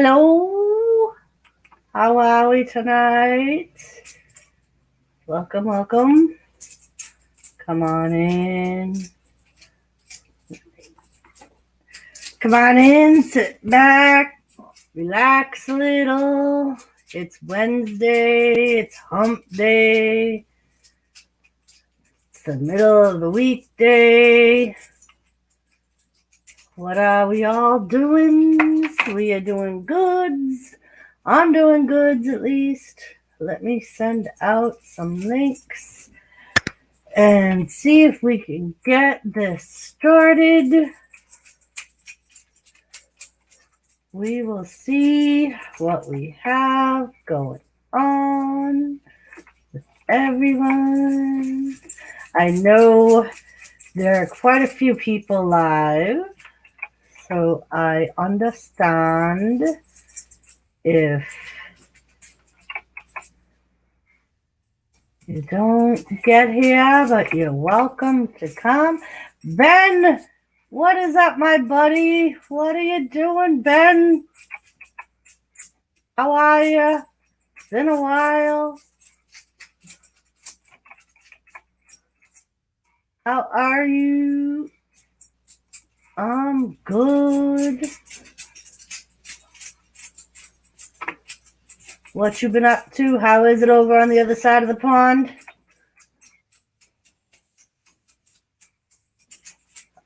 Hello, how are we tonight? Welcome, welcome. Come on in. Come on in, sit back, relax a little. It's Wednesday, it's hump day. It's the middle of the weekday. What are we all doing? We are doing goods. I'm doing goods at least. Let me send out some links and see if we can get this started. We will see what we have going on with everyone. I know there are quite a few people live, so I understand if you don't get here, but you're welcome to come. Ben, what is up, my buddy? What are you doing, Ben? How are you? It's been a while. How are you? I'm good. What you been up to? How is it over on the other side of the pond?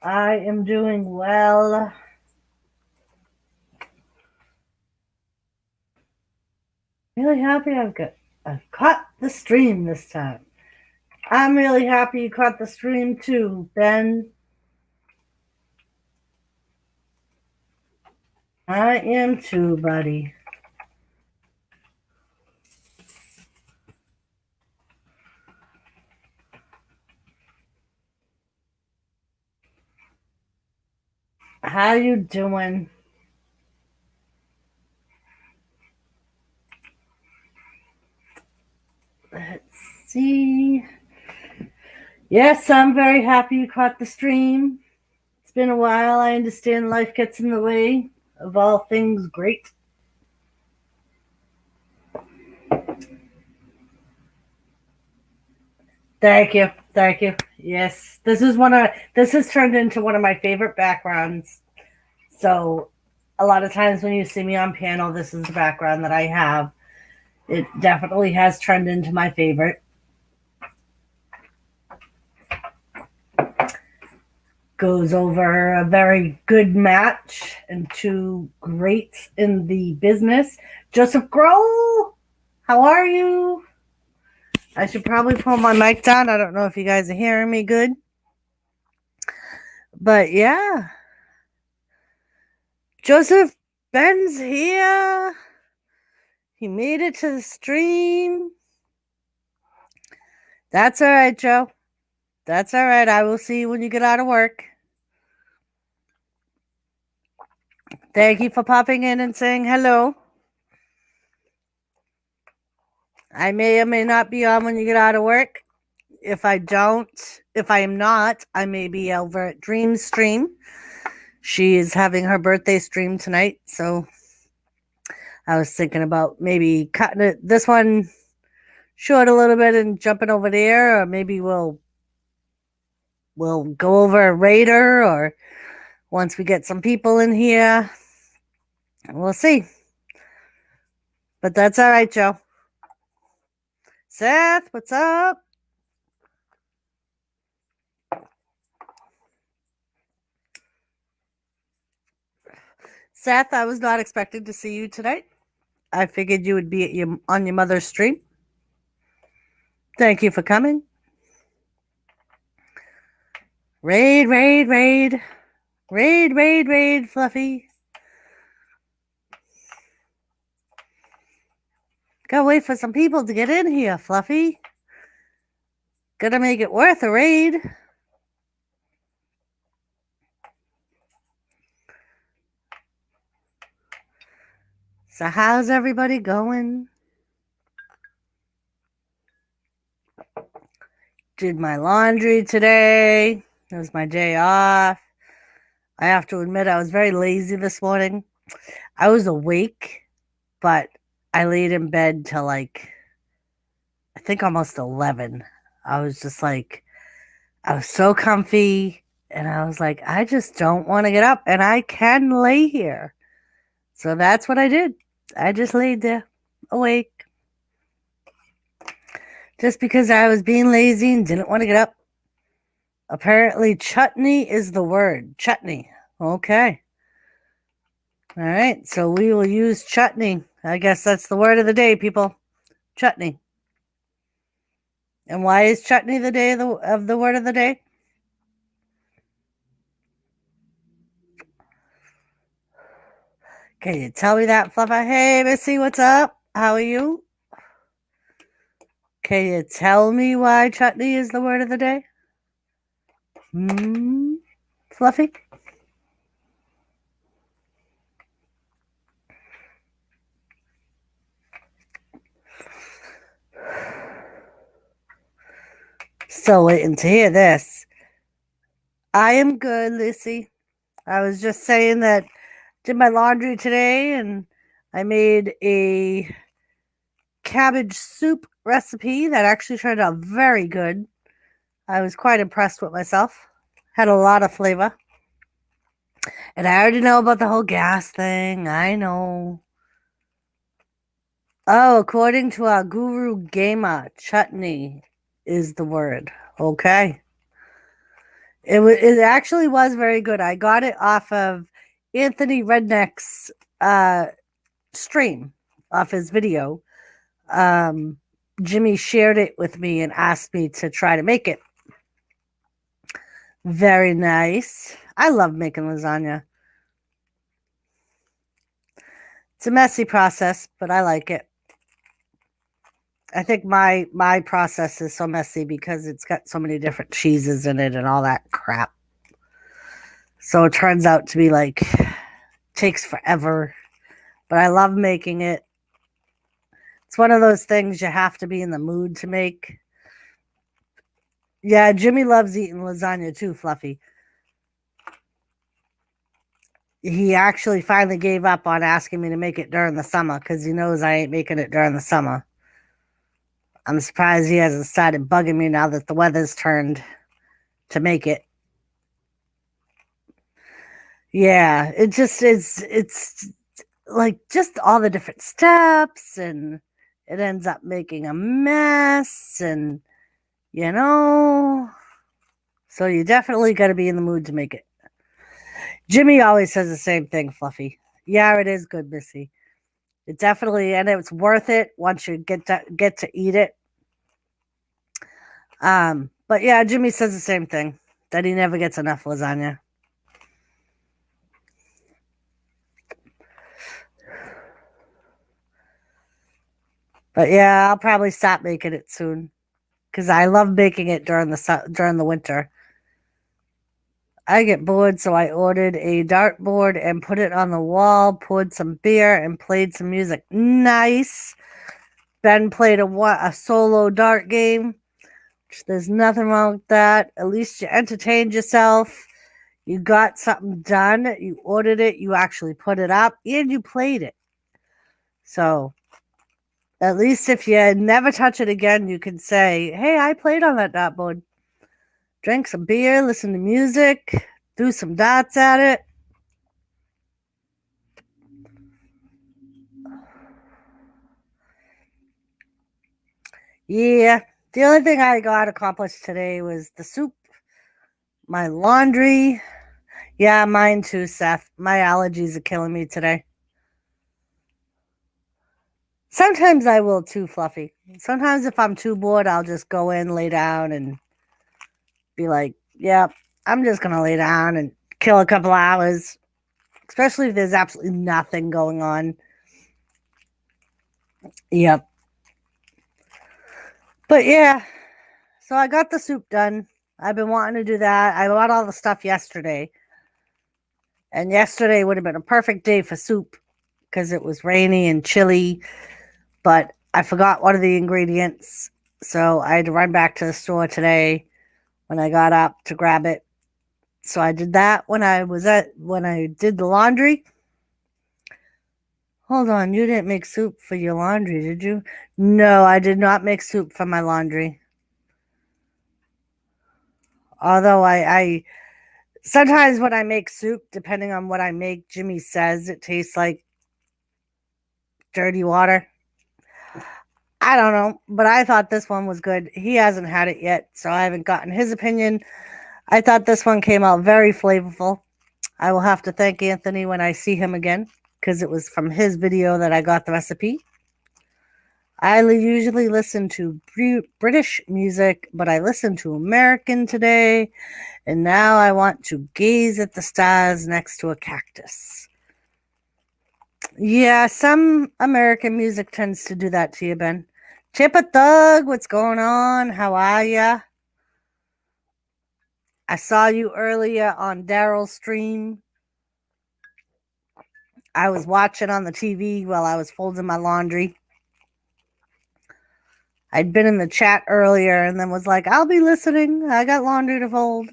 I am doing well. Really happy I've caught the stream this time. I'm really happy you caught the stream too, Ben. I am too, buddy. How you doing? Let's see. Yes, I'm very happy you caught the stream. It's been a while. I understand life gets in the way of all things great. Thank you. Thank you. Yes. This has turned into one of my favorite backgrounds. So a lot of times when you see me on panel, this is the background that I have. It definitely has turned into my favorite. Goes over a very good match and two greats in the business. Joseph Grohl, how are you? I should probably pull my mic down. I don't know if you guys are hearing me good. But yeah. Joseph Ben's here. He made it to the stream. That's all right, Joe. That's all right. I will see you when you get out of work. Thank you for popping in and saying hello. I may or may not be on when you get out of work. If I am not, I may be over at Dream's stream. She is having her birthday stream tonight, so I was thinking about maybe cutting this one short a little bit and jumping over there, or maybe we'll go over Raider, or once we get some people in here, we'll see. But that's all right, Joe. Seth, what's up? Seth, I was not expecting to see you tonight. I figured you would be on your mother's stream. Thank you for coming. Raid, Fluffy. Gotta wait for some people to get in here, Fluffy. Gotta make it worth a raid. So how's everybody going? Did my laundry today. It was my day off. I have to admit I was very lazy this morning. I was awake, but I laid in bed till like, I think almost 11. I was just like, I was so comfy. And I was like, I just don't want to get up and I can lay here. So that's what I did. I just laid there awake just because I was being lazy and didn't want to get up. Apparently, chutney is the word. Chutney. Okay. All right. So we will use chutney. I guess that's the word of the day, people. Chutney. And why is chutney the day of the word of the day? Can you tell me that, Fluffer? Hey, Missy, what's up? How are you? Can you tell me why chutney is the word of the day? Fluffy? Still waiting to hear this. I am good, Lucy. I was just saying that I did my laundry today and I made a cabbage soup recipe that actually turned out very good. I was quite impressed with myself. Had a lot of flavor. And I already know about the whole gas thing. I know. Oh, according to our guru Gema, chutney is the word. Okay. It actually was very good. I got it off of Anthony Redneck's stream, off his video. Jimmy shared it with me and asked me to try to make it. Very nice. I love making lasagna. It's a messy process, but I like it. I think my process is so messy because it's got so many different cheeses in it and all that crap. So it turns out to be like takes forever, but I love making it. It's one of those things you have to be in the mood to make. Yeah, Jimmy loves eating lasagna too, Fluffy. He actually finally gave up on asking me to make it during the summer because he knows I ain't making it during the summer. I'm surprised he hasn't started bugging me now that the weather's turned to make it. Yeah, it's like just all the different steps and it ends up making a mess and so you definitely got to be in the mood to make it. Jimmy always says the same thing, Fluffy. Yeah, it is good, Missy. It definitely, and it's worth it once you get to eat it. But yeah, Jimmy says the same thing, that he never gets enough lasagna. But yeah, I'll probably stop making it soon because I love making it during the winter. I get bored, so I ordered a dartboard and put it on the wall, poured some beer, and played some music. Nice. Ben played a solo dart game. There's nothing wrong with that. At least you entertained yourself. You got something done. You ordered it. You actually put it up, and you played it. So at least if you never touch it again, you can say, hey, I played on that dartboard. Drank some beer, listen to music, threw some darts at it. Yeah, the only thing I got accomplished today was the soup, my laundry. Yeah, mine too, Seth. My allergies are killing me today. Sometimes I will too, Fluffy. Sometimes if I'm too bored, I'll just go in, lay down, and be like, yep, I'm just going to lay down and kill a couple hours, especially if there's absolutely nothing going on. Yep. But yeah, so I got the soup done. I've been wanting to do that. I bought all the stuff yesterday. And yesterday would have been a perfect day for soup because it was rainy and chilly. But I forgot one of the ingredients. So I had to run back to the store today when I got up to grab it. So I did that when I did the laundry. Hold on, you didn't make soup for your laundry, did you? No, I did not make soup for my laundry. Although I sometimes when I make soup, depending on what I make, Jimmy says it tastes like dirty water. I don't know, but I thought this one was good. He hasn't had it yet, so I haven't gotten his opinion. I thought this one came out very flavorful. I will have to thank Anthony when I see him again because it was from his video that I got the recipe. I usually listen to British music, but I listen to American today, and now I want to gaze at the stars next to a cactus. Yeah, some American music tends to do that to you, Ben. Chippa Thug, what's going on? How are ya? I saw you earlier on Daryl's stream. I was watching on the TV while I was folding my laundry. I'd been in the chat earlier and then was like, I'll be listening. I got laundry to fold.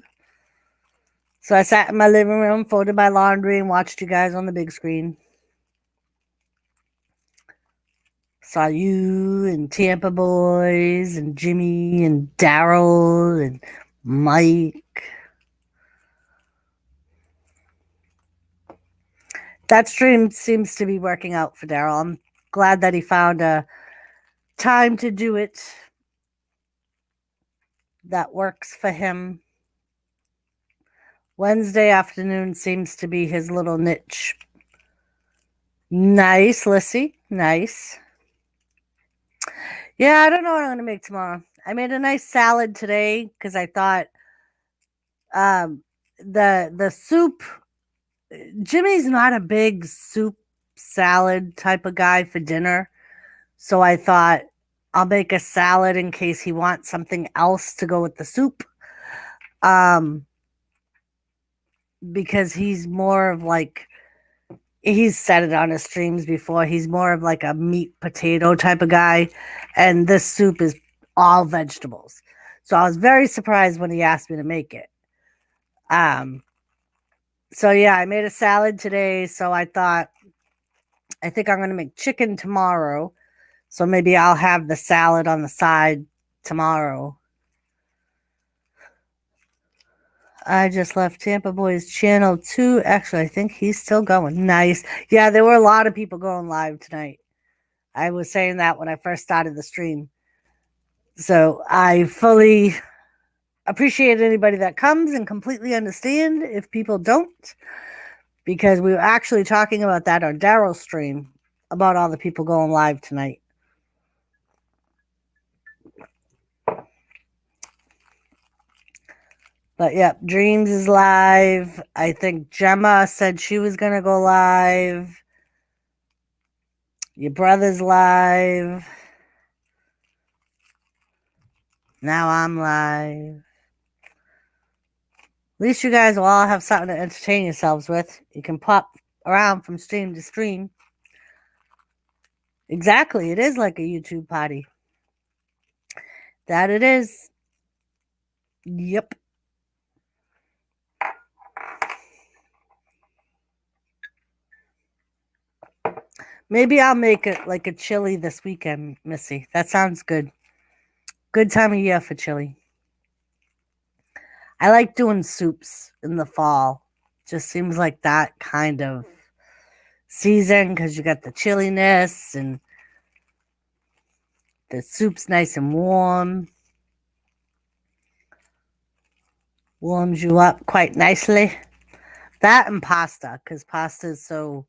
So I sat in my living room, folded my laundry, and watched you guys on the big screen. Saw you and Tampa Boys and Jimmy and Daryl and Mike. That stream seems to be working out for Daryl. I'm glad that he found a time to do it that works for him. Wednesday afternoon seems to be his little niche. Nice, Lissy. Nice. Yeah, I don't know what I'm going to make tomorrow. I made a nice salad today because I thought the soup, Jimmy's not a big soup salad type of guy for dinner. So I thought I'll make a salad in case he wants something else to go with the soup. Because he's more of like, he's said it on his streams before, he's more of like a meat potato type of guy. And this soup is all vegetables. So I was very surprised when he asked me to make it. So yeah, I made a salad today. So I thought, I think I'm going to make chicken tomorrow. So maybe I'll have the salad on the side tomorrow. I just left Tampa Boys channel 2. Actually, I think he's still going. Nice. Yeah, there were a lot of people going live tonight. I was saying that when I first started the stream. So I fully appreciate anybody that comes and completely understand if people don't. Because we were actually talking about that on Daryl's stream about all the people going live tonight. But yep, Dreams is live. I think Gemma said she was going to go live. Your brother's live. Now I'm live. At least you guys will all have something to entertain yourselves with. You can pop around from stream to stream. Exactly. It is like a YouTube party. That it is. Yep. Maybe I'll make it like a chili this weekend, Missy. That sounds good. Good time of year for chili. I like doing soups in the fall. Just seems like that kind of season because you got the chilliness and the soup's nice and warm. Warms you up quite nicely. That and pasta, because pasta is so,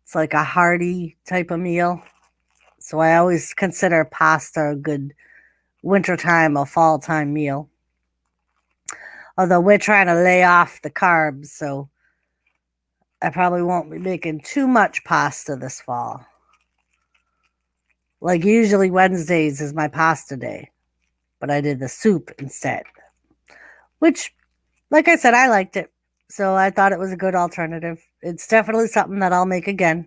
it's like a hearty type of meal. So I always consider pasta a good wintertime or fall time meal. Although we're trying to lay off the carbs, so I probably won't be making too much pasta this fall. Like usually Wednesdays is my pasta day, but I did the soup instead. Which, like I said, I liked it. So I thought it was a good alternative. It's definitely something that I'll make again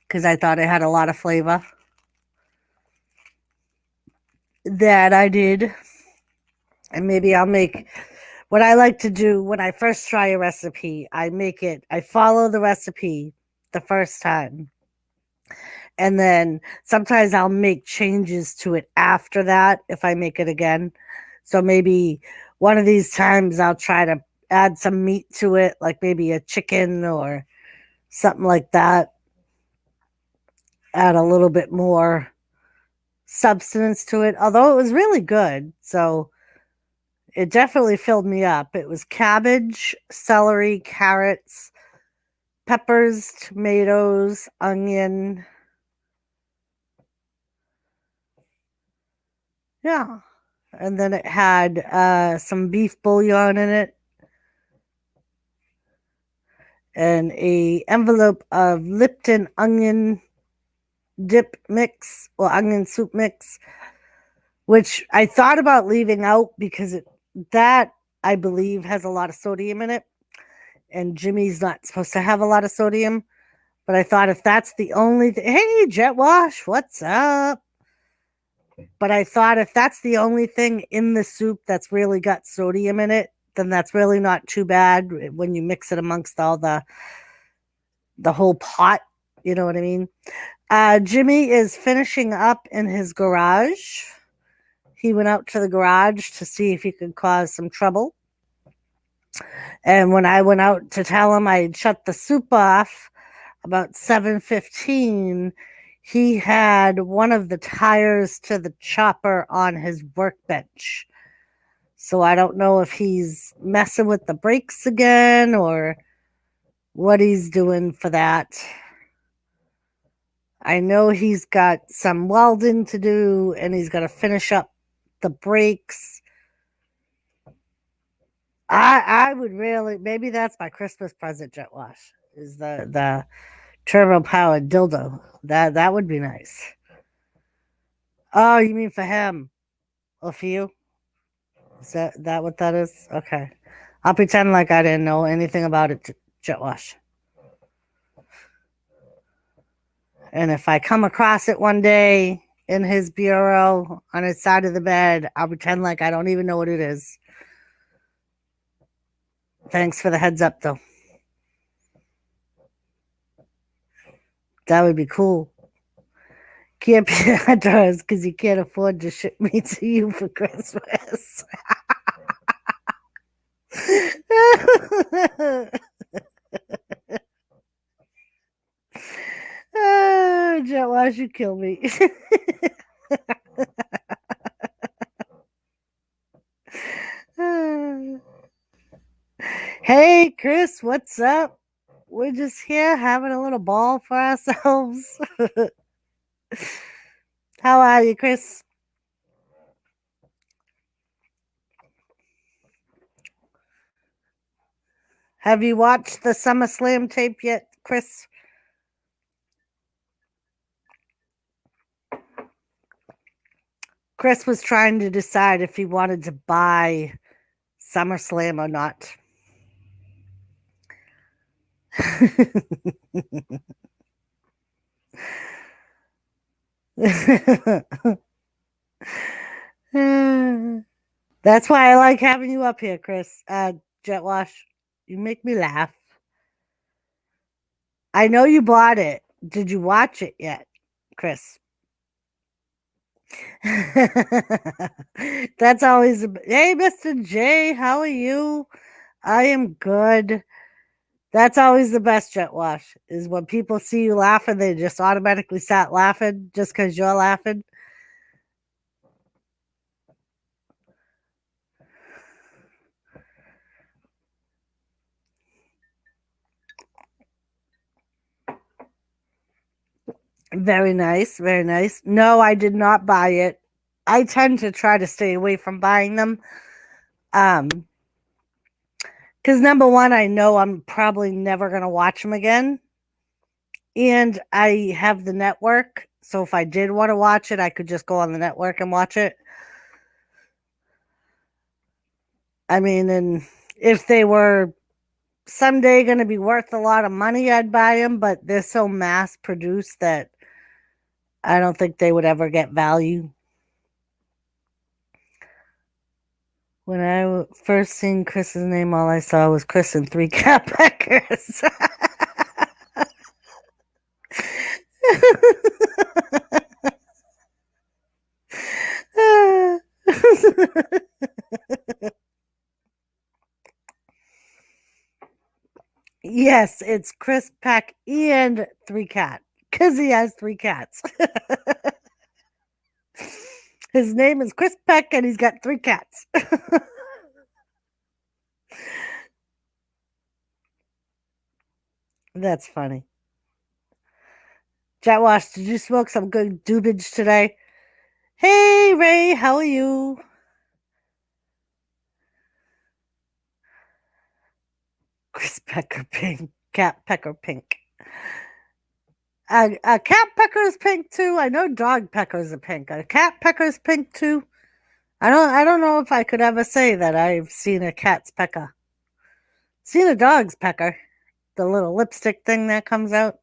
because I thought it had a lot of flavor. That I did. And maybe I'll make what I like to do when I first try a recipe. I follow the recipe the first time. And then sometimes I'll make changes to it after that if I make it again. So maybe one of these times I'll try to add some meat to it, like maybe a chicken or something like that. Add a little bit more substance to it, although it was really good. So it definitely filled me up. It was cabbage, celery, carrots, peppers, tomatoes, onion. Yeah. And then it had some beef bouillon in it and a envelope of Lipton onion dip mix or onion soup mix, which I thought about leaving out because that I believe has a lot of sodium in it, and Jimmy's not supposed to have a lot of sodium. But I thought if that's the only hey, Jet Wash, what's up? But I thought if that's the only thing in the soup that's really got sodium in it, then that's really not too bad when you mix it amongst all the whole pot. You know what I mean? Jimmy is finishing up in his garage. He went out to the garage to see if he could cause some trouble. And when I went out to tell him I had shut the soup off about 7:15, he had one of the tires to the chopper on his workbench. So I don't know if he's messing with the brakes again or what he's doing for that. I know he's got some welding to do and he's got to finish up the brakes. I would really, maybe that's my Christmas present, Jet Wash, is the turbo powered dildo. That would be nice. Oh, you mean for him or for you? Is that what that is? Okay. I'll pretend like I didn't know anything about it, Jet Wash. And if I come across it one day in his bureau on his side of the bed, I'll pretend like I don't even know what it is. Thanks for the heads up, though. That would be cool. Can't be outdoors because you can't afford to ship me to you for Christmas. Jet, why'd you kill me? Hey, Chris, what's up? We're just here having a little ball for ourselves. How are you, Chris? Have you watched the SummerSlam tape yet, Chris? Chris was trying to decide if he wanted to buy SummerSlam or not. That's why I like having you up here, Chris. Jet Wash, you make me laugh. I know you bought it. Did you watch it yet, Chris? That's always hey, Mr. J, how are you? I am good. That's always the best, Jet Wash, is when people see you laughing, they just automatically start laughing just because you're laughing. Very nice, very nice. No, I did not buy it. I tend to try to stay away from buying them. Because number one, I know I'm probably never going to watch them again. And I have the network. So if I did want to watch it, I could just go on the network and watch it. I mean, and if they were someday going to be worth a lot of money, I'd buy them. But they're so mass produced that I don't think they would ever get value. When I first seen Chris's name, all I saw was Chris and three Catpackers. Yes, it's Chris Peck and three cats because he has three cats. His name is Chris Peck and he's got three cats. That's funny. Jet Wash, did you smoke some good dubage today? Hey, Ray, how are you? Chris Pecker Pink. Cat Pecker Pink. A cat pecker's pink too. I know dog peckers are pink. A cat pecker's pink too. I don't know if I could ever say that I've seen a cat's pecker. Seen a dog's pecker. The little lipstick thing that comes out.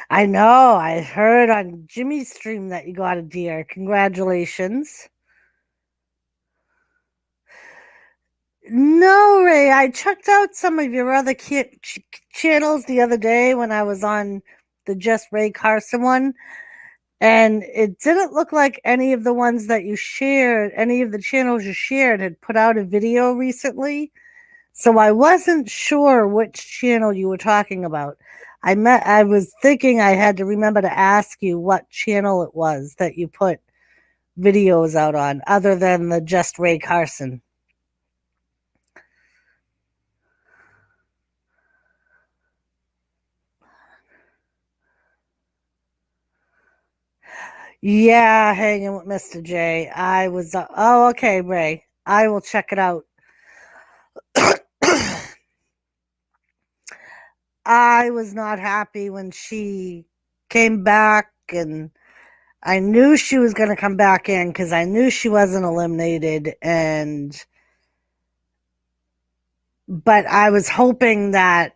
I know. I heard on Jimmy's stream that you got a deer. Congratulations. No, Ray. I checked out some of your other channels the other day when I was on the Just Ray Carson one. And it didn't look like any of the ones that you shared, any of the channels you shared had put out a video recently. So I wasn't sure which channel you were talking about. I was thinking I had to remember to ask you what channel it was that you put videos out on, other than the Just Ray Carson. Yeah, hanging with Mr. J. I was, oh, okay, Ray. I will check it out. I was not happy when she came back, and I knew she was going to come back in because I knew she wasn't eliminated, but I was hoping that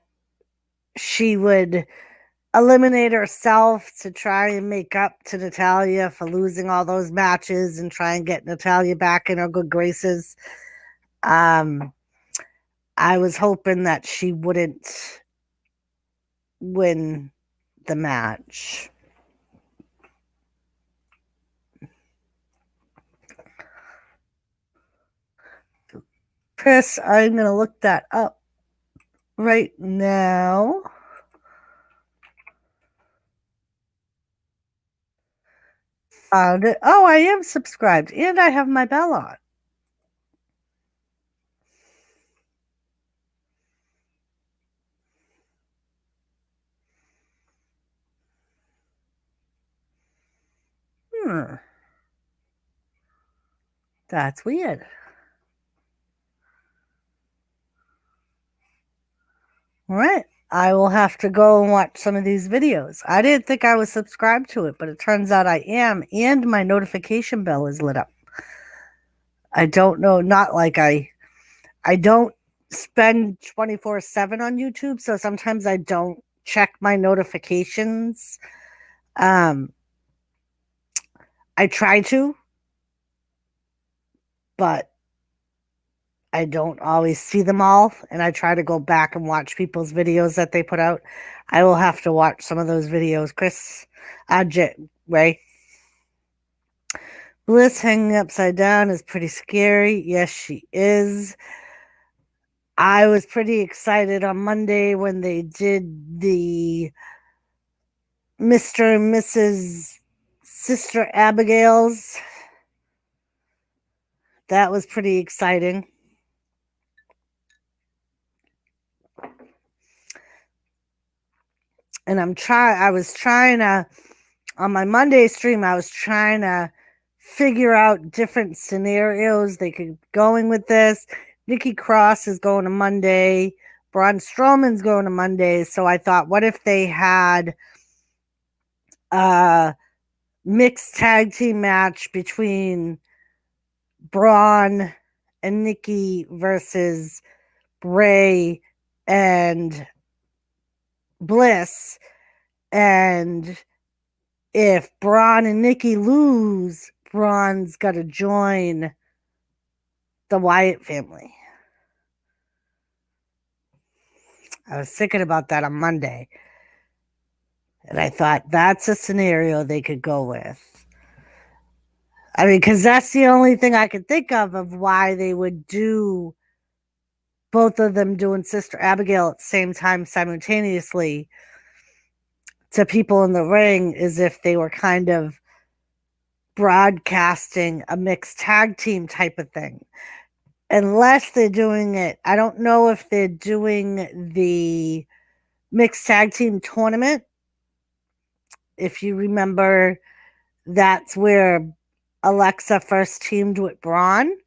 she would eliminate herself to try and make up to Natalya for losing all those matches and try and get Natalya back in her good graces. I was hoping that she wouldn't win the match. Chris, I'm going to look that up right now. Found it. Oh, I am subscribed and I have my bell on. That's weird. All right. I will have to go and watch some of these videos. I didn't think I was subscribed to it, but it turns out I am, and my notification bell is lit up. I don't know, not like I don't spend 24/7 on YouTube, so sometimes I don't check my notifications. I try to, but I don't always see them all, and I try to go back and watch people's videos that they put out. I will have to watch some of those videos. Chris, Ray. Bliss hanging upside down is pretty scary. Yes, she is. I was pretty excited on Monday when they did the Mr. and Mrs. Sister Abigail's. That was pretty exciting. And I was trying to, on my Monday stream, I was trying to figure out different scenarios they could going with this. Nikki Cross is going to Monday. Braun Strowman's going to Monday. So I thought, what if they had a mixed tag team match between Braun and Nikki versus Bray and Bliss, and if Braun and Nikki lose, Braun's got to join the Wyatt family. I was thinking about that on Monday. And I thought that's a scenario they could go with. I mean, because that's the only thing I could think of why they would do both of them doing Sister Abigail at the same time simultaneously to people in the ring is if they were kind of broadcasting a mixed tag team type of thing. Unless they're doing it, I don't know if they're doing the mixed tag team tournament. If you remember, that's where Alexa first teamed with Braun.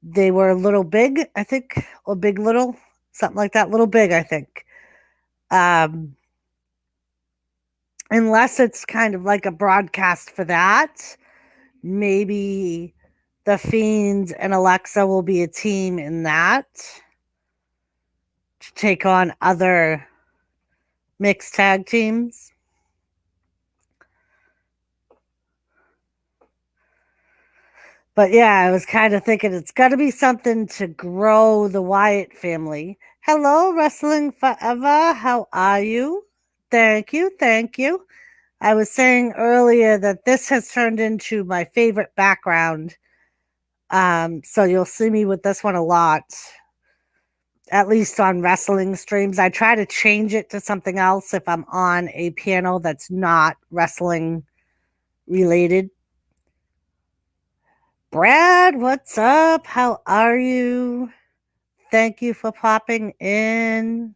They were Little Big, I think, or Big Little, something like that. Little Big, I think. Unless it's kind of like a broadcast for that, maybe the Fiend and Alexa will be a team in that to take on other mixed tag teams. But yeah, I was kind of thinking it's got to be something to grow the Wyatt family. Hello, Wrestling Forever. How are you? Thank you. Thank you. I was saying earlier that this has turned into my favorite background. So you'll see me with this one a lot, at least on wrestling streams. I try to change it to something else if I'm on a panel that's not wrestling related. Brad, what's up? How are you? Thank you for popping in.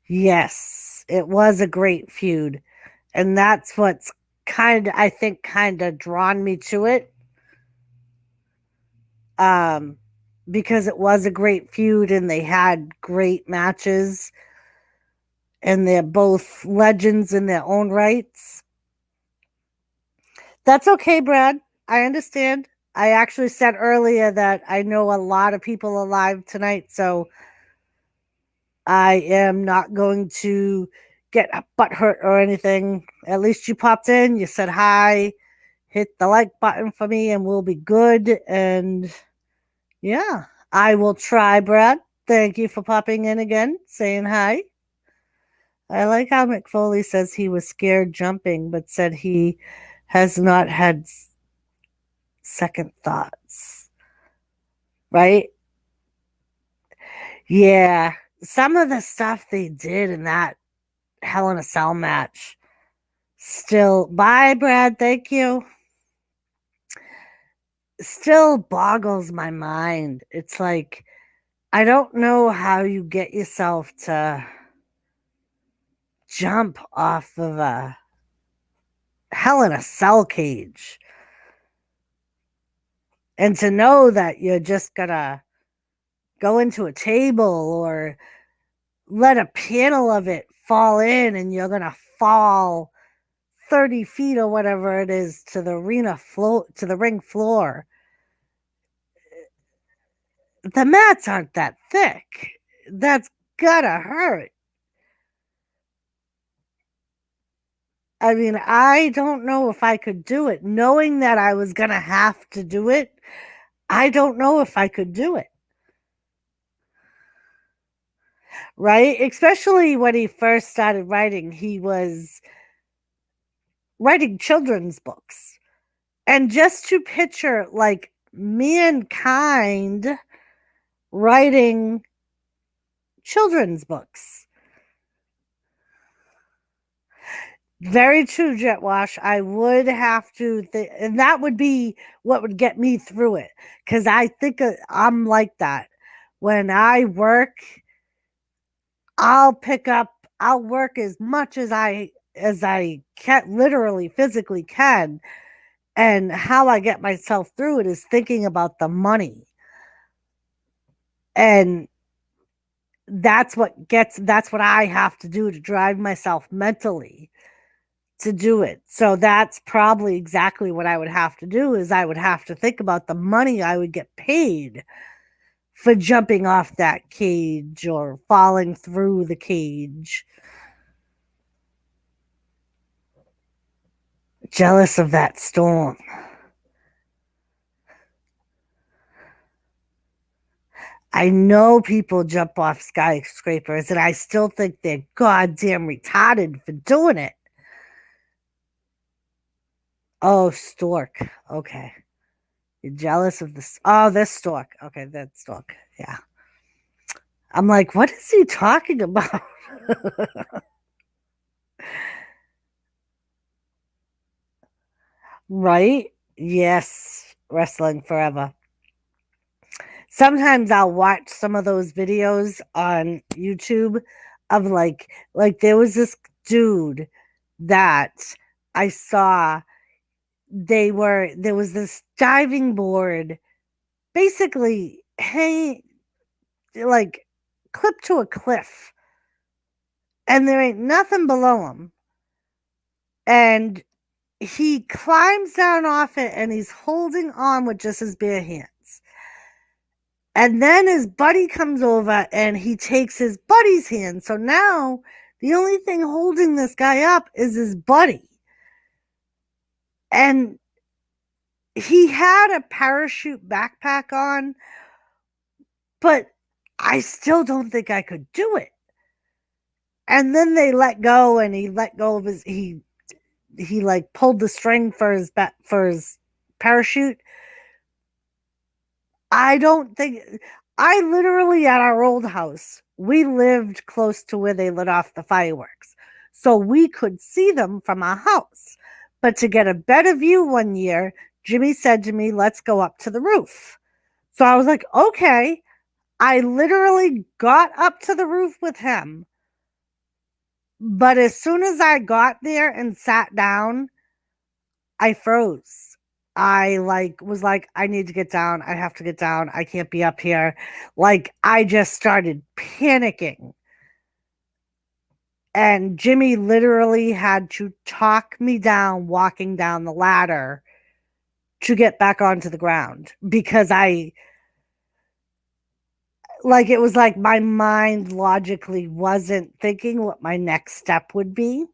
Yes, it was a great feud. And that's what's I think, kind of drawn me to it. Because it was a great feud and they had great matches. And they're both legends in their own rights. That's okay, Brad. I understand. I actually said earlier that I know a lot of people alive tonight, so I am not going to get a butt hurt or anything. At least you popped in, you said hi, hit the like button for me, and we'll be good. And yeah, I will try, Brad. Thank you for popping in again, saying hi. I like how Mick Foley says he was scared jumping, but said he has not had second thoughts. Right? Yeah. Some of the stuff they did in that Hell in a Cell match still. Bye, Brad. Thank you. Still boggles my mind. It's like, I don't know how you get yourself to jump off of a Hell in a Cell cage and to know that you're just gonna go into a table or let a panel of it fall in and you're gonna fall 30 feet or whatever it is to the arena floor, to the ring floor. The mats aren't that thick. That's gotta hurt. I mean, I don't know if I could do it. Knowing that I was gonna have to do it, I don't know if I could do it. Right? Especially when he first started writing, he was writing children's books. And just to picture like Mankind writing children's books. Very true, Jet Wash. I would have to, and that would be what would get me through it. Because I think I'm like that. When I work, I'll work as much as I can, literally, physically can. And how I get myself through it is thinking about the money. And that's what I have to do to drive myself mentally to do it. So that's probably exactly what I would have to do is I would have to think about the money I would get paid for jumping off that cage or falling through the cage. Jealous of that storm. I know people jump off skyscrapers, and I still think they're goddamn retarded for doing it. Oh, stork. Okay. You're jealous of this. Oh, this stork. Okay, that stork. Yeah. I'm like, what is he talking about? Right? Yes. Wrestling forever. Sometimes I'll watch some of those videos on YouTube of like there was this dude that I saw. There was this diving board basically hang like clipped to a cliff, and there ain't nothing below him, and he climbs down off it, and he's holding on with just his bare hands. And then his buddy comes over and he takes his buddy's hand. So now the only thing holding this guy up is his buddy. And he had a parachute backpack on, but I still don't think I could do it. And then they let go, and he let go of he like pulled the string for his parachute. I don't think I literally at our old house, we lived close to where they lit off the fireworks. So we could see them from our house. But to get a better view one year, Jimmy said to me, let's go up to the roof. So I was like, okay. I literally got up to the roof with him. But as soon as I got there and sat down, I froze. I was like, I need to get down. I have to get down. I can't be up here. Like, I just started panicking. And Jimmy literally had to talk me down walking down the ladder to get back onto the ground because it was like my mind logically wasn't thinking what my next step would be.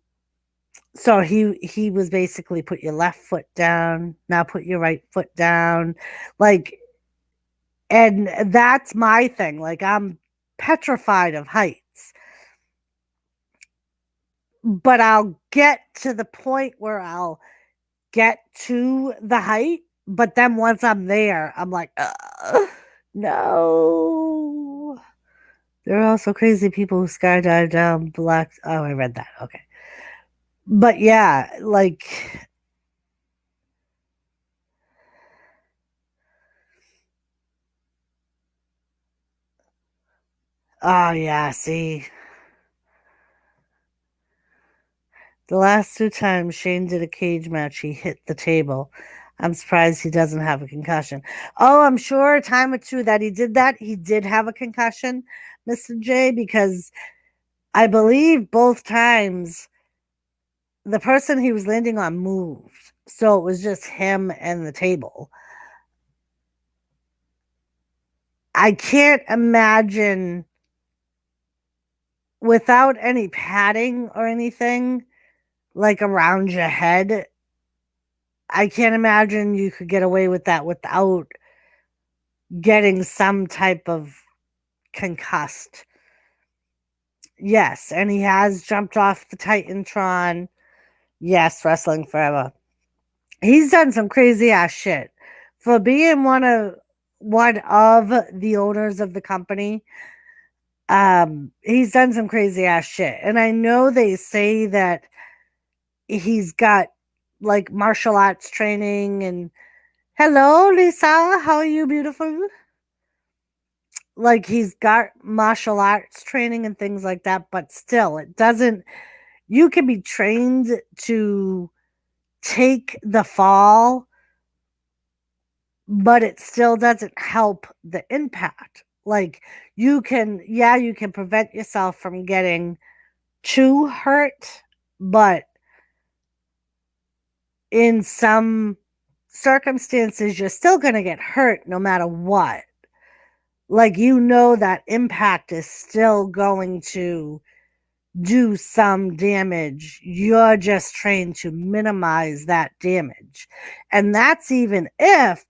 So he was basically put your left foot down, now put your right foot down. Like, and that's my thing. Like, I'm petrified of heights. But I'll get to the point where I'll get to the height, but then once I'm there, I'm like, no. There are also crazy people who skydive down black. Oh, I read that. Okay. But yeah, like, oh yeah, see. The last two times Shane did a cage match, he hit the table. I'm surprised he doesn't have a concussion. Oh, I'm sure a time or two that he did that, he did have a concussion, Mr. J, because I believe both times the person he was landing on moved. So it was just him and the table. I can't imagine without any padding or anything like around your head. I can't imagine you could get away with that without getting some type of concussed. Yes, and he has jumped off the Titantron. Yes, wrestling forever. He's done some crazy ass shit for being one of the owners of the company. He's done some crazy ass shit, and I know they say that he's got like martial arts training. And hello, Lisa, how are you, beautiful? Like, he's got martial arts training and things like that, but still, it doesn't. You can be trained to take the fall, but it still doesn't help the impact. Like, you can prevent yourself from getting too hurt, but in some circumstances, you're still going to get hurt no matter what. Like, that impact is still going to do some damage. You're just trained to minimize that damage. And that's even if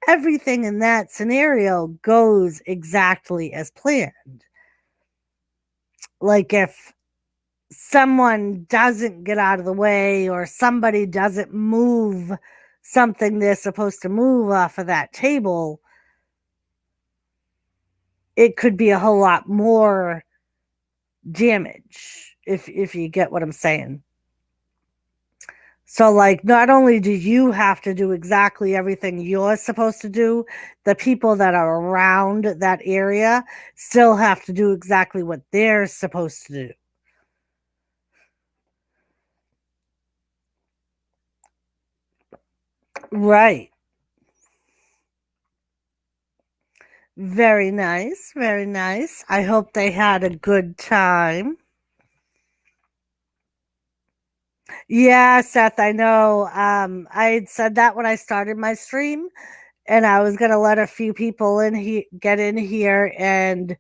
everything in that scenario goes exactly as planned. Like if someone doesn't get out of the way or somebody doesn't move something they're supposed to move off of that table, it could be a whole lot more damage, if you get what I'm saying. So, like, not only do you have to do exactly everything you're supposed to do, the people that are around that area still have to do exactly what they're supposed to do. Right. Very nice. Very nice. I hope they had a good time. Yeah, Seth, I know. I had said that when I started my stream, and I was gonna let a few people get in here and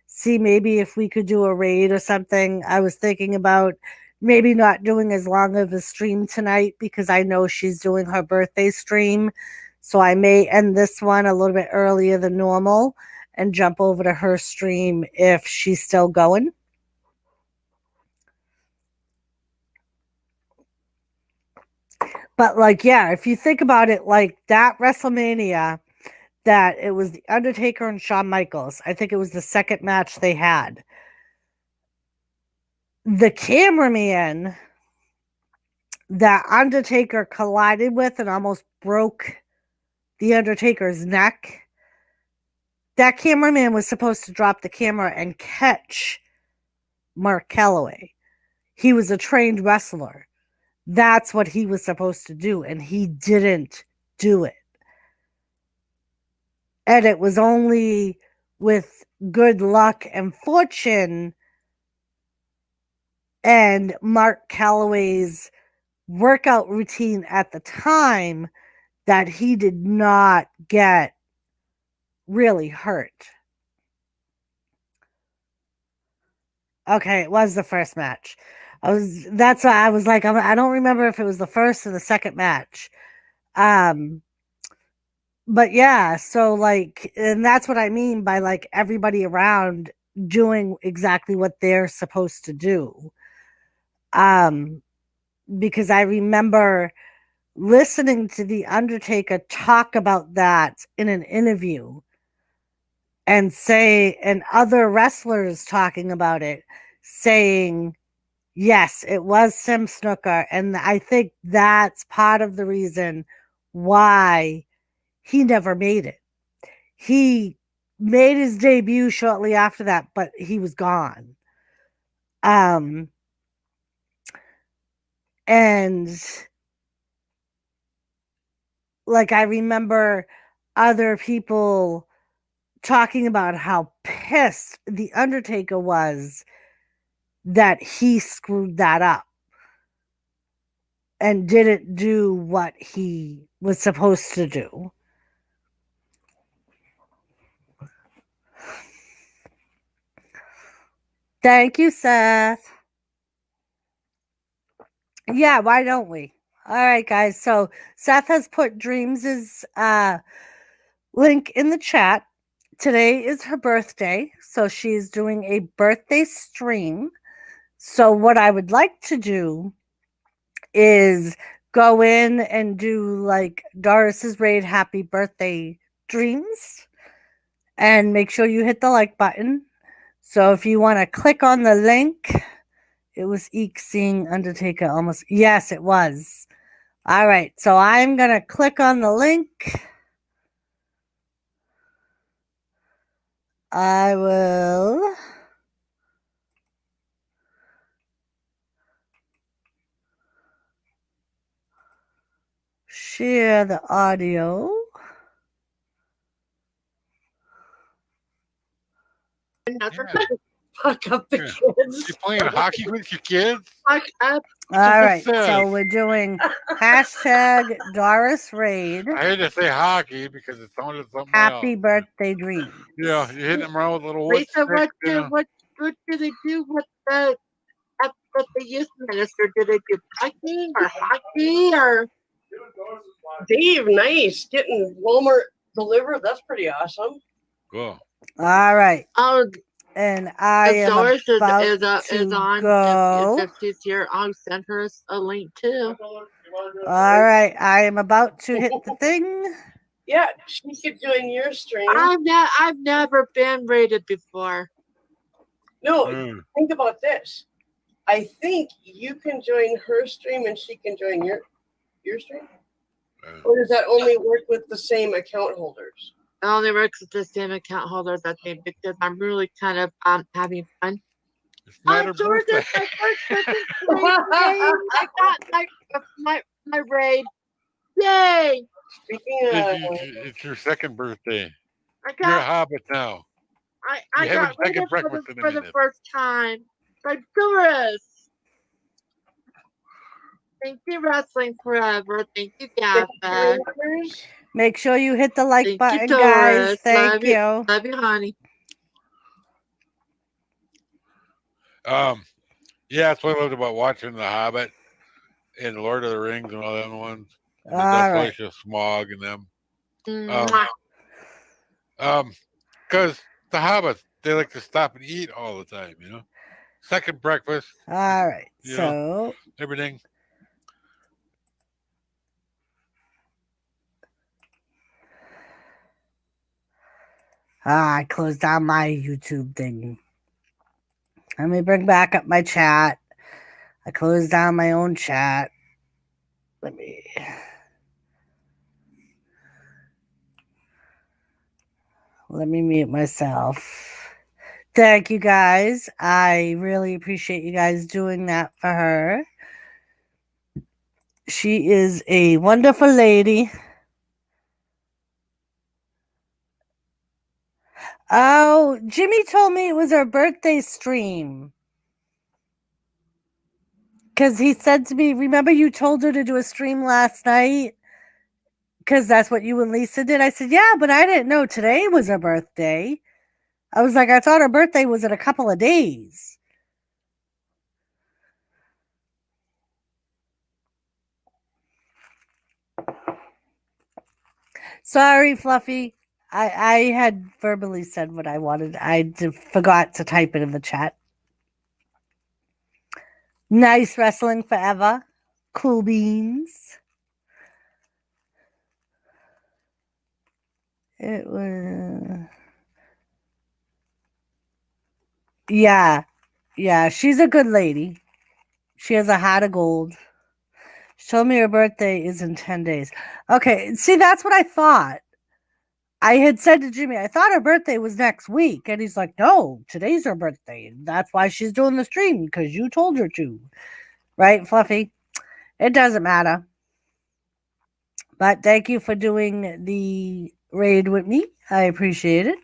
see maybe if we could do a raid or something. I was thinking about maybe not doing as long of a stream tonight because I know she's doing her birthday stream. So I may end this one a little bit earlier than normal and jump over to her stream if she's still going. But like, yeah, if you think about it, like that WrestleMania, that it was the Undertaker and Shawn Michaels. I think it was the second match they had. The cameraman that Undertaker collided with and almost broke the Undertaker's neck. That cameraman was supposed to drop the camera and catch Mark Calloway. He was a trained wrestler. That's what he was supposed to do, and he didn't do it. And it was only with good luck and fortune and Mark Calloway's workout routine at the time that he did not get really hurt. Okay, it was the first match. That's why I was like, I don't remember if it was the first or the second match. But yeah, so like, and that's what I mean by like everybody around doing exactly what they're supposed to do. Because I remember listening to The Undertaker talk about that in an interview and other wrestlers talking about it, saying, yes, it was Sim Snuka. And I think that's part of the reason why he never made it. He made his debut shortly after that, but he was gone. And like I remember other people talking about how pissed the Undertaker was that he screwed that up and didn't do what he was supposed to do. Thank you, Seth. Yeah, why don't we? All right, guys. So Seth has put Dreams' link in the chat. Today is her birthday, so she's doing a birthday stream. So what I would like to do is go in and do like Doris's Raid Happy Birthday Dreams and make sure you hit the like button. So if you want to click on the link, it was Eek seeing Undertaker almost. Yes, it was. All right. So I'm going to click on the link. I will share the audio. Fuck up the kids. You playing hockey with your kids? Fuck up. All right, so we're doing hashtag Doris Raid. I had to say hockey because it sounded something Happy else. birthday dream. Yeah, you're hitting them around with little wood Lisa, sticks, you know. what did they do with the youth minister? Did they do hockey or hockey or? Dave, nice getting Walmart delivered. That's pretty awesome. Cool. All right. Oh, And I if am Doris about is to on, go. if she's here, I'll send her a link too. All right. I am about to hit the thing. Yeah, she could join your stream. I've never been rated before. No, Mm. think about this. I think you can join her stream and she can join your stream. Or does that only work with the same account holders? It only works with the same account holder that they because I'm really kind of having fun. It's not her George, birthday. it's my first raid. I got my raid. Yay! Speaking of, It's your second birthday. I You're a got hobbit now. I You haven't got taken raided breakfast in a for the minute. first time by Doris. Thank you, Wrestling Forever. Thank you, Gabba. Make sure you hit the like Thank you, button, Doris. guys. Thank Love you. Love you, honey. Yeah, that's what I loved about watching The Hobbit and Lord of the Rings and all them ones. And the All Death right. Wish of Smog and them. Mwah. Because the hobbits, they like to stop and eat all the time, you know. Second breakfast, All right. You So everything. I closed down my YouTube thing. Let me bring back up my chat. I closed down my own chat. Let me mute myself. Thank you guys. I really appreciate you guys doing that for her. She is a wonderful lady. Oh, Jimmy told me it was her birthday stream. Because he said to me, remember you told her to do a stream last night? Because that's what you and Lisa did. I said, yeah, but I didn't know today was her birthday. I was like, I thought her birthday was in a couple of days. Sorry, Fluffy. I had verbally said what I wanted. Forgot to type it in the chat. Nice Wrestling Forever. Cool beans. It was... Yeah. Yeah, she's a good lady. She has a heart of gold. She told me her birthday is in 10 days. Okay, see, that's what I thought. I had said to Jimmy, I thought her birthday was next week. And he's like, no, today's her birthday. That's why she's doing the stream, because you told her to. Right, Fluffy? It doesn't matter. But thank you for doing the raid with me. I appreciate it.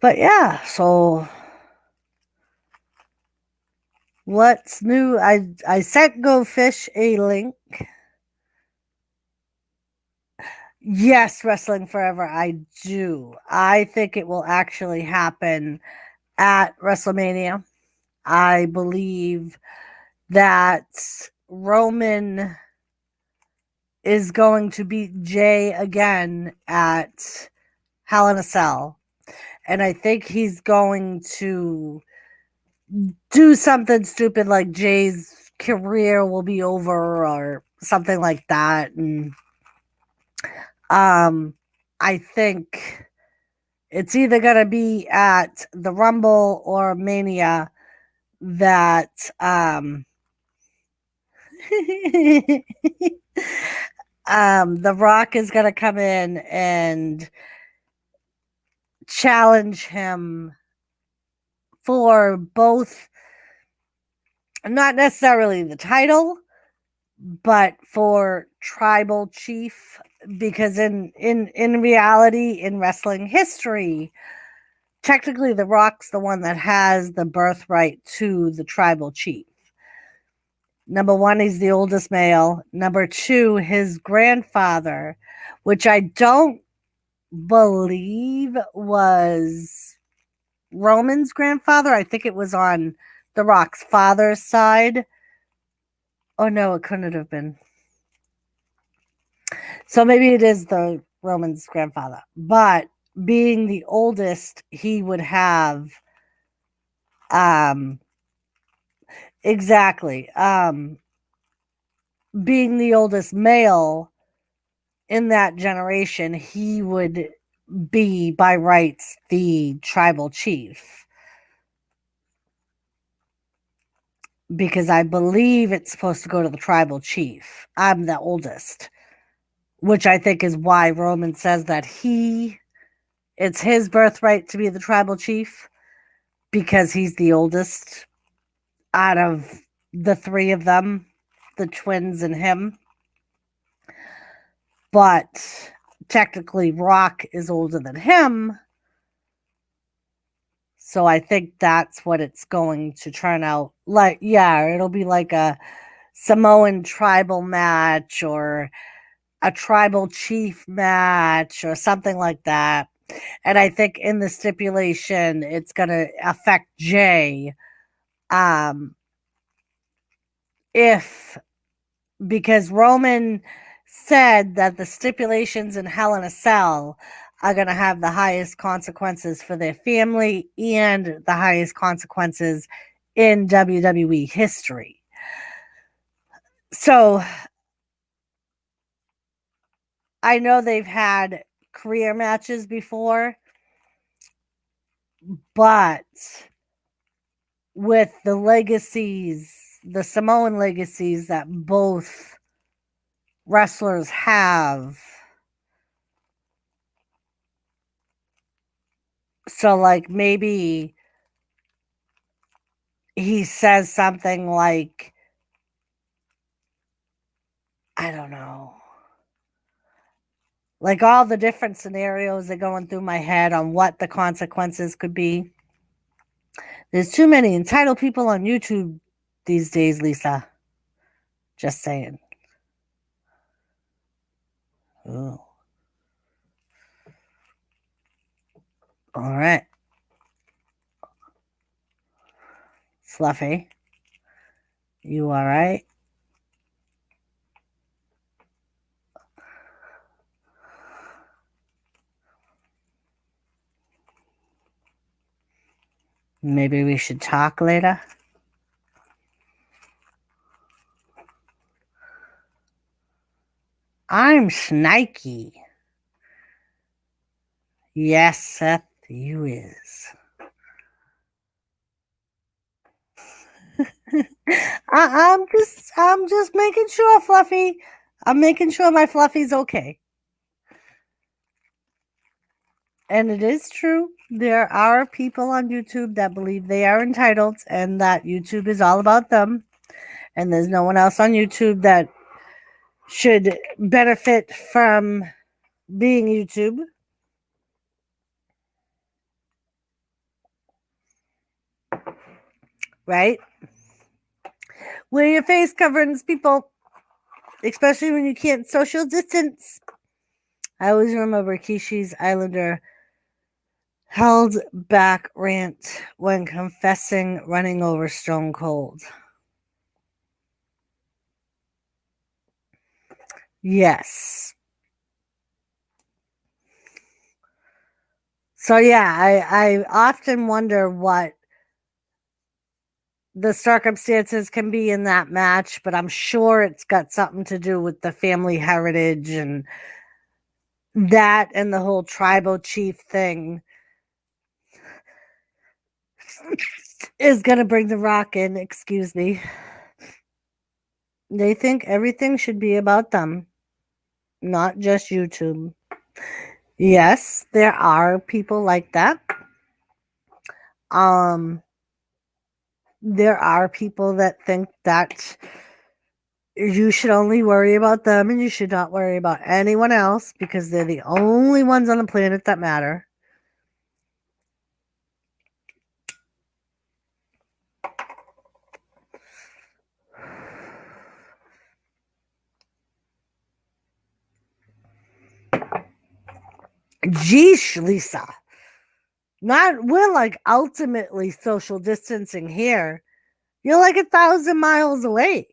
But yeah, so what's new? I sent Go Fish a link. Yes, Wrestling Forever, I do. I think it will actually happen at WrestleMania. I believe that Roman is going to beat Jay again at Hell in a Cell. And I think he's going to do something stupid like Jay's career will be over or something like that. And I think it's either going to be at the Rumble or Mania that The Rock is going to come in and challenge him for both, not necessarily the title, but for tribal chief, because in reality, in wrestling history, technically The Rock's the one that has the birthright to the tribal chief. Number one, he's the oldest male. Number two, his grandfather, which I don't believe was Roman's grandfather. I think it was on The Rock's father's side. Oh no, it couldn't have been. So maybe it is the Roman's grandfather. But being the oldest, he would have exactly. Being the oldest male in that generation, he would be by rights the tribal chief. Because I believe it's supposed to go to the tribal chief. I'm the oldest, which I think is why Roman says that it's his birthright to be the tribal chief because he's the oldest out of the three of them, the twins and him. But technically, Rock is older than him. So I think that's what it's going to turn out like. Yeah, it'll be like a Samoan tribal match or a tribal chief match or something like that. And I think in the stipulation, it's going to affect Jay. Because Roman said that the stipulations in Hell in a Cell are going to have the highest consequences for their family and the highest consequences in WWE history. So I know they've had career matches before, but with the legacies, the Samoan legacies that both wrestlers have, so like maybe he says something like, I don't know, like all the different scenarios are going through my head on what the consequences could be. There's too many entitled people on YouTube these days, Lisa. Just saying. Ooh. All right. Fluffy. You all right? Maybe we should talk later. I'm Snikey. Yes, Seth, you is. I'm just making sure, Fluffy. I'm making sure my Fluffy's okay. And it is true. There are people on YouTube that believe they are entitled and that YouTube is all about them. And there's no one else on YouTube that should benefit from being YouTube. Right? Wear your face coverings, people. Especially when you can't social distance. I always remember Kishi's Islander held back rant when confessing running over Stone Cold. Yes. So yeah, I often wonder what the circumstances can be in that match, but I'm sure it's got something to do with the family heritage and that and the whole tribal chief thing is going to bring The Rock in, excuse me. They think everything should be about them, not just YouTube. Yes, there are people like that. There are people that think that you should only worry about them and you should not worry about anyone else because they're the only ones on the planet that matter. Geesh, Lisa. We're like ultimately social distancing here. You're like 1,000 miles away.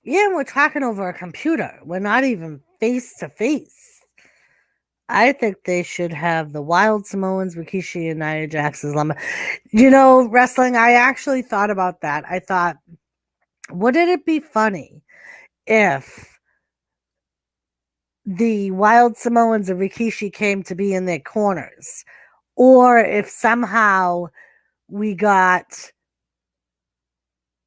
Yeah, we're talking over a computer. We're not even face to face. I think they should have the Wild Samoans, Rikishi, and Nia Jax's Lumber. Wrestling, I actually thought about that. I thought, wouldn't it be funny if the Wild Samoans and Rikishi came to be in their corners? Or if somehow we got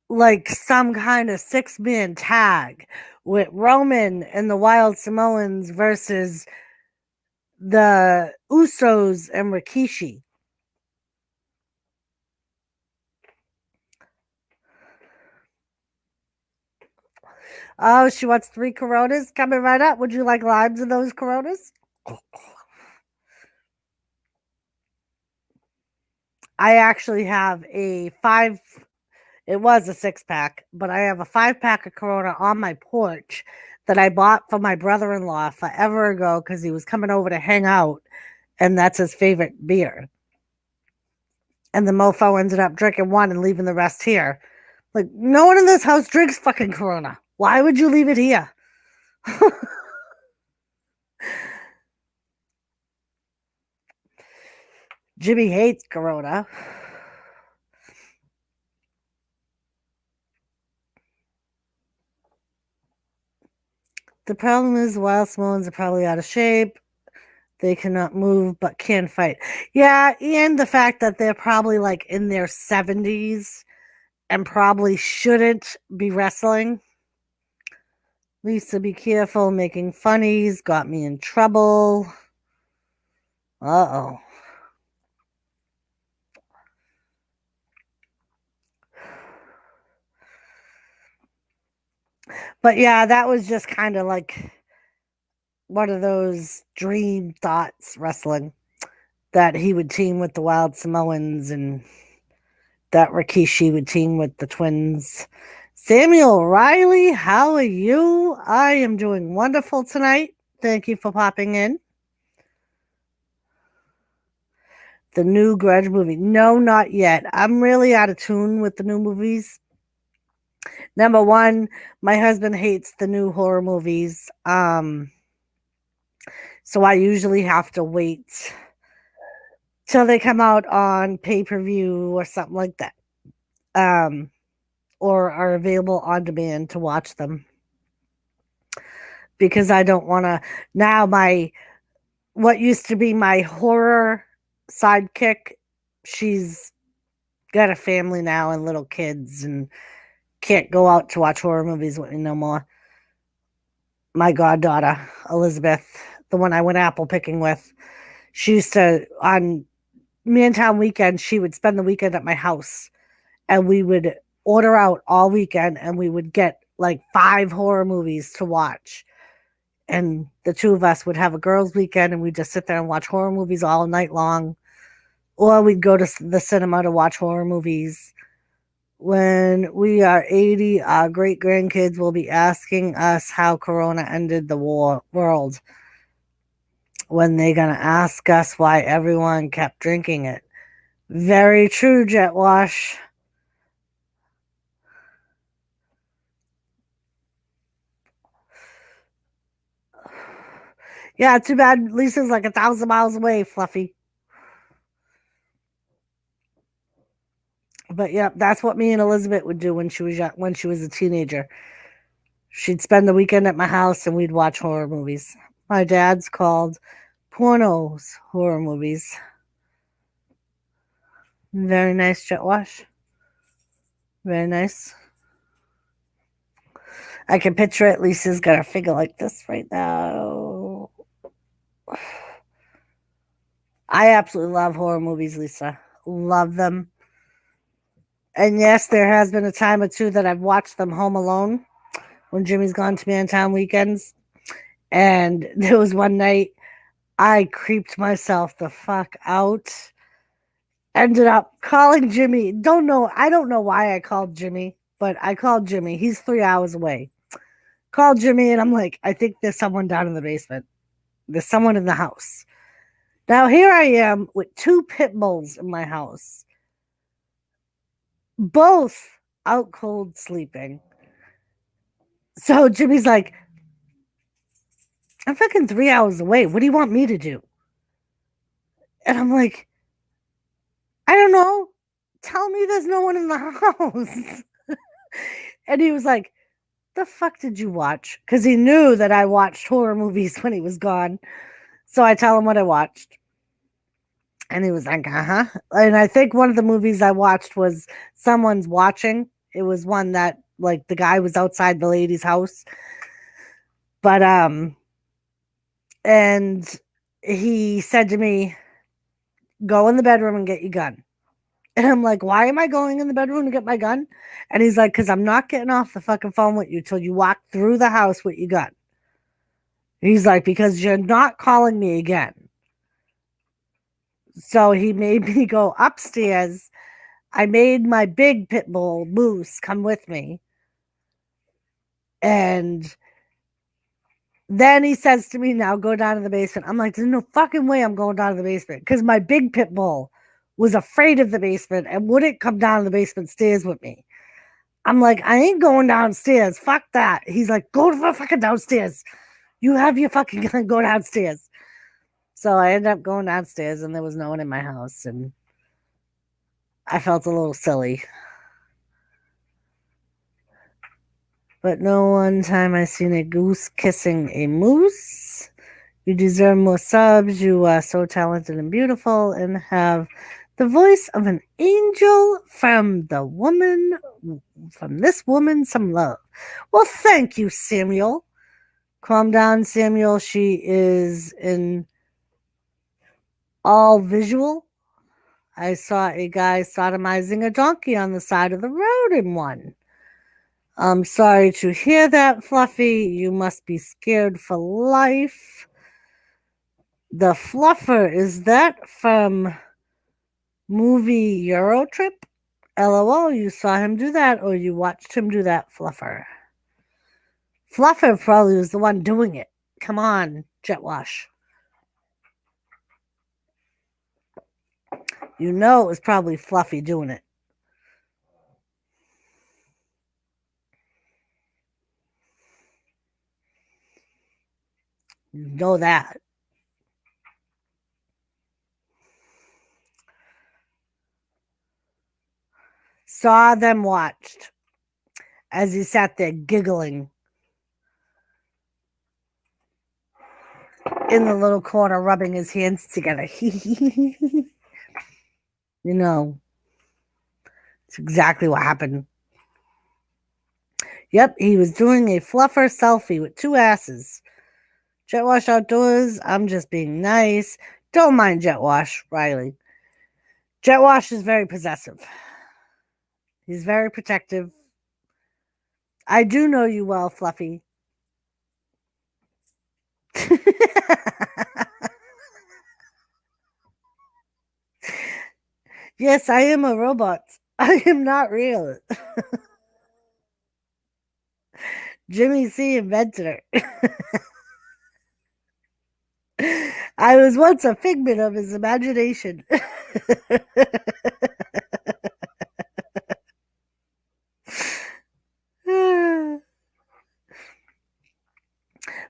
like some kind of 6-man tag with Roman and the Wild Samoans versus the Usos and Rikishi. Oh, she wants 3 Coronas coming right up. Would you like limes in those Coronas? I actually have a 5. It was a 6-pack, but I have a 5-pack of Corona on my porch that I bought for my brother-in-law forever ago because he was coming over to hang out, and that's his favorite beer. And the mofo ended up drinking one and leaving the rest here. Like, no one in this house drinks fucking Corona. Why would you leave it here? Jimmy hates Corona. The problem is Wild Samoans are probably out of shape. They cannot move but can fight. Yeah, and the fact that they're probably like in their 70s and probably shouldn't be wrestling. Lisa, be careful. Making funnies got me in trouble. Uh-oh. But yeah, that was just kind of like one of those dream thoughts wrestling, that he would team with the Wild Samoans and that Rikishi would team with the twins. Samuel Riley, how are you? I am doing wonderful tonight. Thank you for popping in. The new Grudge movie. No, not yet. I'm really out of tune with the new movies. Number one, my husband hates the new horror movies. So I usually have to wait till they come out on pay-per-view or something like that. Or are available on demand to watch them. Because I don't want to. Now what used to be my horror sidekick, she's got a family now and little kids and can't go out to watch horror movies with me no more. My goddaughter, Elizabeth, the one I went apple picking with, she used to, on Mantown weekend, she would spend the weekend at my house and we would order out all weekend and we would get like 5 horror movies to watch. And the two of us would have a girls' weekend and we'd just sit there and watch horror movies all night long. Or we'd go to the cinema to watch horror movies. When we are 80, our great grandkids will be asking us how Corona ended the world. When they're going to ask us why everyone kept drinking it. Very true, Jet Wash. Yeah, too bad Lisa's like 1,000 miles away, Fluffy. But yeah, that's what me and Elizabeth would do when she was a teenager. She'd spend the weekend at my house and we'd watch horror movies. My dad's called pornos horror movies. Very nice, Jet Wash. Very nice. I can picture it. Lisa's got her figure like this right now. I absolutely love horror movies, Lisa. Love them. And yes, there has been a time or two that I've watched them home alone when Jimmy's gone to Mantown weekends. And there was one night I creeped myself the fuck out. Ended up calling Jimmy. I don't know why I called Jimmy, but I called Jimmy. He's 3 hours away. Called Jimmy and I'm like, I think there's someone down in the basement. There's someone in the house. Now here I am with 2 pit bulls in my house. Both out cold sleeping. So Jimmy's like, I'm fucking 3 hours away. What do you want me to do? And I'm like, I don't know. Tell me there's no one in the house. And he was like, the fuck did you watch? Because he knew that I watched horror movies when he was gone. So I tell him what I watched. And he was like, uh-huh. And I think one of the movies I watched was Someone's Watching. It was one that, like, the guy was outside the lady's house. But, and he said to me, go in the bedroom and get your gun. And I'm like, why am I going in the bedroom to get my gun? And he's like, because I'm not getting off the fucking phone with you till you walk through the house with your gun. He's like, because you're not calling me again. So he made me go upstairs. I made my big pit bull, Moose, come with me. And then he says to me, now go down to the basement. I'm like, there's no fucking way I'm going down to the basement. Because my big pit bull was afraid of the basement and wouldn't come down the basement stairs with me. I'm like, I ain't going downstairs. Fuck that. He's like, go to the fucking downstairs. You have your fucking gun. Go downstairs. So I ended up going downstairs and there was no one in my house. And I felt a little silly. But no one time I seen a goose kissing a moose. You deserve more subs. You are so talented and beautiful and have the voice of an angel from this woman, some love. Well, thank you, Samuel. Calm down, Samuel. She is in all visual. I saw a guy sodomizing a donkey on the side of the road in one. I'm sorry to hear that, Fluffy. You must be scared for life. The Fluffer, is that from movie Eurotrip? LOL, you saw him do that or you watched him do that, Fluffer? Fluffer probably was the one doing it. Come on, Jetwash. You know it was probably Fluffy doing it. You know that. Saw them watched as he sat there giggling in the little corner, rubbing his hands together. You know, it's exactly what happened. Yep, he was doing a Fluffer selfie with two asses. Jetwash Outdoors, I'm just being nice. Don't mind Jetwash, Riley. Jetwash is very possessive. He's very protective. I do know you well, Fluffy. Yes, I am a robot. I am not real. Jimmy C invented her. I was once a figment of his imagination.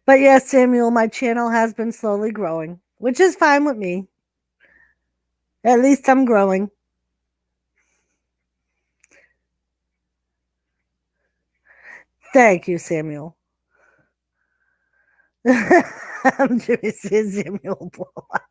But yes, Samuel, my channel has been slowly growing, which is fine with me. At least I'm growing. Thank you, Samuel. I'm Jimmy C. Samuel blow up.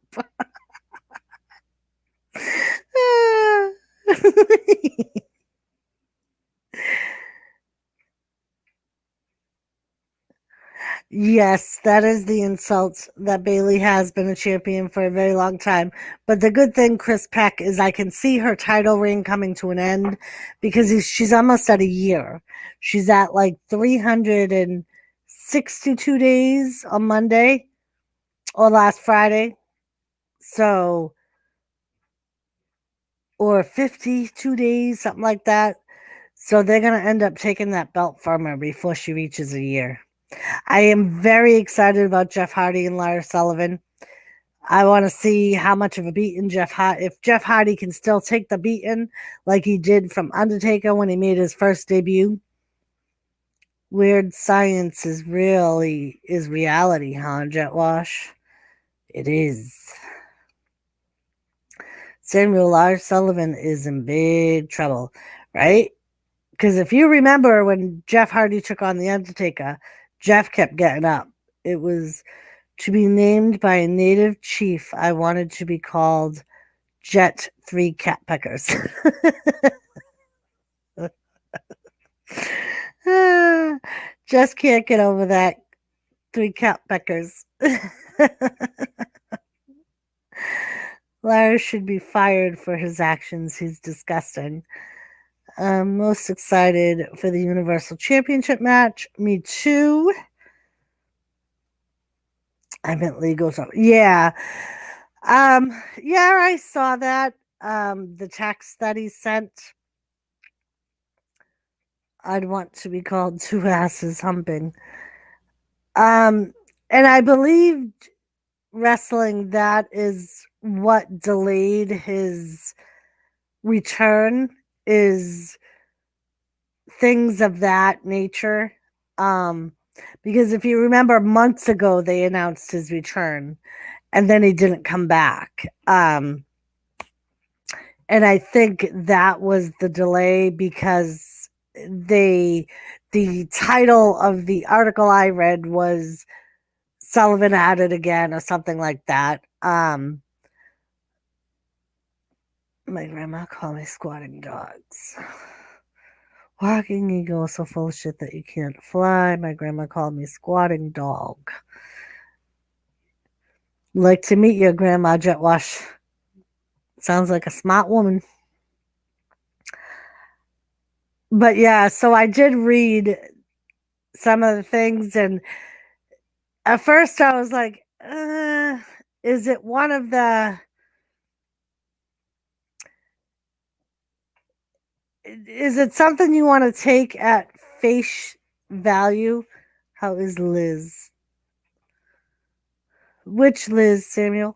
Yes, that is the insult that Bailey has been a champion for a very long time. But the good thing, Chris Peck, is I can see her title reign coming to an end because she's almost at a year. She's at like 362 days on Monday or last Friday. So, or 52 days, something like that. So they're going to end up taking that belt from her before she reaches a year. I am very excited about Jeff Hardy and Lars Sullivan. I want to see how much of a beating if Jeff Hardy can still take the beating like he did from Undertaker when he made his first debut. Weird science is reality, huh, Jetwash? It is. Samuel L. Sullivan is in big trouble, right? Because if you remember when Jeff Hardy took on The Undertaker, Jeff kept getting up. It was to be named by a native chief. I wanted to be called Jet 3 Cat Peckers. Just can't get over that. 3 cat peckers. Larry should be fired for his actions. He's disgusting. I'm most excited for the Universal Championship match. Me too. I meant legal stuff. Yeah. Yeah, I saw that. The text that he sent. I'd want to be called two asses humping. And I believed wrestling that is what delayed his return, is things of that nature. Because if you remember, months ago they announced his return and then he didn't come back. And I think that was the delay, because the title of the article I read was Sullivan at it again or something like that. My grandma called me squatting dogs. Walking eagle so full of shit that you can't fly. My grandma called me squatting dog. Like to meet your grandma, Jetwash. Sounds like a smart woman. But yeah, so I did read some of the things, and at first I was like, is it one of the... Is it something you want to take at face value? How is Liz? Which Liz, Samuel?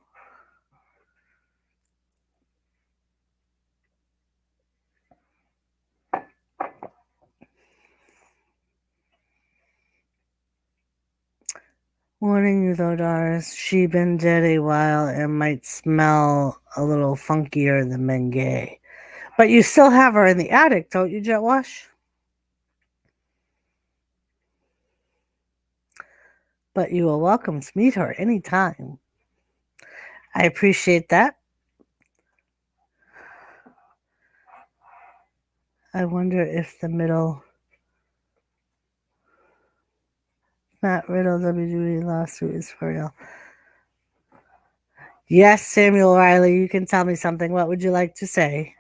Warning you though, Doris, she been dead a while and might smell a little funkier than Mengay. But you still have her in the attic, don't you, Jetwash? But you are welcome to meet her anytime. I appreciate that. I wonder if the middle Matt Riddle WWE lawsuit is for real. Yes, Samuel Riley, you can tell me something. What would you like to say?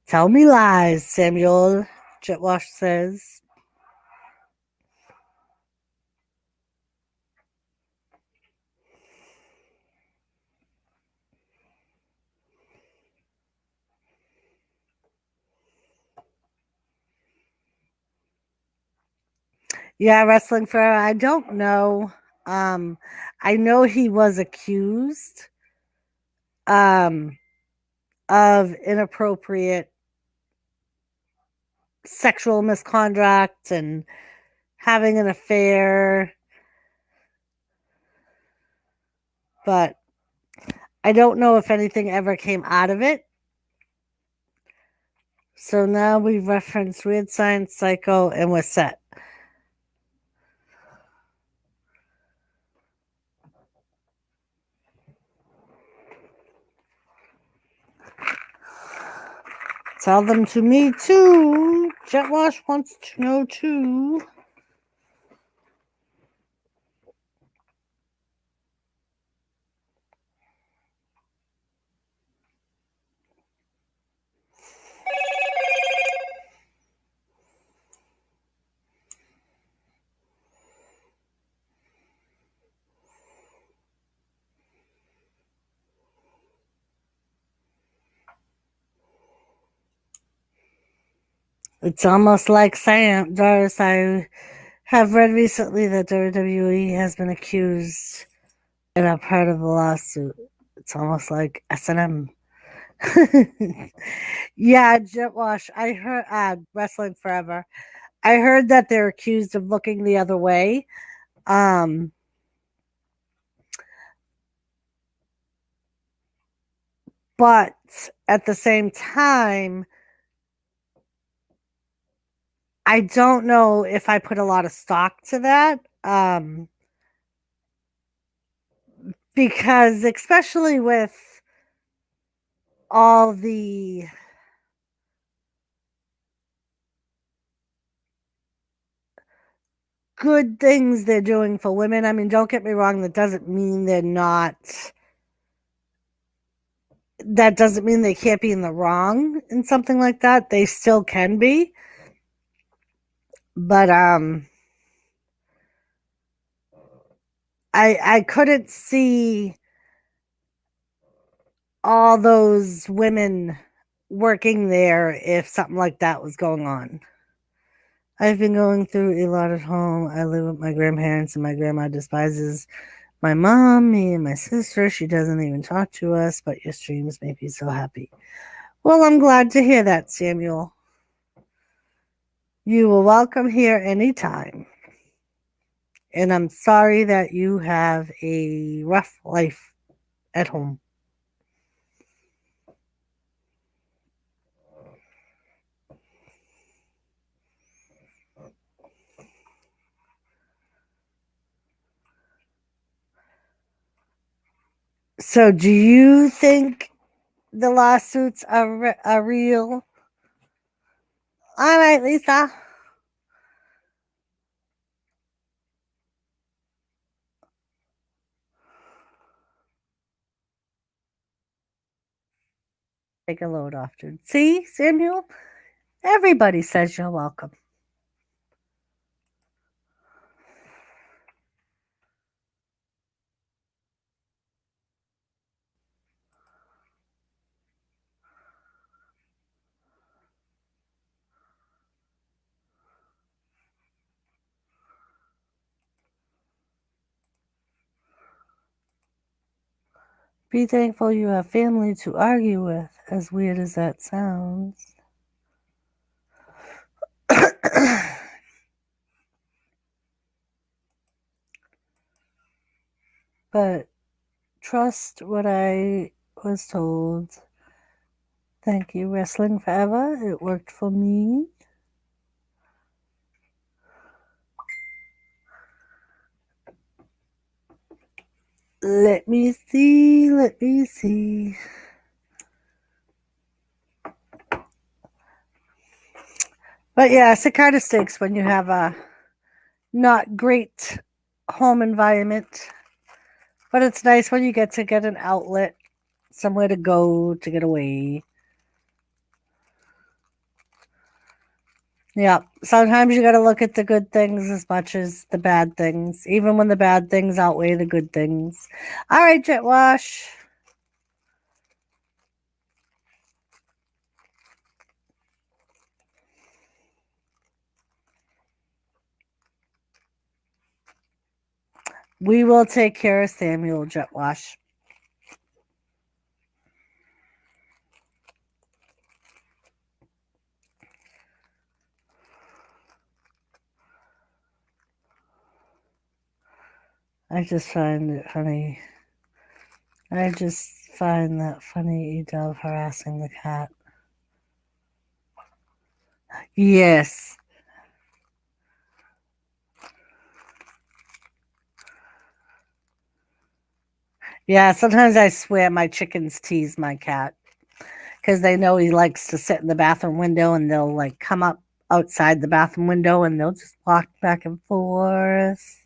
Tell me lies, Samuel, Jetwash says. Yeah, wrestling for, I don't know. I know he was accused of inappropriate sexual misconduct and having an affair, but I don't know if anything ever came out of it. So now we reference Weird Science, Psycho, and we're set. Tell them to me too. Jetwash wants to know too. It's almost like Sam, Doris. I have read recently that WWE has been accused and are part of the lawsuit. It's almost like S&M. Yeah, Jet Wash. I heard Wrestling Forever. I heard that they're accused of looking the other way. Um, but at the same time, I don't know if I put a lot of stock to that. Because especially with all the good things they're doing for women. I mean, don't get me wrong, that doesn't mean they're not that doesn't mean they can't be in the wrong in something like that. They still can be. But I couldn't see all those women working there if something like that was going on. I've been going through a lot at home. I live with my grandparents, and my grandma despises my mom, me, and my sister. She doesn't even talk to us, but your streams make me so happy. Well, I'm glad to hear that, Samuel. You are welcome here anytime. And I'm sorry that you have a rough life at home. So, do you think the lawsuits are real? All right, Lisa. Take a load off, dude. See, Samuel? Everybody says you're welcome. Be thankful you have family to argue with, as weird as that sounds. But trust what I was told. Thank you, Wrestling Forever. It worked for me. Let me see. But yes, it kind of stinks when you have a not great home environment. But it's nice when you get an outlet, somewhere to go to get away. Yeah, sometimes you got to look at the good things as much as the bad things, even when the bad things outweigh the good things. All right, Jet Wash. We will take care of Samuel, Jet Wash. I just find it funny. I just find that funny, E-Dove harassing the cat. Yes. Yeah, sometimes I swear my chickens tease my cat because they know he likes to sit in the bathroom window, and they'll like come up outside the bathroom window and they'll just walk back and forth.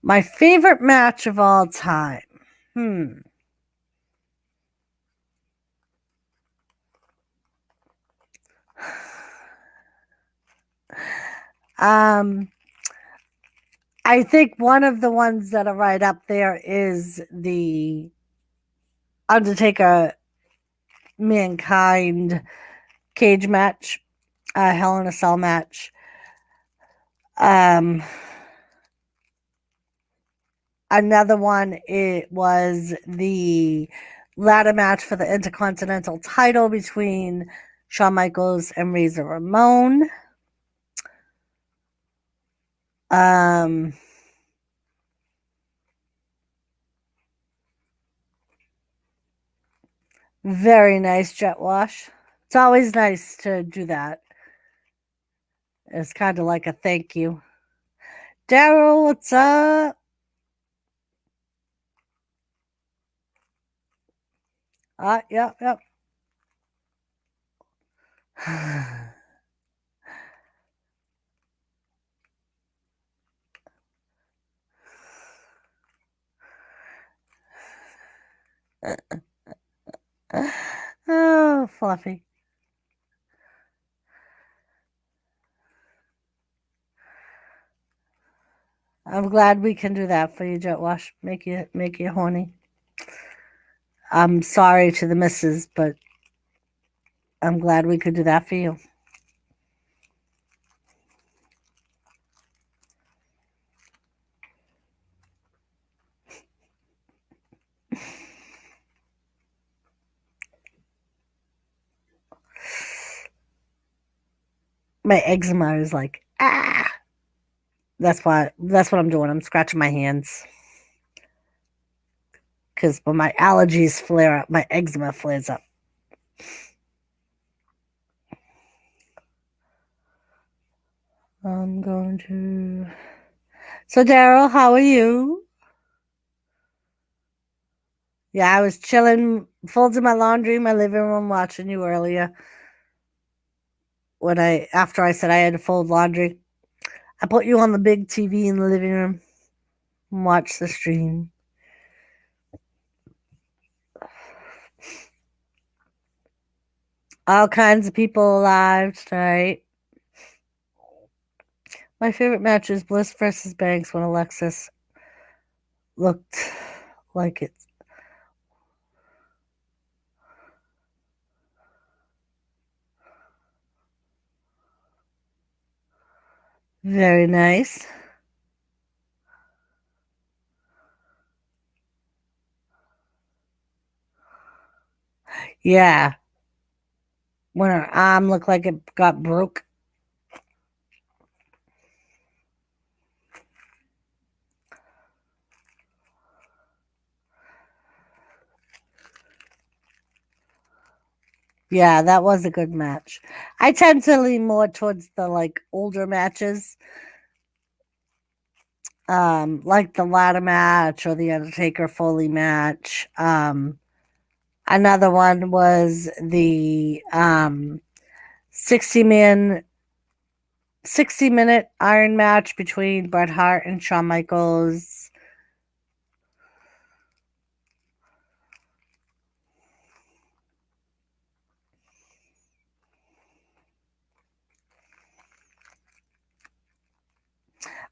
My favorite match of all time. I think one of the ones that are right up there is the Undertaker Mankind cage match, Hell in a Cell match. Another one, it was the ladder match for the Intercontinental title between Shawn Michaels and Razor Ramon. Very nice jet wash. It's always nice to do that. It's kind of like a thank you. Daryl, what's up? Yep. Oh, Fluffy. I'm glad we can do that for you, Jet Wash. Make you horny. I'm sorry to the missus, but I'm glad we could do that for you. My eczema is like, ah. That's what I'm doing. I'm scratching my hands. Because when my allergies flare up, my eczema flares up. I'm going to. So, Daryl, how are you? Yeah, I was chilling, folding my laundry in my living room, watching you earlier. After I said I had to fold laundry, I put you on the big TV in the living room and watched the stream. All kinds of people alive tonight. My favorite match is Bliss versus Banks when Alexis looked like it. Very nice. Yeah. When her arm looked like it got broke. Yeah, that was a good match. I tend to lean more towards the older matches. Like the ladder match or the Undertaker Foley match. Another one was the 60-minute Iron match between Bret Hart and Shawn Michaels.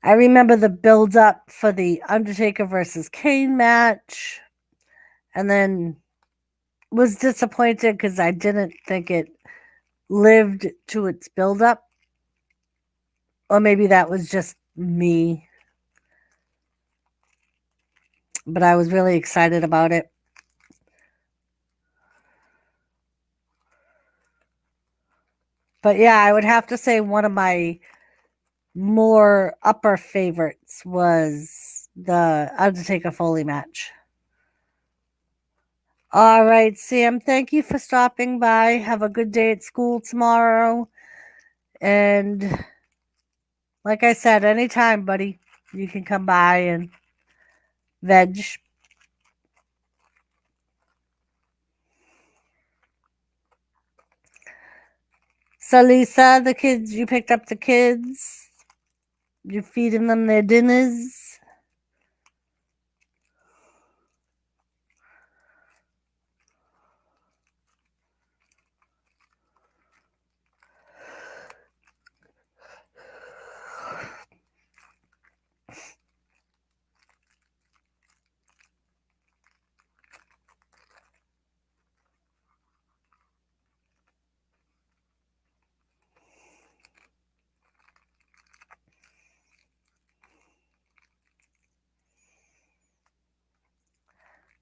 I remember the build up for the Undertaker versus Kane match, and then was disappointed because I didn't think it lived to its build up. Or maybe that was just me. But I was really excited about it. But yeah, I would have to say one of my more upper favorites was the Undertaker Foley match. All right, Sam, thank you for stopping by. Have a good day at school tomorrow. And like I said, anytime, buddy, you can come by and veg. So, Lisa, the kids, you picked up the kids. You're feeding them their dinners.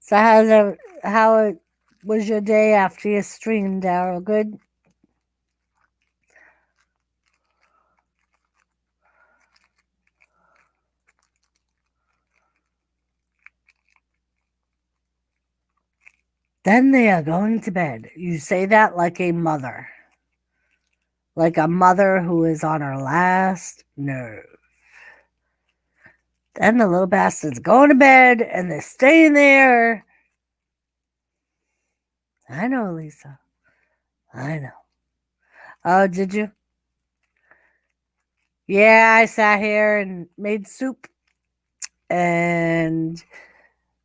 So how was your day after your stream, Daryl? Good? Then they are going to bed. You say that like a mother. Like a mother who is on her last nerve. Then the little bastards going to bed and they're staying there. I know, Lisa. I know. Oh, did you? Yeah, I sat here and made soup and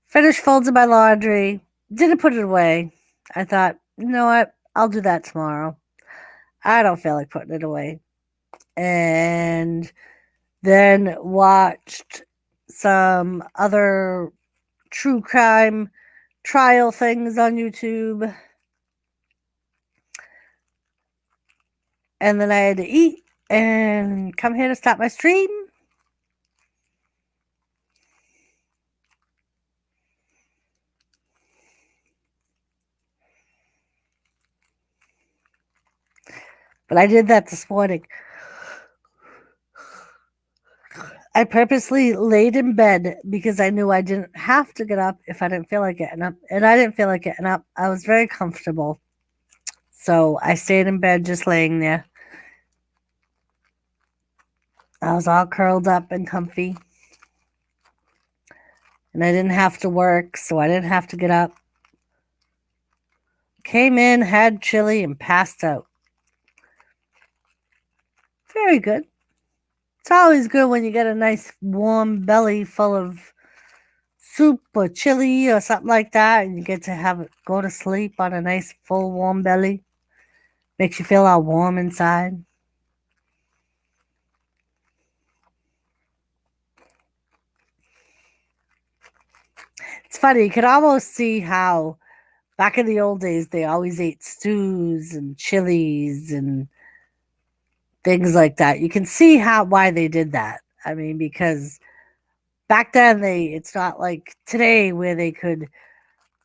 finished folding my laundry. Didn't put it away. I thought, you know what? I'll do that tomorrow. I don't feel like putting it away. And then watched some other true crime trial things on YouTube. And then I had to eat and come here to start my stream. But I did that this morning. I purposely laid in bed because I knew I didn't have to get up if I didn't feel like getting up. And I didn't feel like getting up. I was very comfortable. So I stayed in bed just laying there. I was all curled up and comfy. And I didn't have to work, so I didn't have to get up. Came in, had chili, and passed out. Very good. It's always good when you get a nice warm belly full of soup or chili or something like that, and you get to have it go to sleep on a nice full warm belly. Makes you feel all warm inside. It's funny, you could almost see how back in the old days they always ate stews and chilies and things like that. You can see why they did that. I mean, because back then it's not like today where they could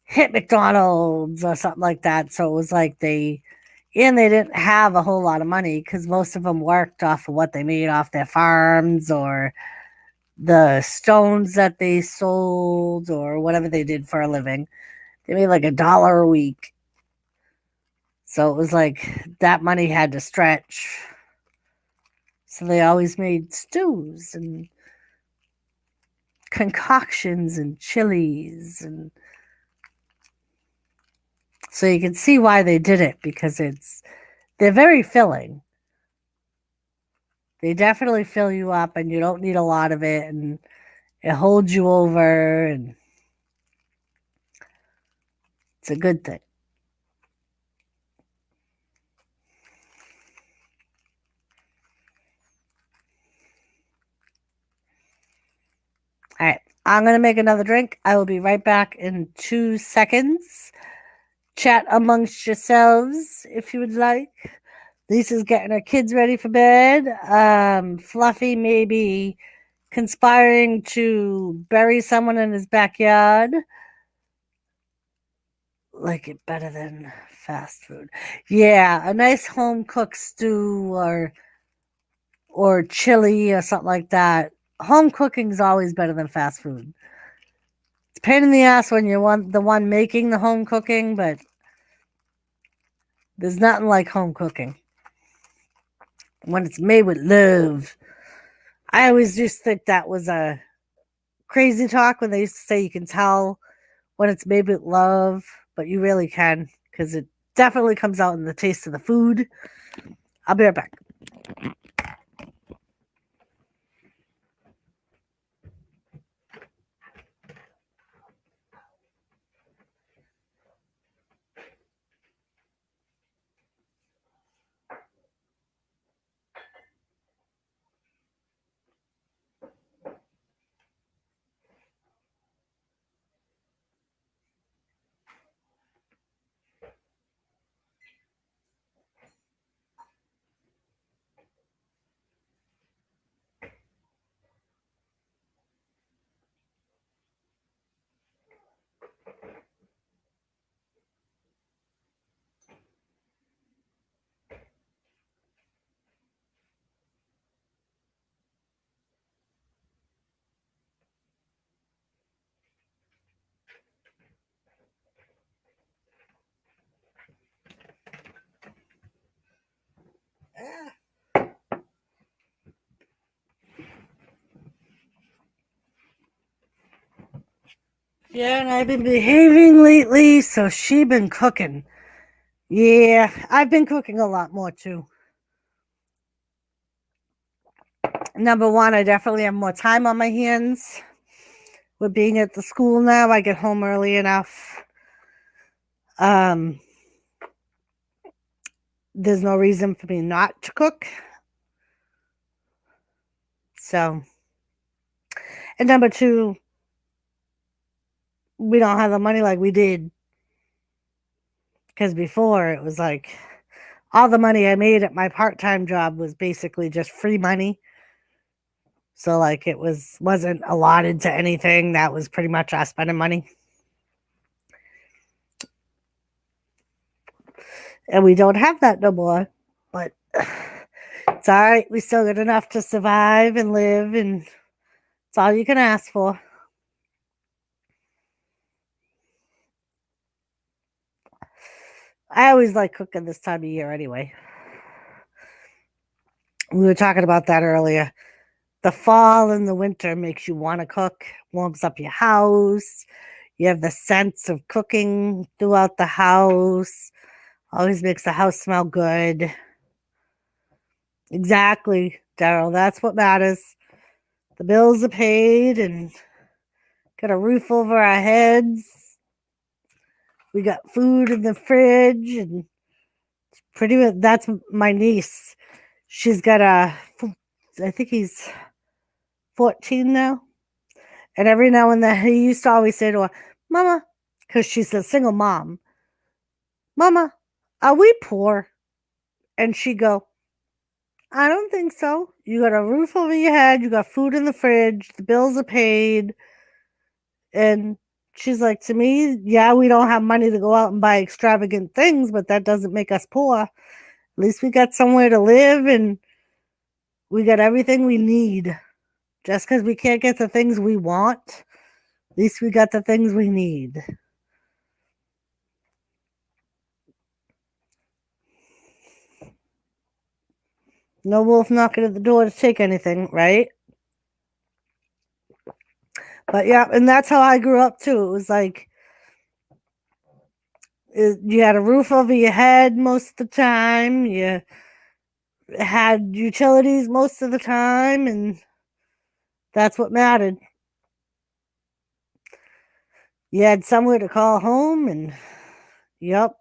hit McDonald's or something like that. So it was like they didn't have a whole lot of money because most of them worked off of what they made off their farms or the stones that they sold or whatever they did for a living. They made like $1 a week. So it was like that money had to stretch. So they always made stews and concoctions and chilies, and so you can see why they did it, because they're very filling. They definitely fill you up and you don't need a lot of it, and it holds you over, and it's a good thing. All right, I'm going to make another drink. I will be right back in 2 seconds. Chat amongst yourselves if you would like. Lisa's getting her kids ready for bed. Fluffy may be conspiring to bury someone in his backyard. Like it better than fast food. Yeah, a nice home cooked stew or chili or something like that. Home cooking is always better than fast food. It's a pain in the ass when you're the one making the home cooking, but there's nothing like home cooking when it's made with love. I always just think that was a crazy talk when they used to say you can tell when it's made with love, but you really can, because it definitely comes out in the taste of the food. I'll be right back. Yeah, and I've been behaving lately, so she been cooking. Yeah, I've been cooking a lot more too. Number one, I definitely have more time on my hands. With being at the school now, I get home early enough. There's no reason for me not to cook. So, and number two, we don't have the money like we did. Because before it was like all the money I made at my part-time job was basically just free money. So like it wasn't allotted to anything. That was pretty much us spending money. And we don't have that no more. But it's all right. We still got enough to survive and live, and it's all you can ask for. I always like cooking this time of year anyway. We were talking about that earlier. The fall and the winter makes you want to cook, warms up your house. You have the sense of cooking throughout the house. Always makes the house smell good. Exactly, Daryl. That's what matters. The bills are paid and got a roof over our heads. We got food in the fridge, and pretty much that's my niece. She's got I think he's 14 now. And every now and then he used to always say to her, Mama, because she's a single mom, Mama, are we poor? And she'd go, I don't think so. You got a roof over your head, you got food in the fridge, the bills are paid. And she's like, to me, yeah, we don't have money to go out and buy extravagant things, but that doesn't make us poor. At least we got somewhere to live and we got everything we need. Just because we can't get the things we want, at least we got the things we need. No wolf knocking at the door to take anything, right? But yeah, and that's how I grew up too. It was like you had a roof over your head most of the time. You had utilities most of the time, and that's what mattered. You had somewhere to call home, and yep.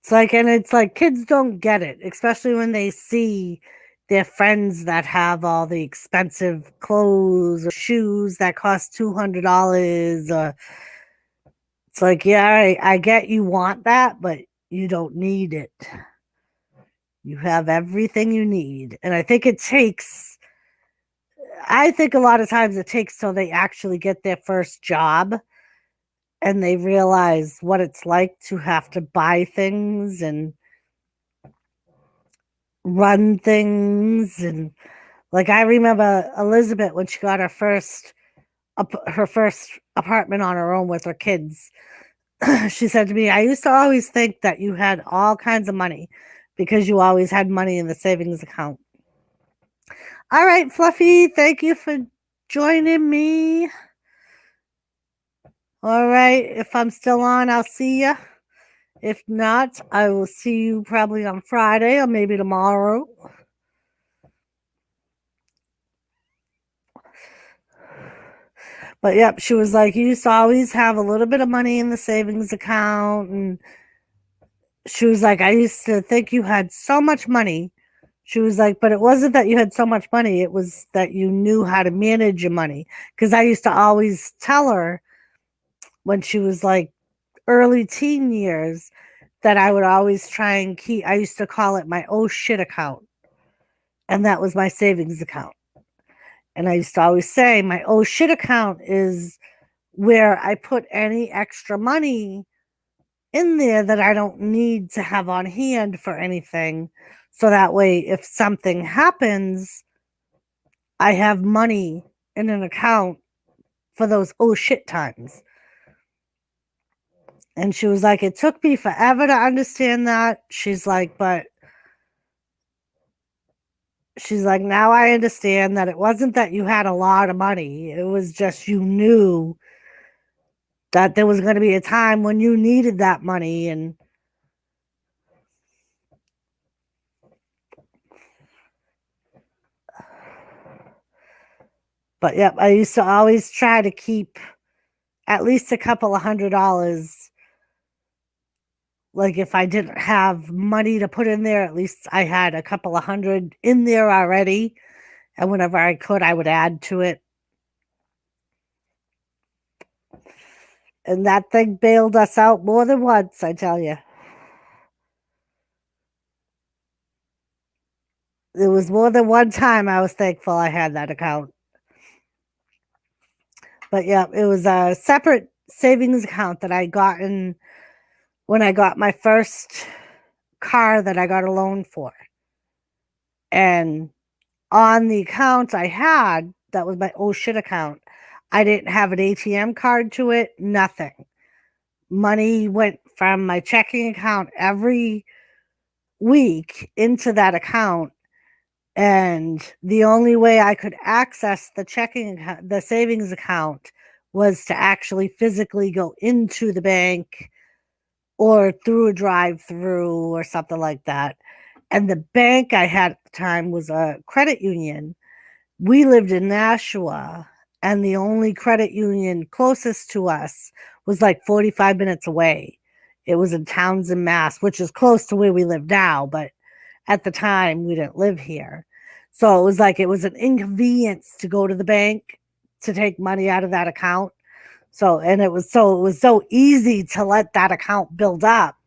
It's like kids don't get it, especially when they see their friends that have all the expensive clothes or shoes that cost $200. It's like, yeah, I get you want that, but you don't need it. You have everything you need. And I think a lot of times it takes till they actually get their first job and they realize what it's like to have to buy things and run things. And like I remember Elizabeth when she got her first apartment on her own with her kids. She said to me, I used to always think that you had all kinds of money because you always had money in the savings account. All right, Fluffy, thank you for joining me. All right, if I'm still on, I'll see you. If not, I will see you probably on Friday or maybe tomorrow. But yep, she was like, you used to always have a little bit of money in the savings account. And she was like, I used to think you had so much money. She was like, but it wasn't that you had so much money. It was that you knew how to manage your money. Because I used to always tell her when she was like early teen years that I would always try and I used to call it my oh shit account. And that was my savings account. And I used to always say my oh shit account is where I put any extra money in there that I don't need to have on hand for anything. So that way, if something happens, I have money in an account for those oh shit times. And she was like, it took me forever to understand that. She's like, but she's like, now I understand that it wasn't that you had a lot of money. It was just you knew that there was going to be a time when you needed that money. And but yep, I used to always try to keep at least a couple of $100. Like if I didn't have money to put in there, at least I had a couple of hundred in there already. And whenever I could, I would add to it. And that thing bailed us out more than once, I tell you. There was more than one time I was thankful I had that account. But yeah, it was a separate savings account that I got in when I got my first car that I got a loan for. And on the account I had, that was my oh shit account, I didn't have an ATM card to it, nothing. Money went from my checking account every week into that account. And the only way I could access the checking account, the savings account, was to actually physically go into the bank or through a drive-through or something like that. And the bank I had at the time was a credit union. We lived in Nashua, and the only credit union closest to us was like 45 minutes away. It was in Townsend, Mass, which is close to where we live now, but at the time we didn't live here. So it was like it was an inconvenience to go to the bank to take money out of that account. So it was so easy to let that account build up.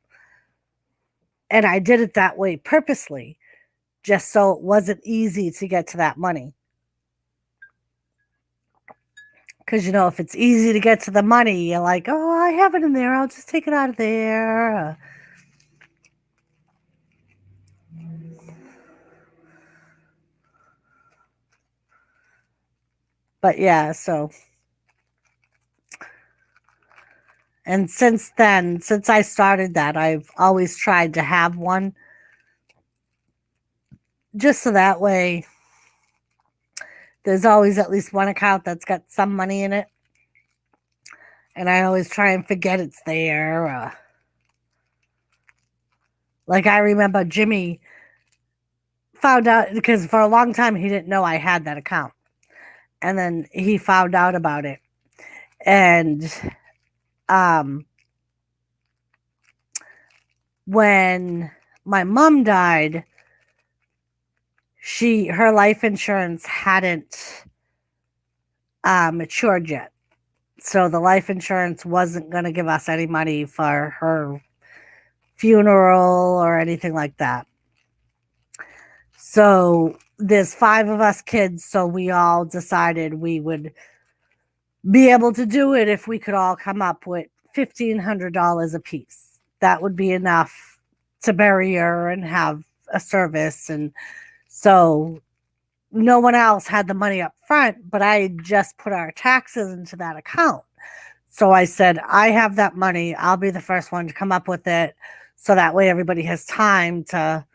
And I did it that way purposely, just so it wasn't easy to get to that money. Because, you know, if it's easy to get to the money, you're like, oh, I have it in there. I'll just take it out of there. But yeah, so. And since then, since I started that, I've always tried to have one. Just so that way, there's always at least one account that's got some money in it. And I always try and forget it's there. Like I remember Jimmy found out, because for a long time he didn't know I had that account. And then he found out about it. And when my mom died, her life insurance hadn't matured yet. So the life insurance wasn't going to give us any money for her funeral or anything like that. So there's 5 of us kids, so we all decided we would be able to do it if we could all come up with $1,500 a piece. That would be enough to bury her and have a service. And so no one else had the money up front, but I just put our taxes into that account. So I said, I have that money. I'll be the first one to come up with it. So that way everybody has time to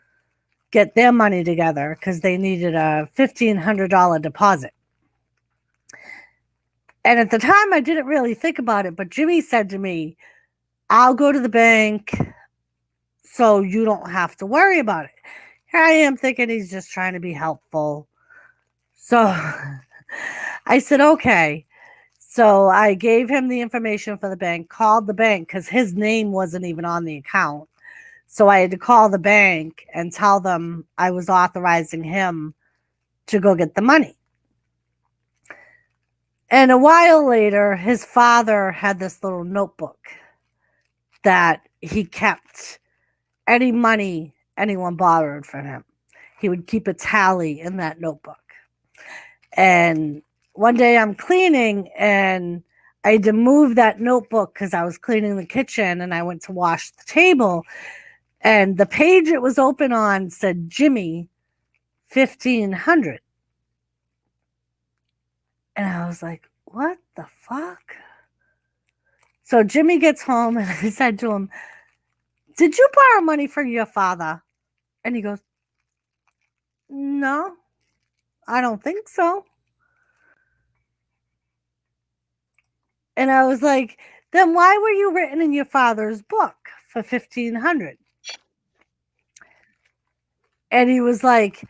get their money together, because they needed a $1,500 deposit. And at the time, I didn't really think about it, but Jimmy said to me, I'll go to the bank so you don't have to worry about it. Here I am thinking he's just trying to be helpful. So I said, okay. So I gave him the information for the bank, called the bank because his name wasn't even on the account. So I had to call the bank and tell them I was authorizing him to go get the money. And a while later, his father had this little notebook that he kept any money anyone borrowed from him. He would keep a tally in that notebook. And one day I'm cleaning and I had to move that notebook because I was cleaning the kitchen and I went to wash the table. And the page it was open on said, Jimmy, 1,500. And I was like, what the fuck? So Jimmy gets home and I said to him, did you borrow money from your father? And he goes, no. I don't think so. And I was like, then why were you written in your father's book for 1,500? And he was like,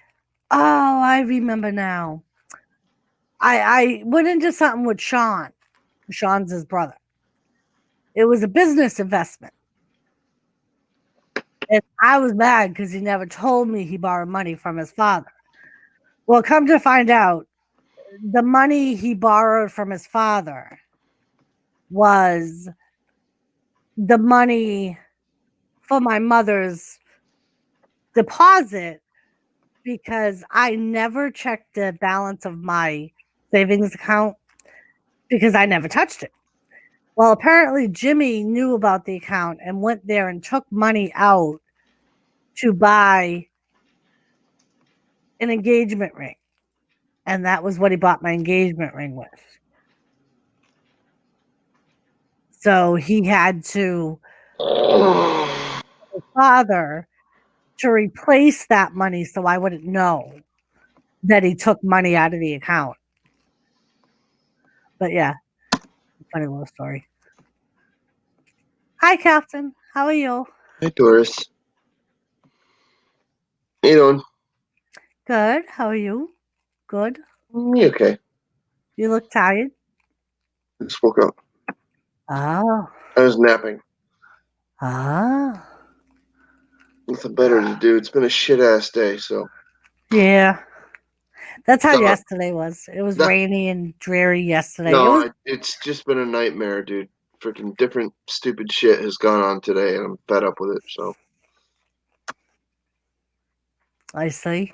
oh, I remember now. I went into something with Sean. Sean's his brother. It was a business investment. And I was mad because he never told me he borrowed money from his father. Well, come to find out, the money he borrowed from his father was the money for my mother's deposit because I never checked the balance of my savings account because I never touched it. Well, apparently Jimmy knew about the account and went there and took money out to buy an engagement ring. And that was what he bought my engagement ring with. So he had to his father to replace that money so I wouldn't know that he took money out of the account. But yeah, funny little story. Hi, Captain. How are you? Hey, Doris. How you doing? Good. How are you? Good. Me okay. You look tired. Just woke up. Oh. I was napping. Ah. Nothing better to do. It's been a shit ass day, so. Yeah. That's how So- yesterday was. It was That- rainy and dreary yesterday. No, it's just been a nightmare, dude. Freaking different stupid shit has gone on today, and I'm fed up with it. So I see.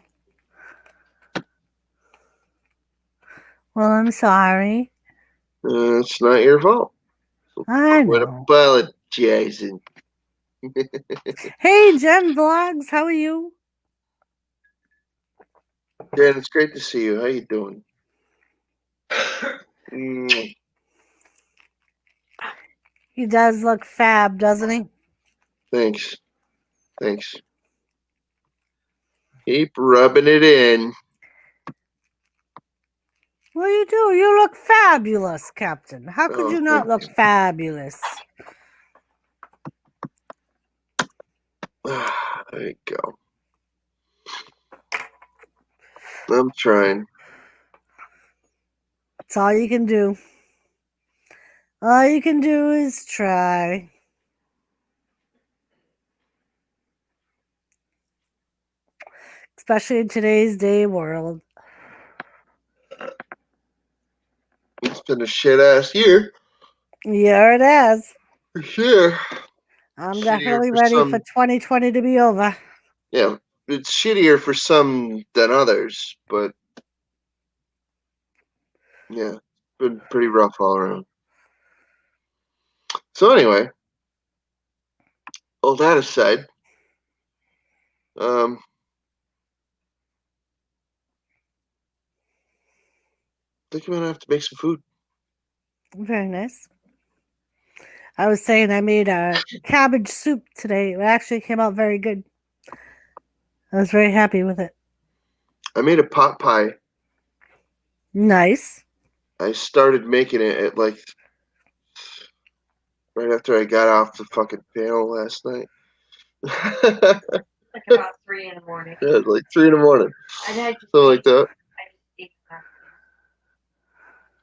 Well, I'm sorry. it's not your fault. So I quit know. apologizing. Hey, Jen Vlogs. How are you? Dan, it's great to see you. How you doing? Mm, He does look fab, doesn't he? Thanks. Keep rubbing it in. Well, you do. You look fabulous, Captain. How could Oh, you not look thank fabulous? There you go. I'm trying. That's all you can do. All you can do is try. Especially in today's day world. It's been a shit ass year. Yeah, it is. For sure. I'm Shittier definitely for ready some- for 2020 to be over. Yeah, it's shittier for some than others, but yeah, it's been pretty rough all around. So anyway, all that aside, I think I'm gonna have to make some food. Very nice. I was saying I made a cabbage soup today. It actually came out very good. I was very happy with it. I made a pot pie. Nice. I started making it at like right after I got off the fucking panel last night. Like about 3 in the morning. Yeah, like 3 in the morning, And I just something like that. I just ate that.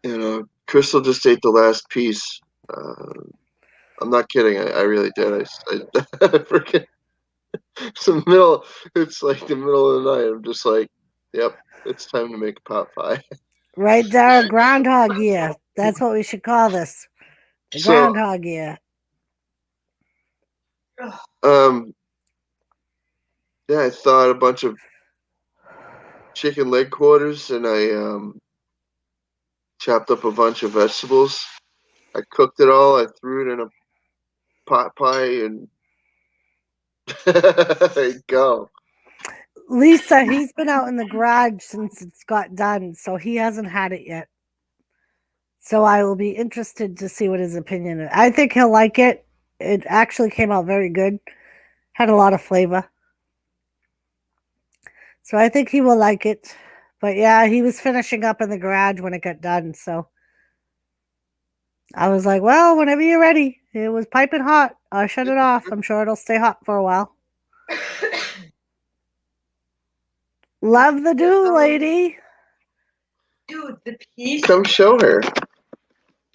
You know, Crystal just ate the last piece. I'm not kidding. I really did. I freaking. It's like the middle of the night. I'm just like, yep, it's time to make a pot pie. Right there, groundhog year. That's what we should call this. The So, groundhog year. yeah, I thawed a bunch of chicken leg quarters and I chopped up a bunch of vegetables. I cooked it all. I threw it in a pot pie and there you go. Lisa, he's been out in the garage since it's got done, so he hasn't had it yet. So I will be interested to see what his opinion is. I think he'll like it. It actually came out very good. Had a lot of flavor. So I think he will like it. But yeah, he was finishing up in the garage when it got done. So I was like, well, whenever you're ready. It was piping hot. I'll shut it off. I'm sure it'll stay hot for a while. Love the do, lady. Dude, the piece, Come show her.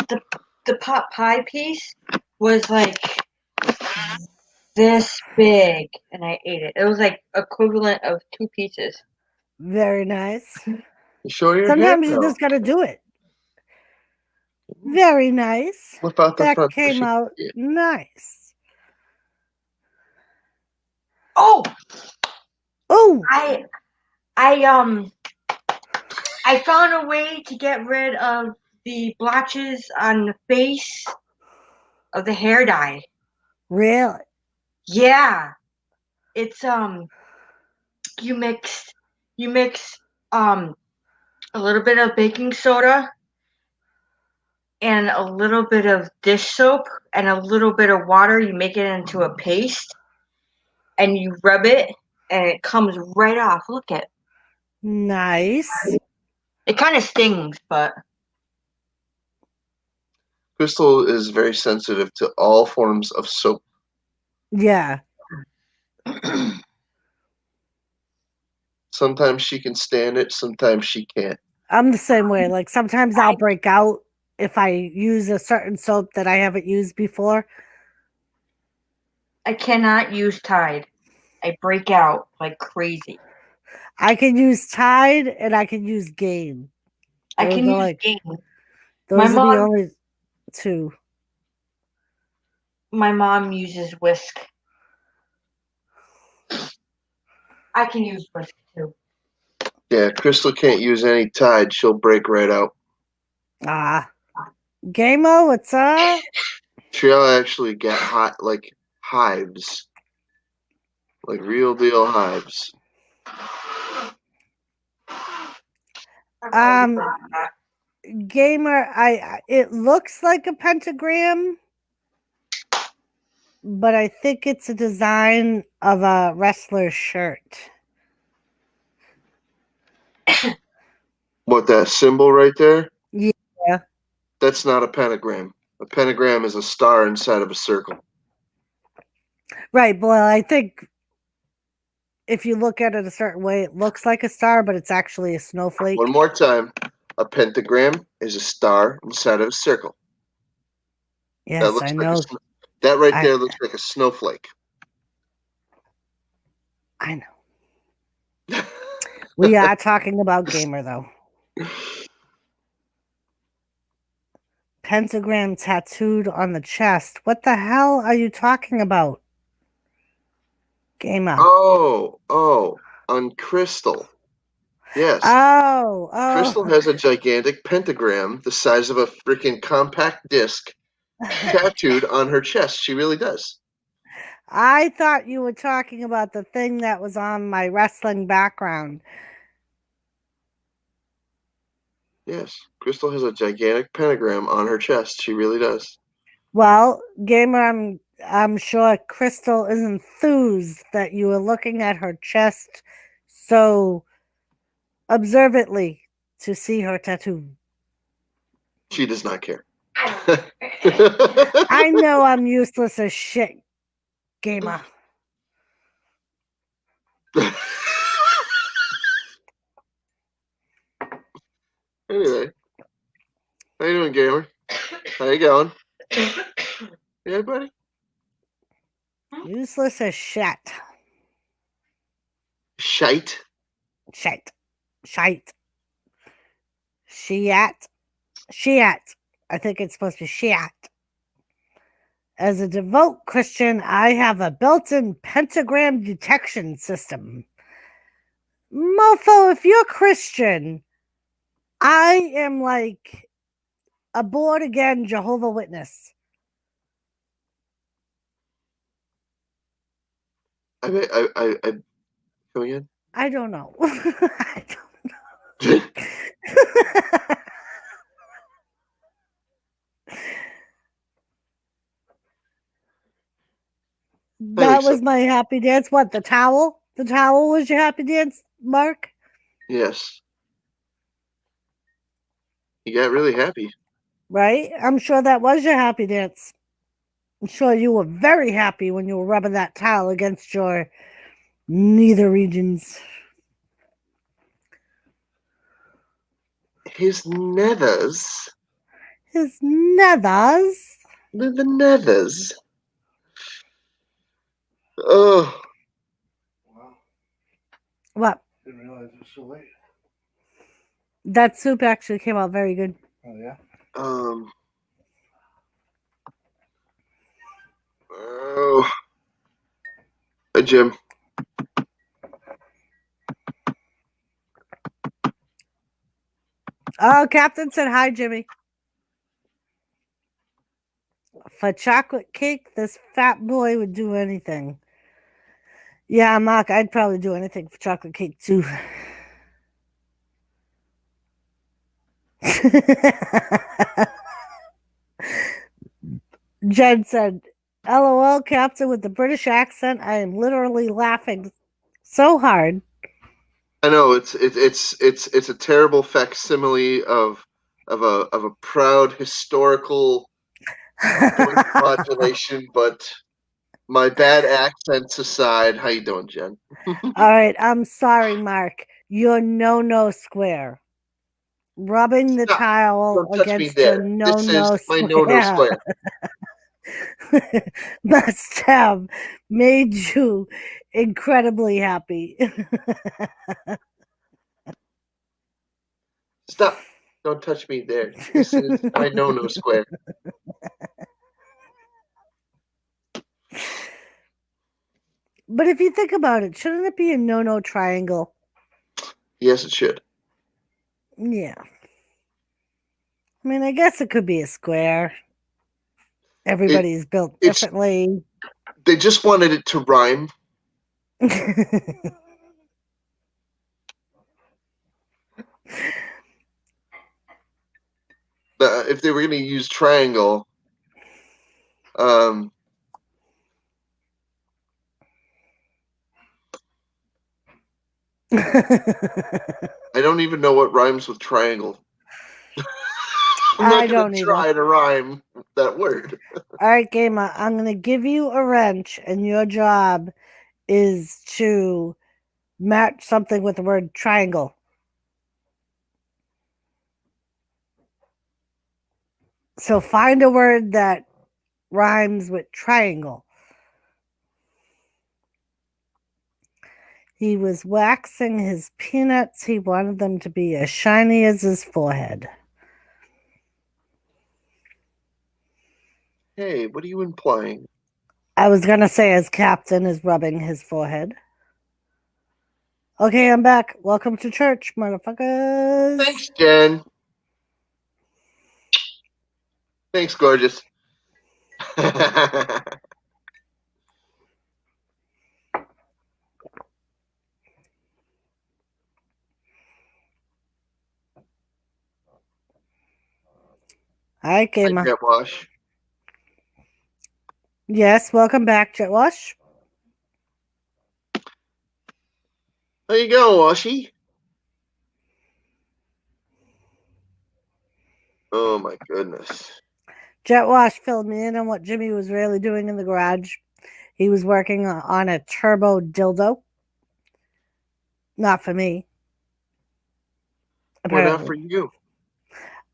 the pot pie piece was like this big, and I ate it. It was like equivalent of 2 pieces. Very nice. Show your Sometimes head, you though. just got to do it. Very nice. Flip out the That front. so came she- out nice. Oh, Oh, I found a way to get rid of the blotches on the face of the hair dye. really? Yeah, it's you mix a little bit of baking soda and a little bit of dish soap and a little bit of water. You make it into a paste and you rub it and it comes right off. Look at Nice. it. Kind of stings, but Crystal is very sensitive to all forms of soap. Yeah. Sometimes she can stand it, sometimes she can't. I'm the same way. Like sometimes I'll break out if I use a certain soap that I haven't used before. I cannot use Tide. I break out like crazy. I can use Tide and I can use Gain. I Those can are use like- Gain. Those My are the mom- only two. My mom uses Whisk. I can use Whisk too. Yeah, Crystal can't use any Tide. She'll break right out. Ah. Gameo, what's up? She'll actually get hot, like hives. Like real deal hives. Gamer, it looks like a pentagram, but I think it's a design of a wrestler's shirt. What, that symbol right there? Yeah. That's not a pentagram. A pentagram is a star inside of a circle. Right, well, I think if you look at it a certain way, it looks like a star, but it's actually a snowflake. One more time. A pentagram is a star inside of a circle. Yes, looks I like know. that right I- there looks like a snowflake. I know. We are talking about Gamer, though. Pentagram tattooed on the chest. What the hell are you talking about? Gamer. Oh, on Crystal. Yes. Oh. Crystal has a gigantic pentagram the size of a freaking compact disc tattooed on her chest. She really does. I thought you were talking about the thing that was on my wrestling background. Yes. Crystal has a gigantic pentagram on her chest. She really does. Well, Gamer, I'm sure Crystal is enthused that you were looking at her chest so observantly to see her tattoo. She does not care. I know I'm useless as shit, Gamer. Anyway. How you doing, Gamer? How you going? Yeah, buddy? Useless as shit. Shite. Shite. Shite. Shiat. Shiat. I think it's supposed to be Shiat. As a devout Christian, I have a built-in pentagram detection system. Mofo, if you're Christian, I am like a born again Jehovah Witness. I come again? I don't know. I don't know. That Lisa. was my happy dance. What, the towel? The towel was your happy dance, Mark? Yes. You got really happy. right? I'm sure that was your happy dance. I'm sure you were very happy when you were rubbing that towel against your nether regions. His nethers. His nethers. The nethers. Oh, What? Didn't realize it was so late. That soup actually came out very good. Oh yeah. Oh. Hi, Jim. Oh, Captain said hi, Jimmy. For chocolate cake, this fat boy would do anything. Yeah, Mark, I'd probably do anything for chocolate cake too. Jen said, LOL, Captain, with the British accent, I am literally laughing so hard. I know it's a terrible facsimile of a proud historical voice modulation, but my bad accents aside, how you doing, Jen? All right, I'm sorry, Mark. You're no square. Rubbing the Stop. towel Don't touch me against your there. This is my no square. Must have made you incredibly happy. Stop. Don't touch me there. This is my no square. But if you think about it, shouldn't it be a no triangle? Yes, it should. Yeah. I mean, I guess it could be a square. Everybody's built differently. They just wanted it to rhyme. If they were going to use triangle, I don't even know what rhymes with triangle. I'm not going to try to rhyme that word. All right, Gamer, I'm going to give you a wrench, and your job is to match something with the word triangle. So find a word that rhymes with triangle. He was waxing his peanuts. He wanted them to be as shiny as his forehead. Hey, what are you implying? I was going to say as Captain is rubbing his forehead. Okay, I'm back. Welcome to church, motherfuckers. Thanks, Jen. Thanks, gorgeous. Hi, Gamer. Hi, Jet Wash. Yes, welcome back, Jet Wash. How you going, Washy? Oh my goodness. Jet Wash filled me in on what Jimmy was really doing in the garage. He was working on a turbo dildo. Not for me. Well, Apparently. not for you.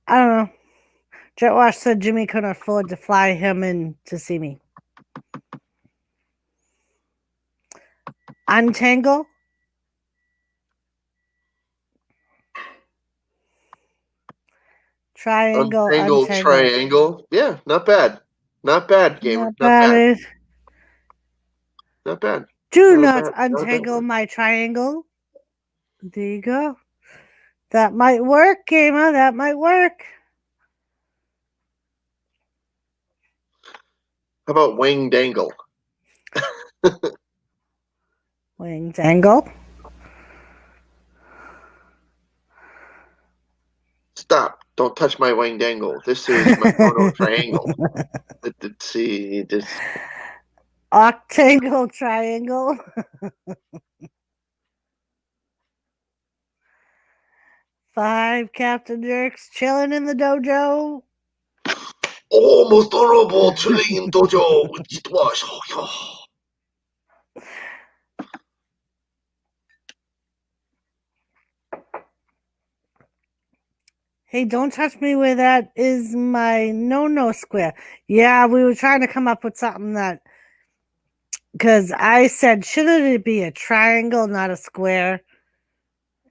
I don't know. Jet Wash said Jimmy couldn't afford to fly him in to see me. Untangle. Triangle, Untangle, untangle. triangle. Yeah, not bad. Not bad, gamer. Not bad. Not bad. Do not untangle my triangle. There you go. That might work, gamer. That might work. How about wing dangle? Wing dangle. Stop. Don't touch my wing dangle. This is my photo triangle. Let's see. This. Octangle triangle. 5, Captain Jerks, chilling in the dojo. Oh, most honorable chilling dojo. Hey, don't touch me where that is my no square. Yeah, we were trying to come up with something that, because I said, shouldn't it be a triangle, not a square?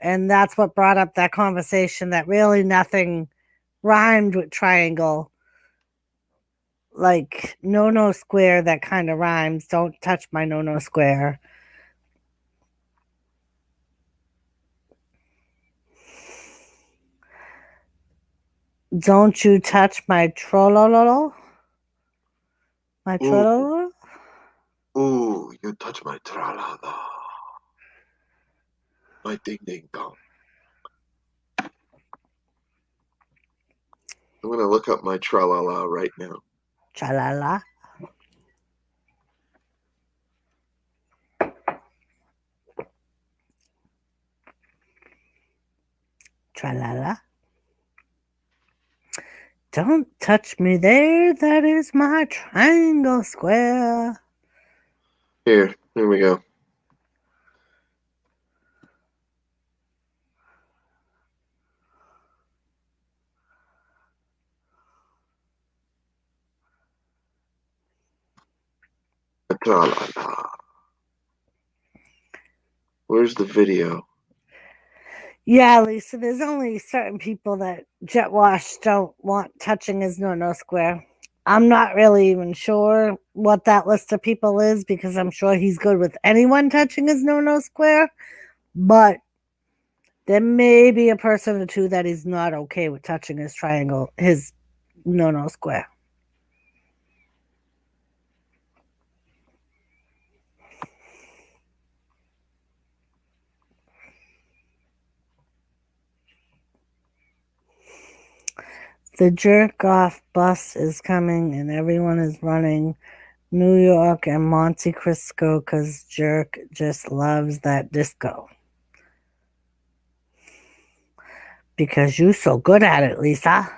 And that's what brought up that conversation that really nothing rhymed with triangle. Like no square, that kind of rhymes. Don't touch my no square. Don't you touch my trollololo? My Ooh. trollololo? Ooh, you touch my tra-la-la. My ding-ding-dong. I'm going to look up my tra-la-la right now. Cha-la-la. Tra-la-la. Don't touch me there. That is my triangle square. Here we go. Tra-la-la. Where's the video? Yeah, Lisa, there's only certain people that Jet Wash don't want touching his no square. I'm not really even sure what that list of people is, because I'm sure he's good with anyone touching his no square. But there may be a person or two that he's not okay with touching his triangle, his no square. The jerk off bus is coming and everyone is running New York and Monte Cristo because Jerk just loves that disco. Because you're so good at it, Lisa.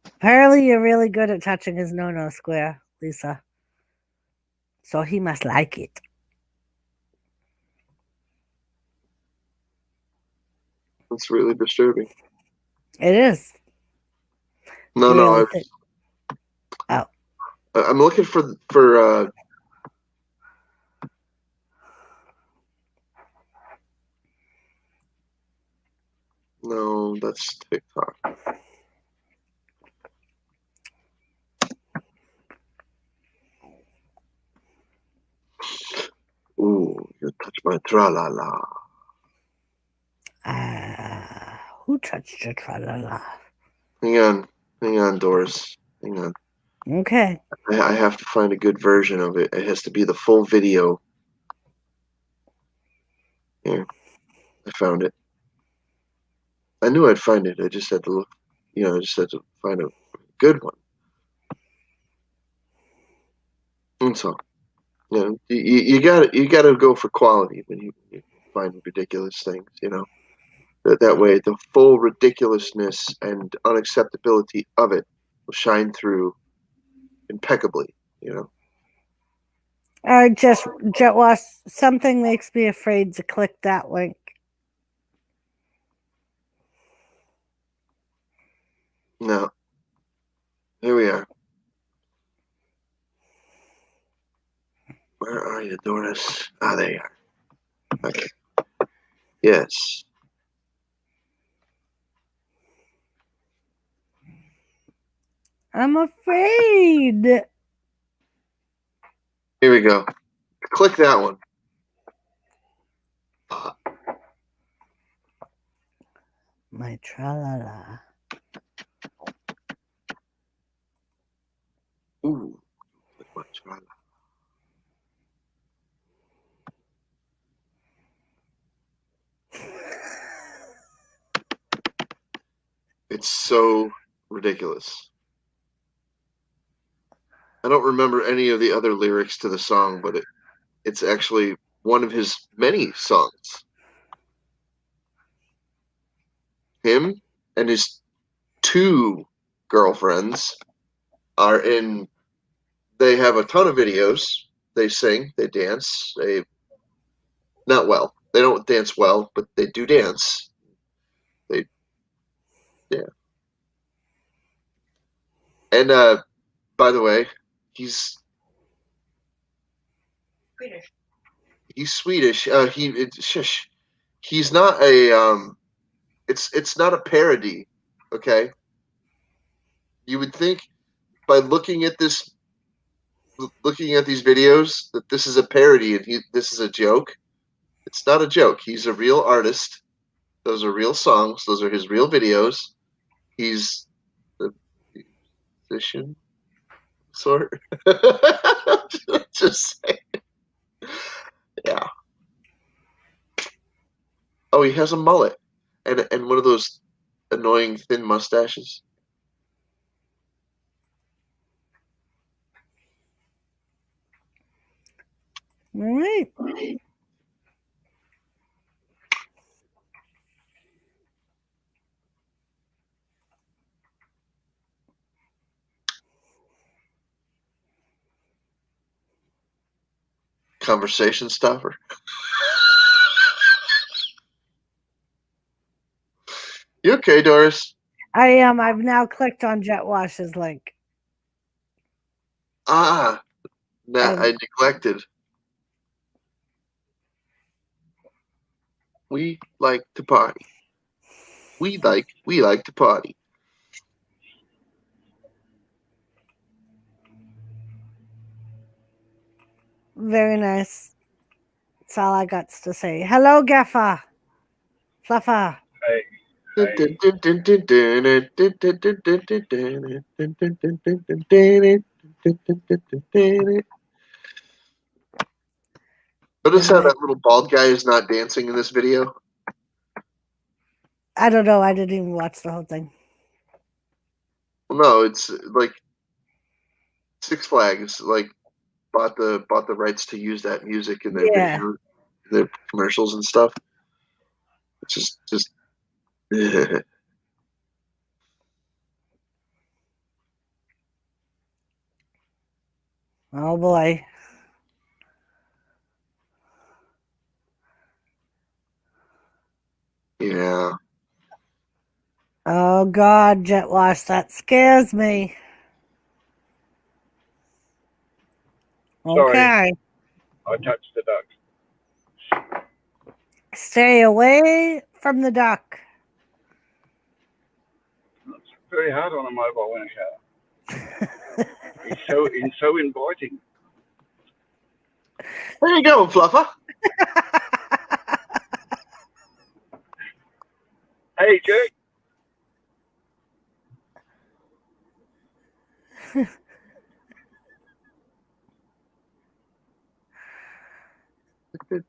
Apparently you're really good at touching his no square, Lisa. So he must like it. That's really disturbing. It is. No, Really no. I'm looking for no, that's TikTok. Ooh, you touch my tra-la-la. Who touched your tra-la-la? Hang on, Doris. Hang on. Okay. I have to find a good version of it. It has to be the full video. Here, I found it. I knew I'd find it. I just had to look. I just had to find a good one. And so, you got to go for quality when you find ridiculous things. That way the full ridiculousness and unacceptability of it will shine through impeccably. Just Jet Wash, something makes me afraid to click that link. No. Here we are. Where are you, Doris? Ah, there you are. Okay. Yes. I'm afraid. Here we go. Click that one. My tra-la-la. Ooh. My tra-la. It's so ridiculous. I don't remember any of the other lyrics to the song, but it's actually one of his many songs. him and his 2 girlfriends are in. They have a ton of videos. They sing, they dance. They not well. They don't dance well, but they do dance. And by the way, he's Swedish. he's Swedish. He's not a it's not a parody, okay? You would think by looking at these videos that this is a parody and this is a joke. It's not a joke. He's a real artist. Those are real songs. Those are his real videos. He's a musician sort. Just saying. Yeah. Oh, he has a mullet and one of those annoying thin mustaches. All right. Conversation stopper. You okay, Doris? I am. I've now clicked on Jet Wash's link. I neglected. We like to party. We like to party. Very nice. That's all I got to say. Hello, Gaffa. Fluffa. Notice how that little bald guy is not dancing in this video? I don't know. I didn't even watch the whole thing. Well, no, it's like Six Flags bought the rights to use that music in their video, their commercials and stuff. It's just Oh boy. yeah. Oh God, Jet Wash, that scares me. Okay. I touched the duck. Stay away from the duck. It's very hard on a mobile in a shower. He's so inviting. Where you going, Fluffer? Hey, Jake. Look at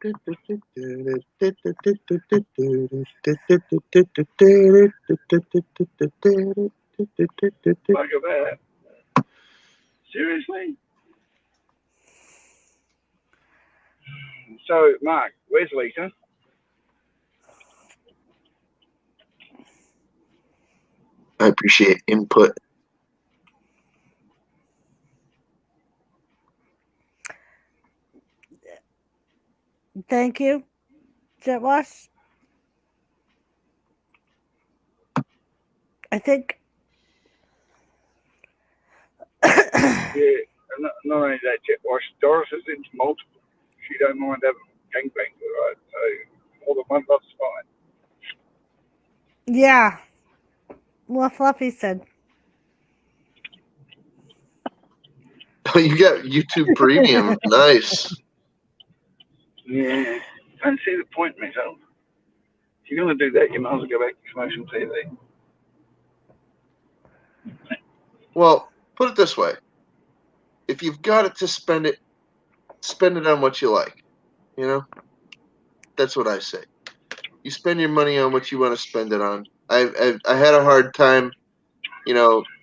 that. Seriously? So, Mark, where's Lisa? I appreciate input. Thank you, Jet Wash. I think. Yeah, not only that, Jet Wash, Doris is into multiple. She don't mind having gangbangs with her, so more than one love's fine. Yeah. What Fluffy said. Oh, you got YouTube Premium. Nice. Yeah, I don't see the point myself. If you're going to do that, you might as well go back to commercial TV. Well, put it this way. If you've got it to spend it on what you like. You know? That's what I say. You spend your money on what you want to spend it on. I had a hard time,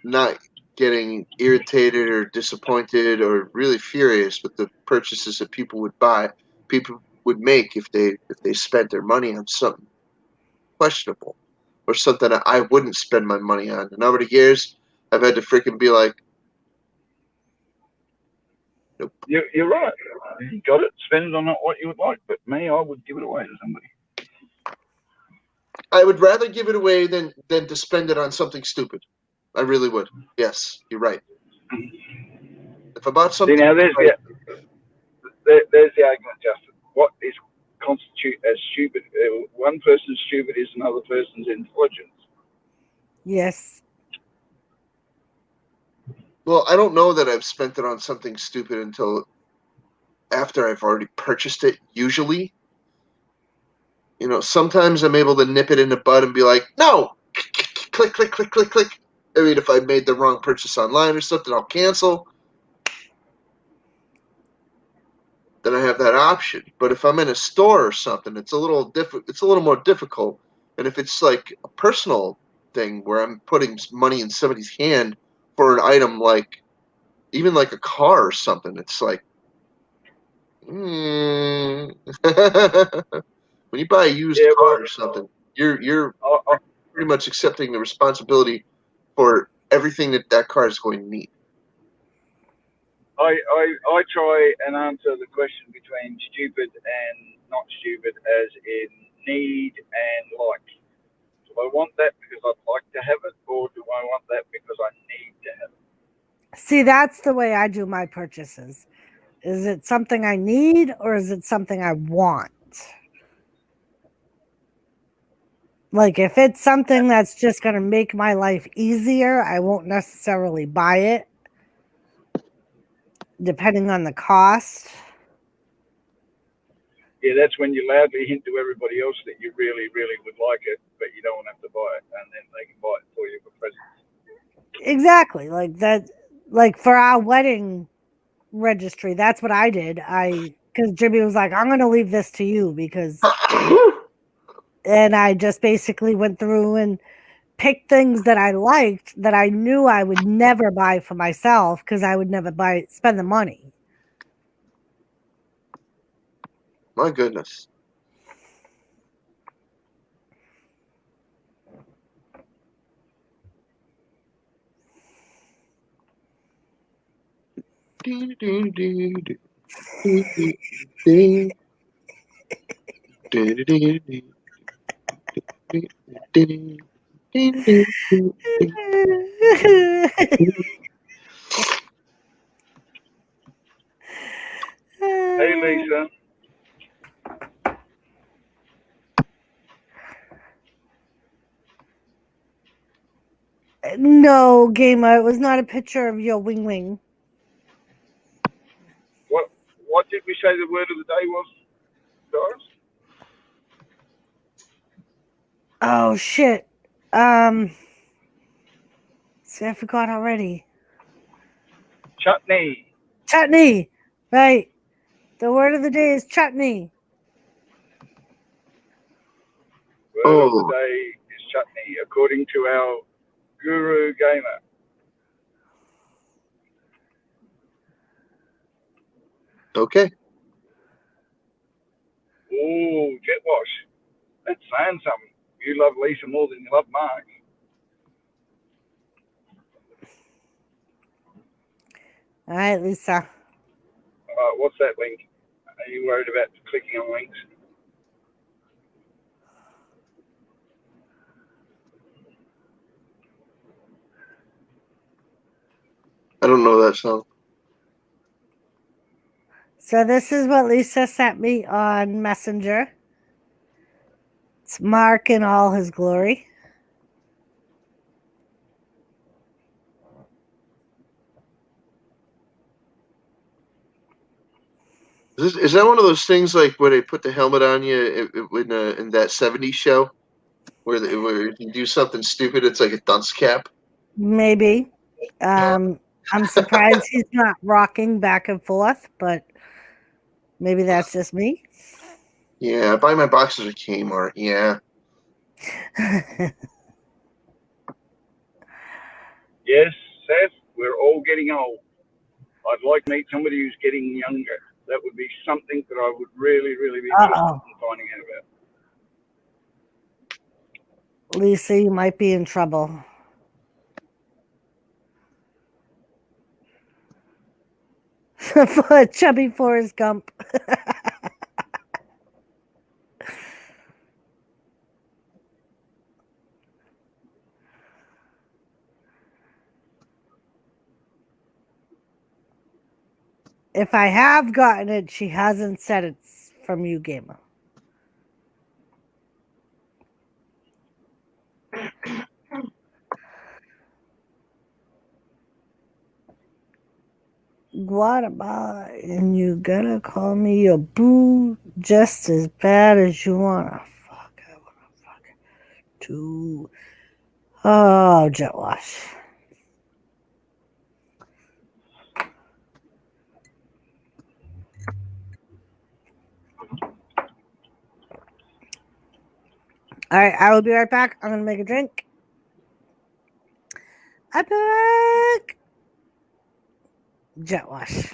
not getting irritated or disappointed or really furious with the purchases that people would make if they spent their money on something questionable or something that I wouldn't spend my money on. And over the years, I've had to freaking be like, nope. You're right. You got it. Spend it on what you would like. But me, I would give it away to somebody. I would rather give it away than to spend it on something stupid. I really would. Yes, you're right. If I bought something, See, now there's the argument, Justin. What is constitute as stupid? One person's stupid is another person's intelligence. Yes. well, I don't know that I've spent it on something stupid until after I've already purchased it, usually. You know, sometimes I'm able to nip it in the bud and be like, no, click, click, click, click, click. I mean, if I made the wrong purchase online or something, I'll cancel. Then I have that option. But if I'm in a store or something, it's a little it's a little more difficult. And if it's like a personal thing where I'm putting money in somebody's hand for an item like, even like a car or something, it's like, when you buy a used car or something, you're pretty much accepting the responsibility for everything that car is going to need. I try and answer the question between stupid and not stupid as in need and like. Do I want that because I'd like to have it, or do I want that because I need to have it? See, that's the way I do my purchases. Is it something I need or is it something I want? Like, if it's something that's just going to make my life easier, I won't necessarily buy it, depending on the cost. Yeah, that's when you loudly hint to everybody else that you really, really would like it, but you don't have to buy it, and then they can buy it for you for presents. Exactly. Like that, like for our wedding registry, that's what I did. Because Jimmy was like, I'm going to leave this to you because, and I just basically went through and picked things that I liked that I knew I would never buy for myself because I would never spend the money. My goodness. Hey, Lisa. No, Gamer, it was not a picture of your wing wing. What did we say the word of the day was, Doris? Oh shit. See, I forgot already. Chutney. Chutney. Right. The word of the day is chutney. Word of the day is chutney, according to our guru Gamer. Okay. Oh, jet wash. That's saying something. You love Lisa more than you love Mark. All right, Lisa. What's that link? Are you worried about clicking on links? I don't know that song. So this is what Lisa sent me on Messenger. It's Mark in all his glory. Is that one of those things like where they put the helmet on you in that 70s show? Where you do something stupid, it's like a dunce cap? Maybe. I'm surprised he's not rocking back and forth, but maybe that's just me. Yeah, I buy my boxes at Kmart. Yeah. Yes, Seth, we're all getting old. I'd like to meet somebody who's getting younger. That would be something that I would really, really be interested in finding out about. Lisa, you might be in trouble. Chubby Forrest Gump. If I have gotten it, she hasn't said it's from you, Gamer. What about, and you gotta call me your boo just as bad as you wanna fuck. I wanna fuck too. Oh, Jet Wash. All right, I will be right back. I'm gonna make a drink. I'm back. Jet Wash.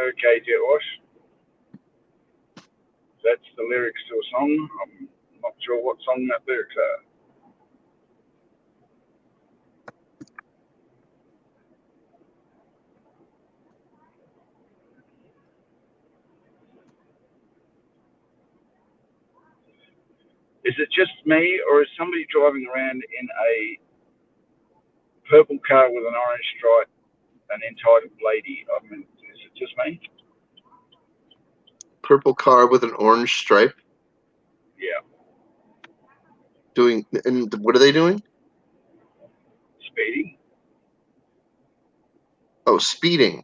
Okay, Jet Wash. That's the lyrics to a song. I'm not sure what song that lyrics are. Is it just me, or is somebody driving around in a purple car with an orange stripe, an entitled lady? I mean, is it just me? Purple car with an orange stripe. Yeah. Doing, and what are they doing? Speeding? Oh, speeding.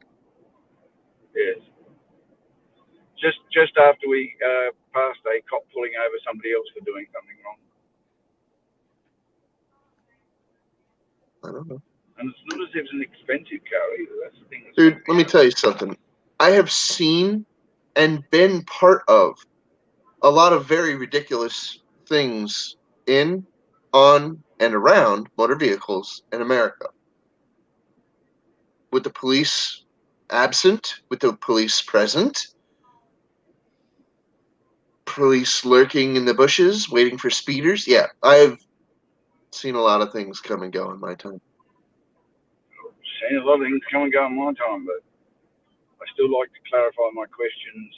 Yes. Just after we passed a cop pulling over somebody else for doing something wrong. I don't know. And it's not as if it's an expensive car either. That's the thing. Dude, let me tell you something. I have seen and been part of a lot of very ridiculous things in, on, and around motor vehicles in America. With the police absent, with the police present, police lurking in the bushes, waiting for speeders. Yeah, I've seen a lot of things come and go in my time. Seen a lot of things come and go in my time, but I still like to clarify my questions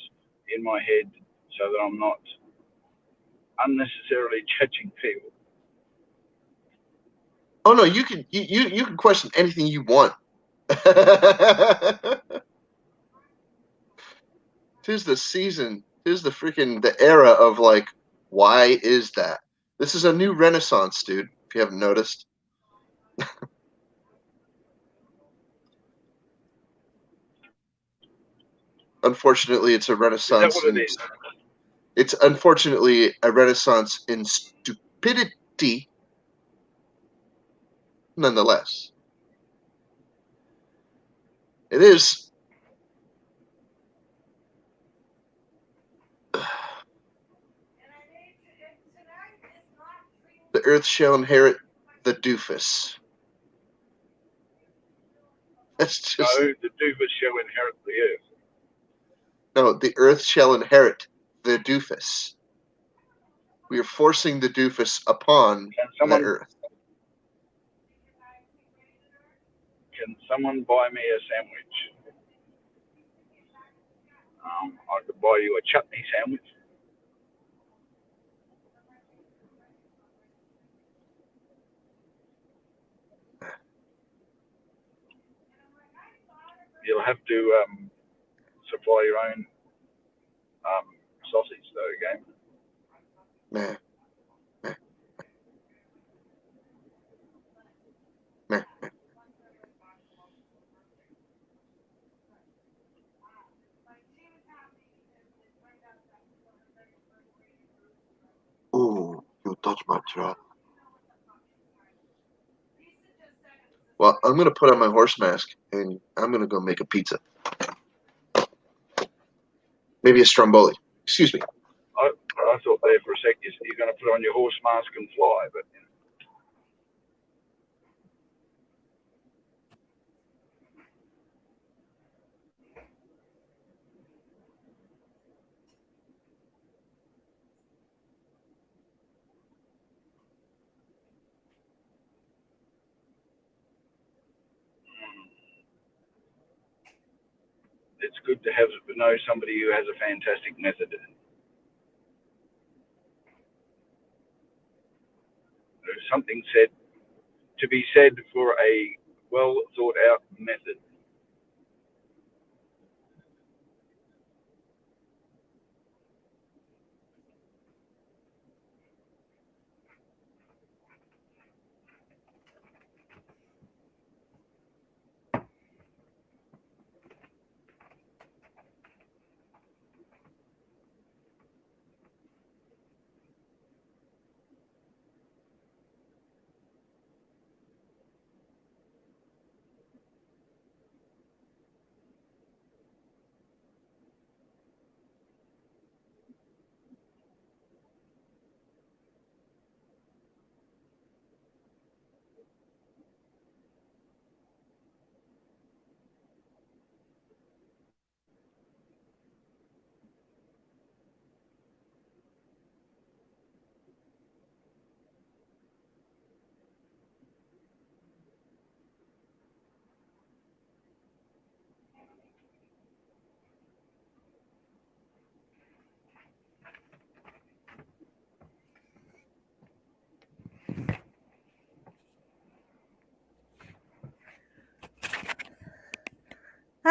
in my head so that I'm not unnecessarily judging people. Oh no, you can question anything you want. Tis the season. Tis the era of like, why is that? This is a new renaissance, dude. If you haven't noticed. Unfortunately, it's a Is that renaissance. what it is? It's unfortunately a renaissance in stupidity, nonetheless. It is. The earth shall inherit the doofus. That's just. No, the doofus shall inherit the earth. No, the earth shall inherit the doofus. We are forcing the doofus upon the earth. Can someone buy me a sandwich? I could buy you a chutney sandwich. You'll have to supply your own sausage, though, game. Meh. Meh. Meh. Meh. Ooh, you touch my truck. Well, I'm going to put on my horse mask and I'm going to go make a pizza. Maybe a stromboli. Excuse me. I thought there for a sec you're going to put on your horse mask and fly, but it's good to know somebody who has a fantastic method. There's something to be said for a well thought out method.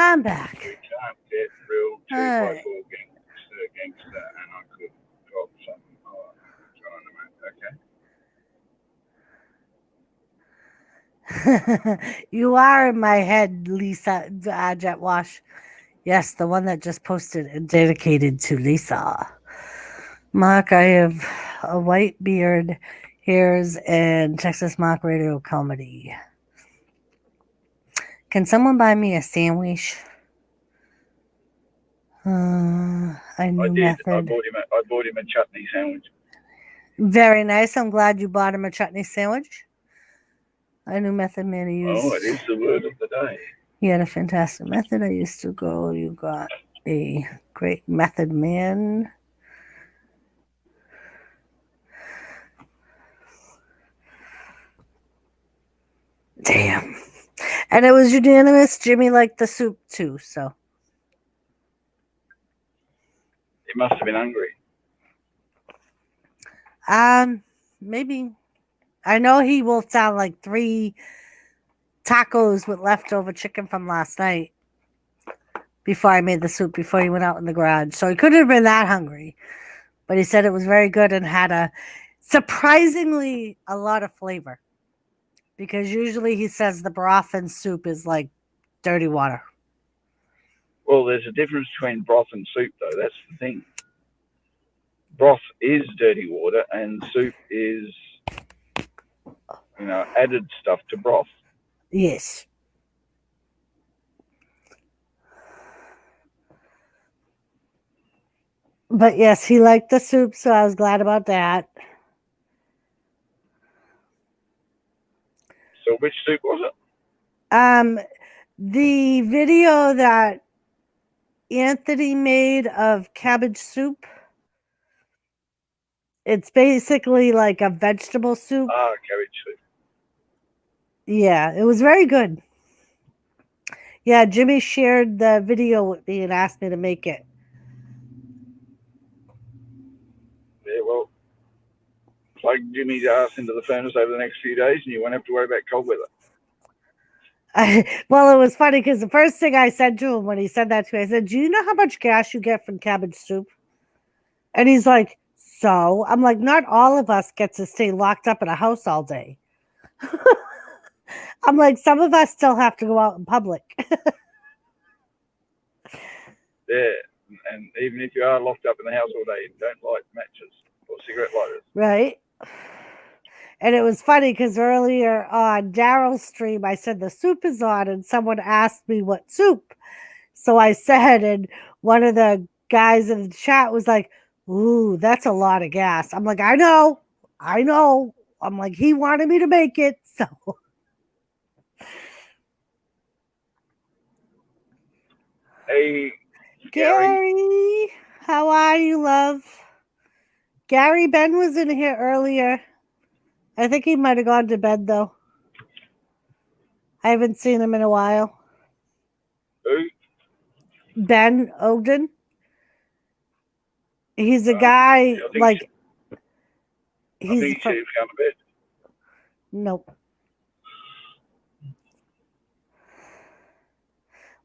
I'm back. We can't get real 2x4 gangster, and I could drop something. Oh, okay. You are in my head, Lisa Jet Wash. Yes, the one that just posted and dedicated to Lisa. Mark, I have a white beard, hairs, and Texas Mock Radio comedy. Can someone buy me a sandwich? I knew method. I bought him a chutney sandwich. Very nice. I'm glad you bought him a chutney sandwich. I knew Method Man used. Oh, it is the word of the day. He had a fantastic method. I used to go. You got a great Method Man. Damn. And it was unanimous. Jimmy liked the soup too, so. He must have been hungry. Maybe. I know he wolfed out like 3 tacos with leftover chicken from last night before I made the soup, before he went out in the garage. So he couldn't have been that hungry. But he said it was very good and had a surprisingly a lot of flavor. Because usually he says the broth and soup is like dirty water. Well, there's a difference between broth and soup, though. That's the thing. Broth is dirty water, and soup is, added stuff to broth. Yes. But yes, he liked the soup, so I was glad about that. So which soup was it? The video that Anthony made of cabbage soup. It's basically like a vegetable soup. Ah, cabbage soup. Yeah, it was very good. Yeah, Jimmy shared the video with me and asked me to make it. Yeah, well, plug Jimmy's ass into the furnace over the next few days and you won't have to worry about cold weather. Well, it was funny because the first thing I said to him when he said that to me, I said, do you know how much gas you get from cabbage soup? And he's like, so? I'm like, not all of us get to stay locked up in a house all day. I'm like, some of us still have to go out in public. Yeah, and even if you are locked up in the house all day, don't light matches or cigarette lighters. Right. And it was funny because earlier on Daryl's stream, I said the soup is on, and someone asked me what soup. So I said, and one of the guys in the chat was like, ooh, that's a lot of gas. I'm like, I know. I'm like, he wanted me to make it, so. Hey, Gary, how are you, love? Gary Ben was in here earlier. I think he might have gone to bed, though. I haven't seen him in a while. Who? Ben Ogden. He's a Right. guy I think like I he's think from, she's going to bed. nope.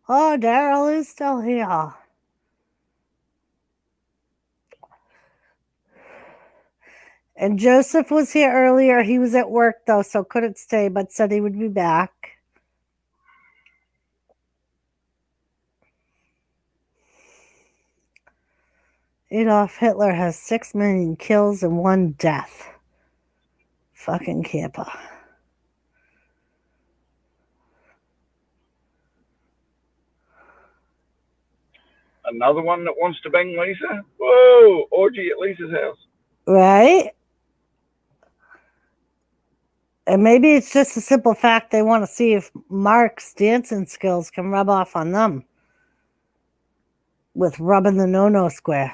Oh, Daryl is still here. And Joseph was here earlier. He was at work though, so couldn't stay, but said he would be back. Adolf Hitler has 6 million kills and 1 death. Fucking camper. Another one that wants to bang Lisa? Whoa! Orgy at Lisa's house. Right? And maybe it's just a simple fact they want to see if Mark's dancing skills can rub off on them with rubbing the no-no square.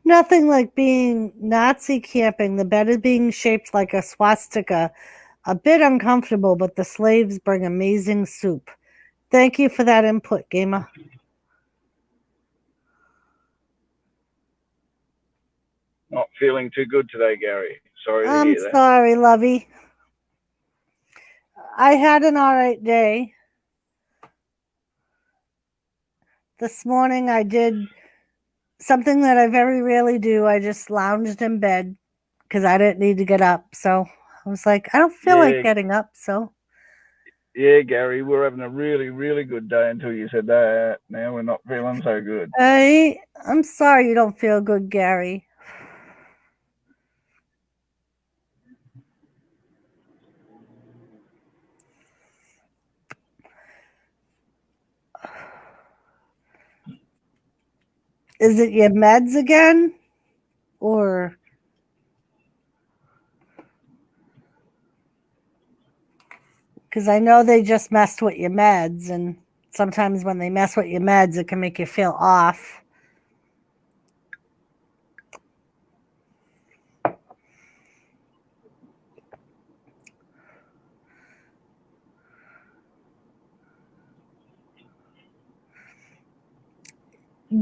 Nothing like being Nazi camping. The bed is being shaped like a swastika. A bit uncomfortable, but the slaves bring amazing soup. Thank you for that input, Gamer. Not feeling too good today, Gary. Sorry to I'm hear that. sorry, lovey. I had an all right day. This morning I did something that I very rarely do. I just lounged in bed because I didn't need to get up. So I was like, I don't feel like getting up. So Yeah, Gary, we're having a really, really good day until you said that. Now we're not feeling so good. I'm sorry you don't feel good, Gary. Is it your meds again? Or because I know they just messed with your meds, and sometimes when they mess with your meds, it can make you feel off.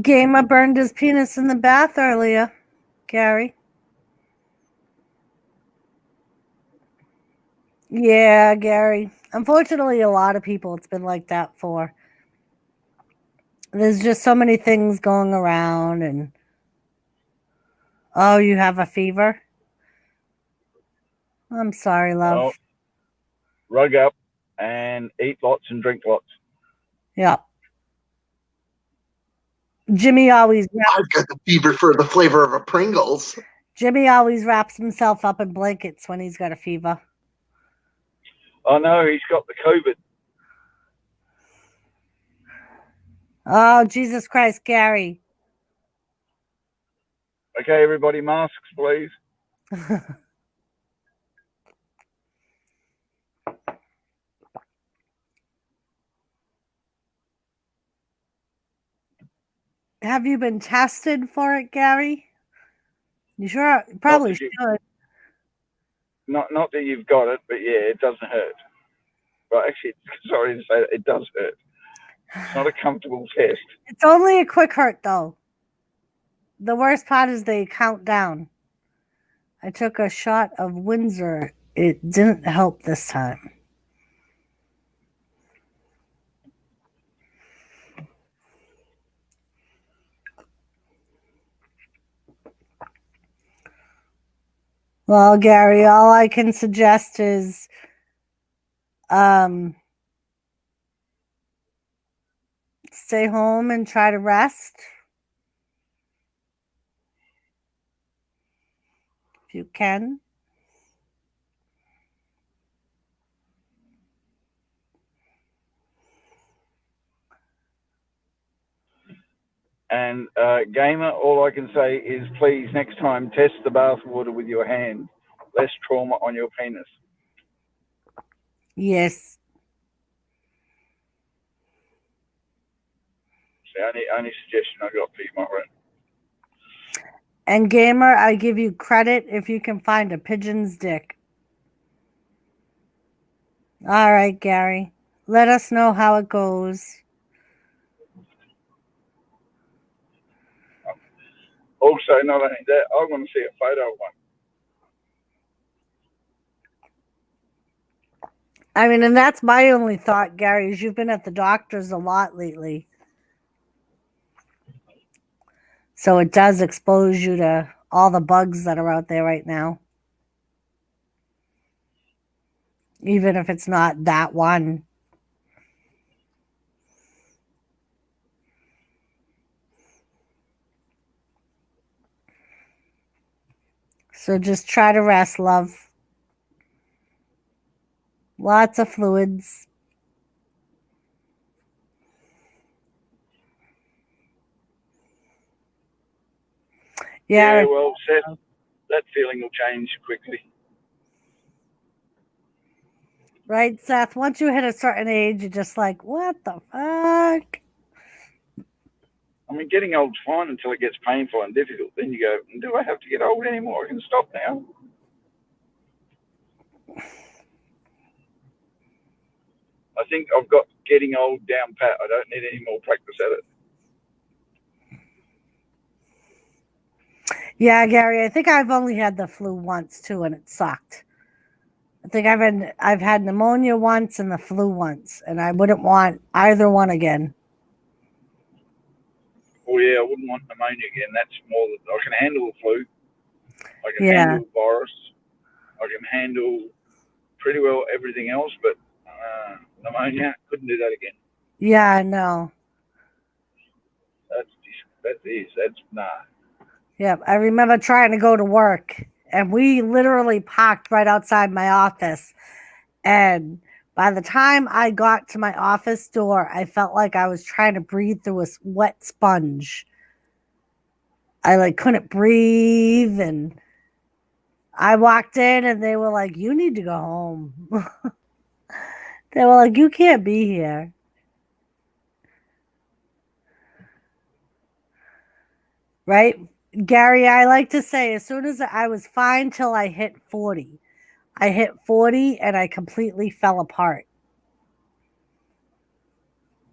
Gamer burned his penis in the bath earlier, Gary. Yeah, Gary. Unfortunately, a lot of people it's been like that for. There's just so many things going around, and oh, you have a fever? I'm sorry, love. Well, rug up and eat lots and drink lots. Yeah. Jimmy always I've got the fever for the flavor of a Pringles. wraps himself up in blankets when he's got a fever. Oh no, he's got the COVID. Oh, Jesus Christ, Gary. Okay, everybody, masks, please. Have you been tested for it, Gary? You sure? Probably should. Not that you've got it, but yeah, it doesn't hurt. Well, actually, sorry to say that, it does hurt. It's not a comfortable test. It's only a quick hurt, though. The worst part is they count down. I took a shot of Windsor. It didn't help this time. Well, Gary, all I can suggest is stay home and try to rest. If you can. And Gamer, all I can say is please next time test the bath water with your hand. Less trauma on your penis. Yes. It's the only suggestion I got for you, my friend. And Gamer, I give you credit if you can find a pigeon's dick. All right, Gary. Let us know how it goes. Also, not only that, I want to see a photo of one. I mean, and that's my only thought, Gary, is you've been at the doctor's a lot lately. So it does expose you to all the bugs that are out there right now. Even if it's not that one. So just try to rest, love. Lots of fluids. Yeah. Well, Seth, that feeling will change quickly. Right, Seth? Once you hit a certain age, you're just like, what the fuck? I mean, getting old's fine until it gets painful and difficult. Then you go, do I have to get old anymore? I can stop now. I think I've got getting old down pat. I don't need any more practice at it. Yeah, Gary, I think I've only had the flu once too, and it sucked. I think I've had pneumonia once and the flu once, and I wouldn't want either one again. Oh yeah, I wouldn't want pneumonia again. That's more than I can handle the flu. I can Yeah. handle virus. I can handle pretty well everything else, but pneumonia, couldn't do that again. Yeah, I know. That's nah. Yep, I remember trying to go to work, and we literally parked right outside my office. And by the time I got to my office door, I felt like I was trying to breathe through a wet sponge. I like couldn't breathe, and I walked in, and they were like, "You need to go home." They were like, "You can't be here." Right? Gary, I like to say, as soon as I was fine till I hit 40. I hit 40 and I completely fell apart.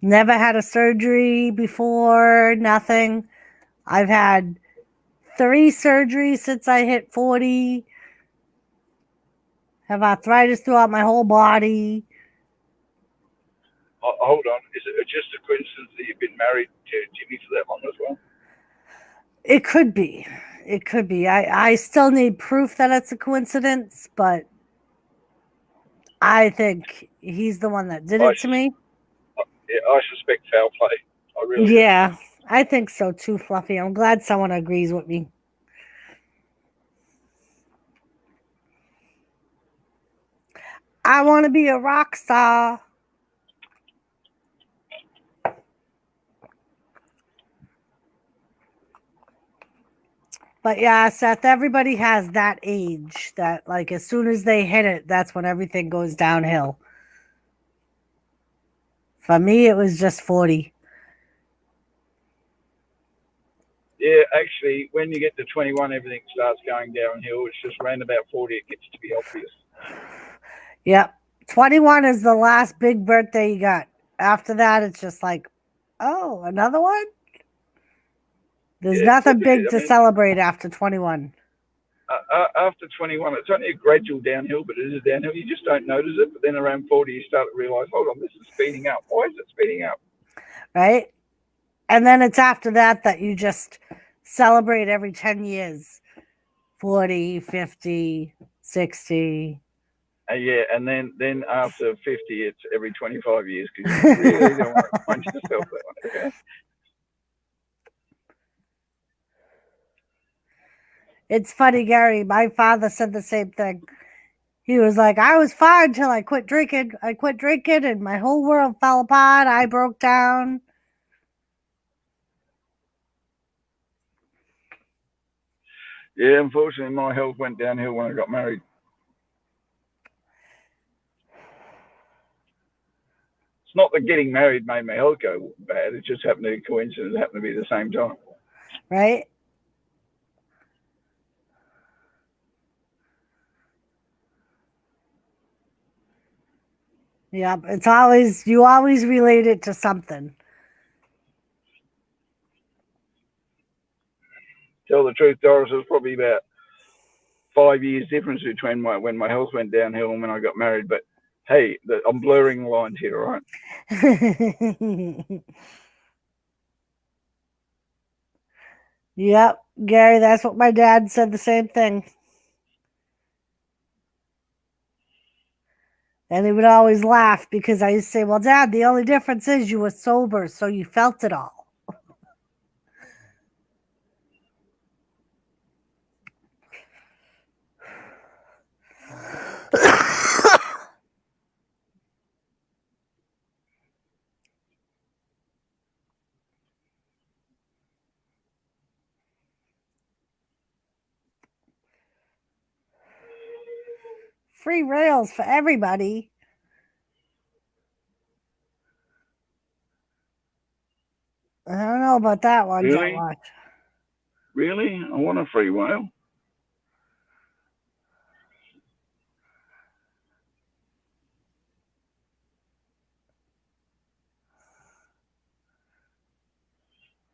Never had a surgery before, nothing. I've had 3 surgeries since I hit 40. Have arthritis throughout my whole body. Hold on, is it just a coincidence that you've been married to Jimmy for that long as well? It could be. It could be. I still need proof that it's a coincidence, but I think he's the one that did it to me. Yeah, I suspect foul play. I really Yeah, I think so too, Fluffy. I'm glad someone agrees with me. I want to be a rock star. But yeah, Seth, everybody has that age that, like, as soon as they hit it, that's when everything goes downhill. For me, it was just 40. Yeah, actually, when you get to 21, everything starts going downhill. It's just around about 40, it gets to be obvious. Yep. 21 is the last big birthday you got. After that, it's just like, oh, another one? There's nothing big to celebrate after 21. After 21, it's only a gradual downhill, but it is a downhill. You just don't notice it. But then around 40, you start to realize, hold on, this is speeding up. Why is it speeding up? Right? And then it's after that that you just celebrate every 10 years. 40, 50, 60. Yeah, and then after 50, it's every 25 years because you really don't want to punch yourself that one. Okay? It's funny, Gary. My father said the same thing. He was like, I was fine till I quit drinking. I quit drinking and my whole world fell apart. I broke down. Yeah, unfortunately, my health went downhill when I got married. It's not that getting married made my health go bad. It just happened to be a coincidence. It happened to be the same time. Right? Yep. It's always, you always relate it to something. Tell the truth, Doris, there's probably about 5 years difference between when my health went downhill and when I got married. But hey, I'm blurring the lines here, all right? Yep, Gary, that's what my dad said, the same thing. And he would always laugh because I used to say, well, Dad, the only difference is you were sober, so you felt it all. Free rails for everybody. I don't know about that one, Really? Jet Watch. Really? I want a free whale.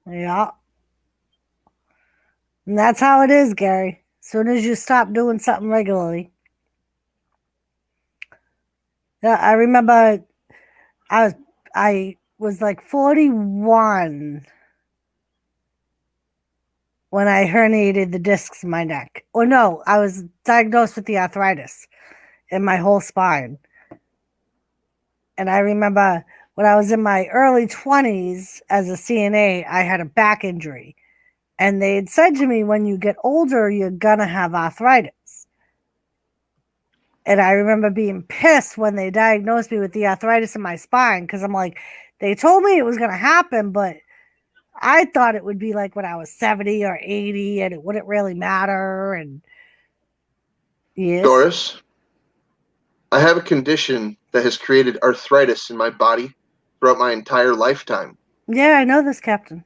Yeah. And that's how it is, Gary. As soon as you stop doing something regularly. Yeah, I remember I was like 41 when I herniated the discs in my neck. Or no, I was diagnosed with the arthritis in my whole spine. And I remember when I was in my early 20s as a CNA, I had a back injury. And they had said to me, when you get older, you're going to have arthritis. And I remember being pissed when they diagnosed me with the arthritis in my spine because I'm like, they told me it was going to happen, but I thought it would be like when I was 70 or 80 and it wouldn't really matter. And yes. Doris, I have a condition that has created arthritis in my body throughout my entire lifetime. Yeah, I know this, Captain.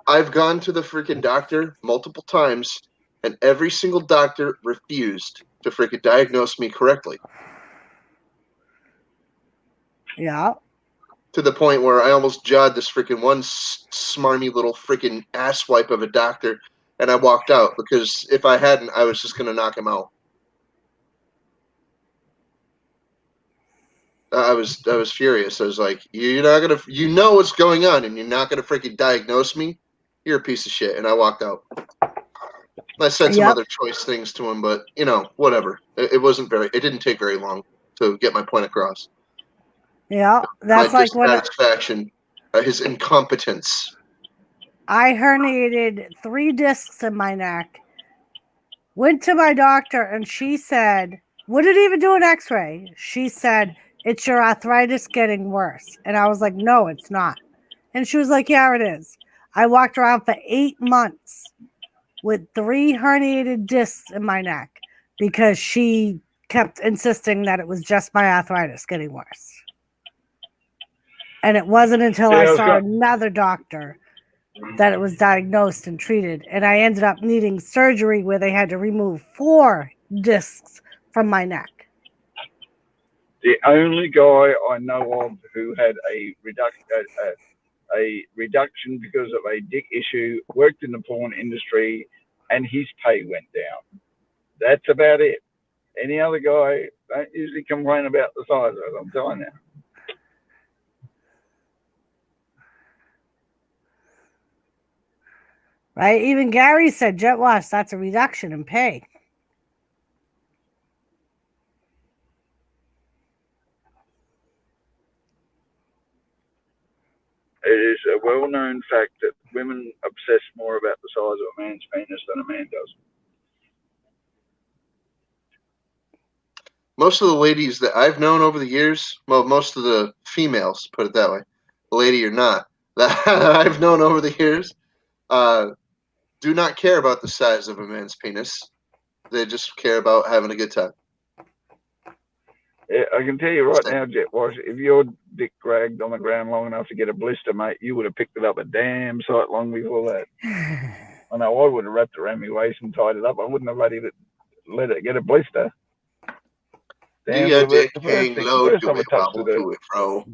I've gone to the freaking doctor multiple times, and every single doctor refused to freaking diagnose me correctly. Yeah. To the point where I almost jawed this freaking one smarmy little freaking asswipe of a doctor, and I walked out because if I hadn't, I was just gonna knock him out. I was furious. I was like, "You're not gonna, you know what's going on, and you're not gonna freaking diagnose me. You're a piece of shit." And I walked out. I said some other choice things to him, but you know, whatever. It wasn't very. It didn't take very long to get my point across. Yeah, that's my like when dissatisfaction, his incompetence. I herniated 3 discs in my neck. Went to my doctor and she said, wouldn't even do an x-ray. She said, it's your arthritis getting worse. And I was like, no, it's not. And she was like, yeah, it is. I walked around for 8 months with 3 herniated discs in my neck because she kept insisting that it was just my arthritis getting worse. And it wasn't until I saw another doctor that it was diagnosed and treated. And I ended up needing surgery where they had to remove 4 discs from my neck. The only guy I know of who had a reduction because of a dick issue worked in the porn industry, and his pay went down. That's about it. Any other guy don't usually complain about the size of it, I'm telling you. Right? Even Gary said, Jet Wash, that's a reduction in pay. It is a well-known fact that women obsess more about the size of a man's penis than a man does. Most of the ladies that I've known over the years, well, most of the females, put it that way, lady or not, that I've known over the years, do not care about the size of a man's penis. They just care about having a good time. Yeah, I can tell you right now, Jet Wash, if your dick dragged on the ground long enough to get a blister, mate, you would have picked it up a damn sight long before that. I know I would have wrapped it around my waist and tied it up. I wouldn't have let it get a blister. Do Down your to the dick first hang thing, low, first do time I it touched the wobble dirt. to it fro.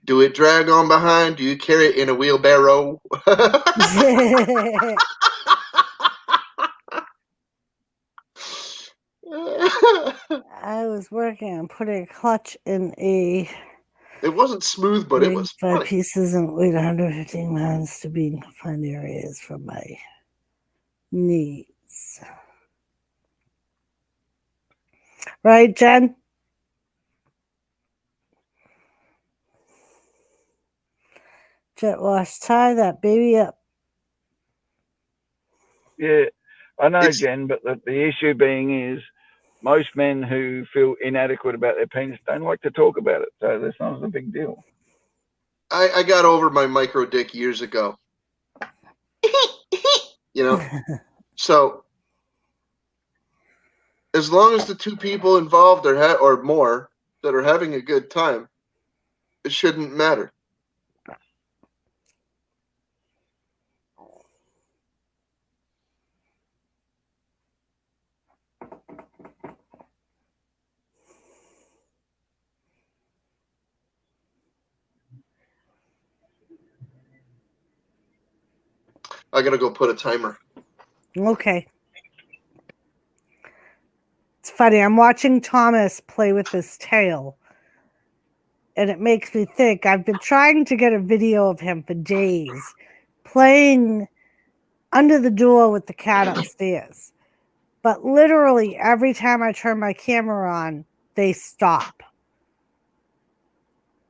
Do it drag on behind? Do you carry it in a wheelbarrow? I was working on putting a clutch in a It wasn't smooth, but it ring was 5 funny. pieces and weighed 115 pounds to be in confined areas for my needs. Right, Jen? Jet wash, tie that baby up. Yeah, I know, It's- Jen, but the issue being is most men who feel inadequate about their penis don't like to talk about it. So that's not a big deal. I got over my micro dick years ago. You know, so as long as the two people involved are or more that are having a good time, it shouldn't matter. I gotta go put a timer. Okay. It's funny. I'm watching Thomas play with his tail, and it makes me think. I've been trying to get a video of him for days playing under the door with the cat upstairs. But literally every time I turn my camera on, they stop.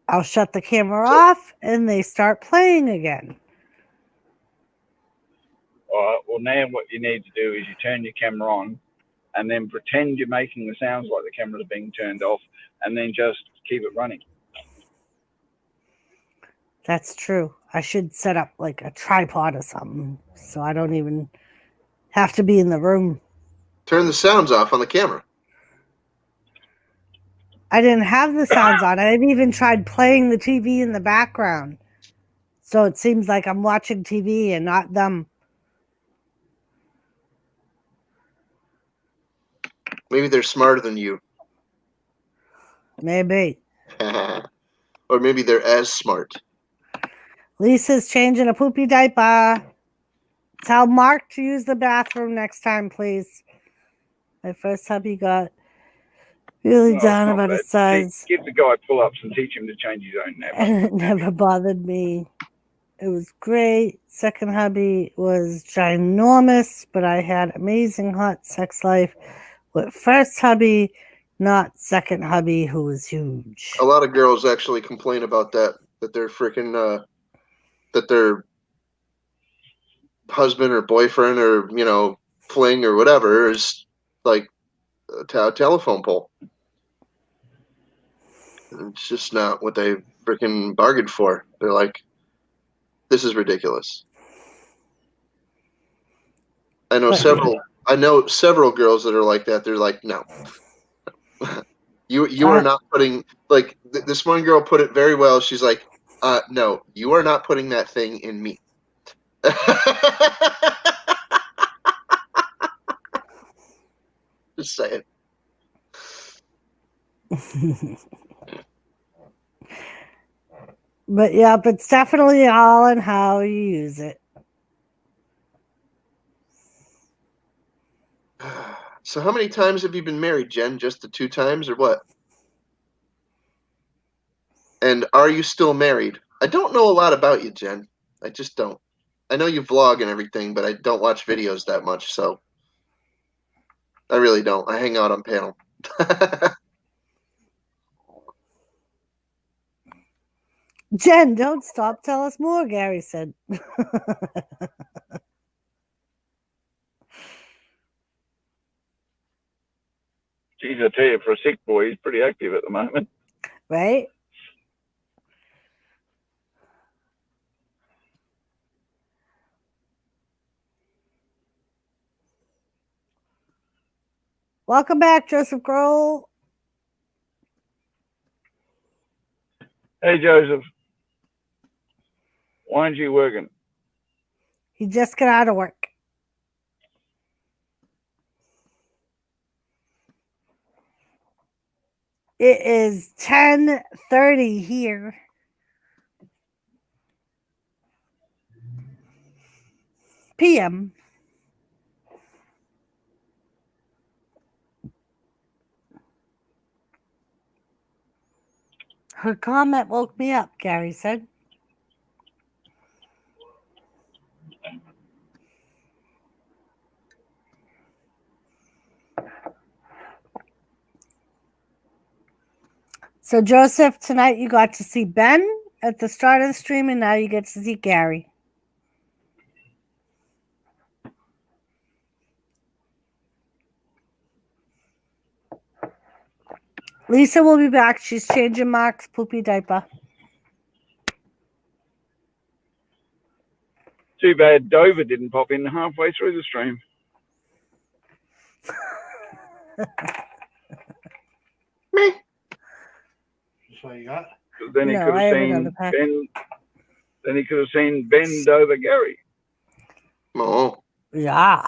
I'll shut the camera off and they start playing again. All right, well, now what you need to do is you turn your camera on and then pretend you're making the sounds like the camera's being turned off and then just keep it running. That's true. I should set up like a tripod or something so I don't even have to be in the room. Turn the sounds off on the camera. I didn't have the sounds on. I've even tried playing the TV in the background. So it seems like I'm watching TV and not them. Maybe they're smarter than you. Maybe. Or maybe they're as smart. Lisa's changing a poopy diaper. Tell Mark to use the bathroom next time, please. My first hubby got really Well, down it's not about bad. his size, Give the guy pull-ups and teach him to change his own nap. and it never bothered me. It was great. Second hubby was ginormous, but I had amazing hot sex life with first hubby, not second hubby, who was huge. A lot of girls actually complain about that their freaking that their husband or boyfriend or fling or whatever is like a telephone pole. It's just not what they freaking bargained for. They're like, this is ridiculous. I know several girls that are like that. They're like, no. You are not putting, like, this one girl put it very well. She's like, no, you are not putting that thing in me. Just saying. But yeah, but it's definitely all in how you use it. So how many times have you been married, Jen? Just the 2 times or what? And are you still married? I don't know a lot about you, Jen. I just don't. I know you vlog and everything, but I don't watch videos that much, so I really don't. I hang out on panel. Jen, don't stop. Tell us more, Gary said. Geez, I tell you, for a sick boy, he's pretty active at the moment. Right? Welcome back, Joseph Grohl. Hey, Joseph. Why aren't you working? He just got out of work. It is 10:30 here. PM. Her comment woke me up, Gary said. So, Joseph, tonight you got to see Ben at the start of the stream, and now you get to see Gary. Lisa will be back. She's changing Mark's poopy diaper. Too bad Dover didn't pop in halfway through the stream. Me. That's what you got? 'Cause then he No, could I have have seen another pack. Ben. Then he could have seen Ben Dover Gary. Oh. Yeah.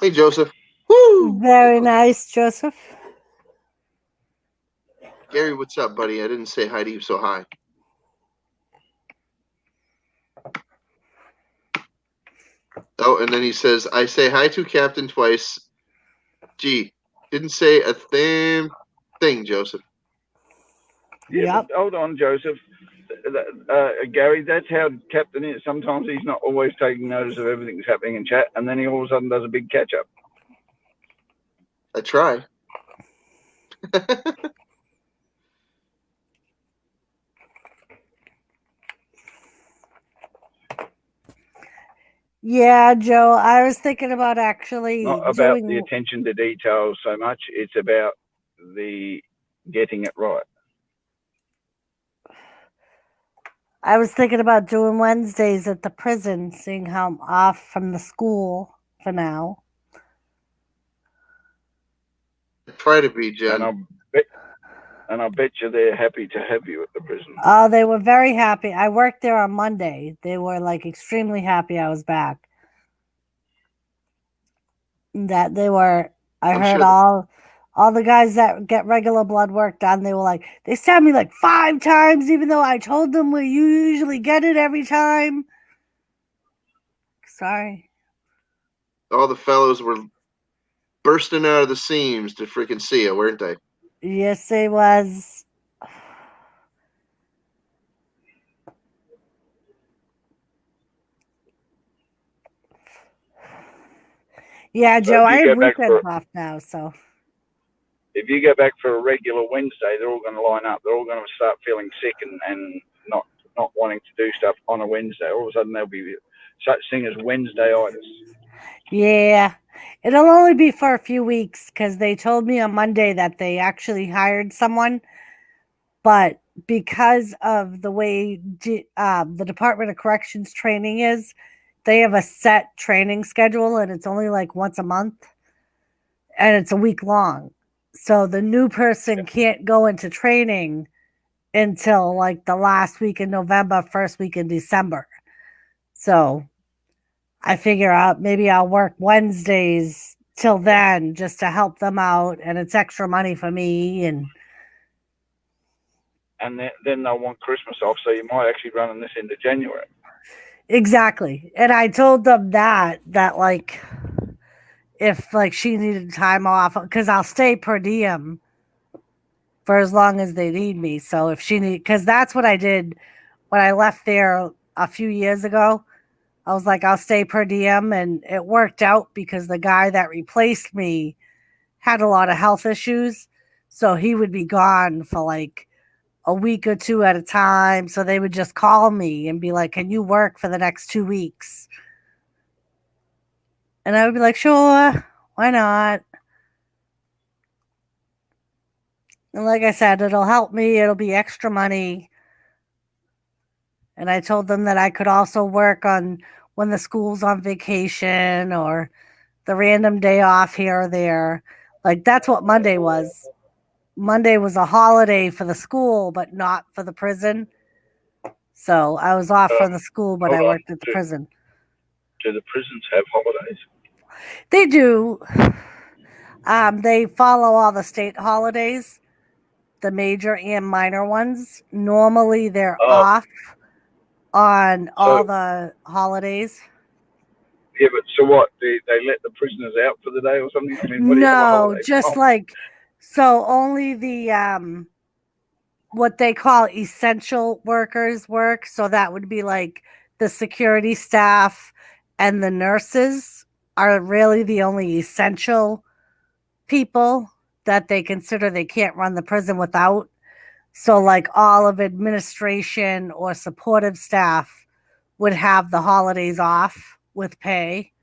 Hey, Joseph. Woo! Very nice, Joseph. Gary, what's up, buddy? I didn't say hi to you so high. Oh, and then he says, I say hi to Captain twice. Gee, didn't say a thing, Joseph. Yeah, Yep. but hold on, Joseph. Gary, that's how Captain is. Sometimes he's not always taking notice of everything that's happening in chat, and then he all of a sudden does a big catch up. I try. Yeah, Joe, I was thinking about actually Not about the doing. attention to detail so much. It's about the getting it right. I was thinking about doing Wednesdays at the prison, seeing how I'm off from the school for now. I try to be, Jen. And I bet you they're happy to have you at the prison. Oh, they were very happy. I worked there on Monday. They were like extremely happy I was back. That they were. I I'm heard sure all the guys that get regular blood work done. They were like, they stabbed me like 5 times, even though I told them we usually get it every time. Sorry. All the fellows were bursting out of the seams to freaking see you, weren't they? Yes, it was. Yeah, So Joe, if I you have go back weekends for- off now, so. If you go back for a regular Wednesday, they're all going to line up. They're all going to start feeling sick and not wanting to do stuff on a Wednesday. All of a sudden, there'll be such thing as Wednesdayitis. Yeah, it'll only be for a few weeks because they told me on Monday that they actually hired someone, but because of the way the Department of Corrections training is, they have a set training schedule and it's only like once a month and it's a week long. So the new person can't go into training until like the last week in November, first week in December. So I figure out maybe I'll work Wednesdays till then just to help them out, and it's extra money for me. And then they'll want Christmas off, so you might actually run this into January. exactly. And I told them that like if like she needed time off, because I'll stay per diem for as long as they need me. So if she need, because that's what I did when I left there a few years ago. I was like, I'll stay per diem, and it worked out because the guy that replaced me had a lot of health issues. So he would be gone for like a week or 2 at a time. So they would just call me and be like, can you work for the next 2 weeks? And I would be like, sure, why not? And like I said, it'll help me. It'll be extra money. And I told them that I could also work on when the school's on vacation or the random day off here or there. Like that's what Monday was. Monday was a holiday for the school, but not for the prison. So I was off from the school, but I hold on. worked at the prison. Do the prisons have holidays? They do. They follow all the state holidays, the major and minor ones. Normally, they're Oh. off on all So- the holidays. Yeah, but so what? They let the prisoners out for the day or something? I mean, what do you have a No, holiday just from? like so only the what they call essential workers work. So that would be like the security staff and the nurses are really the only essential people that they consider they can't run the prison without. So like all of administration or supportive staff would have the holidays off with pay.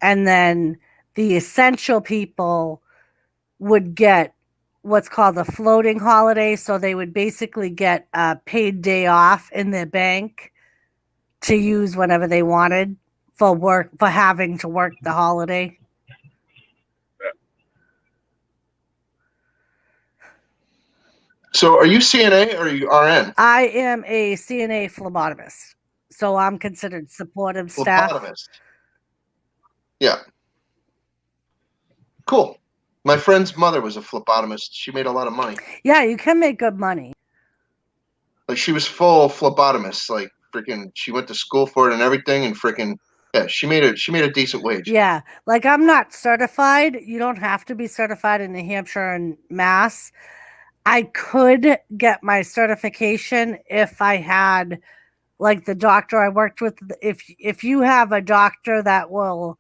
And then the essential people would get what's called a floating holiday. So they would basically get a paid day off in their bank to use whenever they wanted for having to work the holiday. So are you CNA or are you RN? I am a CNA phlebotomist. So I'm considered supportive staff. Phlebotomist. Yeah. Cool. My friend's mother was a phlebotomist. She made a lot of money. Yeah, you can make good money. Like she was full phlebotomist. Like freaking, she went to school for it and everything, and freaking, yeah, she made a decent wage. Yeah, like I'm not certified. You don't have to be certified in New Hampshire and Mass. I could get my certification if I had, like the doctor I worked with. If you have a doctor that will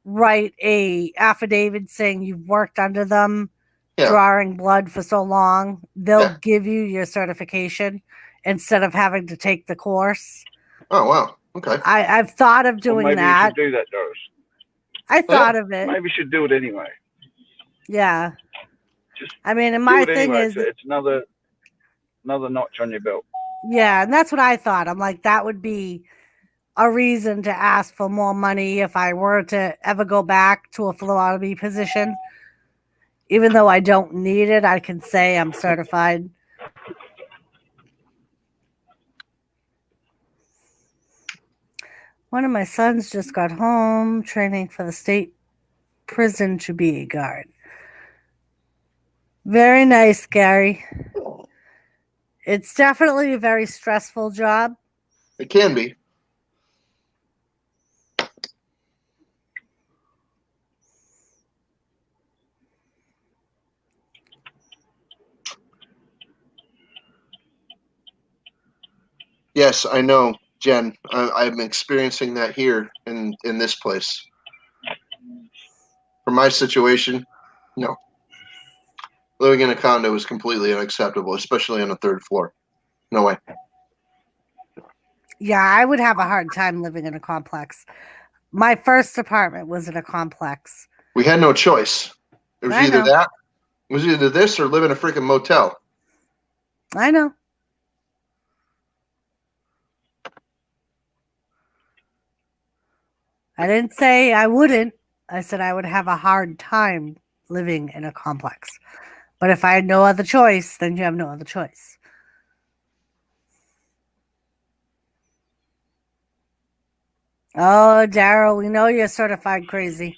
write a affidavit saying you've worked under them, Yeah. drawing blood for so long, they'll Yeah. give you your certification instead of having to take the course. Oh wow. Okay. I've thought of Well, doing maybe that. you should do that, Doris. I thought of it. Maybe you should do it anyway. Yeah. Just I mean, and do my it thing anyway. is, It's another notch on your belt. yeah, and that's what I thought. I'm like, that would be a reason to ask for more money if I were to ever go back to a phlebotomy position. Even though I don't need it, I can say I'm certified. One of my sons just got home training for the state prison to be a guard. Very nice, Gary. It's definitely a very stressful job. It can be. Yes, I know, Jen. I'm experiencing that here in this place. For my situation, no. Living in a condo is completely unacceptable, especially on the third floor. No way. Yeah, I would have a hard time living in a complex. My first apartment was in a complex. We had no choice. It was I either know. that, it was either this or live in a freaking motel. I know. I didn't say I wouldn't. I said I would have a hard time living in a complex. But if I had no other choice, then you have no other choice. Oh, Daryl, we know you're certified crazy.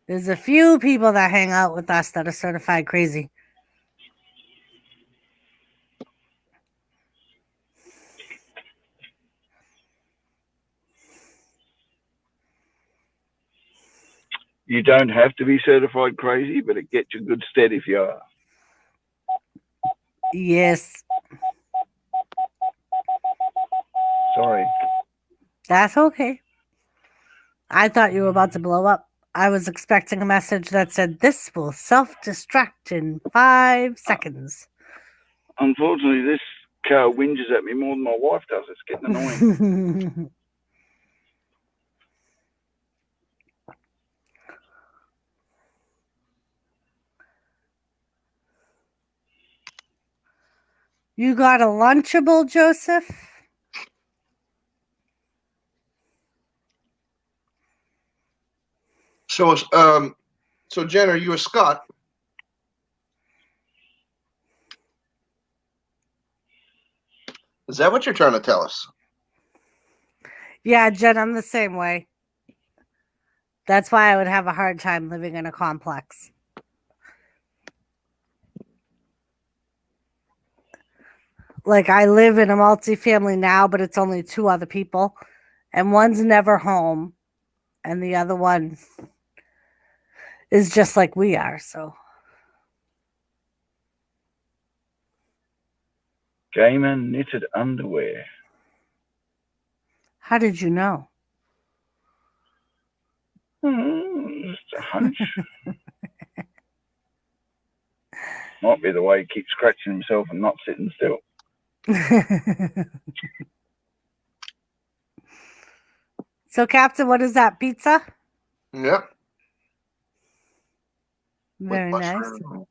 There's a few people that hang out with us that are certified crazy. You don't have to be certified crazy, but it gets you good stead if you are. Yes, Sorry. that's okay. I thought you were about to blow up. I was expecting a message that said, "This will self-destruct in 5 seconds." Unfortunately, this car whinges at me more than my wife does. It's getting annoying. You got a Lunchable, Joseph? So, so Jen, are you a Scot? Is that what you're trying to tell us? Yeah, Jen, I'm the same way. That's why I would have a hard time living in a complex. Like, I live in a multifamily now, but it's only 2 other people, and one's never home, and the other one is just like we are. So, Gamer knitted underwear. how did you know? Just a hunch. Might be the way he keeps scratching himself and not sitting still. So, Captain, what is that? Pizza? Yep. With Very nice. mushroom.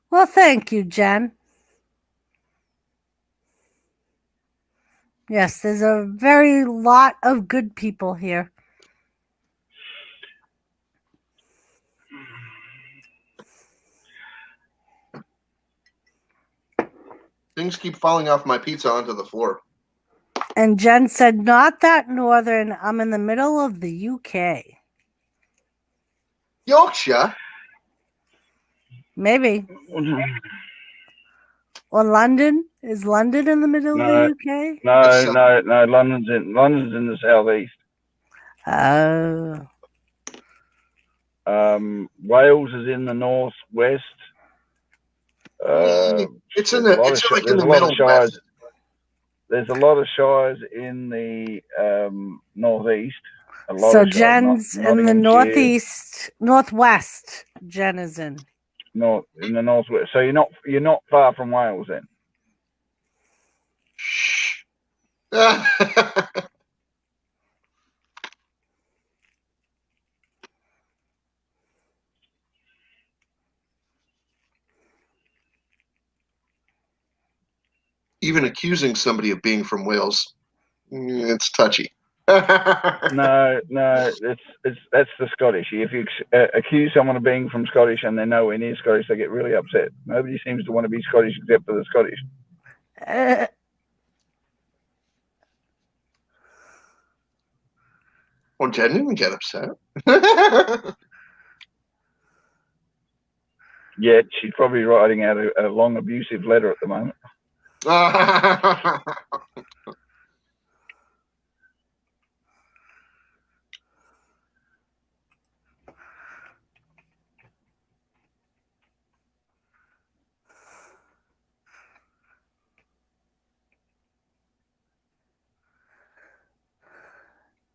Well, thank you, Jen. Yes, there's a very lot of good people here. Things keep falling off my pizza onto the floor. And Jen said, not that northern. I'm in the middle of the UK. Yorkshire? Maybe. Or London? Is London in the middle of the UK? No. London's in the southeast. Oh. Wales is in the northwest. It's in the like in the middle west. There's a lot of shires in the northeast. So Jen's in the northwest. Jen is in. In the northwest. So you're not far from Wales then. Shh. Even accusing somebody of being from Wales, it's touchy. No, that's the Scottish. If you accuse someone of being from Scottish and they're nowhere near Scottish, they get really upset. Nobody seems to want to be Scottish except for the Scottish. Well, Jen didn't get upset. Yet she's probably writing out a long abusive letter at the moment.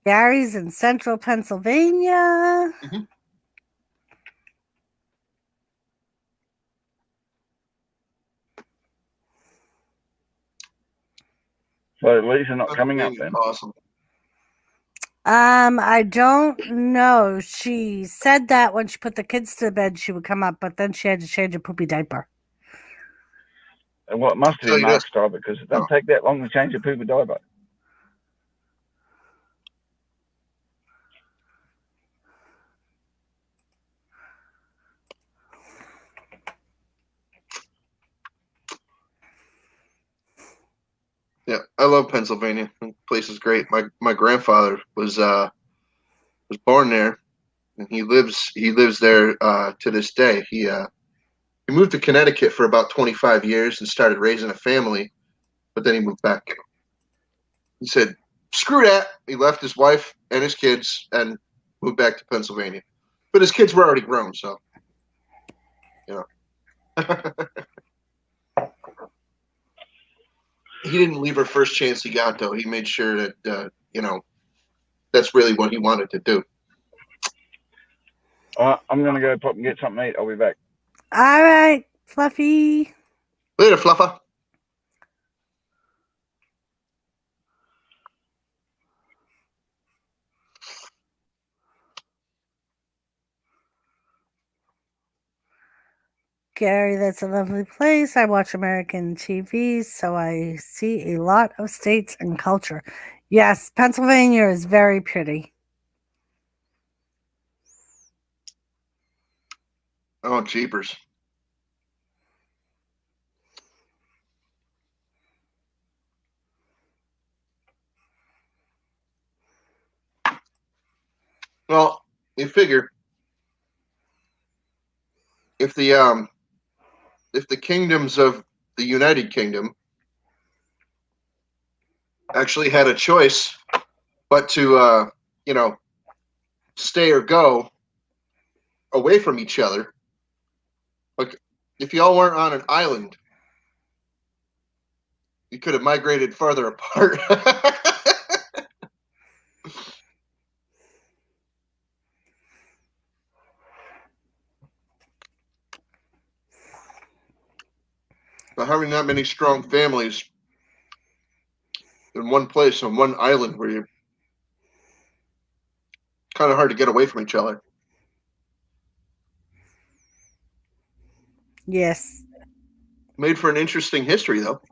Gary's in central Pennsylvania. Mm-hmm. So Lisa not coming up then? Awesome. I don't know. She said that when she put the kids to bed, she would come up, but then she had to change a poopy diaper. Well, it must have been Mark's diaper because it doesn't take that long to change a poopy diaper. Yeah, I love Pennsylvania. The place is great. My grandfather was born there, and he lives there to this day. He moved to Connecticut for about 25 years and started raising a family, but then he moved back. He said, "Screw that." He left his wife and his kids and moved back to Pennsylvania. But his kids were already grown, so you know. He didn't leave her first chance he got, though. He made sure that, that's really what he wanted to do. I'm going to go pop and get something to eat. I'll be back. All right, Fluffy. Later, Fluffer. Gary, that's a lovely place. I watch American TV, so I see a lot of states and culture. Yes, Pennsylvania is very pretty. Oh, jeepers. Well, you figure if the kingdoms of the United Kingdom actually had a choice but to stay or go away from each other, like if y'all weren't on an island, you could have migrated farther apart. But having that many strong families in one place on one island where you're kind of hard to get away from each other. Yes. Made for an interesting history, though.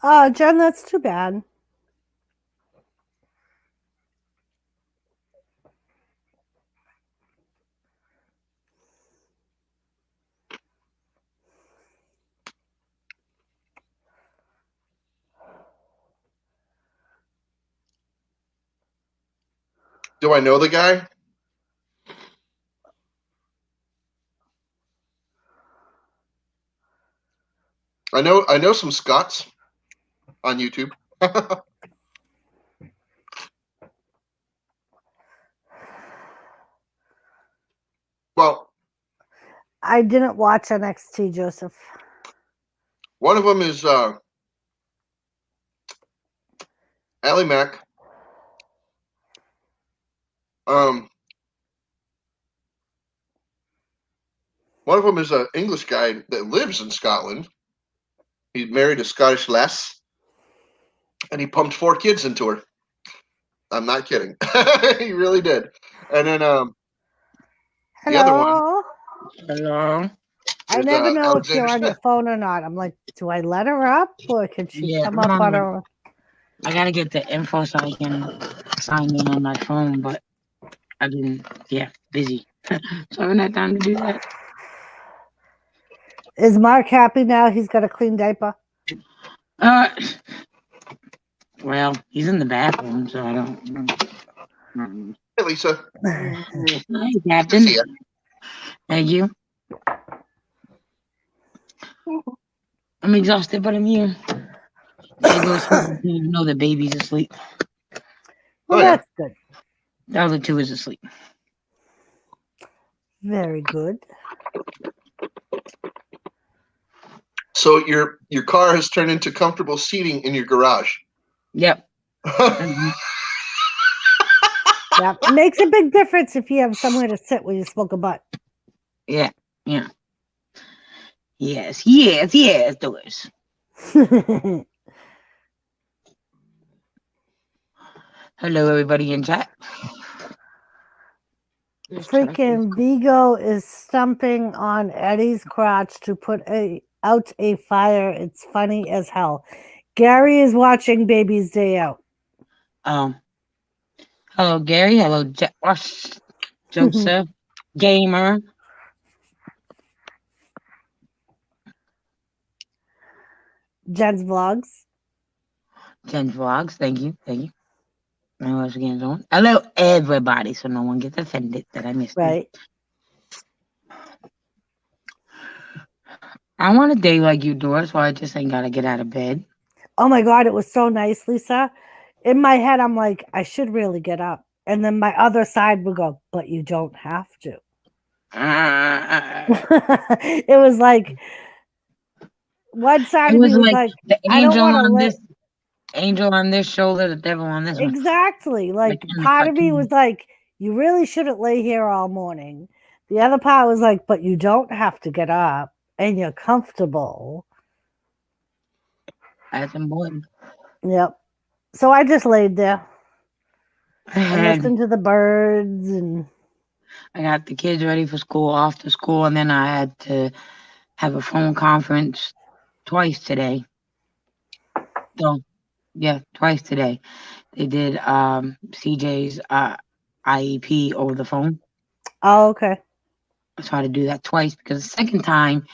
Oh, Jen, that's too bad. Do I know the guy? I know some Scots on YouTube. Well, I didn't watch NXT, Joseph. one of them is Ally Mack. One of them is an English guy that lives in Scotland. He married a Scottish lass, and he pumped 4 kids into her. I'm not kidding. He really did. And then the other one. Hello. I is, never know if you're Alexander on your Smith. phone or not. I'm like, do I let her up or can she Yeah, come I'm up on on her? I gotta get the info so I can sign in on my phone, but I've been busy. So I haven't had time to do that. Is Mark happy now? He's got a clean diaper. Well, he's in the bathroom, so I don't. Hey, Lisa. Hi, Captain. See ya. Thank you. I'm exhausted, but I'm here. I go to sleep even though the baby's asleep. Well, Oh, yeah. that's good. The other 2 is asleep. Very good. So your car has turned into comfortable seating in your garage. Yep. Yeah, makes a big difference if you have somewhere to sit when you smoke a butt. Yeah. Yes, doors. Hello, everybody in chat. Freaking Vigo is stumping on Eddie's crotch to put out a fire. It's funny as hell. Gary is watching Baby's Day Out. Hello, Gary. Hello, Joseph. Gamer. Jen's Vlogs. Jen's Vlogs. Thank you. What's again on? Hello, everybody, so no one gets offended that I missed Right. it. I want a day like you, Doris, where I just ain't gotta get out of bed. Oh my God, it was so nice, Lisa. In my head, I'm like, I should really get up. And then my other side would go, but you don't have to. It was like, one side of me was like, the I don't angel want to on live. this angel on this shoulder, the devil on this one. Exactly. Like, in the part of me cartoon. was like, you really shouldn't lay here all morning. The other part was like, but you don't have to get up and you're comfortable. That's important. Yep. So I just laid there and listened to the birds and I got the kids ready for school, off to school, and then I had to have a phone conference twice today. So, yeah, twice today. They did CJ's IEP over the phone. Oh, okay. So I had to do that twice because the second time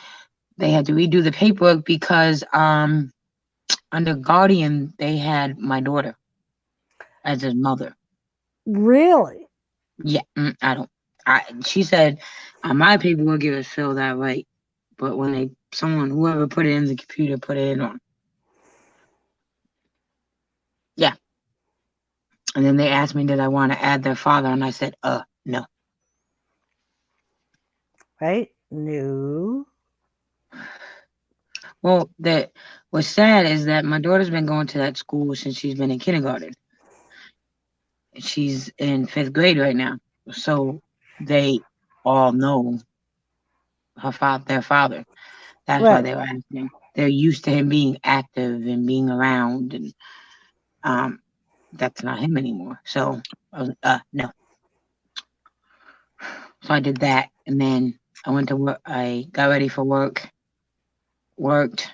they had to redo the paperwork because under guardian they had my daughter as his mother. Really? Yeah, she said on my paperwork it was filled out right, but when whoever put it in the computer put it in wrong. Yeah. And then they asked me did I want to add their father, and I said, no. Right? No. Well, what's sad is that my daughter's been going to that school since she's been in kindergarten. She's in 5th grade right now. So they all know their father. That's why Right. they were asking. They're used to him being active and being around, and that's not him anymore. So I was no. So I did that, and then I went to work. I got ready for work, worked,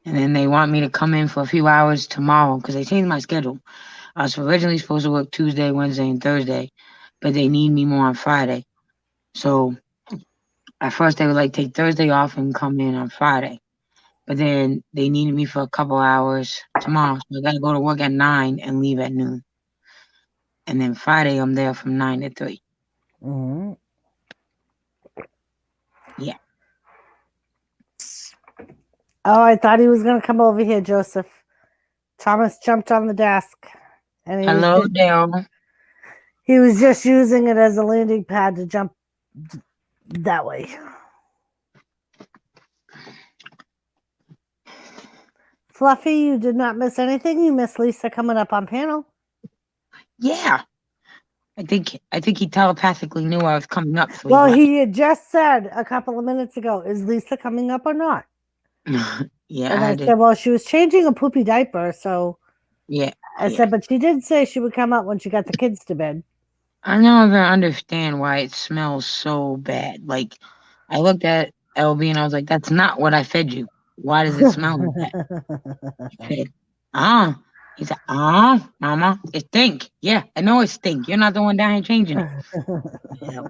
and then they want me to come in for a few hours tomorrow because they changed my schedule. I was originally supposed to work Tuesday, Wednesday, and Thursday, but they need me more on Friday. So at first they would like take Thursday off and come in on Friday, but then they needed me for a couple hours tomorrow. So I got to go to work at 9 and leave at noon. And then Friday I'm there from 9 to 3. Mm-hmm. Yeah. Oh, I thought he was going to come over here, Joseph. Thomas jumped on the desk. And Hello, Daryl. He was just using it as a landing pad to jump that way. Fluffy, you did not miss anything. You missed Lisa coming up on panel. Yeah. I think he telepathically knew I was coming up. So well, he had just said a couple of minutes ago, is Lisa coming up or not? Yeah. And I said, well, she was changing a poopy diaper, so yeah. I said, but she did say she would come out when she got the kids to bed. I never understand why it smells so bad. Like, I looked at LB and I was like, that's not what I fed you. Why does it smell like that? He said, He said, Mama, it stink. Yeah, I know it stink. You're not the one down here changing it. Yeah.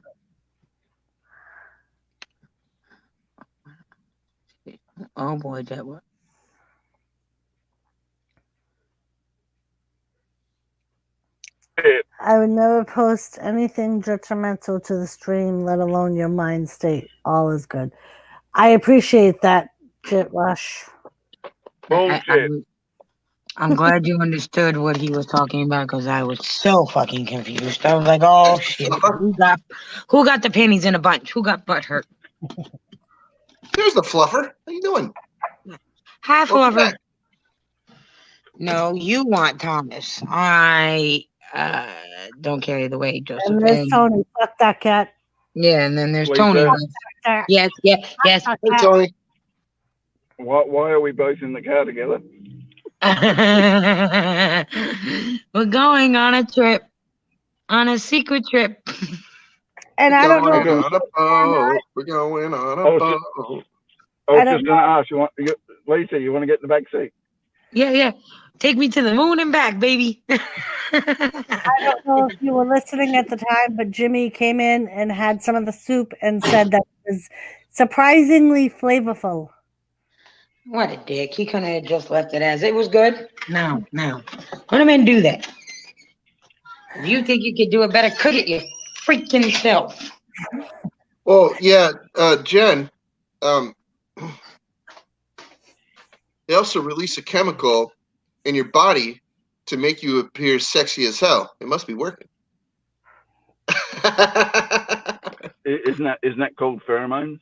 Oh boy, that was. I would never post anything detrimental to the stream, let alone your mind state. All is good. I appreciate that, Jit Rush. I'm glad you understood what he was talking about because I was so fucking confused. I was like, oh shit. Who got the panties in a bunch? Who got butt hurt? There's the fluffer. How you doing? Hi, Fluffer. No, you want Thomas. I don't carry the weight, Joseph. And there's Tony. Fuck that cat. Yeah, and then there's Tony. Yes. Hey, Tony. Why are we both in the car together? We're going on a trip. On a secret trip. And I don't know. We're going on a boat. I was just going to ask, Lisa, you want to get in the back seat? Yeah. Take me to the moon and back, baby. I don't know if you were listening at the time, but Jimmy came in and had some of the soup and said that it was surprisingly flavorful. What a dick. He couldn't have just left it as it was good. No. Let him in do that. If you think you could do it better, cook it your freaking self. Well, yeah, Jen, they also release a chemical in your body to make you appear sexy as hell. It must be working. Isn't that called pheromones?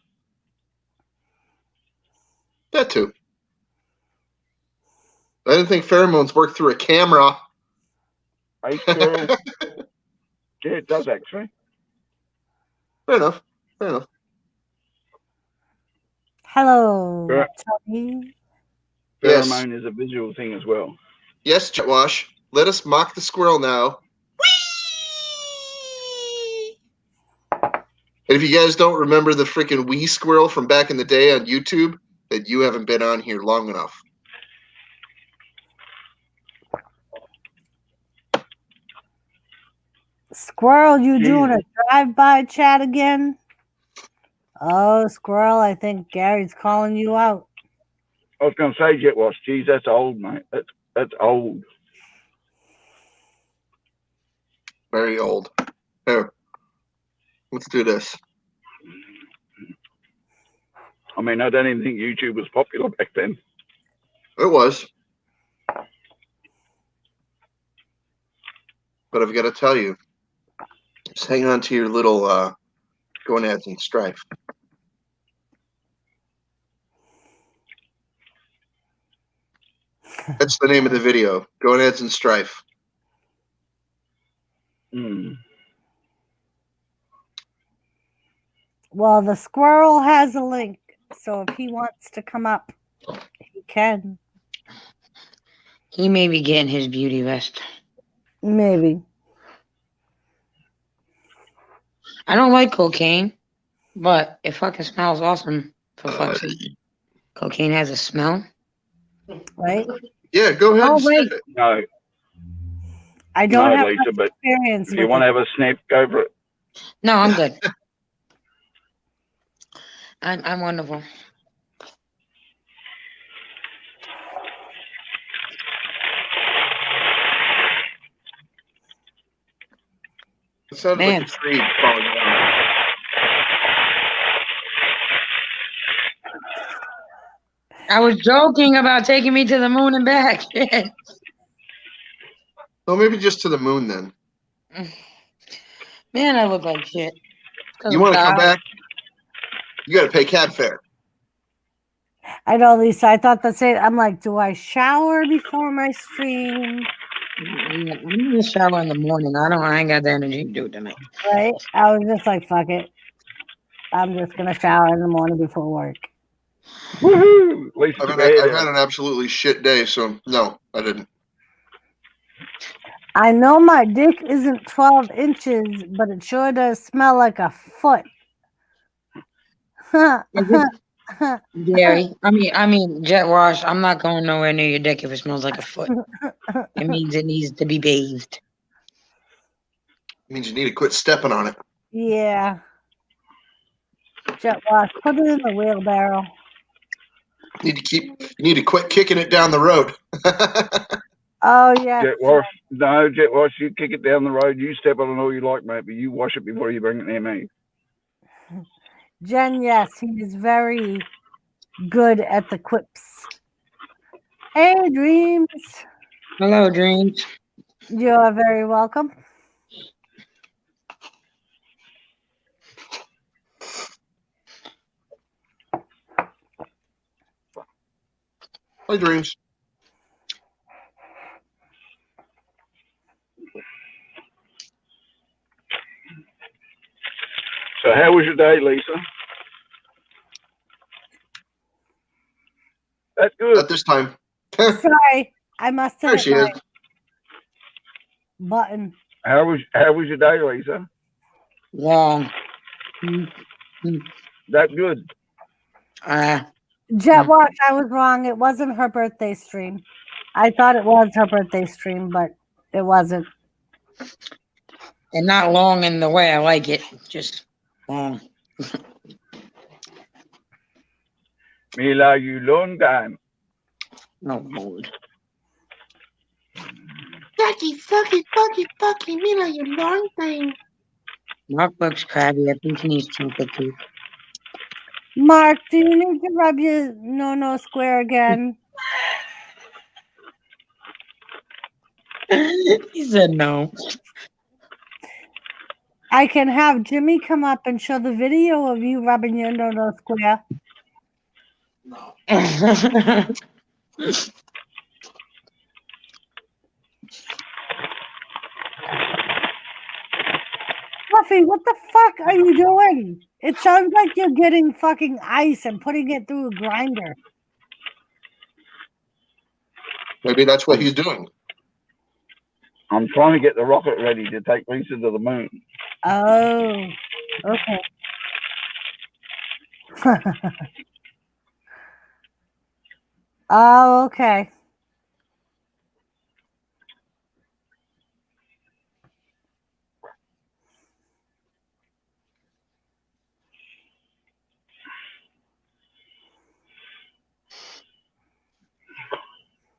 That too. I didn't think pheromones work through a camera. Yeah, it does actually. Fair enough. Hello, Tony. Pheromone is a visual thing as well. Yes, Chetwash. Let us mock the squirrel now. And if you guys don't remember the freaking wee squirrel from back in the day on YouTube, then you haven't been on here long enough. Squirrel, you doing a drive-by chat again? Oh, Squirrel, I think Gary's calling you out. I was going to say, Jet Wash. Geez, that's old, mate. That's old. Very old. Here, let's do this. I mean, I don't even think YouTube was popular back then. It was. But I've got to tell you, just hang on to your little gonads and strife. That's the name of the video, Gonads and Strife. Well, the squirrel has a link, so if he wants to come up, he can. He may be getting his beauty rest. Maybe. I don't like cocaine, but it fucking smells awesome. For fuck's sake. Cocaine has a smell. Right? Yeah, go ahead Oh, and wait. sniff it. No, I don't no, have Lisa, much but experience if you with want to it. have a sniff, go for it. No, I'm good. I'm wonderful. It sounded Man. like a tree falling down. I was joking about taking me to the moon and back. Well, maybe just to the moon then. Man, I look like shit. You want to come back? You got to pay cab fare. I know, Lisa. I thought the same. I'm like, do I shower before my stream? I'm gonna shower in the morning. I ain't got the energy to do it tonight. Right? I was just like, fuck it. I'm just gonna shower in the morning before work. Woohoo! Lisa, I've get your had head out. an absolutely shit day, so no, I didn't. I know my dick isn't 12 inches, but it sure does smell like a foot. Gary, I mean, Jet Wash, I'm not going nowhere near your dick if it smells like a foot. It means it needs to be bathed. It means you need to quit stepping on it. Yeah. Jet wash. Put it in the wheelbarrow. You need to quit kicking it down the road. Oh yeah. Jet Wash. No, Jet Wash, you kick it down the road. You step on it all you like, mate, but you wash it before you bring it near me. Jen, yes, he is very good at the quips. Hey, Dreams. Hello, Dreams. You are very welcome. Hi, Dreams. So how was your day, Lisa? That's good. At this time. Sorry, I must There have she hit is. my button. How was your day, Lisa? Long. That's good. Jet Watch, I was wrong. It wasn't her birthday stream. I thought it was her birthday stream, but it wasn't. And not long in the way I like it, just long. Me like you long time. No, Lord. Fucky, me like you long time. Mark looks crabby. I think he needs chocolate too. Mark, do you need to rub your no square again? He said no. I can have Jimmy come up and show the video of you rubbing your no square. Fluffy, what the fuck are you doing? It sounds like you're getting fucking ice and putting it through a grinder. Maybe that's what he's doing. I'm trying to get the rocket ready to take Lisa to the moon. Oh, okay. Oh, okay.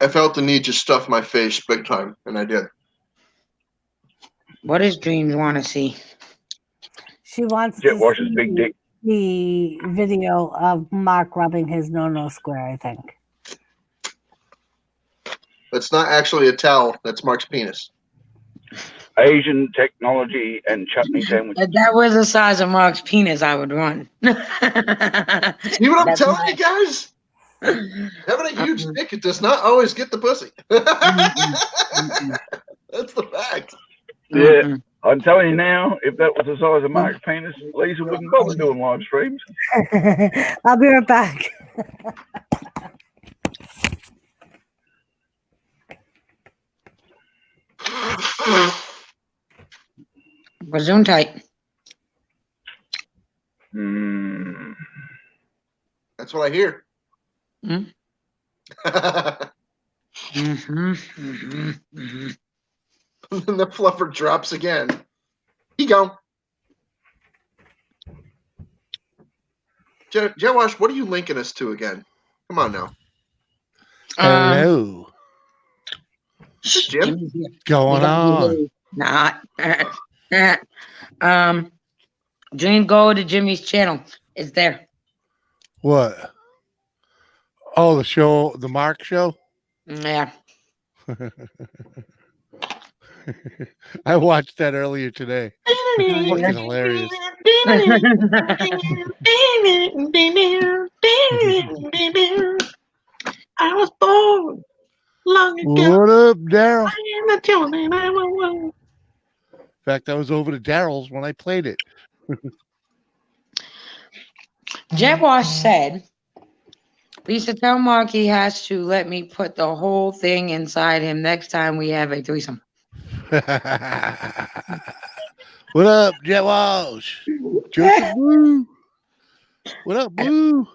I felt the need to stuff my face big time, and I did. What does Dreams want to see? She wants Jet to Wash's big see dick. the video of Mark rubbing his no square, I think. That's not actually a towel. That's Mark's penis. Asian technology and chutney sandwich. If that was the size of Mark's penis, I would run. See what I'm That's telling my- you guys? Having a huge dick, it does not always get the pussy. Mm-mm. That's the fact. Yeah, Mm-mm. I'm telling you now, if that was the size of Mark's penis, Lisa wouldn't bother doing live streams. I'll be right back. Resume tight. Mm. That's what I hear. Mm. Mm-hmm, mm-hmm, mm-hmm. And the fluffer drops again. He go. Josh, what are you linking us to again? Come on now. Hello. Jim? Jimmy's here. Going You gotta on? be Not. Dream, go to Jimmy's channel. It's there. What? Oh, the show, the Mark show? Yeah. I watched that earlier today. It's fucking hilarious. I was born long ago. What up, Daryl? I am the chosen. I will. In fact, I was over to Daryl's when I played it. Jet Wash said, Lisa, tell Mark he has to let me put the whole thing inside him next time we have a threesome. What up, Jet Walsh? Joseph Blue. What up, Blue?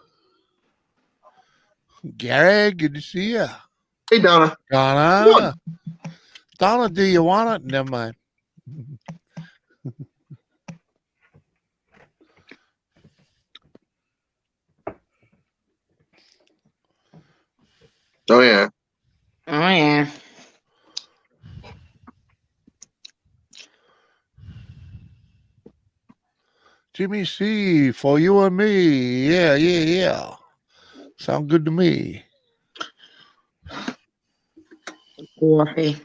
Gary, good to see you. Hey, Donna. Donna. Donna, do you want it? Never mind. Oh, yeah. Oh, yeah. Jimmy C, for you and me. Yeah. Sound good to me. Coffee.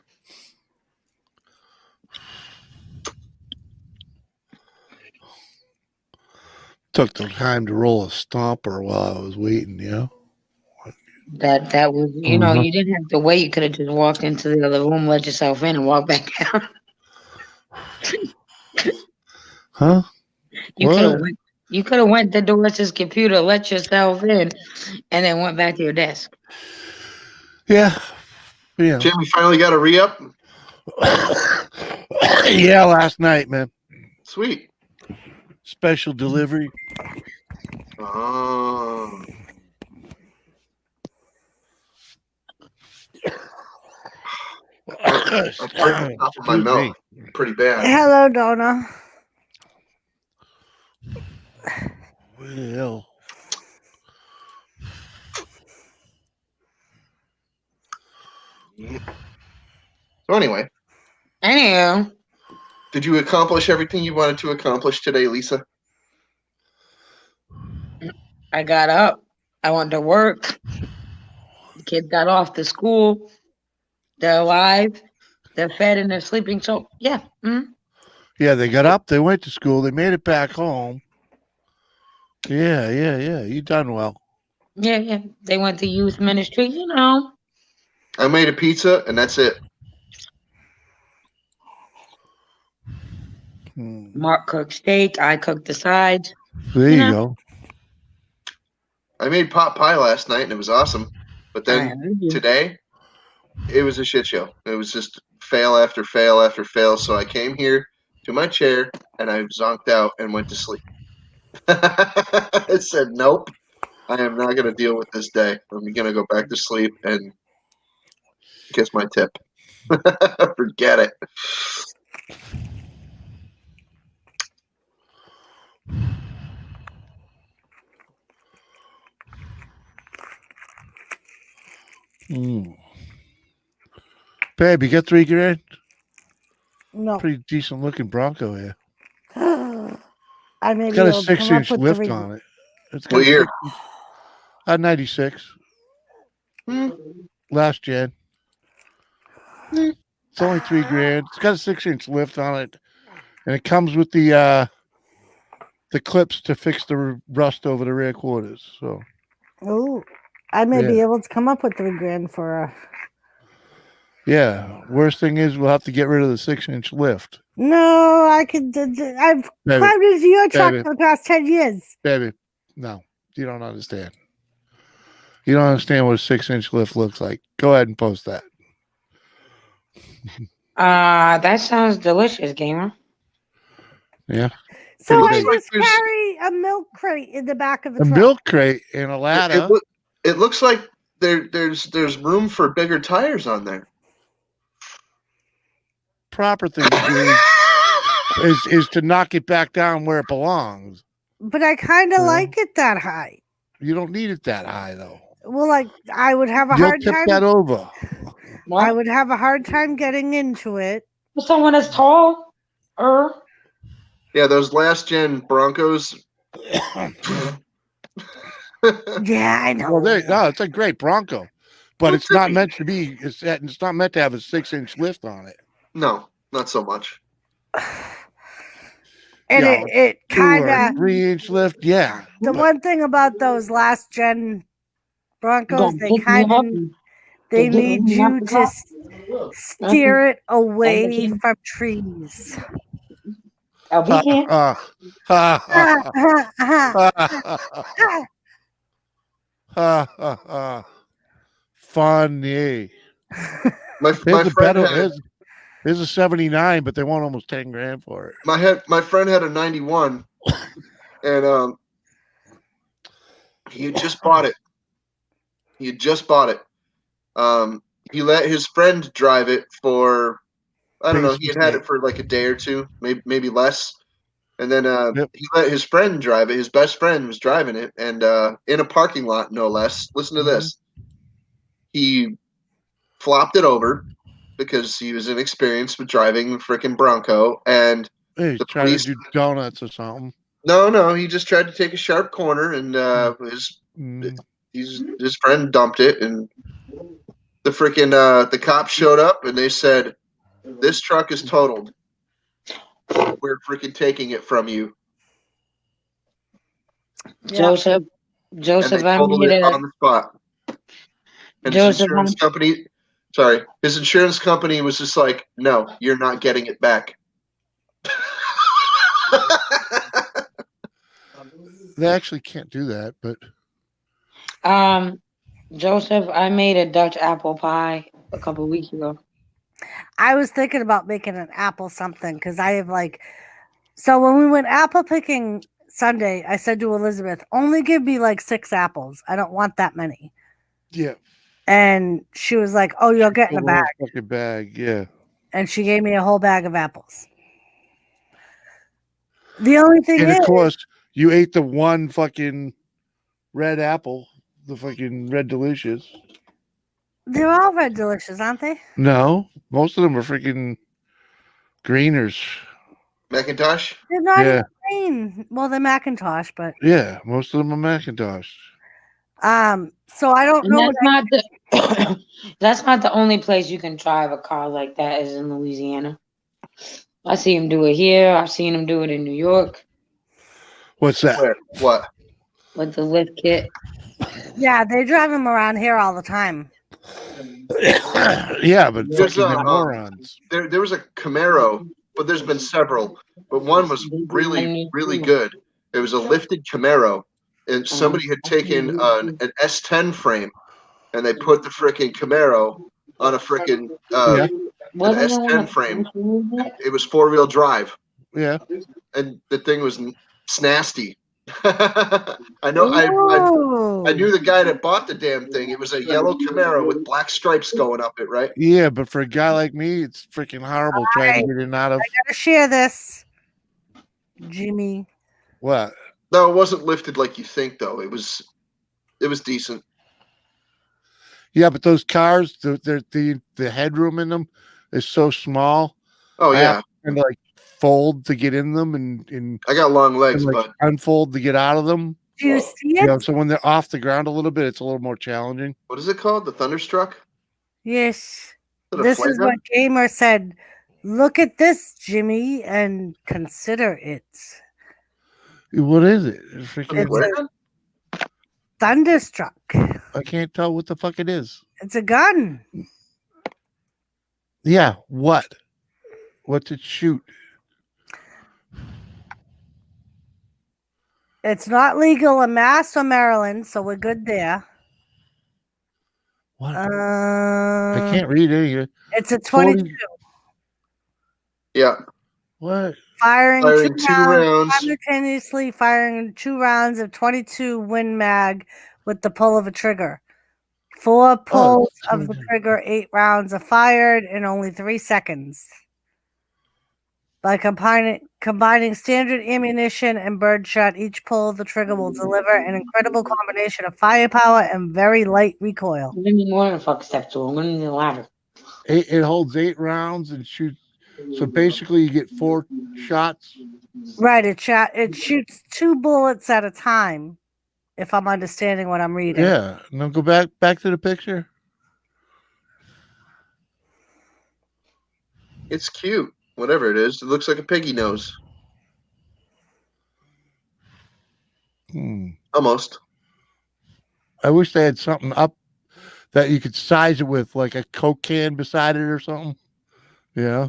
Took the time to roll a stomper while I was waiting, you know? That was, you know, you didn't have to wait. You could have just walked into the other room, let yourself in, and walked back out. Huh? You What? could have went to Doris's computer, let yourself in, and then went back to your desk. Yeah. Yeah. Jim, we finally got a re-up. Yeah, last night, man. Sweet. Special delivery. Oh. I hurt the top of my Excuse me. mouth pretty bad. Hello, Donna. Well, So anyway, Anyhow, did you accomplish everything you wanted to accomplish today, Lisa? I got up. I went to work. The kids got off to school. They're alive. They're fed and they're sleeping. So, yeah. yeah, they got up, they went to school, they made it back home. Yeah. You done well. Yeah. They went to youth ministry, you know. I made a pizza, and that's it. Mark cooked steak. I cooked the sides. There you Yeah. go. I made pot pie last night, and it was awesome. But I then heard you. today, it was a shit show. It was just fail after fail after fail. So I came here to my chair, and I zonked out and went to sleep. I said, nope. I am not going to deal with this day. I'm going to go back to sleep and kiss my tip. Forget it. Babe, you got $3,000? No. Pretty decent looking Bronco here. I may It's be got a able to come up 6-inch with lift the on it. It's got What year? 96. Last gen. It's only $3,000. It's got a 6-inch lift on it, and it comes with the clips to fix the rust over the rear quarters. So Oh, I may be Yeah. able to come up with $3,000 for a. yeah, worst thing is we'll have to get rid of the 6-inch lift, No, I could. I've Baby, climbed into your truck baby. for the past 10 years. baby. No, you don't understand. You don't understand what a 6-inch lift looks like. Go ahead and post that. That sounds delicious, gamer. Yeah, So Pretty I big. just carry a milk crate in the back of the a truck. milk crate and a ladder. It looks like there's room for bigger tires on there. Proper thing to do is to knock it back down where it belongs. But I kind of Yeah. like it that high. You don't need it that high though. Well, like I would have a You'll hard tip time. that over. I What? would have a hard time getting into it. For someone that's tall? Yeah, those last gen Broncos. Yeah, I know. Well, no, it's a great Bronco, but it's not meant to be. It's not meant to have a 6-inch lift on it. No, not so much. And Yeah, it 2 kind or of 3-inch lift, yeah. the but one thing about those last gen Broncos, Gonna they pick me kind up of and they get need me off you the to top. steer it away Thank you. from trees. Oh, we can. Funny. My Here's a friend better. had Here's a 79, but they want almost $10,000 for it. my friend had a 91, and he had just bought it. He had just bought it. He let his friend drive it for, I don't know, he had it for like a day or two, maybe less. And then he let his friend drive it. His best friend was driving it, and in a parking lot, no less. Listen to this. He flopped it over because he was inexperienced with driving a freaking Bronco, and Hey, the trying police. to do donuts or something. No, he just tried to take a sharp corner, and his friend dumped it, and the freaking the cops showed up, and they said, "This truck is totaled. We're freaking taking it from you." Joseph, And they I totaled made it it. on the spot. And his insurance company, his insurance company was just like, "No, you're not getting it back." They actually can't do that, but Joseph, I made a Dutch apple pie a couple weeks ago. I was thinking about making an apple something because I have so when we went apple picking Sunday, I said to Elizabeth, only give me like 6 apples. I don't want that many. yeah. And she was like, oh, you'll get in a Whole bag. fucking bag, yeah. And she gave me a whole bag of apples. The only thing And is, of course, you ate the one fucking red apple, the fucking Red Delicious. they're all Red Delicious, aren't they? No, most of them are freaking greeners. Macintosh? They're not Yeah. even green. Well, they're Macintosh, but Yeah, most of them are Macintosh. so I don't And know. that's not the only place you can drive a car like that is in Louisiana. I see him do it here. I've seen him do it in New York What's that? Where? What? with the lift kit. Yeah, they drive them around here all the time. Yeah, but There's fucking a, morons. There was a Camaro, but there's been several. But one was really, really good. It was a lifted Camaro, and somebody had taken an S10 frame, and they put the freaking Camaro on a freaking an S10 frame. It was 4-wheel drive. Yeah. And the thing was snasty. I know. I Whoa. knew the guy that bought the damn thing. It was a yellow Camaro with black stripes going up it, right? Yeah, but for a guy like me, it's freaking horrible trying to get in and out of Gotta share this, Jimmy. what? No, it wasn't lifted like you think, though. It was decent. Yeah, but those cars, the headroom in them is so small. Oh I yeah, have to like fold to get in them and I got long legs, like but unfold to get out of them. Do you see You it? know, so when they're off the ground a little bit, it's a little more challenging. what is it called? The Thunderstruck? Yes. Is it a This flare is gun? what Gamer said. Look at this, Jimmy, and consider it. What is it? It's A freaking, flare gun? Thunderstruck. I can't tell what the fuck it is. It's a gun. Yeah, what? What's it shoot? It's not legal in Mass or Maryland, so we're good there. What? I can't read any of it. It's a 22. 40 Yeah, What? Firing Firing two two rounds, rounds. simultaneously firing 2 rounds of 22 Win Mag with the pull of a trigger. 4 pulls of the 22. trigger, 8 rounds are fired in only 3 seconds. By combining standard ammunition and birdshot, each pull of the trigger will deliver an incredible combination of firepower and very light recoil. I didn't want to fuck step 2. I'm going to need a ladder. It holds 8 rounds and shoots. So basically, you get 4 shots. Right, it shoots 2 bullets at a time, if I'm understanding what I'm reading. Yeah. Now go back to the picture. it's cute. Whatever it is, it looks like a piggy nose. Almost. I wish they had something up that you could size it with, like a Coke can beside it or something. Yeah.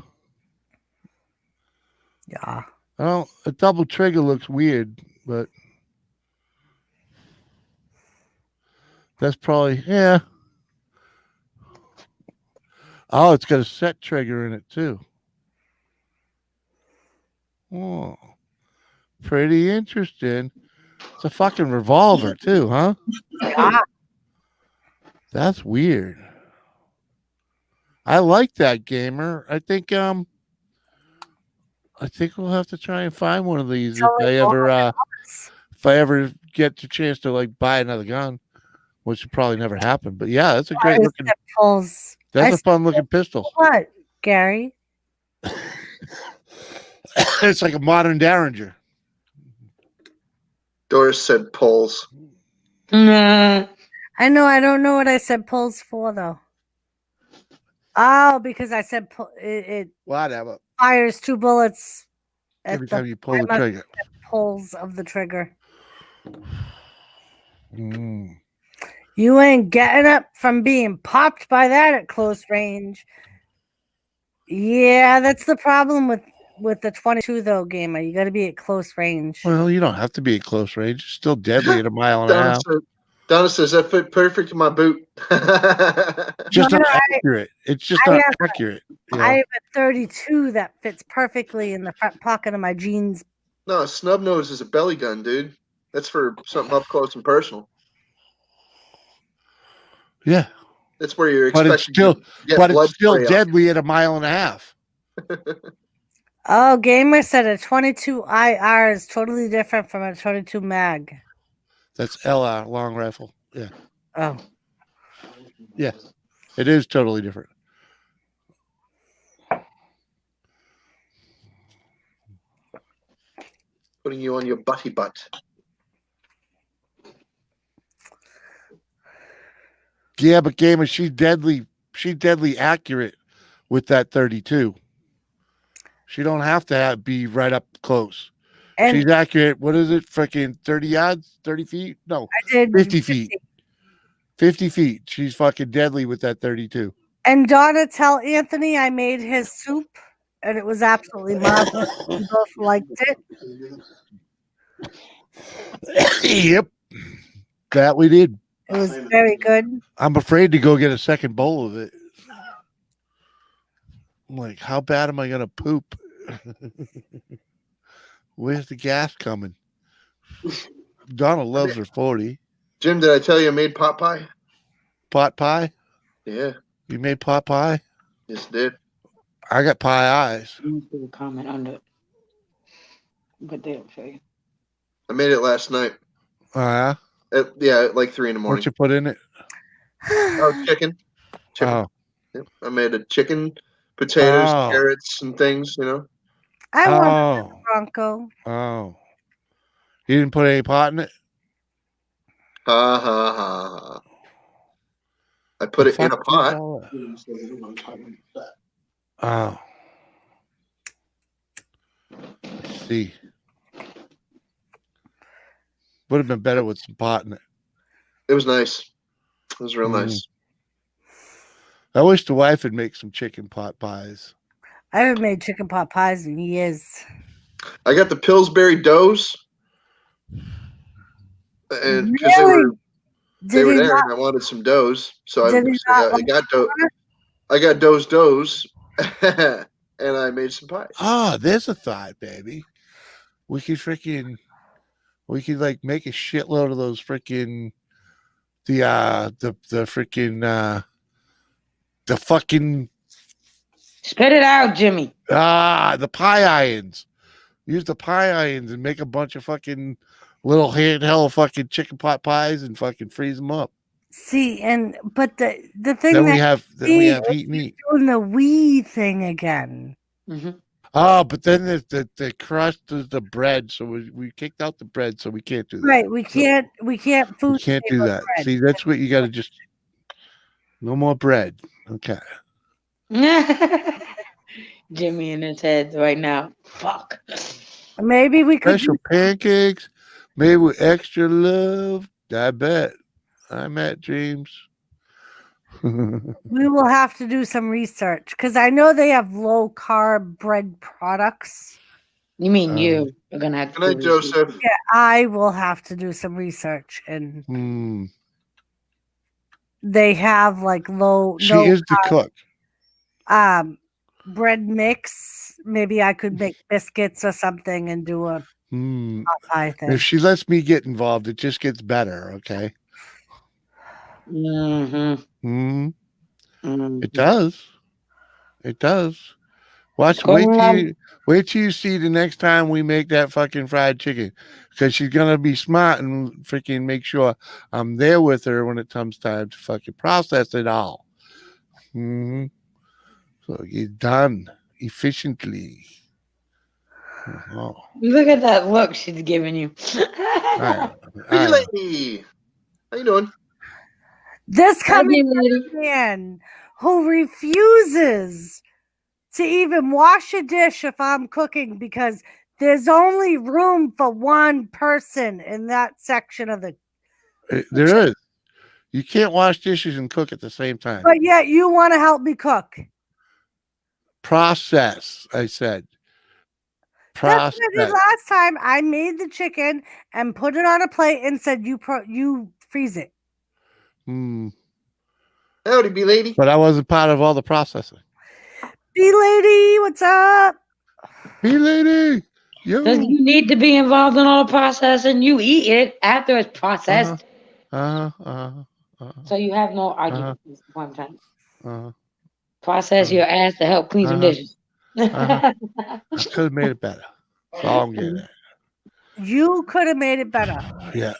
Yeah. Well, a double trigger looks weird, but that's probably, yeah. Oh, it's got a set trigger in it too. Oh, pretty interesting. It's a fucking revolver too, huh? Yeah. That's weird. I like that, Gamer. I think we'll have to try and find one of these So if I ever get the chance to like buy another gun, which would probably never happen. But yeah, that's a great looking. Pulls. That's a fun looking pistol. What, Gary? It's like a modern Derringer. Doris said pulls. Nah. I know. I don't know what I said pulls for though. Oh, because I said it Whatever. fires 2 bullets at Every time you pull the must trigger. have pulls of the trigger. Mm. You ain't getting up from being popped by that at close range. Yeah, that's the problem with the 22 though, Gamer. You got to be at close range. Well, you don't have to be at close range. It's still deadly at a mile and a half. Donna says that fit perfect in my boot. Just No, not no, accurate. It's just I not have- accurate. You know? I have a 32 that fits perfectly in the front pocket of my jeans. No, a snub nose is a belly gun, dude. That's for something up close and personal. Yeah, That's where you're but expecting it's still, to get but blood it's still spray on. deadly at a mile and a half. Oh, Gamer said a 22 IR is totally different from a 22 mag. That's LR, long rifle. Yeah, Oh, yeah, it is totally different. Putting you on your butty butt. Yeah, but Gamer, she's deadly accurate with that 32. She don't have to be right up close. and She's accurate. What is it? Freaking 30 yards, 30 feet? No, I did 50 feet. 50 feet. She's fucking deadly with that 32. And Donna, tell Anthony I made his soup, and it was absolutely marvelous. We both liked it. Yep. That we did. It was very good. I'm afraid to go get a second bowl of it. I'm like, how bad am I going to poop? Where's the gas coming? Donna loves her 40. Jim, did I tell you I made pot pie? Pot pie? Yeah, You made pot pie? yes, did. I got pie eyes. Let me see the comment under it. But they'll show you. I made it last night. Oh, yeah? At like 3 in the morning. What you put in it? Oh, chicken. Oh. Yep. I made a chicken, potatoes, Oh. carrots, and things. You know. I want Oh. Bronco. Oh. You didn't put any pot in it? Ha ha ha ha. I put The it in a fuck pot. is all that? Oh. See. Would have been better with some pot in it. It was nice. It was real Mm. nice. I wish the wife would make some chicken pot pies. I haven't made chicken pot pies in years. I got the Pillsbury doughs, and because Really? they were Did he there, not? and I wanted some doughs, so Did he not I got dough. I got doughs, and I made some pies. Ah, there's a thought, baby. We could like make a shitload of those freaking the fucking Spit it out, Jimmy. the pie irons. Use the pie irons and make a bunch of fucking little handheld fucking chicken pot pies and fucking freeze them up. See, but the thing Then that we have heat and eat. doing the wee thing again. Mm-hmm. Oh, but then the crust is the bread, so we kicked out the bread, so we can't do that. Right, we can't food. We can't do that. bread. See, that's what you got to just. No more bread. Okay. Jimmy in his head right now. Fuck. Maybe we could. Special pancakes made with extra love. I bet. I'm at Dreams. We will have to do some research because I know they have low carb bread products. You mean you are gonna have to? Good night, do this. Joseph. Yeah, I will have to do some research, and Hmm. they have like She is the cook. bread mix. Maybe I could make biscuits or something and do a pot pie thing. If she lets me get involved, it just gets better. Okay. Mm-hmm. It does. It does. Watch. Go on. Wait till you see the next time we make that fucking fried chicken, because she's gonna be smart and freaking make sure I'm there with her when it comes time to fucking process it all. So it's done efficiently. Oh. Look at that look she's giving you. All Hey, right. lady. How you doing? This coming lady. man who refuses to even wash a dish if I'm cooking because there's only room for one person in that section of the. There is. You can't wash dishes and cook at the same time. But yet you want to help me cook. Process, I said. That's Process. what I did last time. I made the chicken and put it on a plate and said, "You freeze it." Howdy, B lady. But I wasn't part of all the processing. B lady, what's up? B lady, yo. Does you need to be involved in all the processing? You eat it after it's processed. So you have no argument this one time. Process your ass to help clean some dishes. I could have made it better. That's all I'm getting at. You could have made it better. Yeah.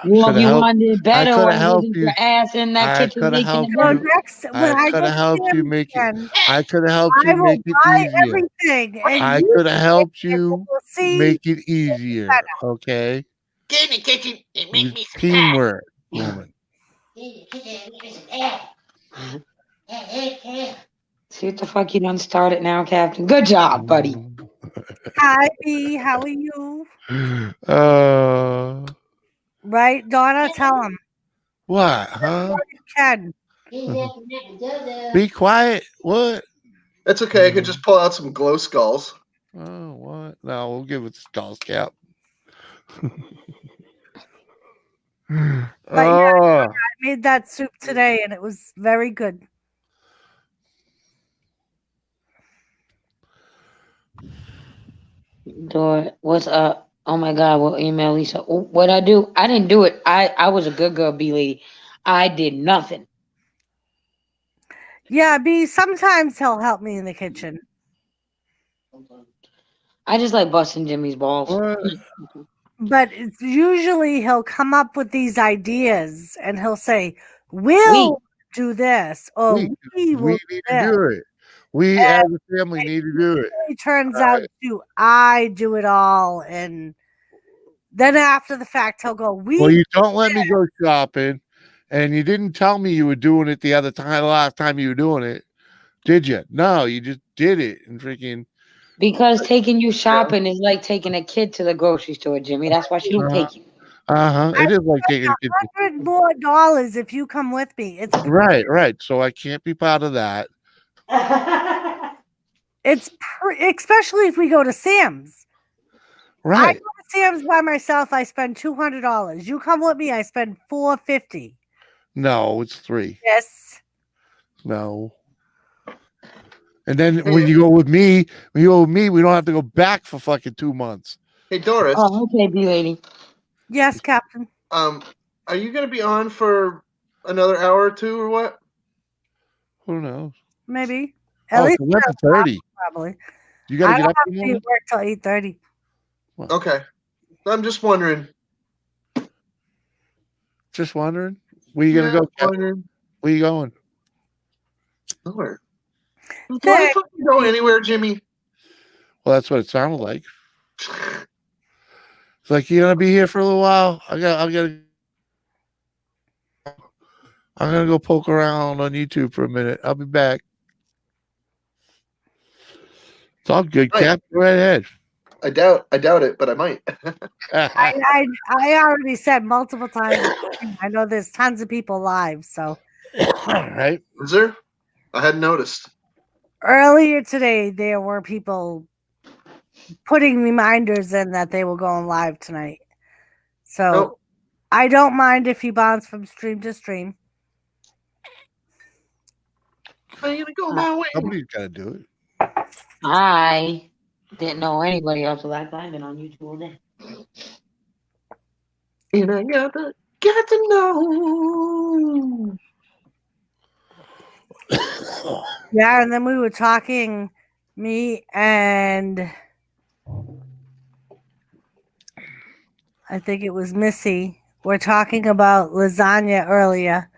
Well, you wanted it better coulda when helped you you. your ass in that I kitchen coulda making helped it So better. next, when I I could go have helped you Sam make it. again, I could have helped I you will make it buy easier. everything. And I you could have helped and you we'll see. make it easier. Okay. Get in the kitchen and make me some Teamwork, woman. See what the fuck you done started now, Captain. Good job, buddy. Hi, B. How are you? Right, Donna? Tell him. What? Huh? Ken. Be quiet. What? That's okay. I can just pull out some glow skulls. Oh, what? No, we'll give it the Skulls Cap. But yeah, I made that soup today and it was very good. Do it. What's up? Oh my God, we'll email Lisa. What I do? I didn't do it. I was a good girl, B lady. I did nothing. Yeah, B, sometimes he'll help me in the kitchen. I just like busting Jimmy's balls. What? But it's usually he'll come up with these ideas and he'll say, we'll do this or we will We do need this. to do it. We as a family need to do it. It turns out to I do it all, and then after the fact he'll go, Well, you don't let me go shopping, and you didn't tell me you were doing it the last time you were doing it, did you? No, you just did it and freaking. Because taking you shopping is like taking a kid to the grocery store, Jimmy. That's why she don't take you. It is like taking a kid. $100 more dollars if you come with me. It's Right. So I can't be part of that. it's especially if we go to Sam's. I Right. go to Sam's by myself. I spend $200. You come with me, I spend $450. No, it's $3. Yes. No. And then when you go with me, we don't have to go back for fucking 2 months. Hey Doris. Oh, okay, B lady. Yes, Captain. Are you gonna be on for another hour or two or what? Who knows? Maybe. At Oh, least 11:30. probably. You gotta I get don't up have in to the be morning? at work till 8:30. Okay. I'm just wondering. Just wondering. Where you gonna go, Captain? Where you going? Nowhere. Do I fucking go anywhere, Jimmy? Well, that's what it sounded like. It's like you're gonna be here for a little while. I'm gonna go poke around on YouTube for a minute. I'll be back. It's all good, Right. Cap. Go right ahead. I doubt it, but I might. I already said multiple times. I know there's tons of people live. So Right. Is there? I hadn't noticed. earlier today, there were people putting reminders in that they were going live tonight. So I don't mind if you bounce from stream to stream. I'm gonna go my way. Somebody's gotta do it. I didn't know anybody else was like I've been on YouTube all day. And I got to know. Yeah, and then we were talking, me and I think it was Missy. We're talking about lasagna earlier.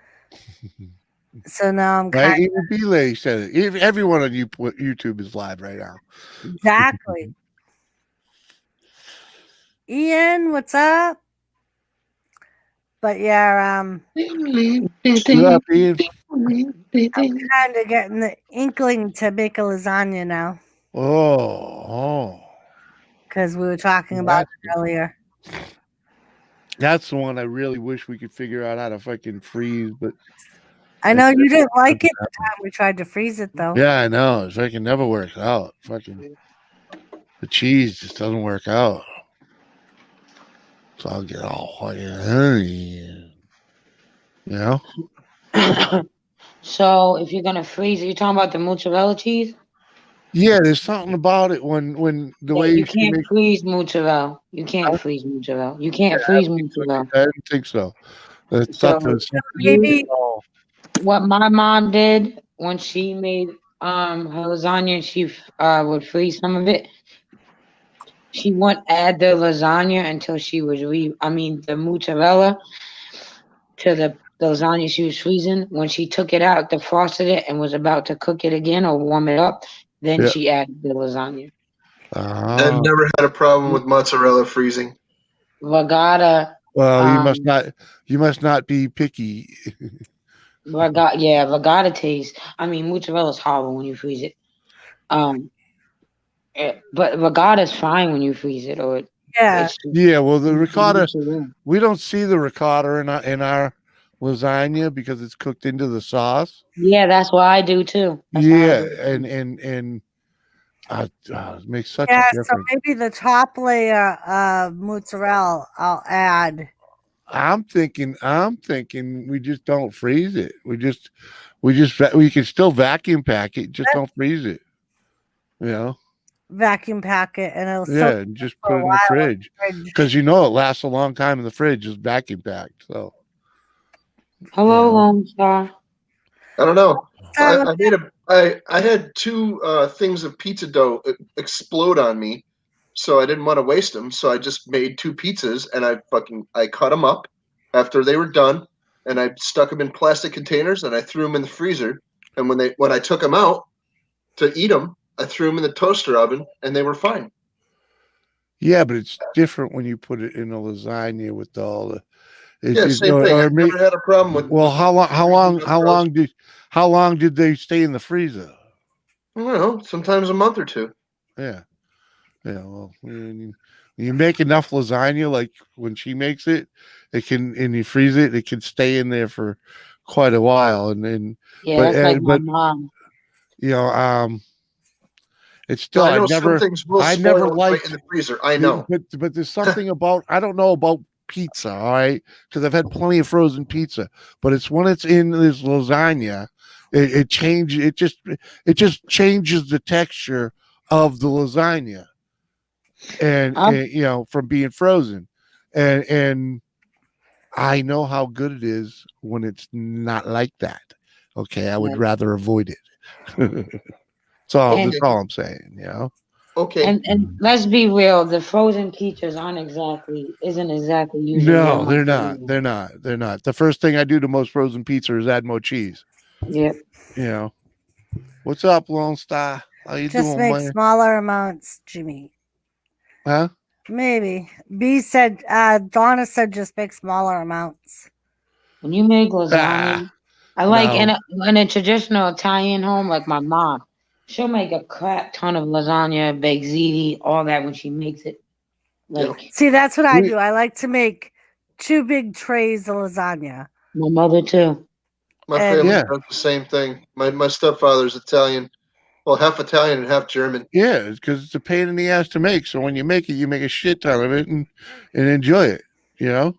So now I'm Right? kind Even B-Lady said it. Everyone on YouTube is live right now. exactly. Ian, what's up? But yeah, What up, Ian? I'm kind of getting the inkling to make a lasagna now Oh. because we were talking about it earlier. That's the one I really wish we could figure out how to fucking freeze, but I know you didn't like it the time we tried to freeze it though. yeah, I know. It's fucking never works out. Fucking the cheese just doesn't work out. So I'll get all fucking, you know. So if you're gonna freeze it, you're talking about the mozzarella cheese? Yeah, there's something about it when the way You can't freeze mozzarella. You can't freeze mozzarella. You can't freeze mozzarella. I didn't think so. That's So maybe what my mom did when she made her lasagna, she would freeze some of it. She wouldn't add the lasagna until she was the mozzarella to the lasagna she was freezing. When she took it out, defrosted it, and was about to cook it again or warm it up, then she added the lasagna. I've never had a problem with mozzarella freezing. Vagata. Well, you must not be picky. Vagata taste. Mozzarella's horrible when you freeze it. But Vagata's fine when you freeze it, or yeah. Well, the ricotta, we don't see the ricotta in our lasagna because it's cooked into the sauce. Yeah, that's what I do too. And it makes such a difference. So maybe the top layer of mozzarella I'll add. I'm thinking we just don't freeze it. We can still vacuum pack it, just don't freeze it. You know. vacuum pack it, and it'll Yeah, soak and just for put a it in the while fridge fridge. because you know it lasts a long time in the fridge, just vacuum packed. So Hello, Yeah. Lone Star. I don't know. Time I had two things of pizza dough explode on me, so I didn't want to waste them. So I just made two pizzas, and I cut them up after they were done, and I stuck them in plastic containers, and I threw them in the freezer. And when I took them out to eat them, I threw them in the toaster oven, and they were fine. yeah, but it's different when you put it in a lasagna with all the. Yeah, same thing. I've never had a problem with. Well, with how long did they stay in the freezer? I don't know. Sometimes a month or two. Yeah. Yeah. Well, when you make enough lasagna, like when she makes it, and you freeze it, it can stay in there for quite a while. And then, Yeah, that's like my mom. you know, it's still, I know I never, some things will I spoil never right liked in the freezer. I know. but there's something about, I don't know about pizza, all right, because I've had plenty of frozen pizza, but it's when it's in this lasagna, it just changes the texture of the lasagna, and you know, from being frozen, and I know how good it is when it's not like that. Okay, I would Yeah. rather avoid it. That's all I'm saying, you know. Okay. And let's be real, the frozen pizzas isn't exactly usually No, what they're my not. favorite. They're not. They're not. The first thing I do to most frozen pizza is add more cheese. Yep. You know. What's up, Lone Star? How you Just doing, make man? smaller amounts, Jimmy. Huh? Maybe. B said, Donna said just make smaller amounts. When you make lasagna, I like no. in a traditional Italian home, like my mom, she'll make a crap ton of lasagna, baked ziti, all that when she makes it. Like See, that's what I do. I like to make 2 big trays of lasagna. my mother too. My And- family Yeah. does the same thing. My stepfather's Italian, well, half Italian and half German. Yeah, because it's a pain in the ass to make. So when you make it, you make a shit ton of it and enjoy it. You know.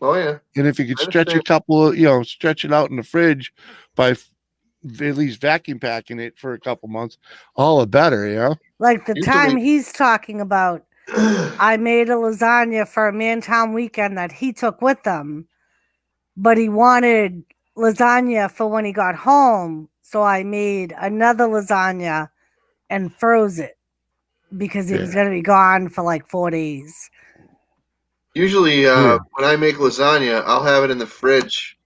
Oh yeah. And if you could I stretch a understand. couple of, stretch it out in the fridge by at least vacuum packing it for a couple months, all the better, you know? Like the Usually- time he's talking about, I made a lasagna for a Mantown weekend that he took with him, but he wanted lasagna for when he got home. So I made another lasagna and froze it because he was going to be gone for like 4 days. Usually, Yeah. when I make lasagna, I'll have it in the fridge,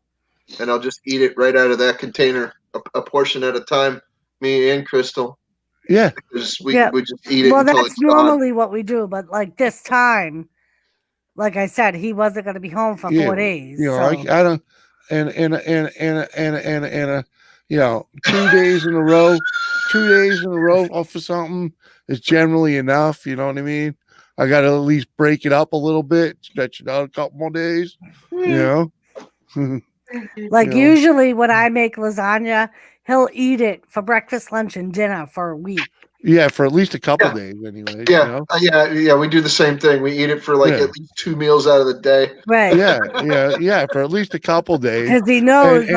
and I'll just eat it right out of that container, a portion at a time. Me and Crystal, Yeah. because we Yeah. just eat it Well, until that's it's gone. normally what we do, but like this time, like I said, he wasn't going to be home for 4 days. You know, so. I don't, and 2 days in a row, 2 days in a row for something is generally enough. You know what I mean? I got to at least break it up a little bit, stretch it out a couple more days. You know. Like You know? usually when I make lasagna, he'll eat it for breakfast, lunch, and dinner for a week. Yeah, for at least a couple days anyway. Yeah, You know? yeah. We do the same thing. We eat it for like Yeah. at least 2 meals out of the day. Right. Yeah, for at least a couple days. Because he knows,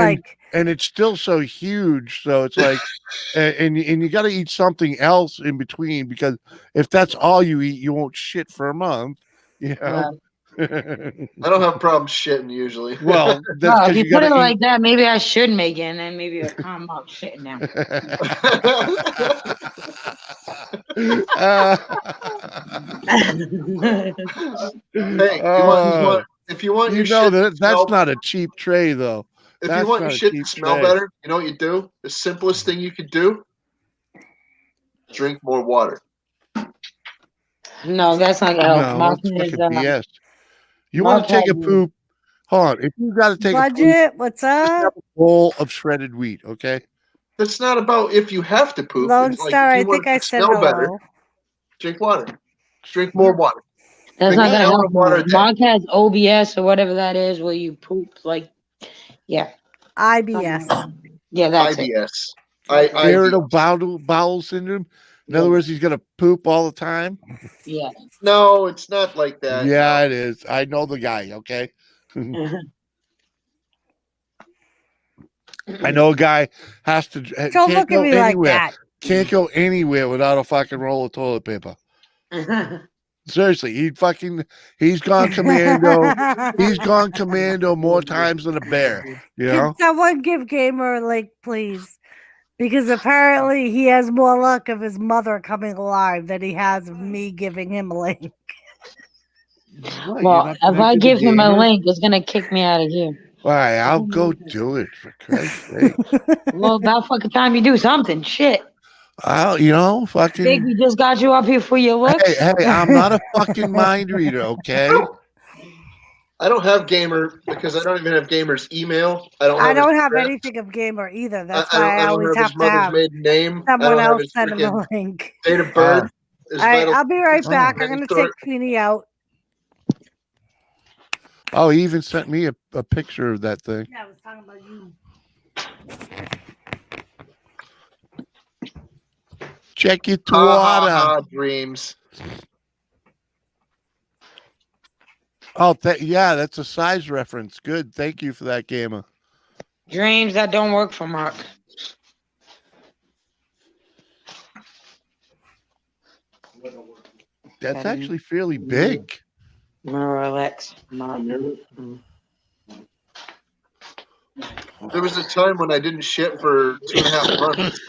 and it's still so huge, so it's like, and you got to eat something else in between, because if that's all you eat, you won't shit for a month. You know. I don't have problems shitting usually. Well, that's Well, if because you you put got it to like that, maybe I should make it, and then maybe I'll calm out shitting now. Hey, if you want your shit to that's smell, not a cheap tray, though. if That's you want not your a shit to cheap smell tray. better, you know what you do? The simplest thing you could do: drink more water. No, that's not gonna help. No, Mark that's has, fucking BS. You Mark want to take a has- poop? Hold on. If you got to take a poop, budget, what's up? bowl of shredded wheat, okay? It's not about if you have to poop. Lone It's like Star, if I you want think I it to said smell better, hello. drink water. Drink more water. That's Drink not a gonna gallon help. of water a day. Mark has OBS or whatever that is, where you poop like, yeah, IBS. yeah, that's it. IBS. Irritable bowel syndrome. In other words, he's gonna poop all the time. Yeah. No, it's not like that. Yeah, it is. I know the guy. Okay. I know a guy has to. Don't can't look at go me like anywhere. that. can't go anywhere without a fucking roll of toilet paper. Seriously, he's gone commando. He's gone commando more times than a bear. You Can know? someone give Gamer a link, please? Because apparently he has more luck of his mother coming alive than he has of me giving him a link. What, Well, if I give him a link, it's gonna kick me out of here. All right, I'll go do it for Christ's sake. Well, about fucking time you do something. Shit. Fucking. Think we just got you up here for your looks? Hey, I'm not a fucking mind reader, okay? I don't have Gamer because I don't even have Gamer's email. I don't have his address. Anything of Gamer either. That's I why I don't always have have his to mother's have maiden name. I someone don't have else his send him a freaking link. date of birth. His All right, vital- I'll be right back. I'm His going to story- take Queenie out. Oh, he even sent me a picture of that thing. Yeah, I was talking about you. Check your Ha, ha, water. ha, dreams. Oh, yeah, that's a size reference. Good. Thank you for that, Gamer. Dreams that don't work for Mark. That's actually fairly big. Relax. There was a time when I didn't shit for 2.5 months.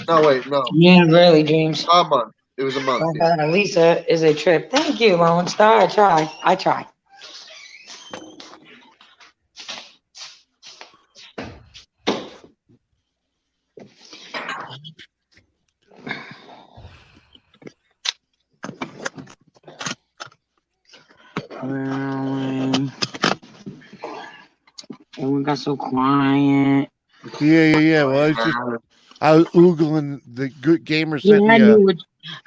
No, wait, no. Yeah, really, James. A month. It was a month. Oh, God, Lisa is a trip. Thank you, Lone Star. I try. Everyone got so quiet. Yeah. Well, I was oogling the good Gamer sent Yeah, me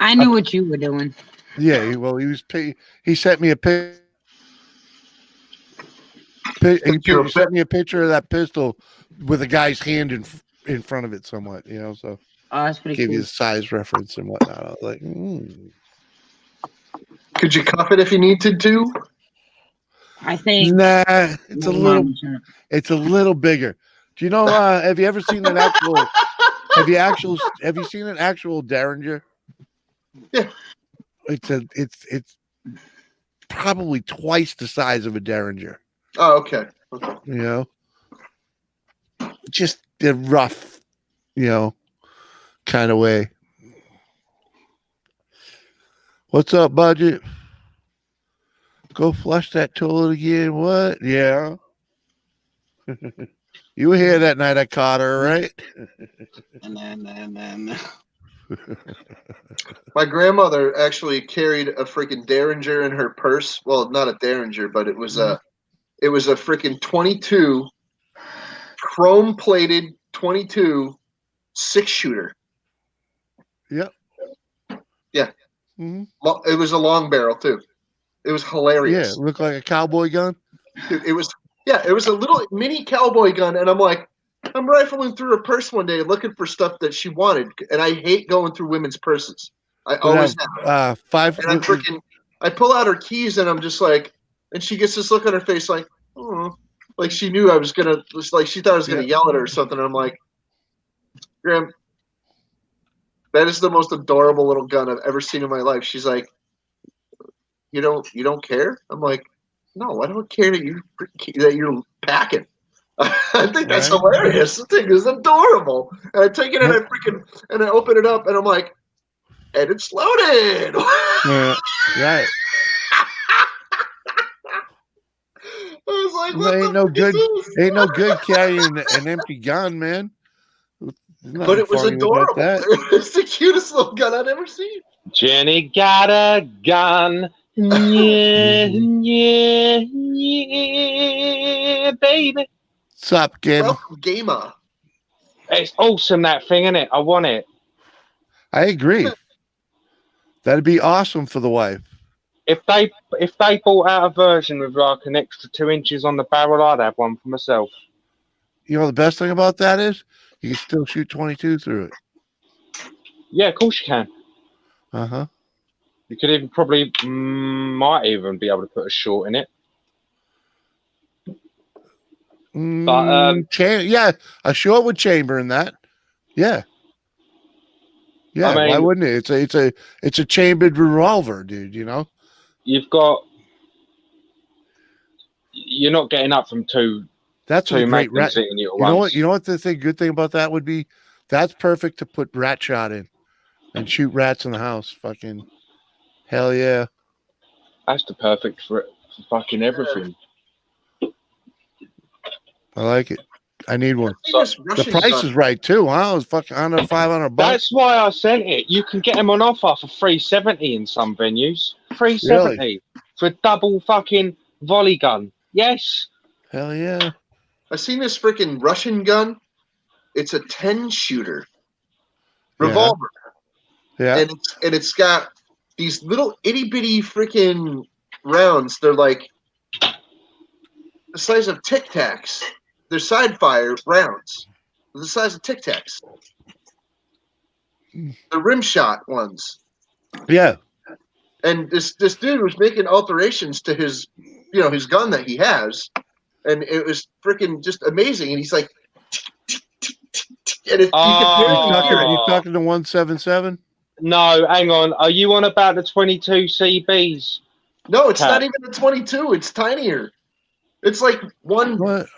I knew what you were doing. Yeah, well, he sent me a picture. He sent me a picture of that pistol with a guy's hand in front of it, somewhat. So Oh, that's pretty gave cool. you the size reference and whatnot. I was like, Could you cuff it if you needed to? I think. Nah, it's a little bigger. Do you know? Have you ever seen an actual? Have you seen an actual Derringer? Yeah. It's probably twice the size of a Derringer. Oh, okay. Just the rough, kind of way. What's up, budget? Go flush that toilet again. What? Yeah. You were here that night I caught her, right? My grandmother actually carried a freaking Derringer in her purse. Well, not a Derringer, but it was a freaking 22 chrome plated 22 6-shooter. Yep. Yeah. Mm-hmm. It was a long barrel too. It was hilarious. Yeah, it looked like a cowboy gun. Dude, it was a little mini cowboy gun, and I'm rifling through her purse one day looking for stuff that she wanted, and I hate going through women's purses. I always have. And I pull out her keys, and I'm just like, and she gets this look on her face, like, oh, like she knew I was gonna, like she thought I was gonna yell at her or something. And I'm like, Graham, that is the most adorable little gun I've ever seen in my life. She's like, you don't care? I'm like, no, I don't care that you're packing. I think that's hilarious. The thing is adorable. And I take it and I open it up and I'm like, and it's loaded. Yeah, right. I was like, well, ain't no good carrying an empty gun, man. But it was adorable. It's the cutest little gun I'd ever seen. Jenny got a gun. Yeah, baby. What's up, Gamer? Gamer. It's awesome, that thing, isn't it? I want it. I agree. That'd be awesome for the wife. If they bought out a version with like an extra 2 inches on the barrel, I'd have one for myself. You know the best thing about that is you can still shoot 22 through it. Yeah, of course you can. Uh-huh. You could even probably might even be able to put a short in it. But yeah, a short with chamber in that. Yeah. Yeah, I mean, why wouldn't it? It's a chambered revolver, dude, you know? You're not getting up from two great magnums hitting you at You know what the good thing about that would be? That's perfect to put rat shot in and shoot rats in the house. Fucking hell yeah. That's the perfect for fucking everything. I like it. I need one. So, the price is right too, huh? It was fucking under $500. That's why I sent it. You can get them on offer for $370 in some venues. $370 for a double fucking volley gun. Yes. Hell yeah. I seen this freaking Russian gun. It's a 10 shooter revolver. Yeah. And it's got these little itty bitty freaking rounds. They're like the size of Tic Tacs. They're side fire rounds. They're the size of Tic Tacs. The rim shot ones. Yeah. And this dude was making alterations to his gun that he has, and it was freaking just amazing. And he's like, and you can hear it. You talking to 177? No, hang on. Are you on about the 22 CBs? No, it's not even a 22. It's tinier. It's like 1/5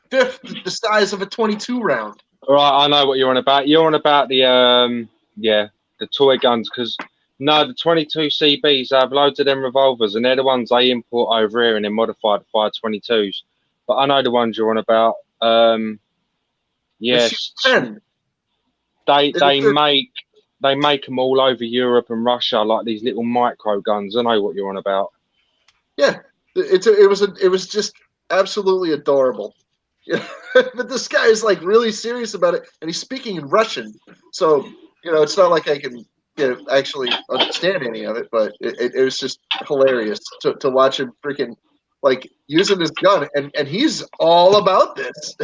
the size of a 22 round. Right, I know what you're on about. You're on about the the toy guns, because no, the 22 CBs have loads of them revolvers, and they're the ones they import over here and then modify to fire 22s. But I know the ones you're on about. Yes, they make them all over Europe and Russia, like these little micro guns. I know what you're on about. Yeah, it was just absolutely adorable. Yeah, but this guy is like really serious about it, and he's speaking in Russian. So it's not like I can actually understand any of it, but it was just hilarious to watch him freaking like using this gun, and he's all about this.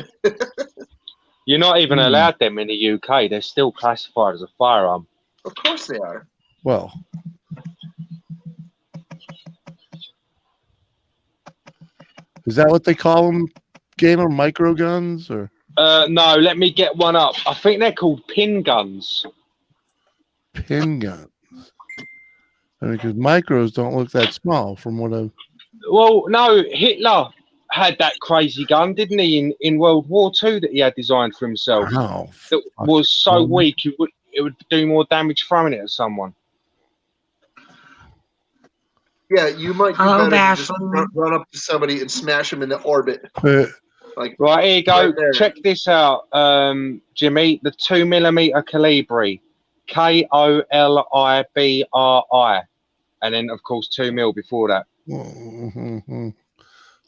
You're not even allowed them in the UK. They're still classified as a firearm. Of course they are. Well, is that what they call them? Gamer micro guns or? No, let me get one up. I think they're called pin guns. Pin guns. I mean, because micros don't look that small from what I've. Well, no, Hitler had that crazy gun, didn't he, in World War II that he had designed for himself? Wow. That was so weak it would do more damage throwing it at someone. Yeah, you might do better to just run up to somebody and smash them in the orbit. Like right, here you go. Right, check this out, Jimmy. The 2mm Calibri, KOLIBRI, and then of course 2 mil before that. Mm-hmm.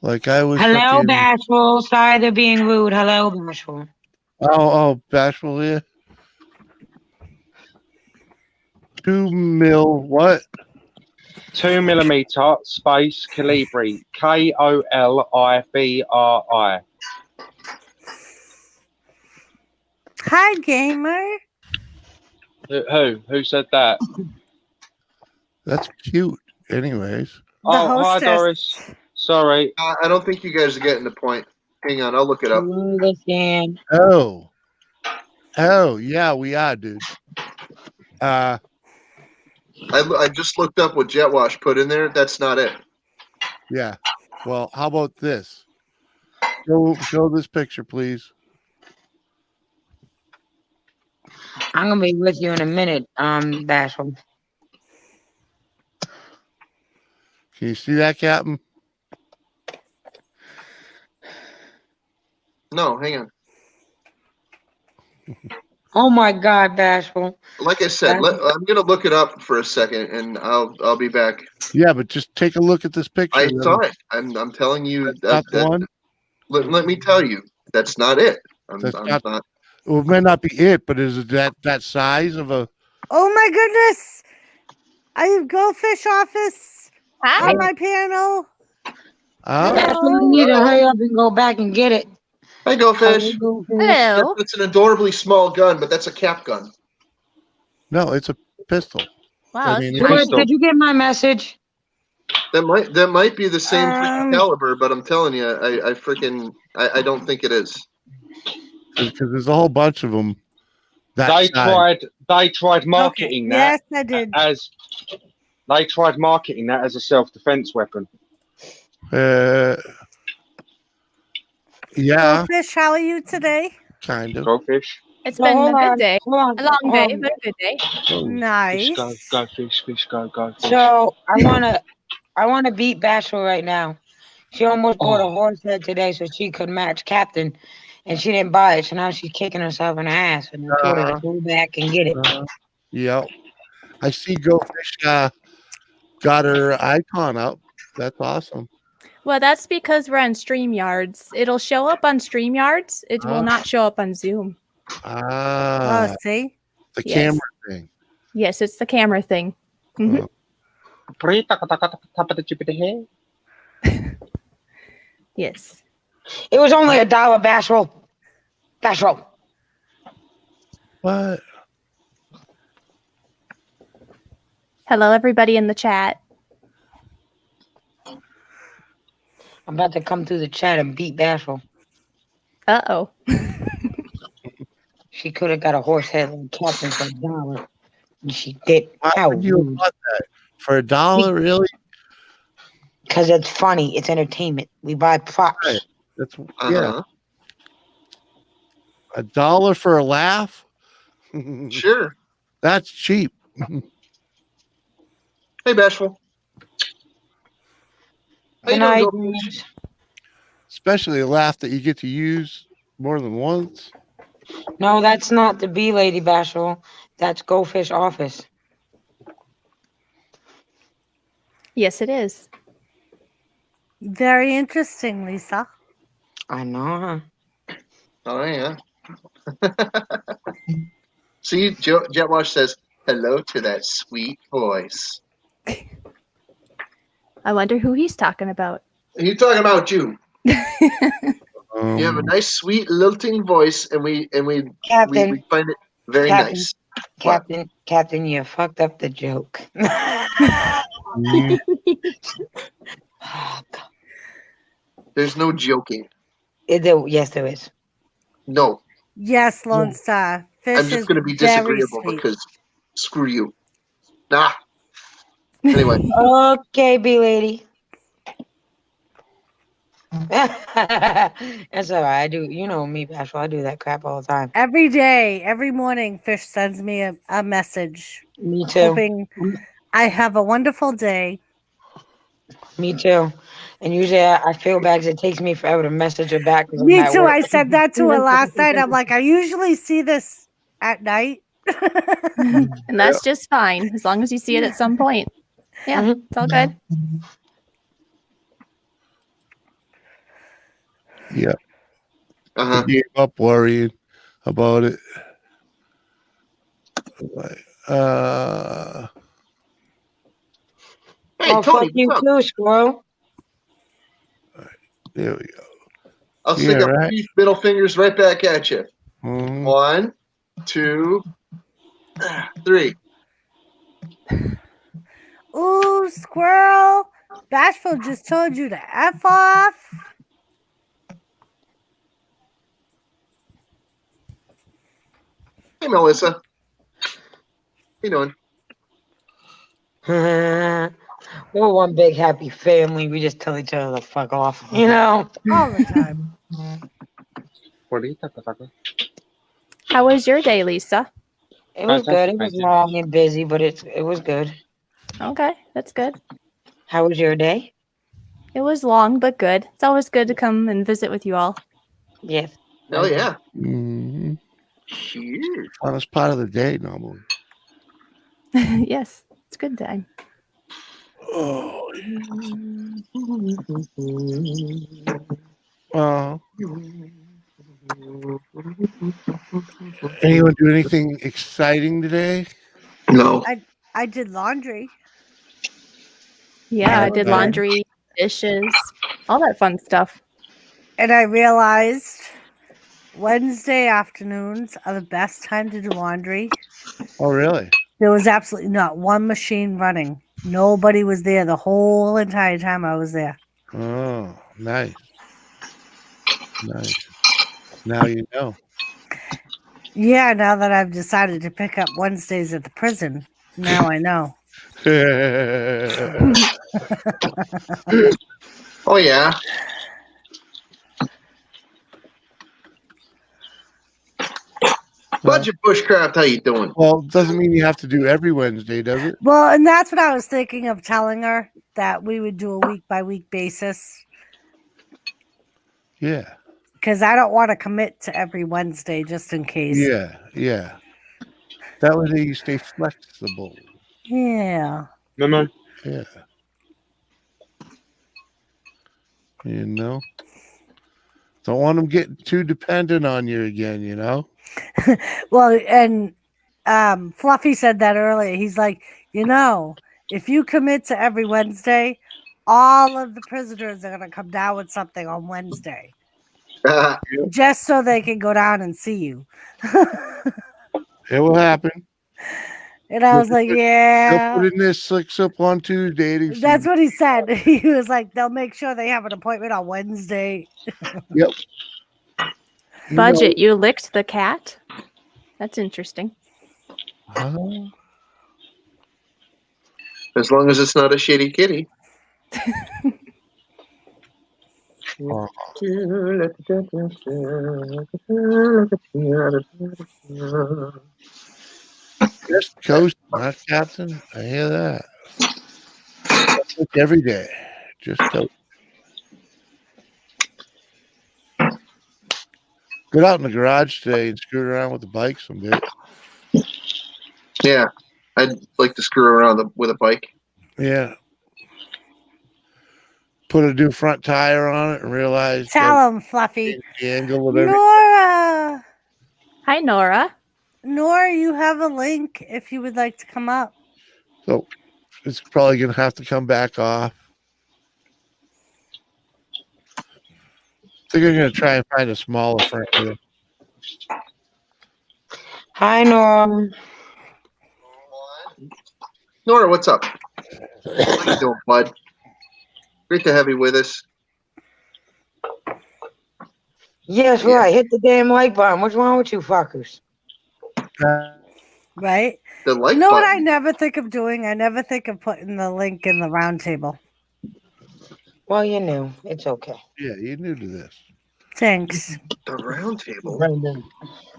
Like I was. Hello, Bashful. Sorry, they're being rude. Hello, Bashful. Oh, Bashful, yeah. 2 mil what? 2mm space Calibri, KOLIBRI. Hi, gamer. Who said that? That's cute. Anyways. Hi, Doris. Sorry. I don't think you guys are getting the point. Hang on, I'll look it up. Understand. Oh, yeah, we are, dude. I just looked up what Jetwash put in there. That's not it. Yeah. Well, how about this? Show this picture, please. I'm gonna be with you in a minute, Bashful. Can you see that, Captain? No, hang on. Oh my God, Bashful. Like I said, I'm gonna look it up for a second, and I'll be back. Yeah, but just take a look at this picture. I saw it. I'm telling you that one. Let me tell you, that's not it. I'm not. Well, it might not be it, but is it that size of a? Oh my goodness! I have Goldfish Office on my panel. You need to hurry up and go back and get it. Hi, Goldfish. Hello. It's an adorably small gun, but that's a cap gun. No, it's a pistol. Wow. Did you get my message? That might be the same Um, caliber, but I'm telling you, I don't think it is. Because there's a whole bunch of them. They tried marketing that Yes, I did. as a self-defense weapon. Yeah, Fish, how are you today? kind of. Goldfish. It's So been hold a good on, day. hold on, A long hold day, on. but a good day. Nice. Go fish, go fish. So I wanna beat Bashful right now. She almost bought a horse head today so she could match Captain, and she didn't buy it. So now she's kicking herself in the ass, and I told her to go back and get it. Yep. I see Go Fish got her icon up. That's awesome. Well, that's because we're on StreamYards. It'll show up on StreamYards. It will not show up on Zoom. Oh, see? The Yes. camera thing. Yes, it's the camera thing. Mhm. Yes. It was only $1, Bashful. Bashful. What? Hello, everybody in the chat. I'm about to come through the chat and beat Bashful. Uh-oh. She could have got a horse head like Captain for $1, and she did. Why would you want that? For $1, really? Because it's funny. It's entertainment. We buy props. Right. That's yeah. $1 for a laugh? Sure. That's cheap. Hey, Bashful. How you Good night, doing, Goldfish? guys. Especially a laugh that you get to use more than once. No, that's not the Bee Lady Bashful. That's Go Fish Office. Yes, it is. Very interesting, Lisa. I know. Oh yeah. See, Jetwash says hello to that sweet voice. I wonder who he's talking about. He's talking about you. You have a nice, sweet, lilting voice, and we Captain. we find it very Captain. nice. Captain, you fucked up the joke. There's no joking. Yes, there is. No, Yes, Lone Star. Fish I'm just is going to be very disagreeable sweet. because screw you. Nah. Anyway, Okay, Bee Lady. That's all right. I do. You know me, Bashful. I do that crap all the time. Every day, every morning, Fish sends me a message. Me too. Hoping I have a wonderful day. Me too. And usually I feel bad because it takes me forever to message her back. 'cause I'm Me at too. work. I said that to her last night. I'm like, I usually see this at night. And that's just fine, as long as you see it at some point. Yeah, it's all good. Yeah. Uh-huh. I gave up worrying about it. Hey, Oh, Tony, fuck you what's up? too, squirrel. There we go. I'll stick Yeah, up right. 3 middle fingers right back at you. Mhm. 1, 2, 3. Ooh, squirrel. Bashful just told you to F off. Hey, Melissa. How you doing? We're one big happy family. We just tell each other to fuck off, you know? All the time. How was your day, Lisa? It was good. It was long and busy, but it was good. Okay, that's good. How was your day? It was long, but good. It's always good to come and visit with you all. Yes. Hell yeah. Mhm. Cheers. Funnest part of the day, normally. Yes, it's a good time. Oh, anyone do anything exciting today? No. I did laundry. Yeah, I Oh, did good. laundry, dishes, all that fun stuff. And I realized Wednesday afternoons are the best time to do laundry. Oh, really? There was absolutely not one machine running. Nobody was there the whole entire time I was there. Oh, nice. Nice. Now you know. Yeah, now that I've decided to pick up Wednesdays at the prison, now I know. Oh yeah. Budget Bushcraft, how you doing? Well, it doesn't mean you have to do every Wednesday, does it? Well, and that's what I was thinking of telling her, that we would do a week by week basis, Yeah. because I don't want to commit to every Wednesday just in case. Yeah. Yeah. That way you stay flexible. Yeah. Remember? Yeah. You know? Don't want them getting too dependent on you again, you know? Well, and Fluffy said that earlier. He's like, if you commit to every Wednesday, all of the prisoners are going to come down with something on Wednesday just so they can go down and see you. It will happen. And I was like, yeah. They'll put in this 6 up on Tuesday. That's what he said. He was like, they'll make sure they have an appointment on Wednesday. Yep. Budget, you licked the cat? That's interesting. As long as it's not a shitty kitty. Just Coast, not Captain. I hear that. Like every day. Just Coast. Get out in the garage today and screw around with the bike some bit. Yeah, I'd like to screw around with a bike. Yeah. Put a new front tire on it and realize. Tell him, Fluffy. The angle of every. Nora. Hi, Nora. Nora, you have a link if you would like to come up. So it's probably going to have to come back off. I think I'm going to try and find a smaller front wheel. Hi, Nora. Nora, what's up? How you doing, bud? Great to have you with us. Yes, right. Hit the damn like button. What's wrong with you fuckers? Right? The like You know what button. I never think of doing? I never think of putting the link in the round table. Well, you knew. It's okay. Yeah, you're new to this. Thanks. The round table.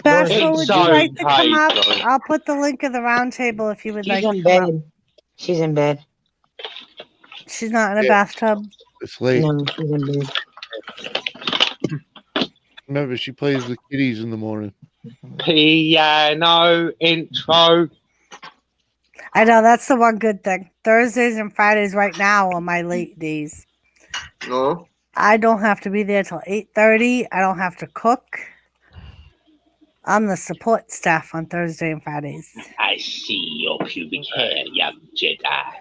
Bashful, would you like to come up? Sorry. I'll put the link of the round table if you would She's like in to come up. bed. She's in bed. She's not in a Yeah. bathtub. It's late. No, she's in bed. Remember, she plays the kitties in the morning. Piano intro. I know, that's the one good thing. Thursdays and Fridays right now are my late days. No. I don't have to be there till 8:30. I don't have to cook. I'm the support staff on Thursday and Fridays. I see your pubic hair, young Jedi.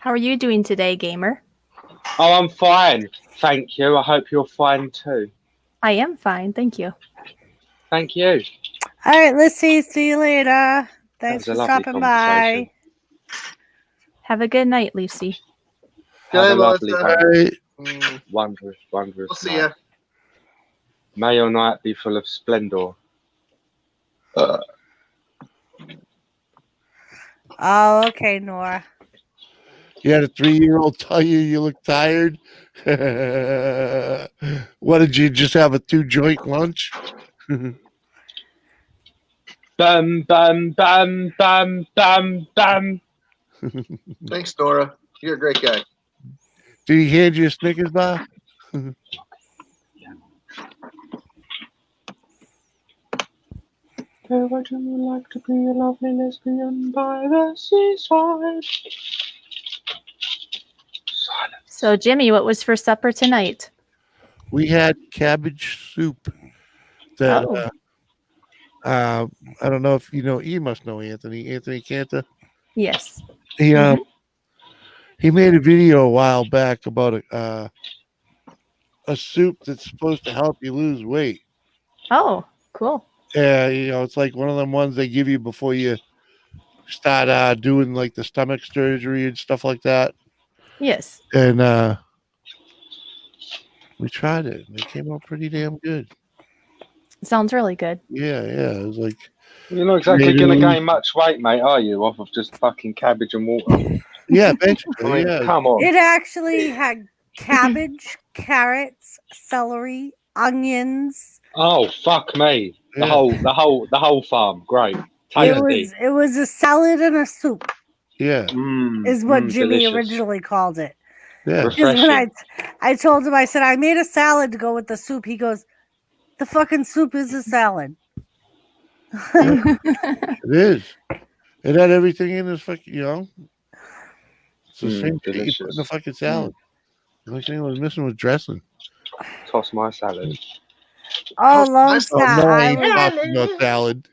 How are you doing today, gamer? Oh, I'm fine. Thank you. I hope you're fine too. I am fine, thank you. Thank you. All right, Lissy, see you later. Thanks was for a lovely stopping by. Have a good night, Lucy. Have Good a lovely Melissa. day. Wondrous, wondrous. We'll see night. ya. May your night be full of splendor. Oh, okay, Nora. You had a 3-year-old tell you look tired. What did you just have a 2-joint lunch? Bam, bam, bam, bam, bam, bam. Thanks, Nora. You're a great guy. Did he hand you a Snickers bar? Would you like to be a lovely lesbian by the seaside? So, Jimmy, what was for supper tonight? We had cabbage soup. That Oh. I don't know if you know. You must know Anthony Canta. Yes. He made a video a while back about a soup that's supposed to help you lose weight. Oh, cool. Yeah, it's like one of them ones they give you before you start doing like the stomach surgery and stuff like that. Yes. And we tried it, and it came out pretty damn good. Sounds really good. Yeah, it was like You're not exactly going to maybe- gain much weight, mate, are you? Off of just fucking cabbage and water. Yeah, basically. I mean, yeah. come on. It actually had cabbage, carrots, celery, onions. Oh fuck me! The whole farm. Great, tasty. It was a salad and a soup. Yeah. Is what Jimmy delicious. originally called it. Yeah. Because when I told him, I said, I made a salad to go with the soup. He goes, the fucking soup is a salad. It is. It had everything in this fucking, It's the same shit you put in the fucking salad. The only thing I was missing was dressing. Toss my salad. Oh, Lone Star. no, I I ain't was, talking about salad.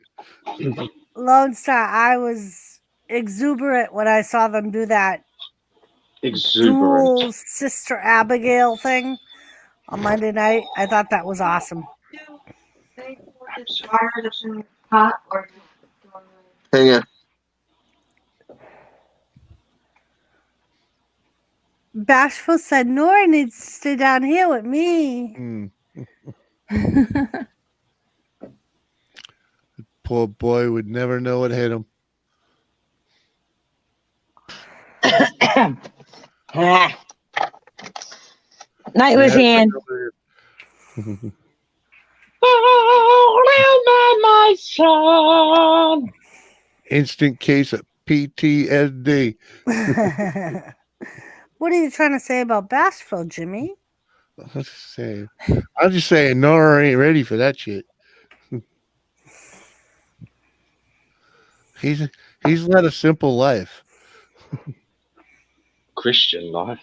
Lone Star, I was exuberant when I saw them do that Exuberant. dual Sister Abigail thing on Monday night. I thought that was awesome. Hang on. Bashful said Nora needs to stay down here with me. Poor boy would never know what hit him. Night was in. My son. Instant case of PTSD. What are you trying to say about Bashful, Jimmy? I'm just saying. I'm just saying, Nora ain't ready for that shit. He's led a simple life. Christian life.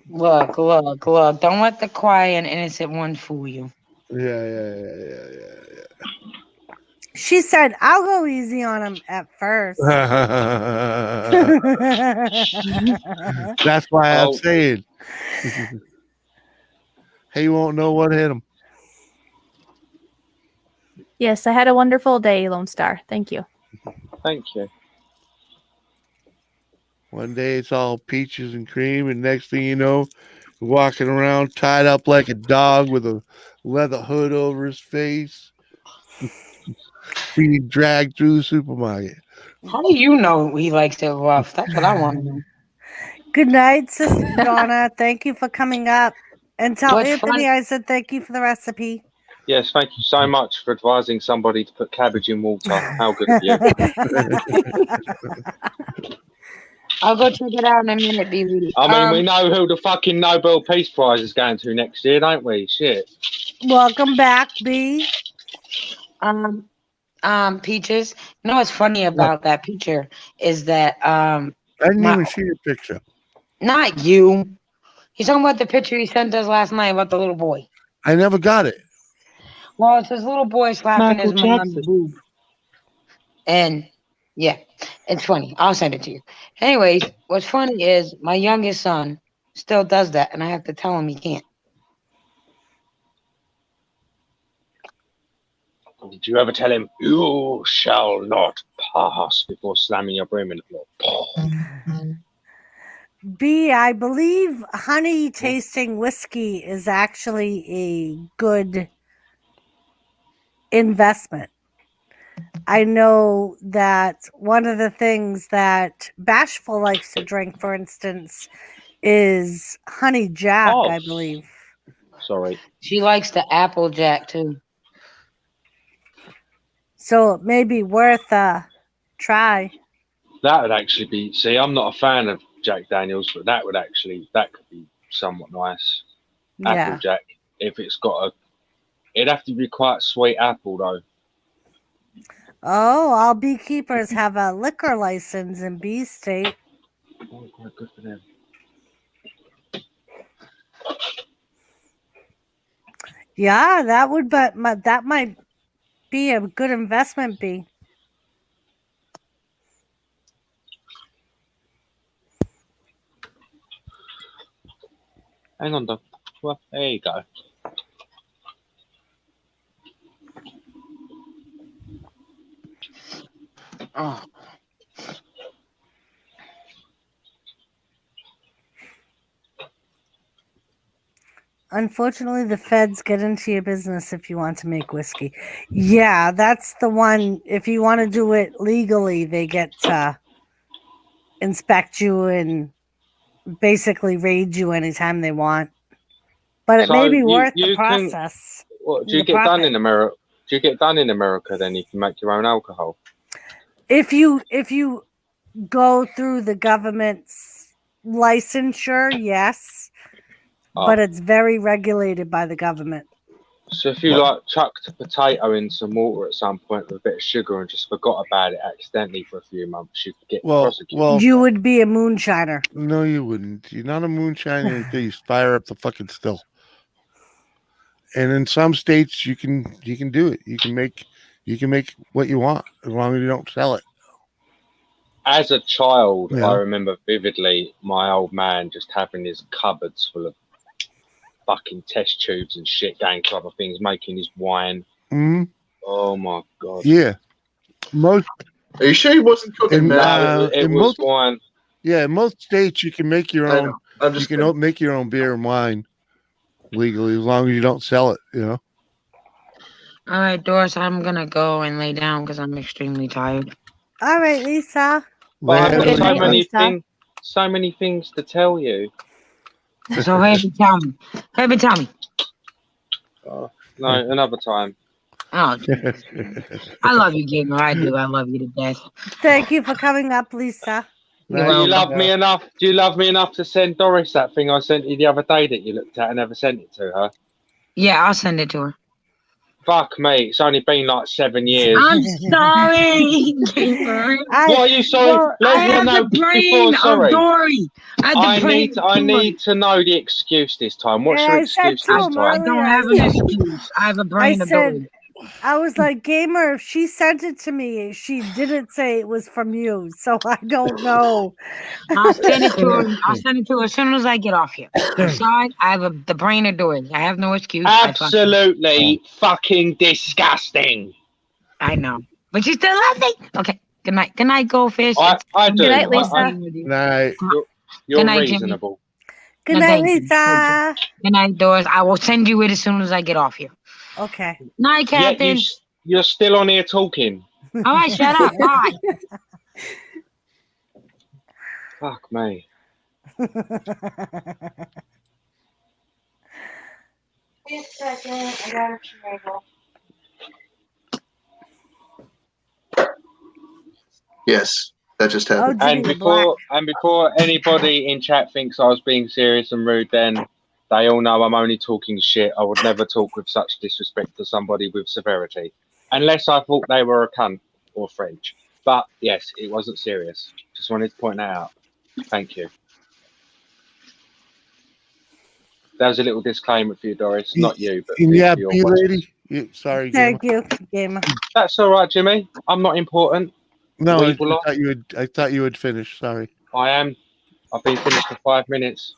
Look. Don't let the quiet and innocent one fool you. Yeah. She said, I'll go easy on him at first. That's why I'm saying. He won't know what hit him. Yes, I had a wonderful day, Lone Star. Thank you. Thank you. One day it's all peaches and cream, and next thing you know, walking around tied up like a dog with a leather hood over his face, being dragged through the supermarket. How do you know he likes it rough? That's what I want to know. Good night, Sister Donna. Thank you for coming up. And tell What's Anthony fun- I said thank you for the recipe. Yes, thank you so much for advising somebody to put cabbage in water. How good of you. I'll go check it out in a minute, BB. I mean, we know who the fucking Nobel Peace Prize is going to next year, don't we? Shit. Welcome back, B. Peaches. You know what's funny about that picture is that I didn't even see your picture. not you. He's talking about the picture he sent us last night about the little boy. I never got it. Well, it's his little boy slapping his mom's boob. And yeah, it's funny. I'll send it to you. Anyways, what's funny is my youngest son still does that, and I have to tell him he can't. Did you ever tell him, you shall not pass before slamming your broom in the floor? B, I believe honey tasting whiskey is actually a good investment. I know that one of the things that Bashful likes to drink, for instance, is honey jack, Oh. I believe. Sorry. She likes the Applejack too. So it may be worth a try. That would actually be. See, I'm not a fan of Jack Daniels, but that could be somewhat nice. Yeah. Applejack, if it's got it'd have to be quite sweet apple though. Oh, all beekeepers have a liquor license in B State. Oh, quite good for them. Yeah, that might be a good investment, B. Hang on, Doc. Well, there you go. Oh, Unfortunately, the feds get into your business if you want to make whiskey. Yeah, that's the one. If you want to do it legally, they get to inspect you and basically raid you anytime they want. But it may So be you worth the you can. process. What do you The get done profit. in America? Do you get done in America then if you make your own alcohol? If you go through the government's licensure, yes, but Oh. it's very regulated by the government. So if you like chucked a potato in some water at some point with a bit of sugar and just forgot about it accidentally for a few months, you could get prosecuted. Well, You would be a moonshiner. no, you wouldn't. You're not a moonshiner until you fire up the fucking still. And in some states, you can do it. You can make what you want as long as you don't sell it. As a child, Yeah. I remember vividly my old man just having his cupboards full of fucking test tubes and shit going to other things, making his wine. Hmm. Oh my god! Yeah. Most. Are you sure he wasn't cooking meth? No, it was wine. Yeah, in most states you can make your I own. know. I'm You just can kidding. make your own beer and wine legally as long as you don't sell it. You know. all right, Doris. I'm gonna go and lay down because I'm extremely tired. All right, Lisa. But I've got Good so night, many Lisa. things, so many things to tell you. So baby, tell me. Baby, tell me. No, another time. Oh, I love you, Gamer. I do. I love you to death. Thank you for coming up, Lisa. Do you love me enough? Do you love me enough to send Doris that thing I sent you the other day that you looked at and never sent it to her? Yeah, I'll send it to her. Fuck me, it's only been like 7 years. I'm sorry, Gamer. What are you sorry? Well, Let I me have know the before brain of sorry. Dory. I need to know the excuse this time. What's Yeah, your I said excuse to this him time? I don't have an excuse. I have a I brain of said, Dory. I was like, Gamer, if she sent it to me, she didn't say it was from you. So I don't know. I'll send it to her. I'll send it to her as soon as I get off here. I'm sorry. I have the brain of Dory. I have no excuse. Absolutely fucking disgusting. I know. But you still love me. Okay. Good night. Good night, Goldfish. I do. Good night, Lisa. Night. You're Good night, Jimmy. reasonable. Good No, night, thank you. Lisa. Good night, Doris. I will send you it as soon as I get off here. Okay. Night, Yet Captain. you're still on here talking. All right, shut up. Bye. Fuck me. Just a second. I got a tomato. Yes, that just happened. And before anybody in chat thinks I was being serious and rude, then they all know I'm only talking shit. I would never talk with such disrespect to somebody with severity, unless I thought they were a cunt or French. But yes, it wasn't serious. Just wanted to point that out. Thank you. That was a little disclaimer for you, Doris. Not you, but Yeah, for your B watchers. lady. Sorry, Thank Gamer. you, Gamer. That's all right, Jimmy. I'm not important. No, I Weeble off. thought you would finish. Sorry. I am. I've been finished for 5 minutes.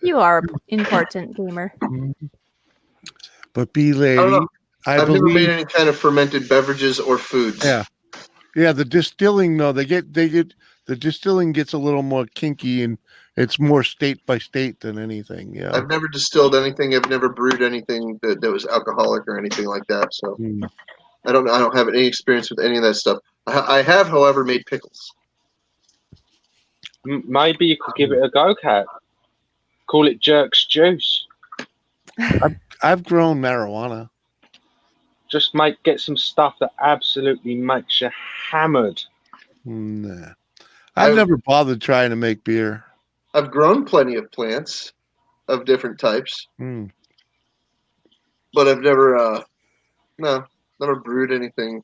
You are important, Gamer. But B lady, I don't know. I I've never made believe. any kind of fermented beverages or foods. Yeah, yeah. The distilling though, the distilling gets a little more kinky and it's more state by state than anything. Yeah. I've never distilled anything. I've never brewed anything that was alcoholic or anything like that. So I don't have any experience with any of that stuff. I have, however, made pickles. Maybe you could give it a go, Cat. Call it Jerk's Juice. I've grown marijuana. Just get some stuff that absolutely makes you hammered. Nah. I've never bothered trying to make beer. I've grown plenty of plants of different types, but I've never brewed anything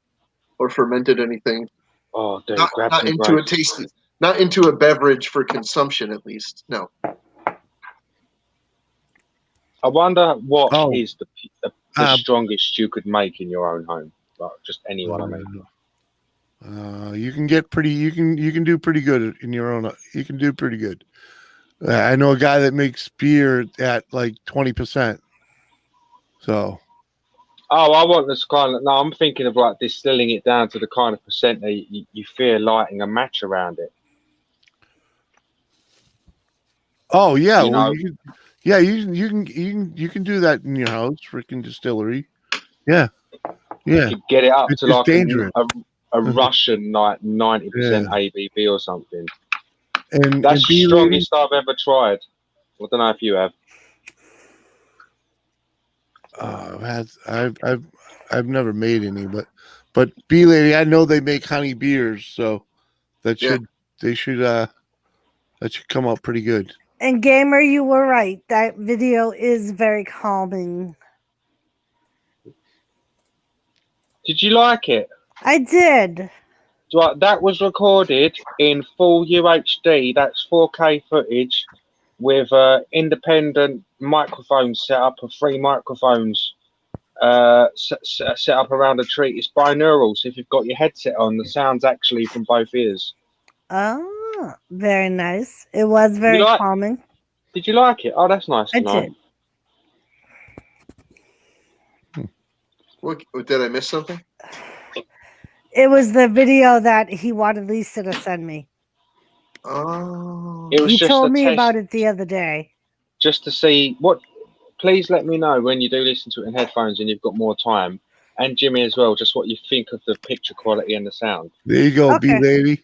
or fermented anything. Oh, dude, Not into a tasty, not into a beverage for consumption, at least. No. I wonder what Oh. is the strongest you could make in your own home. Well, just anyone, I mean. You can get pretty. You can do pretty good in your own. You can do pretty good. I know a guy that makes beer at like 20%. So Oh, I want this kind of. No, I'm thinking of like distilling it down to the kind of percent that you feel lighting a match around it. Oh yeah, You well know, you can do that in your house, freaking distillery. Yeah, yeah. you get it up It's to just like dangerous. a Russian like 90% Yeah. ABV or something. And That's the Bee Lady, strongest I've ever tried. I don't know if you have. I've never made any, but Bee Lady, I know they make honey beers, so that Yeah. should come out pretty good. And Gamer, you were right. That video is very calming. Did you like it? I did. Right, that was recorded in full UHD. That's 4K footage with independent microphones set up, of 3 microphones set up around a tree. It's binaural, so if you've got your headset on, the sound's actually from both ears. Oh, very nice. It was very calming. Did you like it? Oh, that's nice to know. did. What, did I miss something? It was the video that he wanted Lisa to send me. Oh. It was He just told a me test, about it the other day. just to see what. Please let me know when you do listen to it in headphones and you've got more time, and Jimmy as well. Just what you think of the picture quality and the sound. There you go, Okay. Bee Lady.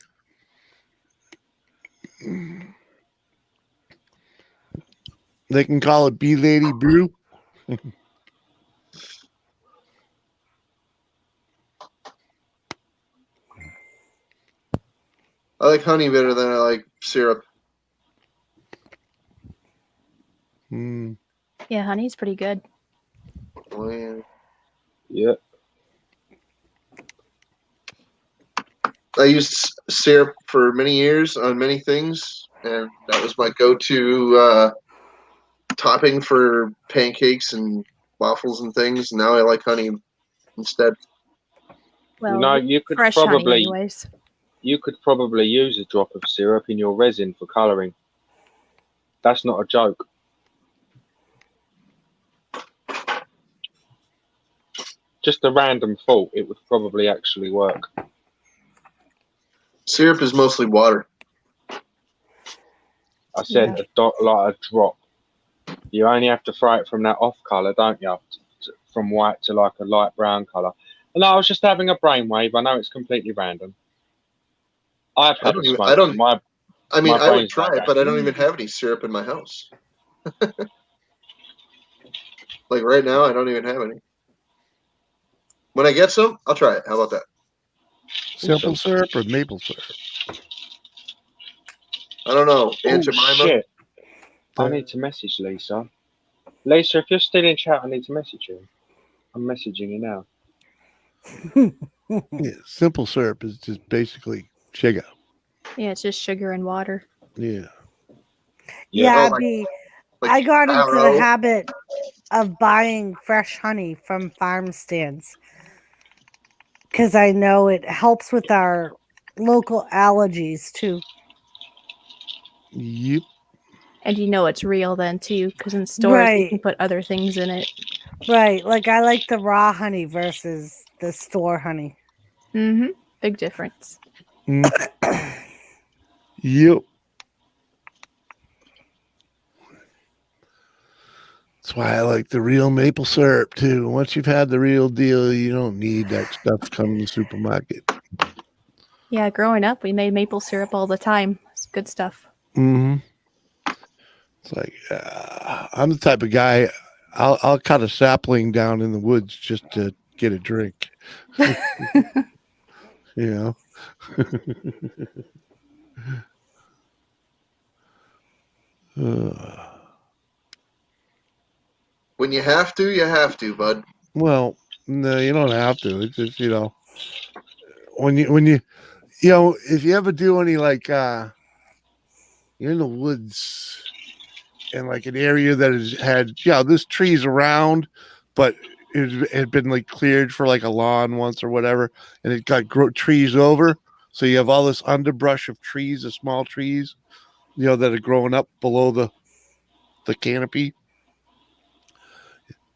They can call it Bee Lady Brew. I like honey better than I like syrup. Mm. Yeah, honey's pretty good. Oh, yeah. Yeah. I used syrup for many years on many things, and that was my go-to topping for pancakes and waffles and things. Now I like honey instead. Well, You know, you could fresh honey, probably anyways. you could probably use a drop of syrup in your resin for colouring. That's not a joke. Just a random thought. It would probably actually work. Syrup is mostly water. I said like a drop. You only have to throw it from that off colour, don't you? From white to like a light brown colour. And I was just having a brainwave. I know it's completely random. I've had a smoke. I mean, my I would brain's try not it, but I don't going. even have any syrup in my house. Like right now, I don't even have any. When I get some, I'll try it. How about that? Simple syrup or maple syrup? I don't know. Aunt Oh, Jemima? shit. I need to message Lisa. Lisa, if you're still in chat, I need to message you. I'm messaging you now. Yeah, simple syrup is just basically sugar. Yeah, it's just sugar and water. Yeah. Yeah, Oh, I got into farro. the habit of buying fresh honey from farm stands because I know it helps with our local allergies too. Yep. And you know it's real then too, because in stores you can put other things in it. Right. Like I like the raw honey versus the store honey. Mm-hmm. Big difference. Mm. Yep. That's why I like the real maple syrup too. Once you've had the real deal, you don't need that stuff coming in the supermarket. Yeah, growing up, we made maple syrup all the time. It's good stuff. Mm-hmm. It's like I'm the type of guy. I'll cut a sapling down in the woods just to get a drink. You know. When you have to, bud. Well, no, you don't have to. It's just, you know, when you if you ever do any like you're in the woods in like an area that has had there's trees around, but it had been like cleared for like a lawn once or whatever, and it got trees over, so you have all this underbrush of trees, the small trees, that are growing up below the canopy.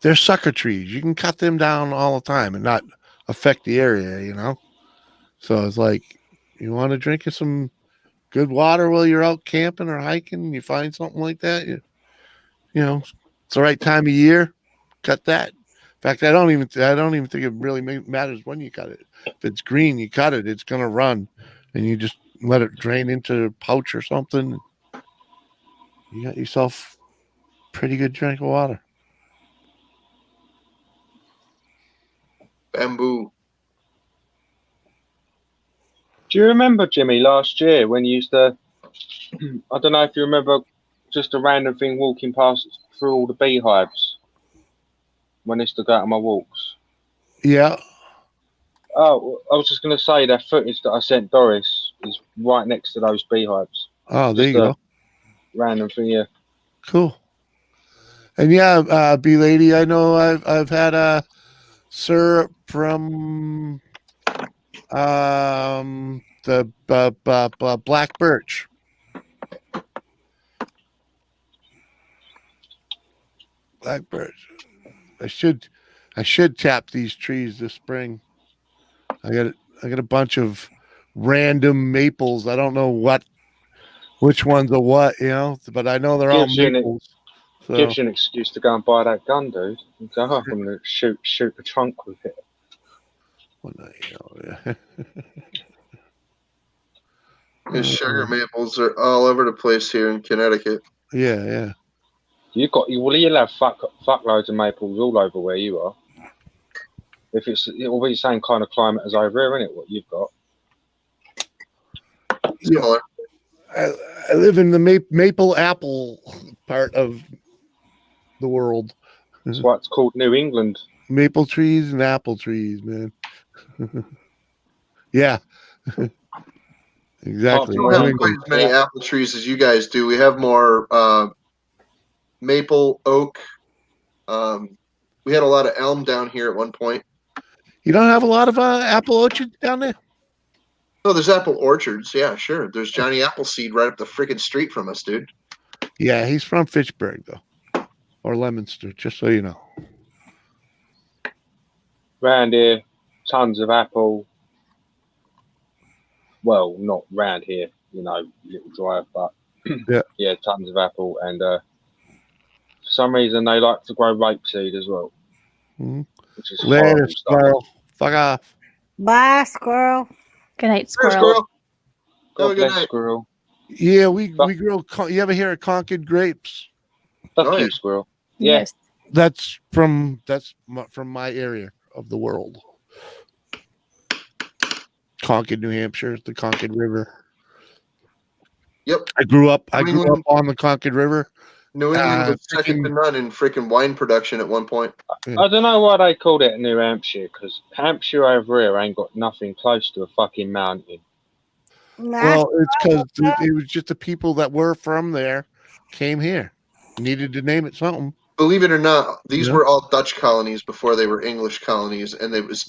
they're sucker trees. You can cut them down all the time and not affect the area, you know? So it's like, you want to drink some good water while you're out camping or hiking, and you find something like that, you know, it's the right time of year, cut that. In fact, I don't even think it really matters when you cut it. If it's green, you cut it, it's going to run, and you just let it drain into a pouch or something. You got yourself a pretty good drink of water. Bamboo. Do you remember, Jimmy, last year when you used to, I don't know if you remember, just a random thing walking past through all the beehives when I used to go out on my walks? Yeah. Oh, I was just going to say that footage that I sent Doris is right next to those beehives. Oh, there Just you go. Random thing, yeah. Cool. And yeah, B lady, I know I've had syrup from the black birch. Black birch. I should tap these trees this spring. I got a bunch of random maples. I don't know which ones are what, you know, but I know they're all maples. So. Gives you an excuse to go and buy that gun, dude. And go up and shoot the trunk with it. Well, no, you know, The sugar maples are all over the place here in Connecticut. Yeah. You'll have fuckloads of maples all over where you are. It'll be the same kind of climate as over here, isn't it? What you've got. Similar. I live in the maple apple part of the world. That's why it's called New England. Maple trees and apple trees, man. Yeah. Exactly. We don't have quite as many apple trees as you guys do. We have more maple, oak. We had a lot of elm down here at one point. You don't have a lot of apple orchards down there? No, there's apple orchards. Yeah, sure. There's Johnny Appleseed right up the freaking street from us, dude. Yeah, he's from Fitchburg, though. Or Leominster, just so you know. Round here, tons of apple. Well, not round here, you know, little drive, but yeah, tons of apple. And for some reason, they like to grow rapeseed as well. Mm-hmm. Which is later, squirrel. Fuck off. Bye, squirrel. Good night, squirrel. God bless, squirrel. Yeah, we grow. You ever hear of Concord grapes? Fuck you, squirrel. Yes. That's from my area of the world. Concord, New Hampshire, the Concord River. Yep. I grew up on the Concord River. New England was second to none in freaking wine production at one point. I don't know why they called it New Hampshire, because Hampshire over here ain't got nothing close to a fucking mountain. Well, it's because it was just the people that were from there came here. Needed to name it something. Believe it or not, these were all Dutch colonies before they were English colonies, and it was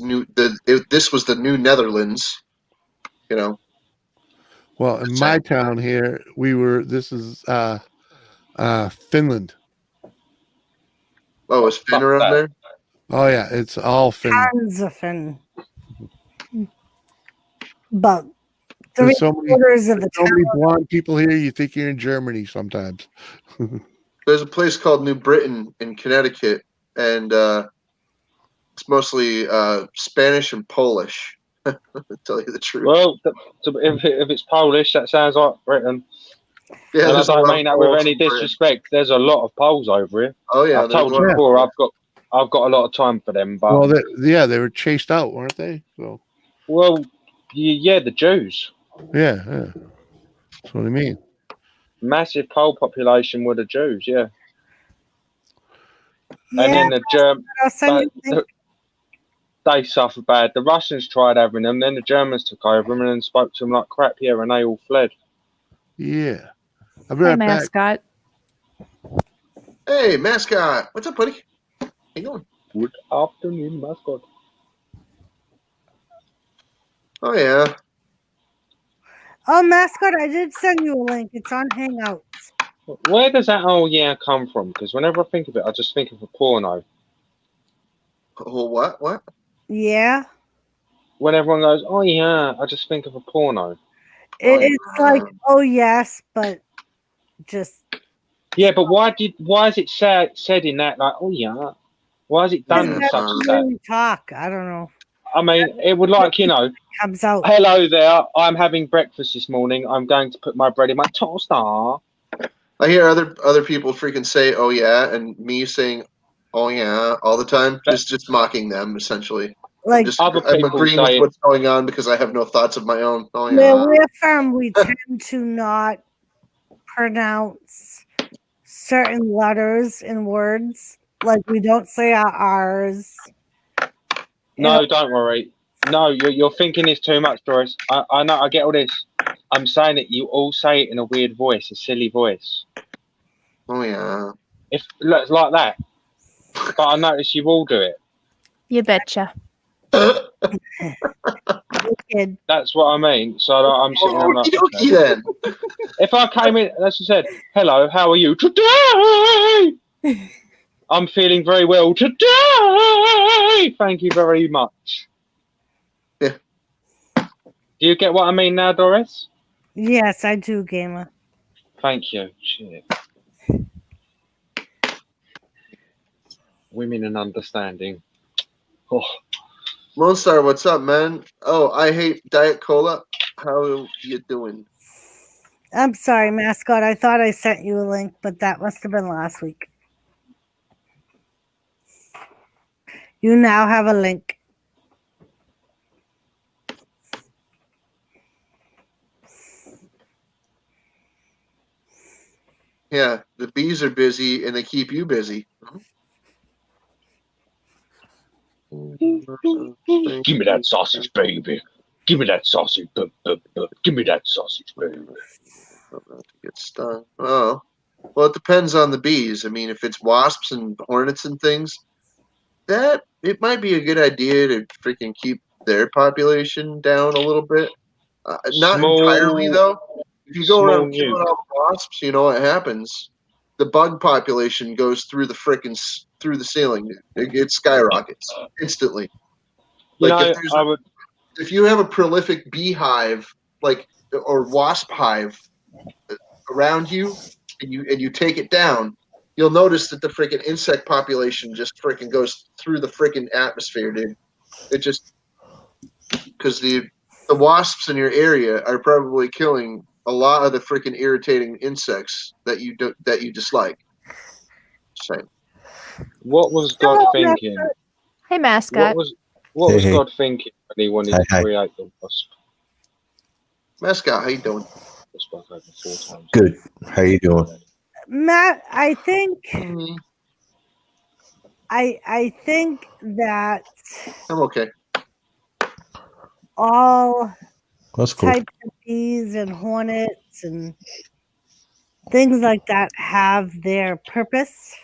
this was the New Netherlands. You know. Well, in my town here, this is Finland. Oh, is Finn around there? Oh yeah, it's all Finland. Tons of Finn. But There's so many town. blonde people here, you think you're in Germany sometimes. There's a place called New Britain in Connecticut, and it's mostly Spanish and Polish. To tell you the truth. Well, if it's Polish, that sounds like Britain. Yeah, and I don't mean that with any disrespect. There's a lot of Poles over here. Oh yeah, I've told you before. I've got a lot of time for them. But well, they were chased out, weren't they? So. Well, yeah, the Jews. Yeah, that's what I mean. Massive Pole population were the Jews, yeah. And then the they suffered bad. The Russians tried having them, then the Germans took over them and then spoke to them like crap here, and they all fled. Yeah. I'll be Hi, right back. mascot. Hey, mascot. What's up, buddy? How you going? Good afternoon, mascot. Oh yeah. Oh, mascot! I did send you a link. It's on Hangouts. Where does that "oh yeah" come from? Because whenever I think of it, I just think of a porno. Oh, what? What? Yeah. When everyone goes, oh yeah, I just think of a porno. It's like, oh yes, but just Yeah, but why is it said in that like, oh yeah? Why is it done that's such the that? way we talk. I don't know. I mean, it would comes out. Hello there, I'm having breakfast this morning. I'm going to put my bread in my toaster. I hear other people freaking say, "Oh yeah," and me saying, "Oh yeah," all the time, just mocking them essentially. Like other I'm people agreeing with saying, what's going on because I have no thoughts of my own. Oh where yeah. we're from, we tend to not pronounce certain letters in words. Like we don't say our R's. no, don't worry. No, you're thinking this too much, Doris. I know, I get all this. I'm saying that you all say it in a weird voice, a silly voice. Oh yeah. If it's like that, but I notice you all do it. You betcha. That's what I mean. So I'm sitting there like, Okey-dokey then. if I came in, as I said, hello, how are you today? I'm feeling very well today. Thank you very much. Yeah. Do you get what I mean now, Doris? Yes, I do, Gamer. Thank you. Shit. Women and understanding. Oh. Lone Star, what's up, man? Oh, I hate Diet Cola. How you doing? I'm sorry, mascot. I thought I sent you a link, but that must have been last week. You now have a link. Yeah, the bees are busy and they keep you busy. Give me that sausage, baby. Give me that sausage. Give me that sausage, baby. Get stung. Oh, well, it depends on the bees. I mean, if it's wasps and hornets and things, that it might be a good idea to freaking keep their population down a little bit. Not entirely, though. If you go around killing all the wasps, you know what happens. The bug population goes through the frickin' through the ceiling. It skyrockets instantly. Like if you have a prolific beehive, like or wasp hive around you, and you take it down, you'll notice that the freaking insect population just freaking goes through the freaking atmosphere, dude. It just because the wasps in your area are probably killing a lot of the freaking irritating insects that you dislike. Same. What was God thinking? Hey, mascot. What was Hey. God thinking when he wanted to create the wasp? Mascot, how you doing? Good. How you doing? Matt, I think I think that I'm okay. all That's cool. types of bees and hornets and things like that have their purpose.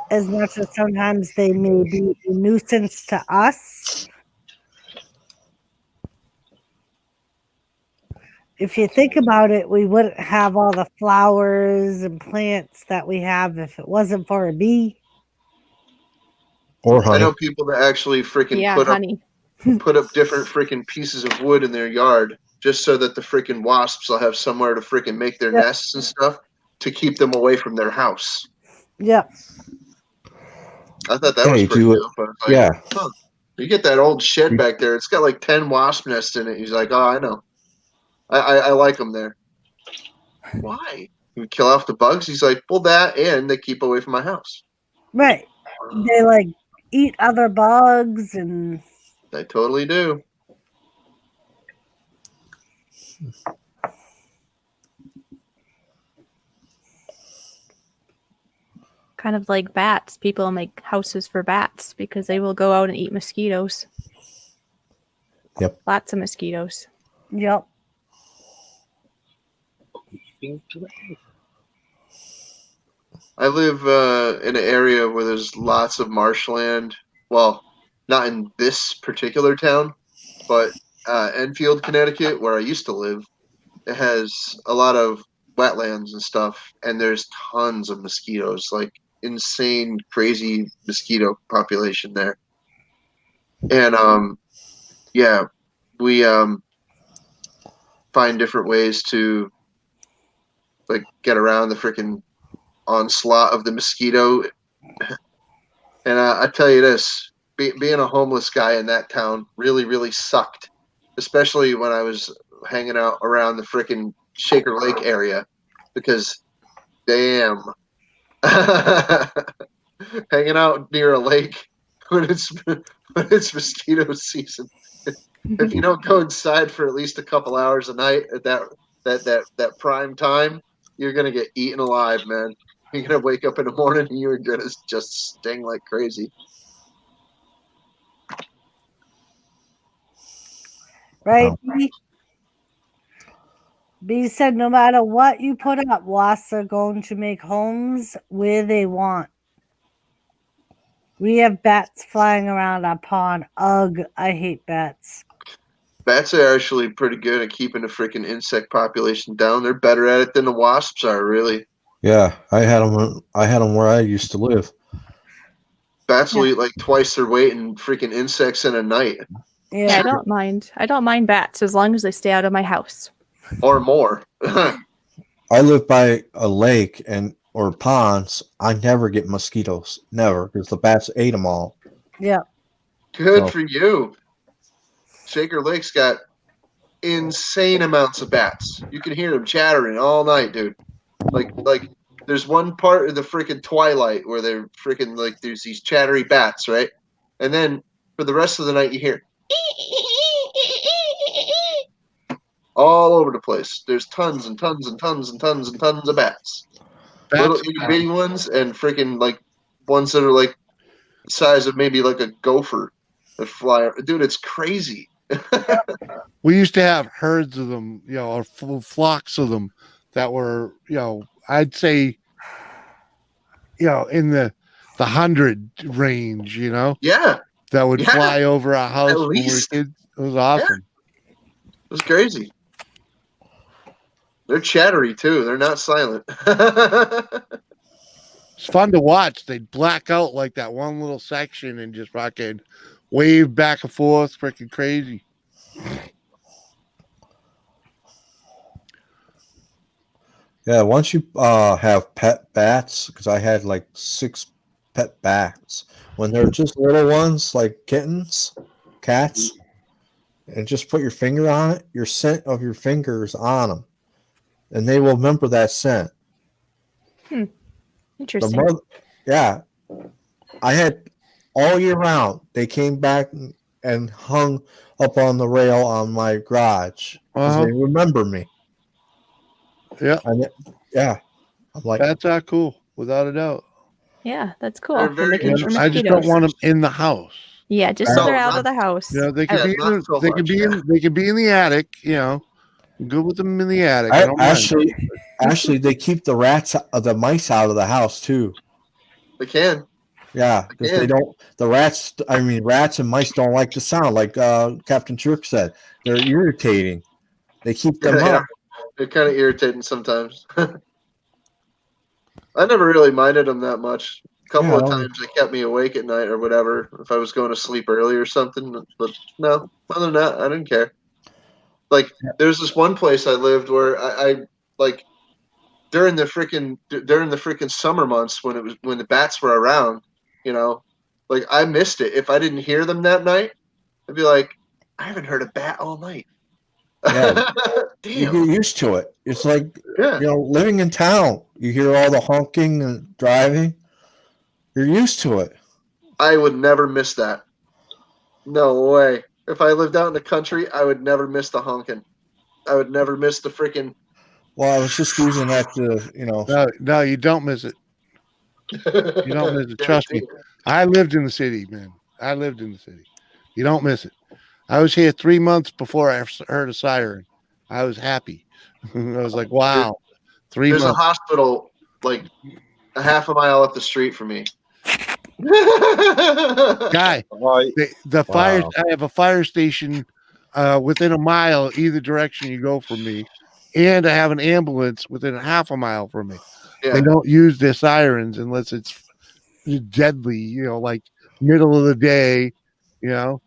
As much as sometimes they may be a nuisance to us. If you think about it, we wouldn't have all the flowers and plants that we have if it wasn't for a bee. Or I honey. know people that actually freaking Yeah, put honey. up different freaking pieces of wood in their yard just so that the freaking wasps will have somewhere to freaking make their nests and stuff to keep them away from their house. Yep. I thought that was Hey, pretty do it. dope. I was like, Yeah. huh. You get that old shed back there. It's got like 10 wasp nests in it. He's like, oh, I know. I like them there. Why? You kill off the bugs? He's like, well, that and they keep away from my house. Right. They like eat other bugs and They totally do. Kind of like bats. People make houses for bats because they will go out and eat mosquitoes. Yep. Lots of mosquitoes. Yep. I live in an area where there's lots of marshland. Well, not in this particular town, but Enfield, Connecticut, where I used to live, it has a lot of wetlands and stuff, and there's tons of mosquitoes. Like insane, crazy mosquito population there. And yeah, we find different ways to like get around the freaking onslaught of the mosquito. And I tell you this, being a homeless guy in that town really, really sucked, especially when I was hanging out around the freaking Shaker Lake area, because damn, hanging out near a lake when it's mosquito season. If you don't go inside for at least a couple hours a night at that prime time, you're gonna get eaten alive, man. You're gonna wake up in the morning and you're gonna just sting like crazy. Right? B said no matter what you put up, wasps are going to make homes where they want. We have bats flying around our pond. Ugh, I hate bats. Bats are actually pretty good at keeping the freaking insect population down. They're better at it than the wasps are, really. Yeah, I had them where I used to live. Bats will eat like twice their weight in freaking insects in a night. Yeah, I don't mind. I don't mind bats as long as they stay out of my house. Or more. I live by a lake or ponds. I never get mosquitoes, never, because the bats ate them all. Yeah. Good So- for you. Shaker Lake's got insane amounts of bats. You can hear them chattering all night, dude. Like there's one part of the freaking twilight where they're freaking like there's these chattery bats, right? And then for the rest of the night you hear all over the place. There's tons and tons and tons and tons and tons of bats. Little itty bitty ones and freaking like ones that are like the size of maybe like a gopher that fly. Dude, it's crazy. We used to have herds of them, or flocks of them that were, I'd say, in the 100 range, Yeah. that would Yeah. fly over our house At when we were least. kids. It was awesome. It was crazy. They're chattery too. They're not silent. It's fun to watch. They'd black out like that one little section and just fucking wave back and forth, freaking crazy. Yeah, once you have pet bats, because I had like 6 pet bats. When they're just little ones, like kittens, cats, and just put your finger on it, your scent of your fingers on them, and they will remember that scent. Interesting. Yeah, I had all year round. They came back and hung up on the rail on my garage because they remember me. Yeah, yeah. I'm like, that's not cool, without a doubt. Yeah, that's cool. They're They're very looking for I just don't mosquitoes. want them in the house. Yeah, just so they're out of the house. They could Yeah, be. not so They could much, be. They could be in the attic. Good with them in the attic. I don't mind. Actually, they keep the the mice out of the house too. They can. Yeah, because they don't. The rats. I mean, rats and mice don't like the sound. Like Captain Trick said, they're irritating. They keep them Yeah. up. They're kind of irritating sometimes. I never really minded them that much. A couple Yeah, of times they kept me awake at night or whatever if I was going to sleep early or something. But no, other than that, I didn't care. Like there's this one place I lived where I like during the freaking summer months when the bats were around, like I missed it. If I didn't hear them that night, I'd be like, I haven't heard a bat all night. Yeah, you get used to it. It's like living in town. You hear all the honking and driving. You're used to it. I would never miss that. No way. If I lived out in the country, I would never miss the honking. I would never miss the freaking. Well, I was just using that to, No, you don't miss it. You don't miss it. Trust me. I lived in the city, man. I lived in the city. You don't miss it. I was here 3 months before I heard a siren. I was happy. I was like, wow. 3 There's months. a hospital like a half a mile up the street from me. Guy, the fire. I have a fire station within a mile either direction you go from me, and I have an ambulance within a half a mile from me. Yeah. They don't use their sirens unless it's deadly. You know, like middle of the day. You know.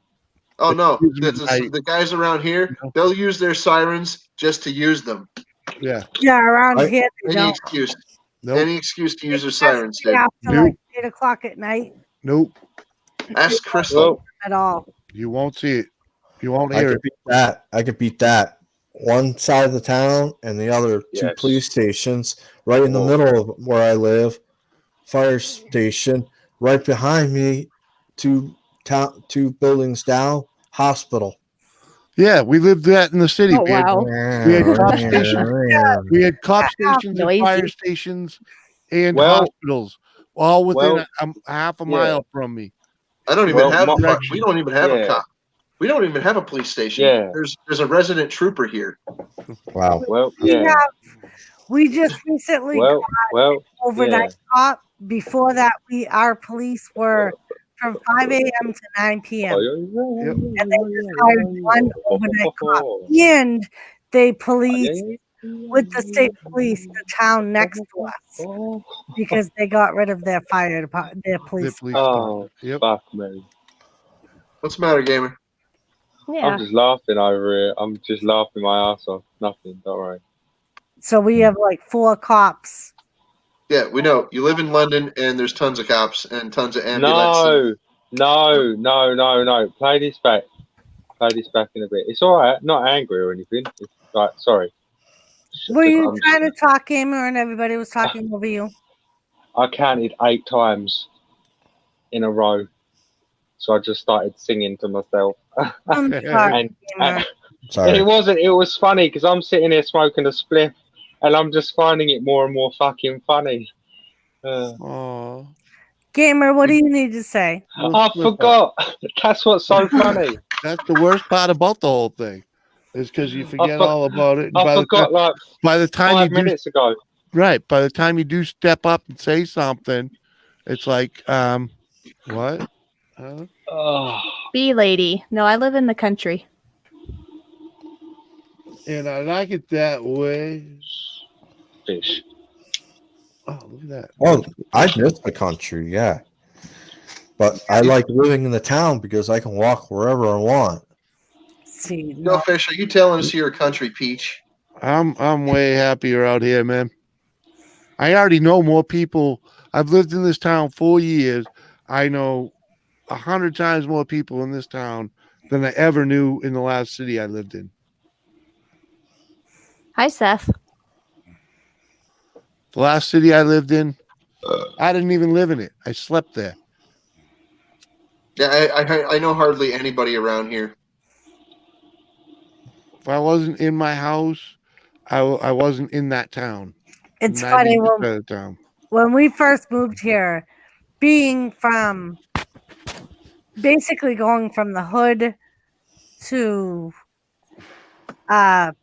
Oh no, Excuse me, the guys around here, they'll use their sirens just to use them. Yeah. Yeah, around I- here they Any don't. excuse. Nope. Any excuse to use their sirens, Especially dude. after like 8 o'clock at night Nope. Ask Crystal. Well, at all. You won't see it. You won't I hear could it. beat that. I could beat that. One side of the town and the other two Yes. police stations right in the Oh. middle of where I live. Fire station right behind me, two buildings down. Hospital. Yeah, we lived that in the city. Oh, wow. We had cop stations. We had cop stations and fire Noisy. stations and Well- hospitals, all within well, a half a yeah. mile from me. I don't even Well, have my- we don't even have a Yeah. cop. We don't even have a police station. Yeah. There's a resident trooper here. Wow. Well, We yeah. We just recently Well, got well, overnight yeah. cop. Before that, our police were from 5 a.m. to 9 p.m. And they just hired one overnight cop. And they police with the state police the town next to us because they got rid of their fire department, their police. Oh, Yep. fuck me. What's the matter, gamer? Yeah. I'm just laughing over it. I'm just laughing my ass off. Nothing. Don't worry. So we have like 4 cops. Yeah, we know. You live in London and there's tons of cops and tons of ambulances. No. Play this back. Play this back in a bit. It's all right. Not angry or anything. It's like, sorry. Were you I'm trying to talk, gamer, and everybody was talking over you? I counted 8 times in a row. So I just started singing to myself. I'm sorry, gamer. Sorry. It wasn't. It was funny because I'm sitting here smoking a spliff, and I'm just finding it more and more fucking funny. Oh. Gamer, what do you need to say? I forgot. That's what's so funny. That's the worst part about the whole thing, is because you forget for- all about it. and I forgot like by the time 5 you do, minutes ago. right, by the time you do step up and say something, it's like, what? Huh? Oh, Bee lady. No, I live in the country. And I like it that way. fish. Oh, look at that. Oh, I miss the country, yeah. But I like living in the town because I can walk wherever I want. See, No, Fish, are you telling us you're a country peach? I'm way happier out here, man. I already know more people. I've lived in this town 4 years. I know 100 times more people in this town than I ever knew in the last city I lived in. Hi, Seth. The last city I lived in, I didn't even live in it. I slept there. Yeah, I know hardly anybody around here. If I wasn't in my house, I wasn't in that town. it's funny 90% when, of the town. when we first moved here, being from basically going from the hood to a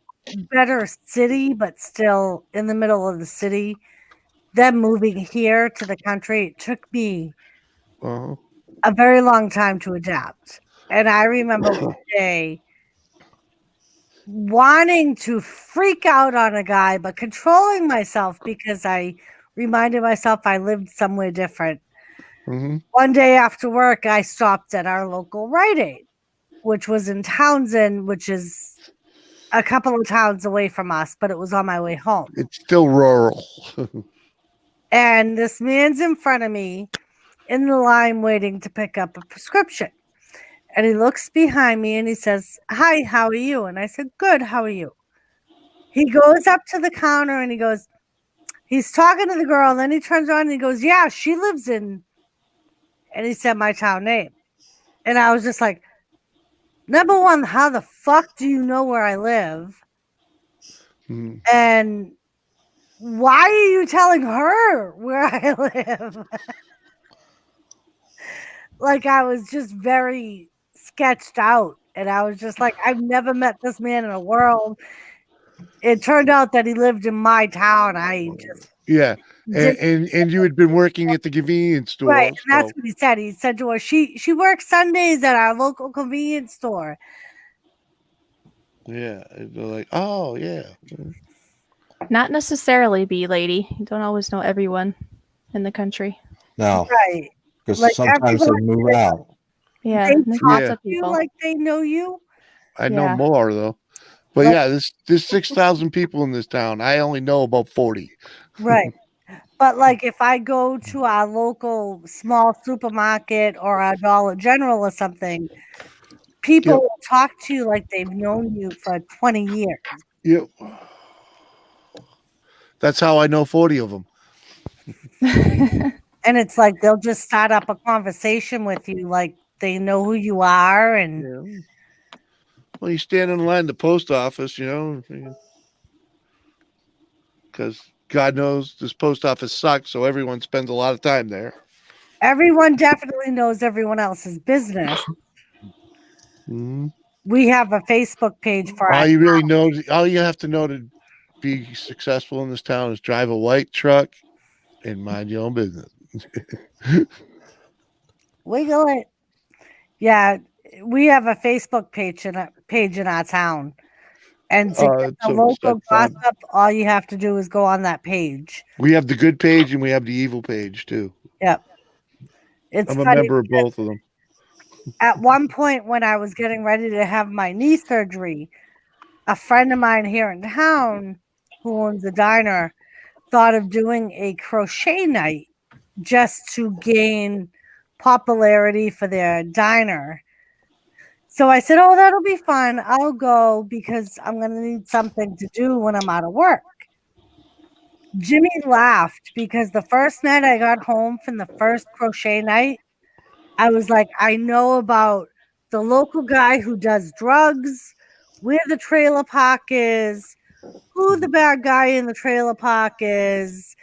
better city, but still in the middle of the city, then moving here to the country, it took me Uh-huh. a very long time to adapt. And I remember one day wanting to freak out on a guy, but controlling myself because I reminded myself I lived somewhere different. Mm-hmm. One day after work, I stopped at our local Rite Aid, which was in Townsend, which is a couple of towns away from us, but it was on my way home. It's still rural. And this man's in front of me in the line waiting to pick up a prescription. And he looks behind me and he says, "Hi, how are you?" And I said, "Good, how are you?" He goes up to the counter and he's talking to the girl. And then he turns around and he goes, "Yeah, she lives in," and he said my town name. And I was just like, number one, how the fuck do you know where I live? Mm. And why are you telling her where I live? Like, I was just very sketched out. And I was just like, I've never met this man in the world. It turned out that he lived in my town. I just Yeah. And you had been working at the convenience store. right, and that's so- what he said. He said to her, she works Sundays at our local convenience store. Yeah. And they're like, oh, yeah. Not necessarily, Bee lady. You don't always know everyone in the country. now Right. because Like sometimes they everyone, move out. Yeah, they there's talk lots Yeah. of to you people. like they know you. I know Yeah. more though. But Like- yeah, there's 6,000 people in this town. I only know about 40. Right. But like if I go to our local small supermarket or a Dollar General or something, people Yep. will talk to you like they've known you for 20 years. Yep. That's how I know 40 of them. And it's like they'll just start up a conversation with you like they know who you are. And Yeah. Well, you stand in line at the post office, you know, because God knows this post office sucks, so everyone spends a lot of time there. everyone definitely knows everyone else's business. Mhm. We have a Facebook page for All our you really know, all you have to know to be successful in this town is drive a white truck and mind your own business. Wiggle it. Yeah, we have a Facebook page in our town. And to get the so local fun. gossip, all you have to do is go on that page. We have the good page and we have the evil page too. Yep. It's I'm a funny member of both of them. at one point when I was getting ready to have my knee surgery, a friend of mine here in town who owns a diner thought of doing a crochet night just to gain popularity for their diner. So I said, "Oh, that'll be fun. I'll go because I'm going to need something to do when I'm out of work." Jimmy laughed because the first night I got home from the first crochet night, I was like, I know about the local guy who does drugs, where the trailer park is, who the bad guy in the trailer park is,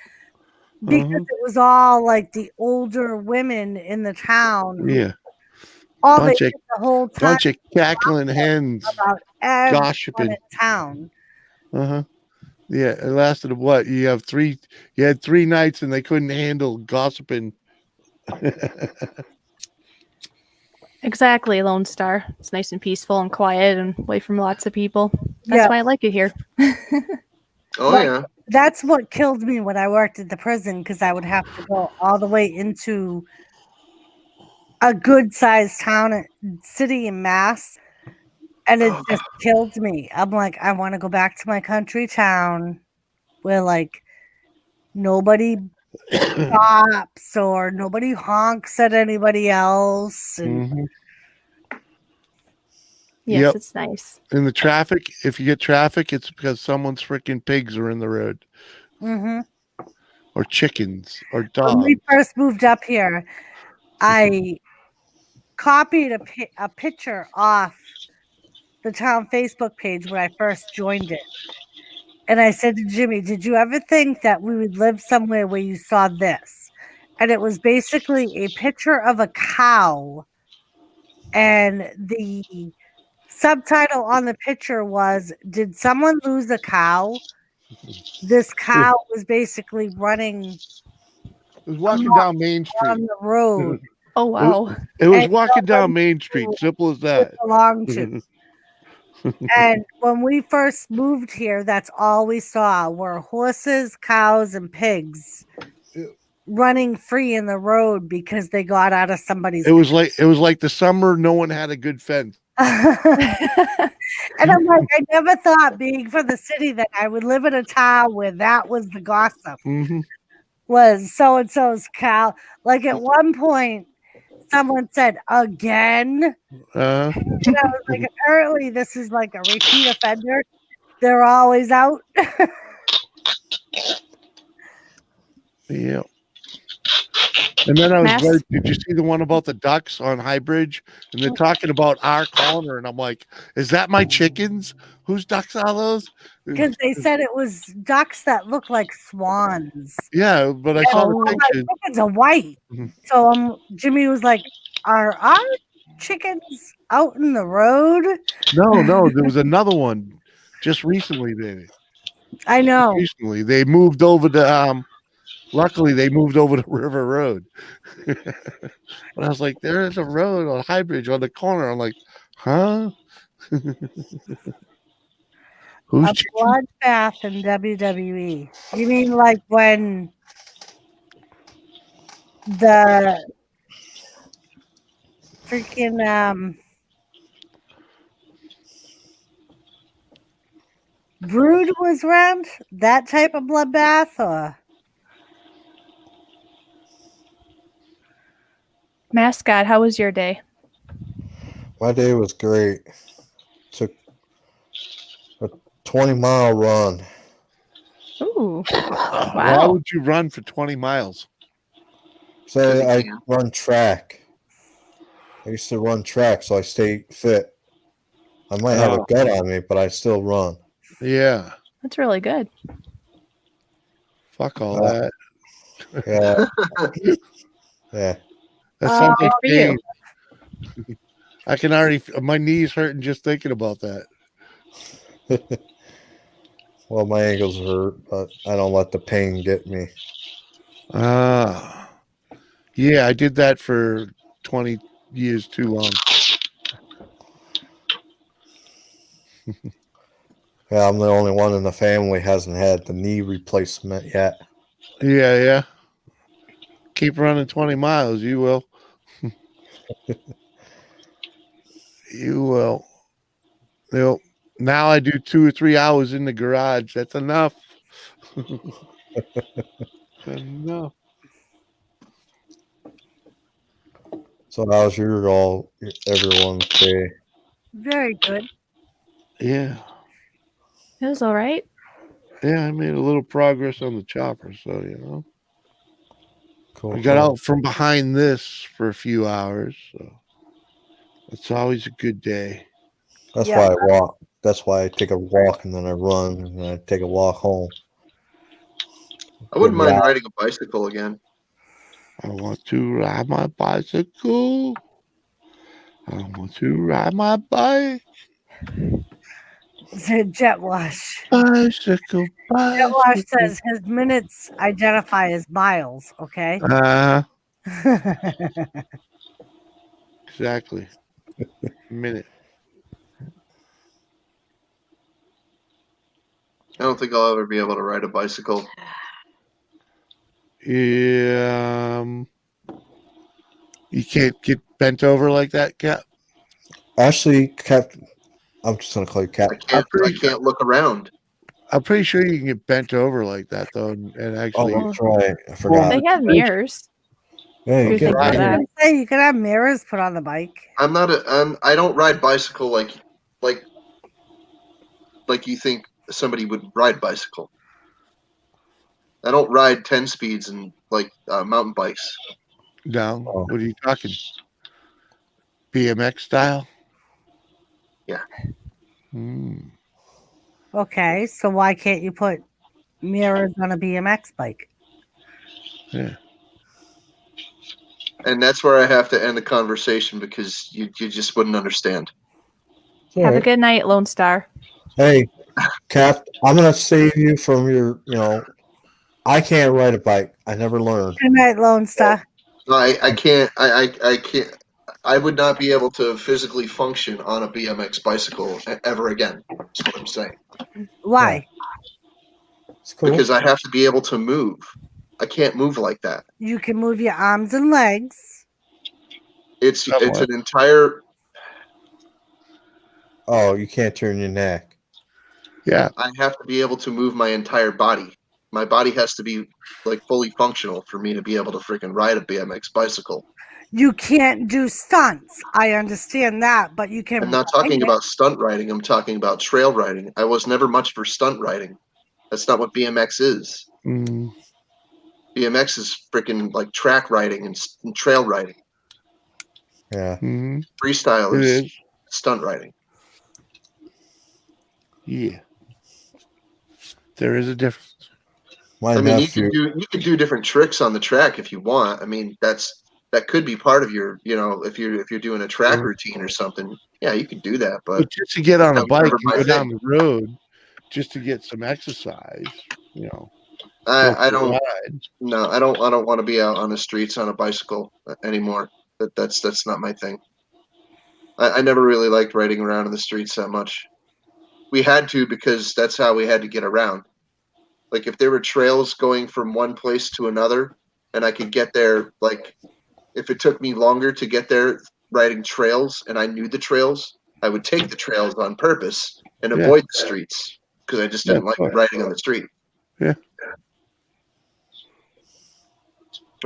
because it was all like the older women in the town. who Yeah. All they Bunch did of, the whole time bunch of cackling hens. about everyone Gossiping. in town. Uh-huh. Yeah, it lasted what? You had 3 nights and they couldn't handle gossiping. Exactly, Lone Star. It's nice and peaceful and quiet and away from lots of people. That's Yeah. why I like it here. Oh Like, yeah. That's what killed me when I worked at the prison because I would have to go all the way into a good sized town, city in Mass, and it just killed me. I'm like, I want to go back to my country town where like nobody stops or nobody honks at anybody else. And Mhm. Yes, Yep. it's nice. In the traffic, if you get traffic, it's because someone's freaking pigs are in the road, Mhm. or chickens, or When dogs. we first moved up here, I copied a picture off the town Facebook page when I first joined it. And I said to Jimmy, "Did you ever think that we would live somewhere where you saw this?" And it was basically a picture of a cow. And the subtitle on the picture was, "Did someone lose a cow?" This cow was basically running It was walking amok down Main Street. on the road. Oh, wow. It was And walking down nobody Main Street. knew Simple as who that. it belonged to. And when we first moved here, that's all we saw were horses, cows, and pigs running free in the road because they got out of somebody's. It was like the summer no one had a good fence. And I'm like, I never thought, being from the city, that I would live in a town where that was the gossip. Mhm. Was so and so's cow. Like at one point, someone said, "Again?" Uh, And I was like, apparently this is like a repeat offender. They're always out. yeah. And then I was Mass- like, did you see the one about the ducks on High Bridge? And they're talking about our corner. And I'm like, is that my chickens? Whose ducks are those? Because they said it was ducks that look like swans. Yeah, but I saw the My picture. chickens are white. Mhm. So Jimmy was like, "Are our chickens out in the road?" No, there was another one just recently, baby. I know. Recently. They moved over to luckily they moved over to River Road. But I was like, there is a road on High Bridge on the corner. I'm like, huh? Who's A bloodbath in WWE. You mean like when the freaking Brood was around? That type of bloodbath, or Mascot, how was your day? My day was great. Took a 20-mile run. Ooh. Why Wow. would you run for 20 miles? So I run track. I used to run track, so I stay fit. I might have a Oh. gut on me, but I still run. Yeah. That's really good. Fuck all that. Yeah. Yeah. That sounds Good like for you. pain. I can already, my knees hurting just thinking about that. Well, my ankles hurt, but I don't let the pain get me. Yeah, I did that for 20 years too long. Yeah, I'm the only one in the family hasn't had the knee replacement yet. Yeah. Keep running 20 miles. You will. You will. Now I do 2 or 3 hours in the garage. That's enough. Enough. So how's everyone's day? very good. Yeah. It was all right. Yeah, I made a little progress on the chopper, so you know. Cool. I got out from behind this for a few hours, so it's always a good day. That's Yeah. why I walk. That's why I take a walk and then I run and then I take a walk home. I wouldn't Good mind ride. riding a bicycle again. I want to ride my bicycle. I want to ride my bike. Jet Wash. Bicycle. Jet Wash says his minutes identify as miles. Okay. Exactly. Minute. I don't think I'll ever be able to ride a bicycle. Yeah. You can't get bent over like that, Cap. Actually, Cap, I'm just gonna call you Cap. I can't look around. I'm pretty sure you can get bent over like that though, and actually. Oh, that's right. I forgot. They have mirrors. Yeah, If you you're get thinking of that. Hey, you can have mirrors put on the bike. I don't ride bicycle like you think somebody would ride bicycle. I don't ride 10 speeds and like mountain bikes. No, what are you talking? BMX style? Yeah. Okay, so why can't you put mirrors on a BMX bike? Yeah. And that's where I have to end the conversation because you just wouldn't understand. Have a good night, Lone Star. Hey, Cap, I'm gonna save you from your. I can't ride a bike. I never learned. Good night, Lone Star. No, I can't. I can't. I would not be able to physically function on a BMX bicycle ever again. That's what I'm saying. Why? Cool. Because I have to be able to move. I can't move like that. You can move your arms and legs. It's an entire. Oh, you can't turn your neck. Yeah. I have to be able to move my entire body. My body has to be like fully functional for me to be able to freaking ride a BMX bicycle. You can't do stunts. I understand that, but you can. I'm not talking about stunt riding. I'm talking about trail riding. I was never much for stunt riding. That's not what BMX is. BMX is freaking like track riding and trail riding. Yeah. Freestyle It is is. stunt riding. Yeah. There is a difference. My I mean, nephew. you can do different tricks on the track if you want. I mean, that could be part of your, if you're doing a track routine or something. Yeah, you could do that, but just to get on a that was bike never and my go down thing. the road, just to get some exercise, I go for a don't. ride. No, I don't want to be out on the streets on a bicycle anymore. That's not my thing. I never really liked riding around in the streets that much. We had to because that's how we had to get around. Like if there were trails going from one place to another, and I could get there. Like, if it took me longer to get there riding trails, and I knew the trails, I would take the trails on purpose and Yeah. avoid the streets because I just Yeah, didn't like of course. riding on the street. Yeah.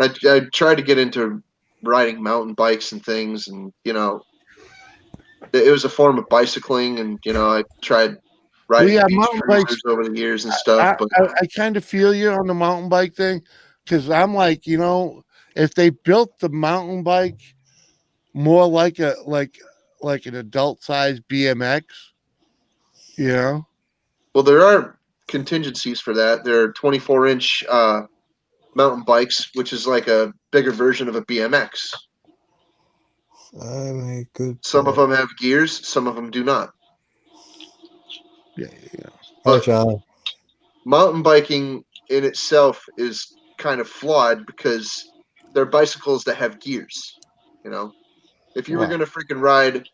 I tried to get into riding mountain bikes and things, and it was a form of bicycling, and I tried riding yeah, beach mountain cruisers bikes- over the years and stuff. But I kind of feel you on the mountain bike thing because I'm like, if they built the mountain bike more like an adult sized BMX, well, there are contingencies for that. There are 24-inch mountain bikes, which is like a bigger version of a BMX. Some of them have gears, some of them do not. Yeah. Hi, John. Mountain biking in itself is kind of flawed because they're bicycles that have gears. If you were Wow. going to freaking ride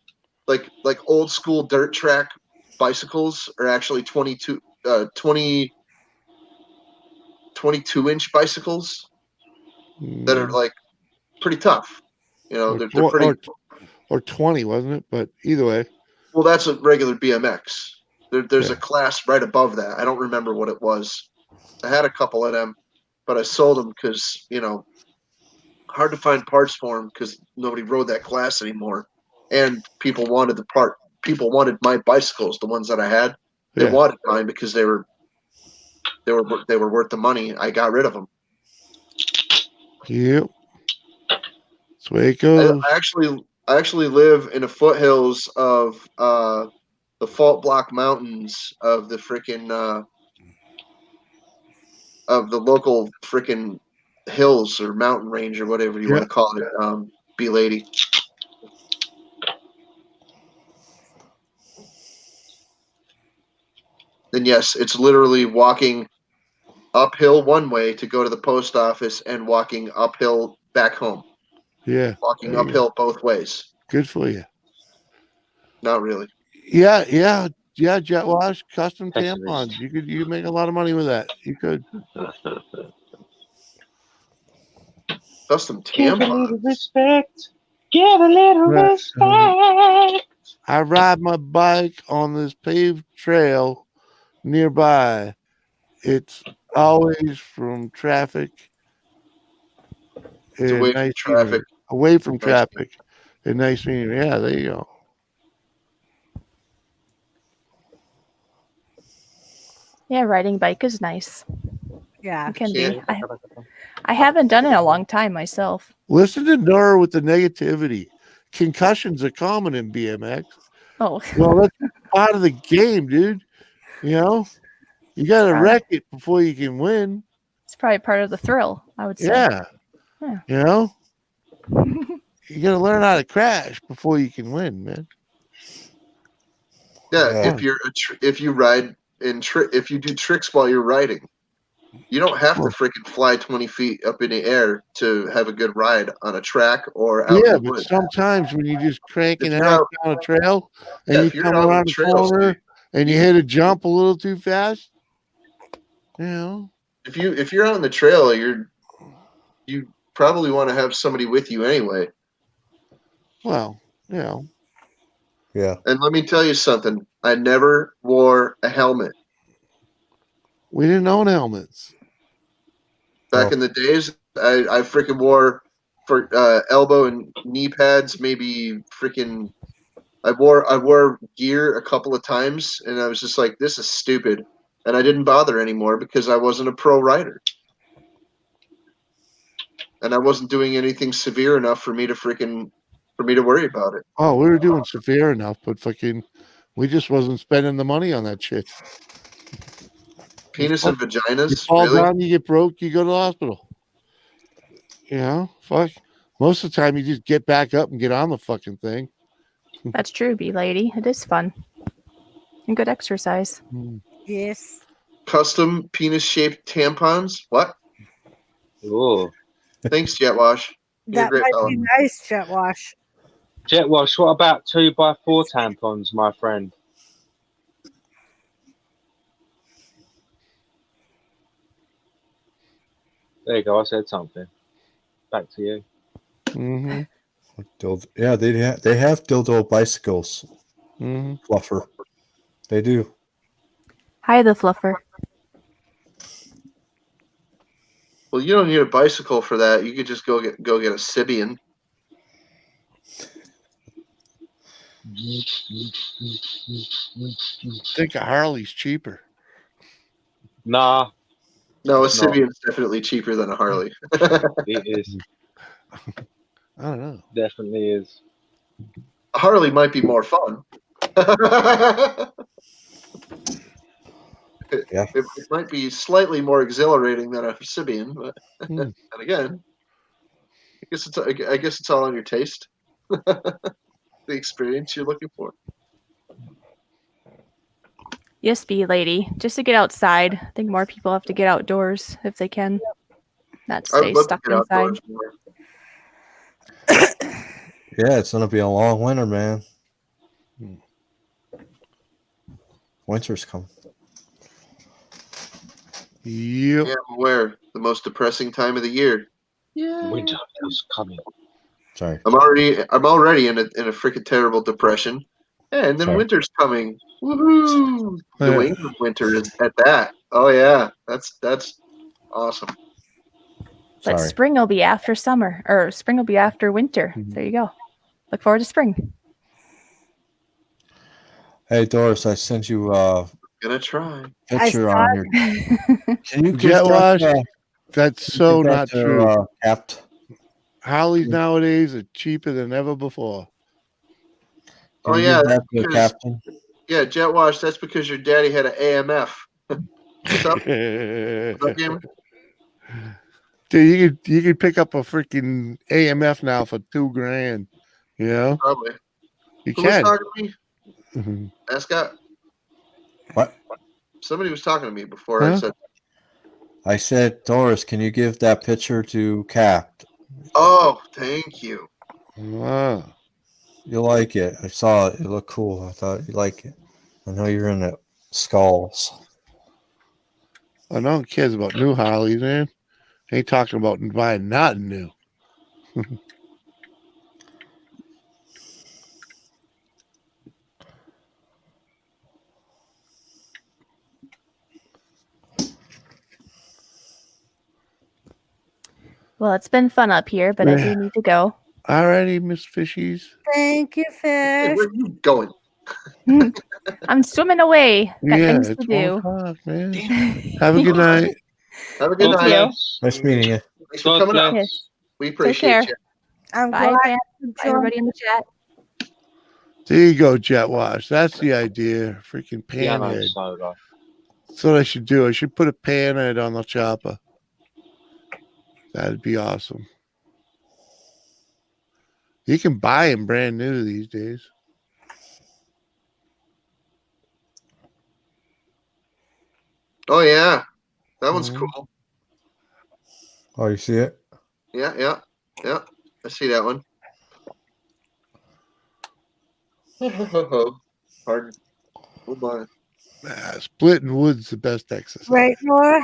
like old school dirt track bicycles are actually 22-inch bicycles that are like pretty tough. They're pretty. Or 20, wasn't it? But either way. Well, that's a regular BMX. There's a class right above that. I don't remember what it was. I had a couple of them, but I sold them because hard to find parts for them because nobody rode that class anymore, and people wanted the part. People wanted my bicycles, the ones that I had. They Yeah. wanted mine because they were worth the money. I got rid of them. Yep. That's the way it goes. I actually live in the foothills of the fault block mountains of the freaking of the local freaking hills or mountain range or whatever you want to call it. B lady. Then yes, it's literally walking uphill one way to go to the post office and walking uphill back home. Yeah. Walking There you uphill both ways. Good for you. Not really. Yeah. Jet wash, custom Excellent. tampons. You could make a lot of money with that. You could. Custom Give a tampons. little respect. Give a little Right. respect. I ride my bike on this paved trail nearby. It's always from traffic. It's away from traffic. meeting you. Away from Nice. traffic. And nice meeting you. Yeah, there you go. Yeah, riding bike is nice. Yeah. It can Yeah. be. I haven't done it in a long time myself. Listen to Nora with the negativity. Concussions are common in BMX. Oh, Well, that's part of the game, dude. You got to Right. wreck it before you can win. it's probably part of the thrill, I would say. Yeah. Yeah. You got to learn how to crash before you can win, man. Yeah, if you ride if you do tricks while you're riding, you don't have to freaking fly 20 feet up in the air to have a good ride on a track or out Yeah, in the but woods. sometimes when you're just cranking If it you're out out- down a trail and Yeah, you if you're come out on around the the trails, corner dude, and you hit a jump a little too fast, if you're out on the trail, you probably want to have somebody with you anyway. well, Yeah. And let me tell you something. I never wore a helmet. we didn't own helmets. Back in the days, I freaking wore for elbow and knee pads. Maybe freaking, I wore gear a couple of times, and I was just like, this is stupid, and I didn't bother anymore because I wasn't a pro rider, and I wasn't doing anything severe enough for me to worry about it. Oh, we were doing severe enough, but we just wasn't spending the money on that shit. Penis and You vaginas, fall really? down, you get broke, you go to the hospital. Fuck. Most of the time, you just get back up and get on the fucking thing. That's true, B lady. It is fun. And good exercise. Yes. Custom penis-shaped tampons? What? Oh, Thanks, Jet Wash. You're a That great might fella. be nice, Jet Wash. Jet Wash, what about 2x4 tampons, my friend? There you go. I said something. Back to you. Mm-hmm. Yeah, they have dildo bicycles. Mm-hmm. Fluffer. They do. Hi, the fluffer. Well, you don't need a bicycle for that. You could just go get a Sibian. I think a Harley's cheaper. Nah, No, a It's not. Sibian's definitely cheaper than a Harley. it is. I don't know. Definitely is. A Harley might be more fun. Yeah. It might be slightly more exhilarating than a Sibian, but and again, I guess it's all on your taste. The experience you're looking for. Yes, be lady. Just to get outside. I think more people have to get outdoors if they can. Not I would stay love stuck to get inside. outdoors more. Yeah, it's gonna be a long winter, man. Winter's coming. Yep. Yeah, I'm aware. The most depressing time of the year. Winter is coming. Sorry. I'm already in a freaking terrible depression. And then Sorry. winter's coming. Woohoo! Yeah. New England winter is at that. Oh yeah. That's awesome. But Sorry. spring will be after summer, or spring will be after winter. Mm-hmm. There you go. Look forward to spring. Hey Doris, I sent you a Gonna try. picture on your. Can you give Jet that, wash? uh, That's give so that not to, true. Capt? Harleys nowadays are cheaper than ever before. Can Oh you yeah, give that that's to the because captain? Jet Wash. That's because your daddy had an AMF. What's up? What's up, gamer? Dude, you could pick up a freaking AMF now for $2,000. You know, Probably. you Who was can. talking to me? Mhm. Ascot. What? Somebody was talking to me before Huh? I said. I said, Doris, can you give that picture to Capt? Oh, thank you. Wow. You like it. I saw it. It looked cool. I thought you like it. I know you're in the skulls. I no one cares about new Harleys, man. Ain't talking about buying nothing new. Well, it's been fun up here, but I do need to go. Alrighty, Miss Fishies. Thank you, Hey, Fish. where are you going? I'm swimming away. Got Yeah, things to it's do. 1:00, man. Have a good night. Have a good Thank night. you. Nice meeting you. Thanks for God coming bless. up. Yes. We Take appreciate care. you. I'm Bye, glad fam. you Bye, everybody in the chat. There you go, Jet Wash. That's the idea. Freaking Piano panhead. solo. That's what I should do. I should put a panhead on the chopper. That'd be awesome. You can buy them brand new these days. Oh yeah, that one's Mhm. cool. Oh, you see it? Yeah. I see that one. Pardon. Oh my. Splitting wood's the best exercise. Right, Laura?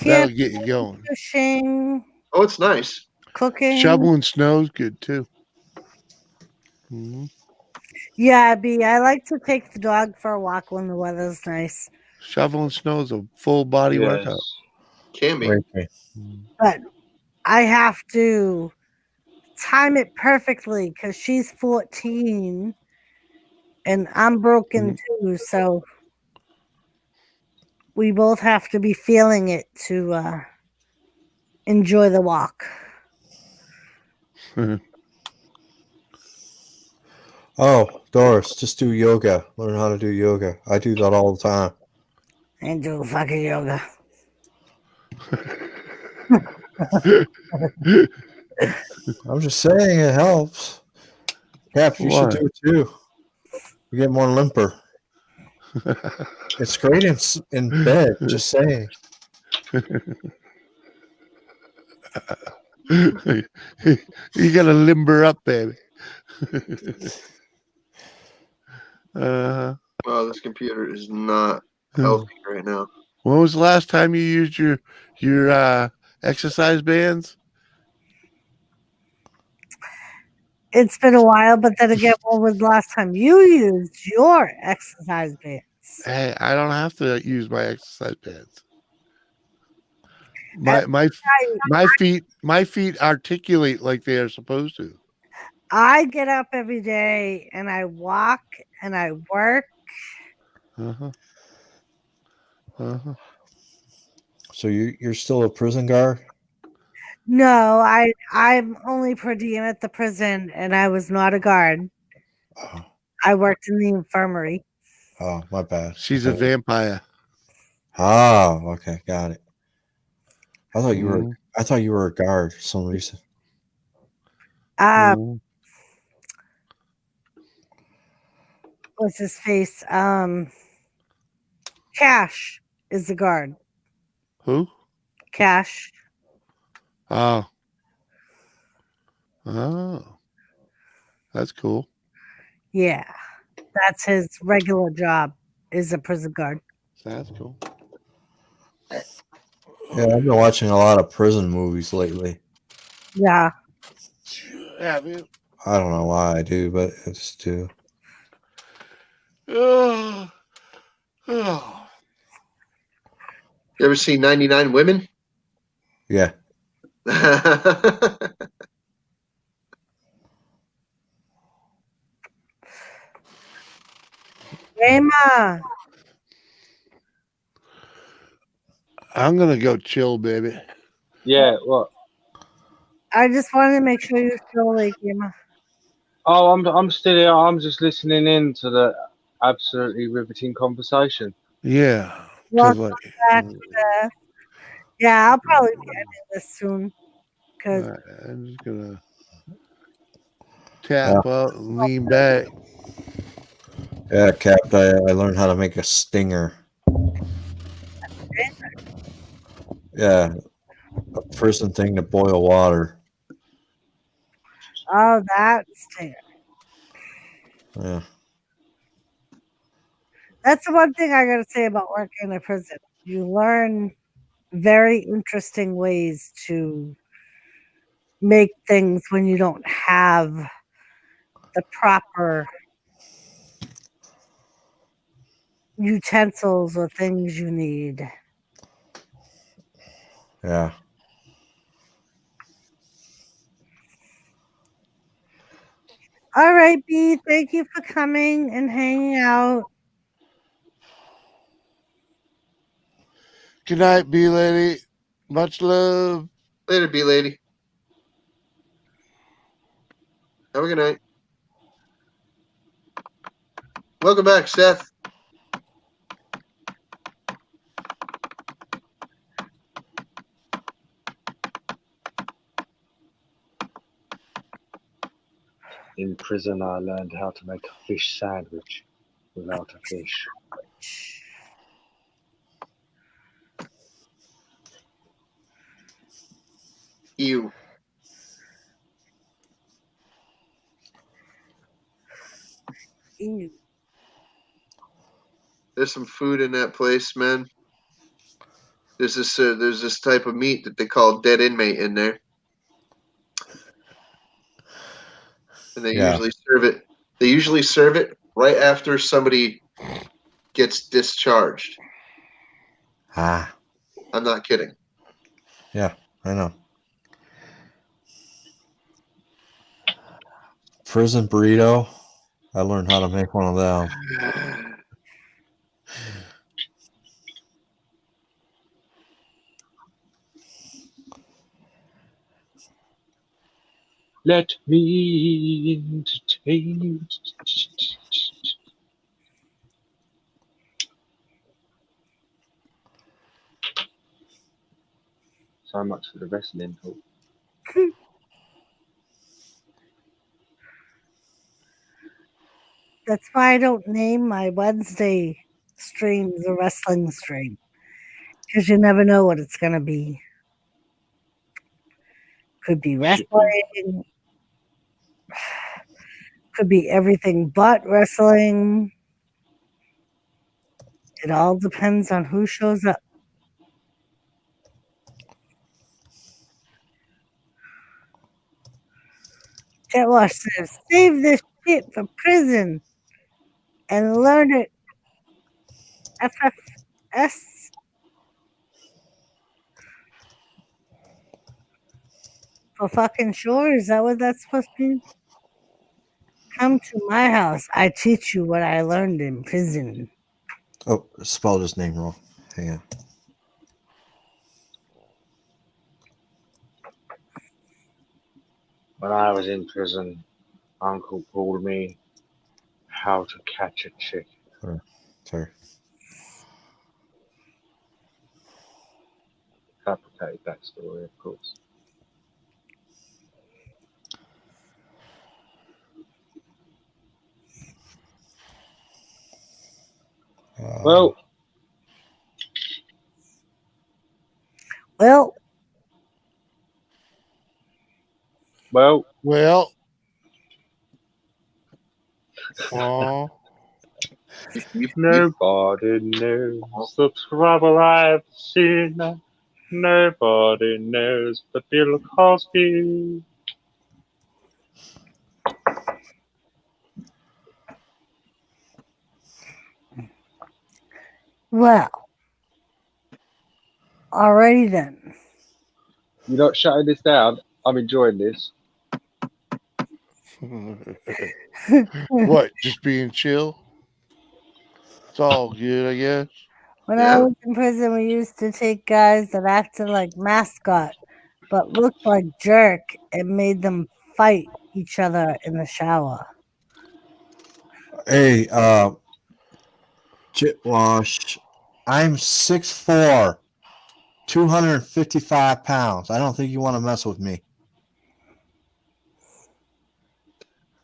That'll Camp, get you going. fishing, Oh, it's nice. cooking. Shoveling snow's good too. Mhm. Yeah, B. I like to take the dog for a walk when the weather's nice. Shoveling snow's a full body workout. Can be. Right. But I have to time it perfectly because she's 14 and I'm broken too. So we both have to be feeling it to enjoy the walk. Oh, Doris, just do yoga. Learn how to do yoga. I do that all the time. And do fucking yoga. I'm just saying it helps. Cap, you should What? do it too. You get more limper. It's great in bed. Just saying. You gotta limber up, baby. Wow, this computer is not healthy right now. When was the last time you used your exercise bands? It's been a while, but then again, when was the last time you used your exercise bands? Hey, I don't have to use my exercise bands. And My feet articulate like they are supposed to. I get up every day and I walk and I work. Uh-huh. Uh-huh. So you're still a prison guard? No, I'm only per diem at the prison, and I was not a guard. Oh, I worked in the infirmary. oh, my bad. She's a Okay. vampire. Oh, okay, got it. I thought you were. Mhm. I thought you were a guard for some reason. Mhm. What's his face? Cash is the guard. Who? Cash. Oh. Oh. That's cool. Yeah, that's his regular job. Is a prison guard. That's cool. Yeah, I've been watching a lot of prison movies lately. Yeah. Have you? I don't know why I do, but I just do. Oh. Oh. You ever seen 99 Women? Yeah. Emma. I'm gonna go chill, baby. Yeah, what? I just wanted to make sure you're still awake, Emma. Oh, I'm still here. I'm just listening in to the absolutely riveting conversation. Yeah. 'cause, Welcome like, back, Beth. Yeah, I'll probably be ending this soon. Cause I'm just gonna tap up and lean back. Yeah, Cap. I learned how to make a stinger. Yeah, a prison thing to boil water. oh, that's it. Yeah. That's the one thing I gotta say about working in a prison. You learn very interesting ways to make things when you don't have the proper utensils or things you need. Yeah. All right, B, thank you for coming and hanging out. Good night, B lady. Much love. Later, B lady. Have a good night. Welcome back, Seth. In prison, I learned how to make a fish sandwich without a fish. You. Ew. There's some food in that place, man. There's this type of meat that they call dead inmate in there, and they Yeah. usually serve it. They usually serve it right after somebody gets discharged. Ah. I'm not kidding. Yeah, I know. Prison burrito. I learned how to make one of them. Let me entertain you. So much for the wrestling talk. That's why I don't name my Wednesday streams a wrestling stream. Because you never know what it's going to be. Could be wrestling. Could be everything but wrestling. It all depends on who shows up. Jetwash says, save this shit for prison and learn it. FFS. For fucking sure? Is that what that's supposed to be? Come to my house. I teach you what I learned in prison. Oh, spelled his name wrong. Hang on. When I was in prison, Uncle told me how to catch a chick. Sorry. Complicated backstory, of course. Well, Well, Oh, nobody knows the trouble I've seen. Nobody knows but Bill Cosby. well. Alrighty then. You're not shutting this down. I'm enjoying this. what? Just being chill? It's all good, I guess. When I was in prison, we used to take guys that acted like mascot, but looked like jerk, and made them fight each other in the shower. Hey, Jitwash, I'm 6'4", 255 pounds. I don't think you want to mess with me.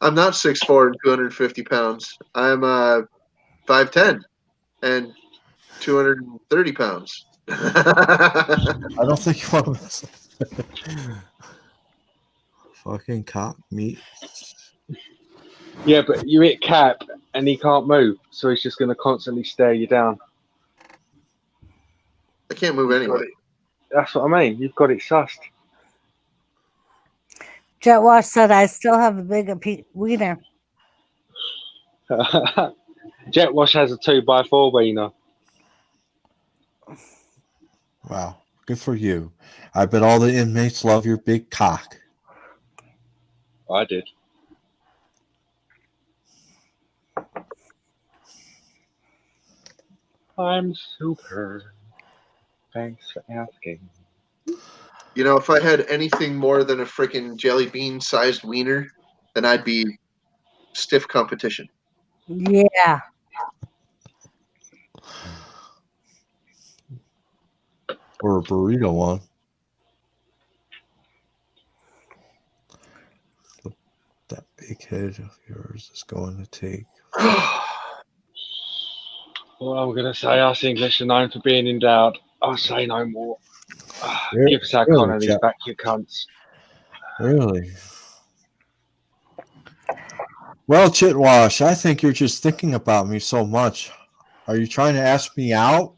I'm not 6'4" and 250 pounds. I'm 5'10" and 230 pounds. I don't think you want to mess with me. Fucking cock meat. Yeah, but you hit Cap and he can't move, so he's just going to constantly stare you down. I can't move anyway. That's what I mean. You've got it sussed. Jetwash said, I still have a bigger wiener. Jetwash has a 2x4 wiener. Wow, good for you. I bet all the inmates love your big cock. I did. I'm super. Thanks for asking. You know, if I had anything more than a freaking jelly bean sized wiener, then I'd be stiff competition. Yeah. Or a burrito one. That big head of yours is going to take. Well, I'm going to say us English are known for being in doubt. I'll say no more. Give us our really, colonies Jack? back, you cunts. Really? Well, Chitwash, I think you're just thinking about me so much. Are you trying to ask me out?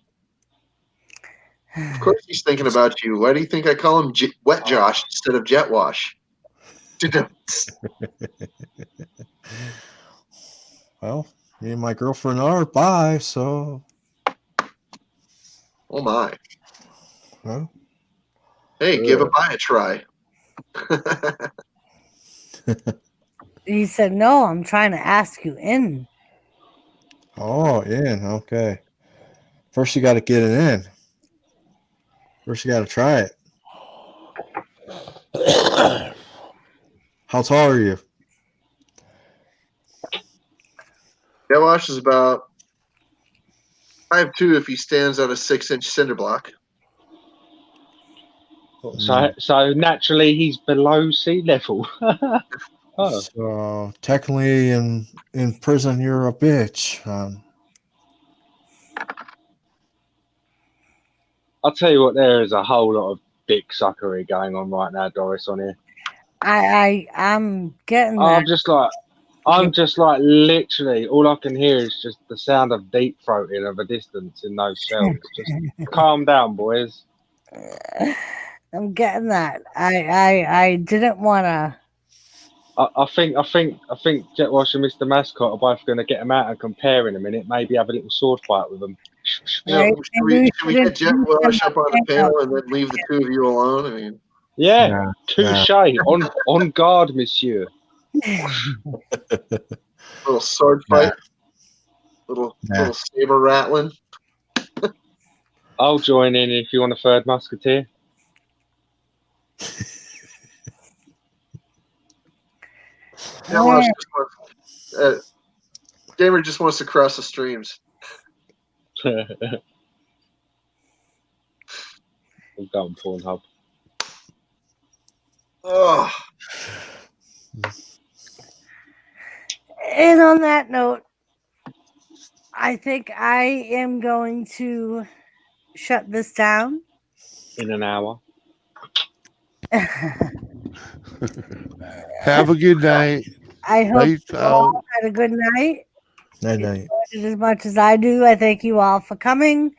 Of course he's thinking about you. Why do you think I call him Wet Josh instead of Jet Wash? Well, me and my girlfriend are bi, so. Oh my. Huh? Hey, give a bi a try. He said, no, I'm trying to ask you in. Oh, in. Okay. First, you got to get it in. First, you got to try it. How tall are you? Jet Wash is about 5'2" if he stands on a 6-inch cinder block. So naturally, he's below sea level. Oh. So technically, in prison, you're a bitch. I'll tell you what, there is a whole lot of big suckery going on right now, Doris, on here. I'm getting that. I'm just like literally all I can hear is just the sound of deep throating of a distance in those shells. Just calm down, boys. I'm getting that. I didn't want to I think Jetwash and Mr. Mascot are both going to get them out and compare in a minute. Maybe have a little sword fight with them. You know, should we get Jet Wash up on the panel and then leave the two of you alone? I mean, Yeah, touche. On guard, monsieur. little sword fight, little saber rattling. I'll join in if you want a third musketeer. Jet Wash just wants, Gamer just wants to cross the streams. I'm going Pornhub. Oh. And on that note, I think I am going to shut this down. In an hour. Have a good night. I hope Lights you all out. had a good night. Night night. As much as I do, I thank you all for coming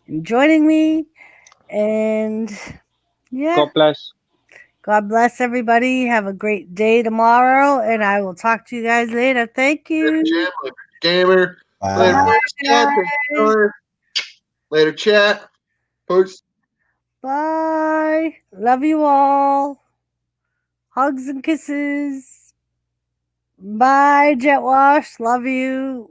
and joining me. And yeah, God bless. God bless everybody. Have a great day tomorrow, and I will talk to you guys later. Thank you. Later, Gamer. Later, Bye, chat. Later, chat. Peace. Bye. Love you all. Hugs and kisses. Bye, Jet Wash. Love you.